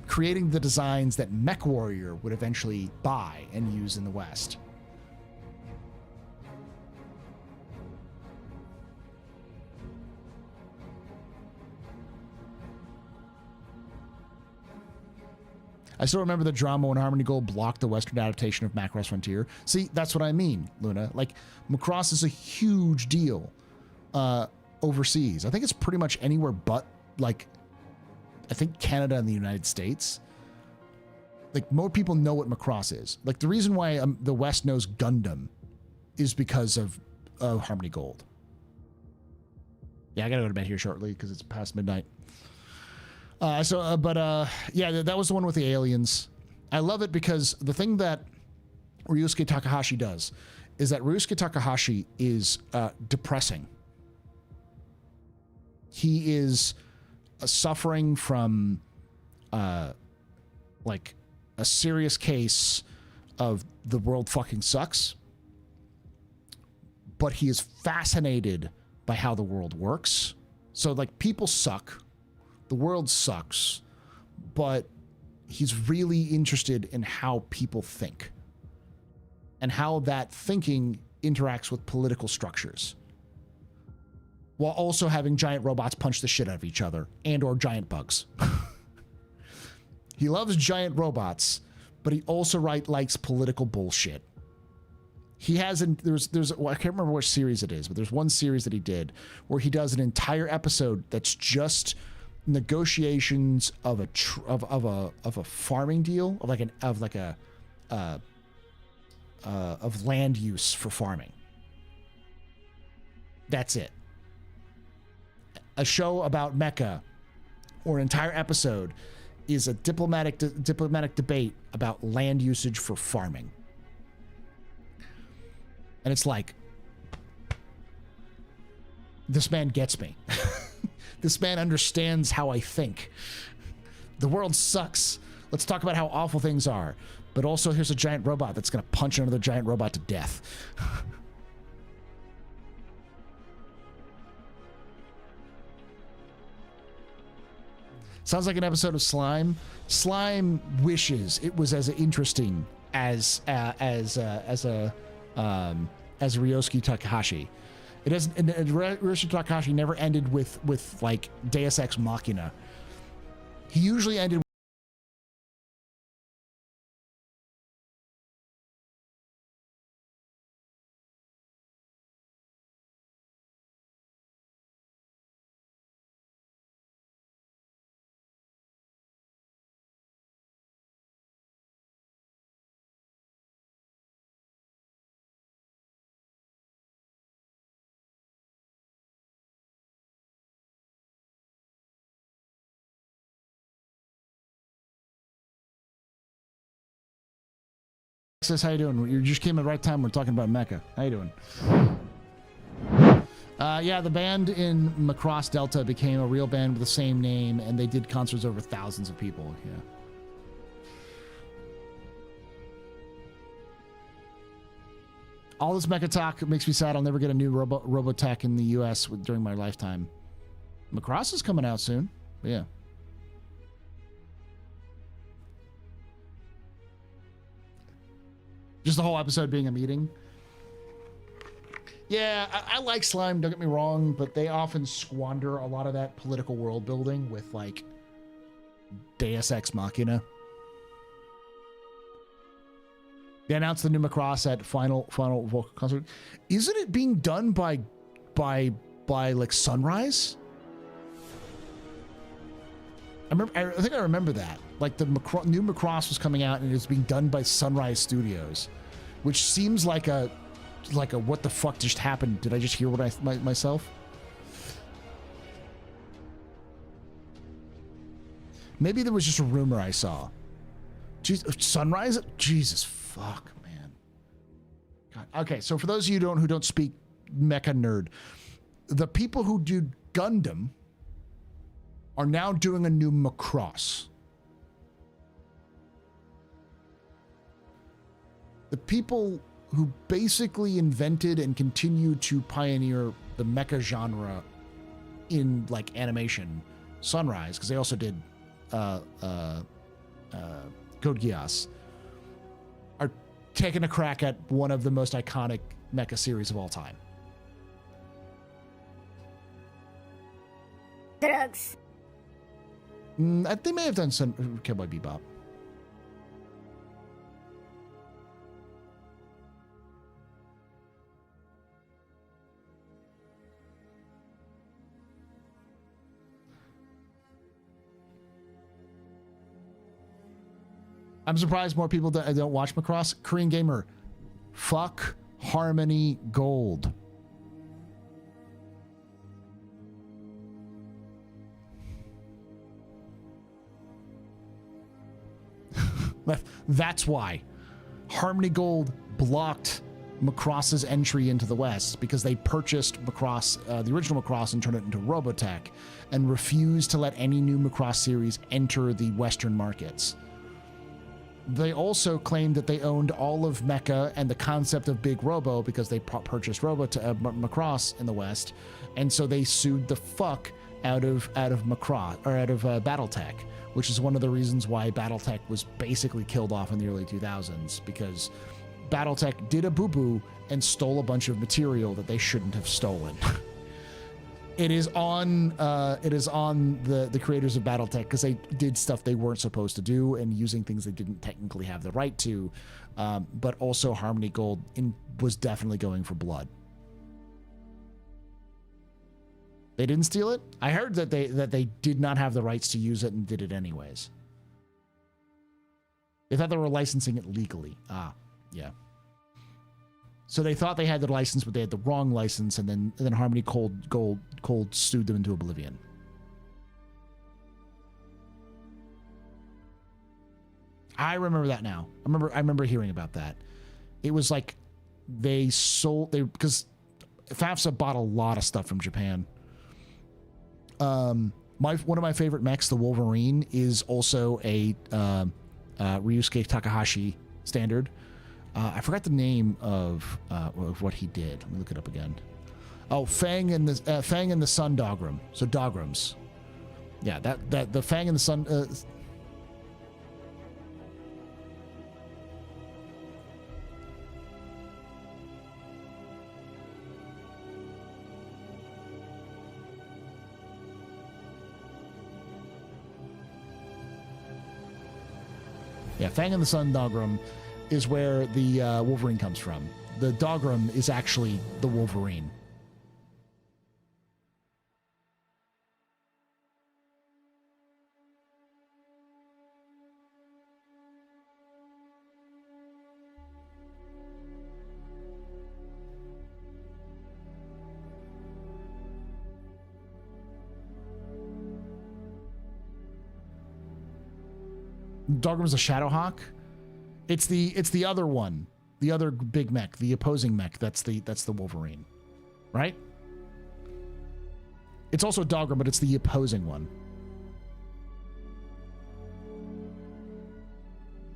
creating the designs that Mech Warrior would eventually buy and use in the West. I still remember the drama when Harmony Gold blocked the Western adaptation of Macross Frontier. See, that's what I mean, Luna. Like, Macross is a huge deal overseas. I think it's pretty much anywhere but, like, I think Canada and the United States. Like, more people know what Macross is. Like, the reason why the West knows Gundam is because of Harmony Gold. Yeah, I gotta go to bed here shortly because it's past midnight. Yeah, that was the one with the aliens. I love it because the thing that Ryusuke Takahashi does is that Ryusuke Takahashi is depressing. He is suffering from like a serious case of the world fucking sucks, but he is fascinated by how the world works. So like, people suck. The world sucks, but he's really interested in how people think and how that thinking interacts with political structures, while also having giant robots punch the shit out of each other and or giant bugs. He loves giant robots, but he also likes political bullshit. He has well, I can't remember which series it is, but there's one series that he did where he does an entire episode that's just negotiations of a farming deal, of land use for farming. That's it. A show about Mecha, or an entire episode, is a diplomatic debate about land usage for farming. And it's like, this man gets me. This man understands how I think. The world sucks. Let's talk about how awful things are. But also, here's a giant robot that's going to punch another giant robot to death. Sounds like an episode of Slime. Slime wishes it was as interesting as Ryosuke Takahashi. It doesn't. Ryosuke Takahashi never ended with like Deus Ex Machina. He usually ended. Says, how you doing? You just came at the right time. We're talking about Mecha. How you doing? Yeah, the band in Macross Delta became a real band with the same name, and they did concerts over thousands of people. Yeah. All this mecha talk makes me sad. I'll never get a new Robotech in the U.S. during my lifetime. Macross is coming out soon. But yeah. Just the whole episode being a meeting. Yeah, I like Slime, don't get me wrong, but they often squander a lot of that political world building with, like, Deus Ex Machina. They announced the new Macross at Final Vocal Concert. Isn't it being done by like Sunrise? I think I remember that. Like the new Macross was coming out and it was being done by Sunrise Studios, which seems like a what the fuck just happened? Did I just hear what myself? Maybe there was just a rumor I saw. Sunrise? Jesus fuck, man. God. Okay, so for those of you who don't speak Mecha nerd, the people who do Gundam are now doing a new Macross. The people who basically invented and continue to pioneer the mecha genre in like animation, Sunrise, because they also did Code Geass, are taking a crack at one of the most iconic mecha series of all time.
Drugs.
They may have done some Cowboy Bebop. I'm surprised more people don't watch Macross. Korean Gamer, fuck Harmony Gold. That's why Harmony Gold blocked Macross's entry into the West, because they purchased Macross, the original Macross, and turned it into Robotech, and refused to let any new Macross series enter the Western markets. They also claimed that they owned all of Mecha and the concept of Big Robo because they purchased Macross in the West, and so they sued the fuck out of Macross, or out of BattleTech, which is one of the reasons why BattleTech was basically killed off in the early 2000s, because BattleTech did a boo-boo and stole a bunch of material that they shouldn't have stolen. It is on the creators of BattleTech, because they did stuff they weren't supposed to do and using things they didn't technically have the right to. But also Harmony Gold was definitely going for blood. They didn't steal it. I heard that they did not have the rights to use it and did it anyways. They thought they were licensing it legally. Yeah. So they thought they had the license, but they had the wrong license, and then Harmony Gold sued them into oblivion. I remember that now. I remember hearing about that. It was like because FAFSA bought a lot of stuff from Japan. One of my favorite mechs, the Wolverine, is also a Ryusuke Takahashi standard. I forgot the name of what he did. Let me look it up again. Oh, Fang and the Sun Dogram. So Dograms. Yeah, that the Fang and the Sun. Yeah, Fang and the Sun Dogram is where the Wolverine comes from. The Dogram is actually the Wolverine. Dogram's a Shadowhawk. It's the other one, the other big mech, the opposing mech. That's the Wolverine, right? It's also Dogger, but it's the opposing one.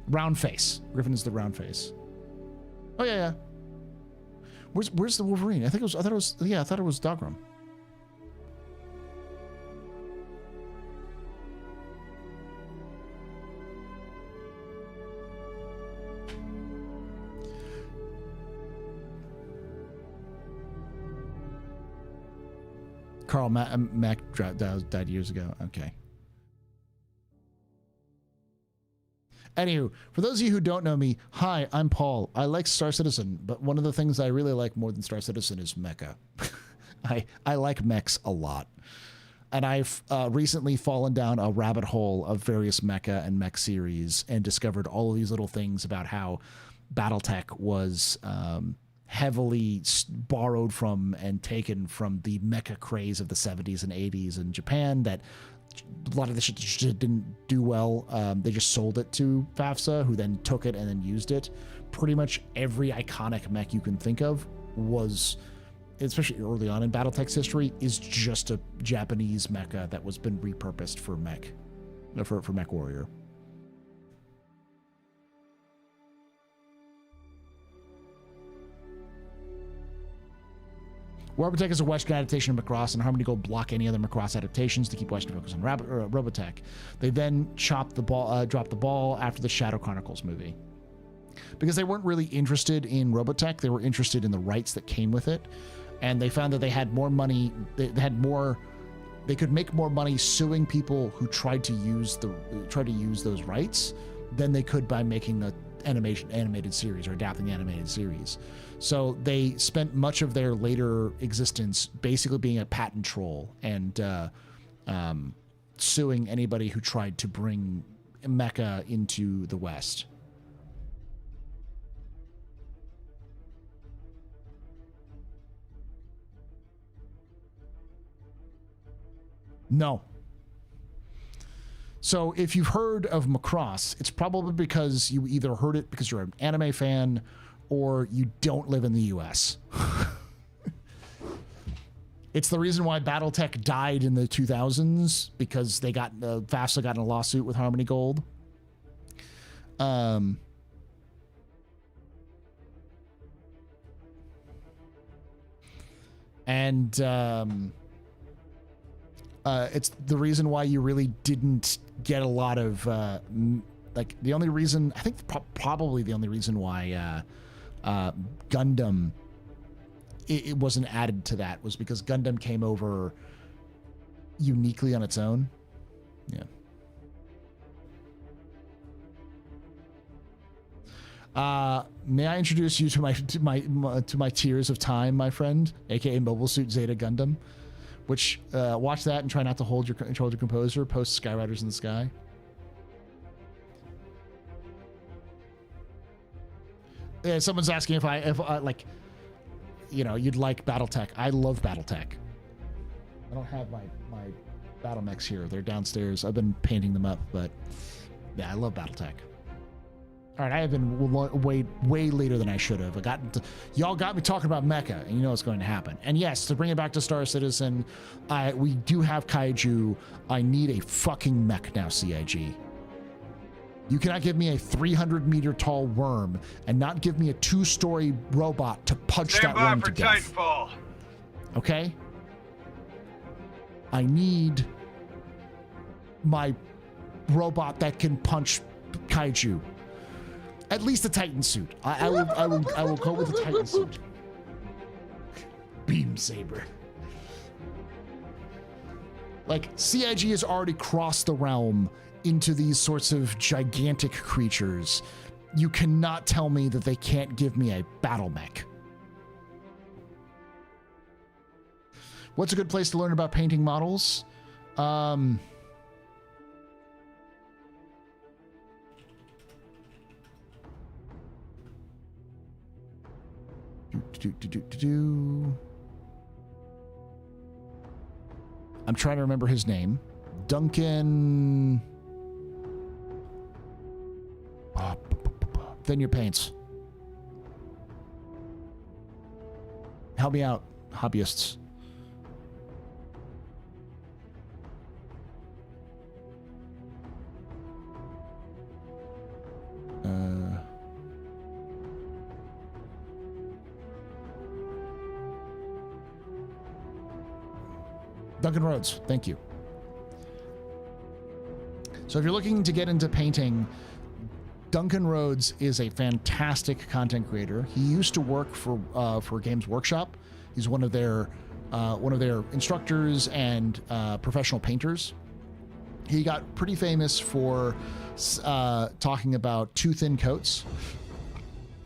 Round face. Griffin is the round face. Oh yeah. Where's the Wolverine? I thought it was Dogram. Carl Mack died years ago. Okay. Anywho, for those of you who don't know me, hi, I'm Paul. I like Star Citizen, but one of the things I really like more than Star Citizen is Mecha. I like mechs a lot. And I've recently fallen down a rabbit hole of various Mecha and mech series and discovered all of these little things about how BattleTech was heavily borrowed from and taken from the mecha craze of the 70s and 80s in Japan, that a lot of the shit just didn't do well. They just sold it to FAFSA, who then took it and then used it. Pretty much every iconic mech you can think of was, especially early on in BattleTech's history, is just a Japanese mecha that was been repurposed for mech, for Mech Warrior. Robotech is a Western adaptation of Macross, and Harmony Gold block any other Macross adaptations to keep Western focus on Robotech. They then dropped the ball after the Shadow Chronicles movie. Because they weren't really interested in Robotech, they were interested in the rights that came with it, and they found that they had more money, they could make more money suing people who tried to use those rights than they could by making a animated series or adapting the animated series. So they spent much of their later existence basically being a patent troll and suing anybody who tried to bring Mecha into the West. No. So if you've heard of Macross, it's probably because you either heard it because you're an anime fan or you don't live in the US. It's the reason why BattleTech died in the 2000s, because they got FAFSA got in a lawsuit with Harmony Gold. It's the reason why you really didn't get a lot of like the only reason, I think probably the only reason why Gundam it wasn't added to that was because Gundam came over uniquely on its own. Yeah. May I introduce you to my Tears of Time, my friend, aka Mobile Suit Zeta Gundam, which watch that and try not to hold your composure post Skyriders in the Sky. Yeah, someone's asking if I like, you know, you'd like BattleTech. I love BattleTech. I don't have my battle mechs here. They're downstairs. I've been painting them up, but yeah, I love BattleTech. All right, I have been way later than I should have. Y'all got me talking about Mecha, and you know what's going to happen. And yes, to bring it back to Star Citizen, we do have kaiju. I need a fucking mech now, CIG. You cannot give me a 300-meter tall worm and not give me a 2-story robot to punch that worm to death.
Titanfall.
Okay? I need my robot that can punch kaiju. At least a Titan suit. I will go with the Titan suit. Beam saber. Like, CIG has already crossed the realm into these sorts of gigantic creatures. You cannot tell me that they can't give me a battle mech. What's a good place to learn about painting models? I'm trying to remember his name. Duncan. Then your paints. Help me out, hobbyists. Duncan Rhodes, thank you. So if you're looking to get into painting, Duncan Rhodes is a fantastic content creator. He used to work for Games Workshop. He's one of their instructors and professional painters. He got pretty famous for talking about too thin coats,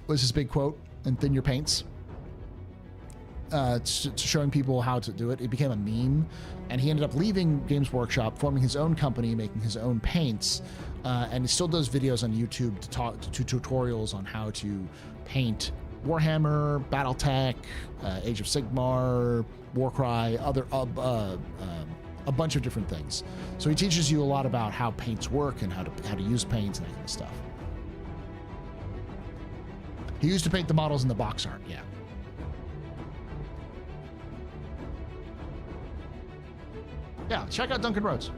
was his big quote, and thin your paints. Showing people how to do it. It became a meme, and he ended up leaving Games Workshop, forming his own company, making his own paints, and he still does videos on YouTube to tutorials on how to paint Warhammer, BattleTech, Age of Sigmar, Warcry, a bunch of different things. So he teaches you a lot about how paints work and how to use paints and that kind of stuff. He used to paint the models in the box art, yeah. Yeah, check out Duncan Rhodes.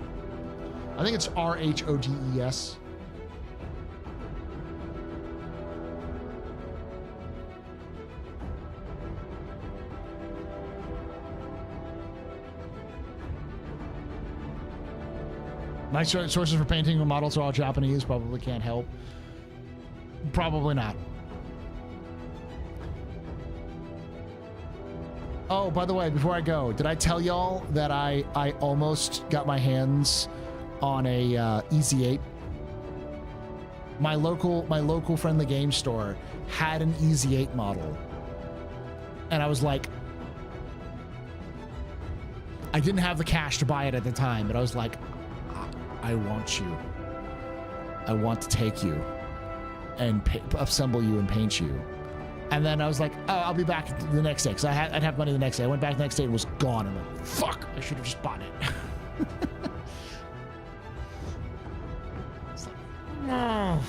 I think it's Rhodes. My sources for painting the models are all Japanese. Probably can't help. Probably not. Oh, by the way, before I go, did I tell y'all that I almost got my hands on a EZ8? My local friendly game store had an EZ8 model, and I was like, I didn't have the cash to buy it at the time, but I was like, I want you. I want to take you and assemble you and paint you. And then I was like, oh, I'll be back the next day, because I'd have money the next day. I went back the next day and it was gone. I'm like, fuck, I should have just bought it. It's like, no.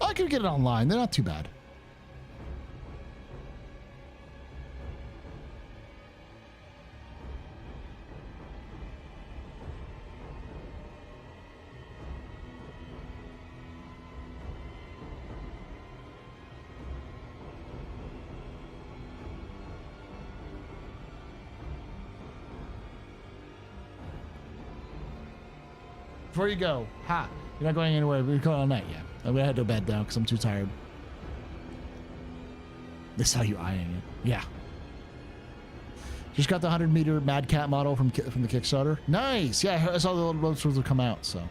I could get it online. They're not too bad. Before you go, you're not going anywhere. We're going all night, yeah. I'm gonna head to bed now because I'm too tired. They saw you eyeing it. Yeah. Just got the 100-meter Mad Cat model from the Kickstarter. Nice. Yeah, I saw the little roadsters will come out. So.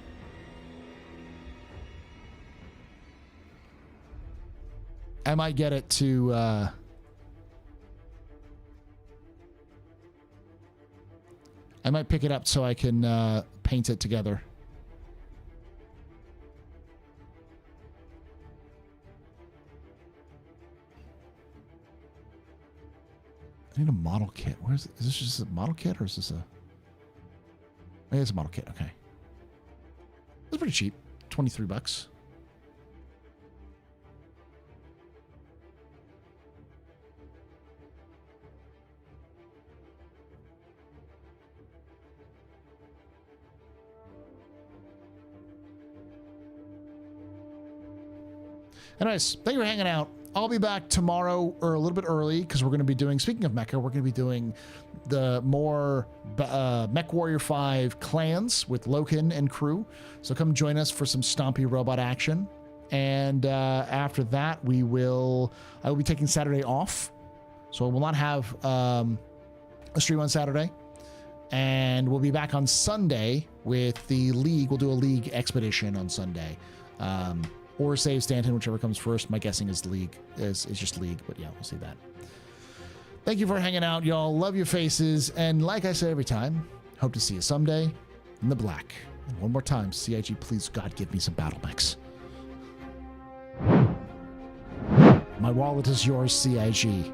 I might get it to. I might pick it up so I can paint it together. I need a model kit. Is this just a model kit or is this a... Oh, yeah, it's a model kit. Okay. It's pretty cheap. $23. Anyways, thank you for hanging out. I'll be back tomorrow or a little bit early because we're going to be doing, speaking of Mecha, we're going to be doing the more Mech Warrior 5 clans with Loken and crew. So come join us for some stompy robot action. And after that, I will be taking Saturday off. So I will not have a stream on Saturday. And we'll be back on Sunday with the League. We'll do a League expedition on Sunday. Or save Stanton, whichever comes first. My guessing is League. Is just League, but yeah, we'll see that. Thank you for hanging out, y'all. Love your faces. And like I say every time, hope to see you someday in the black. And one more time, CIG, please, God, give me some battle mechs. My wallet is yours, CIG.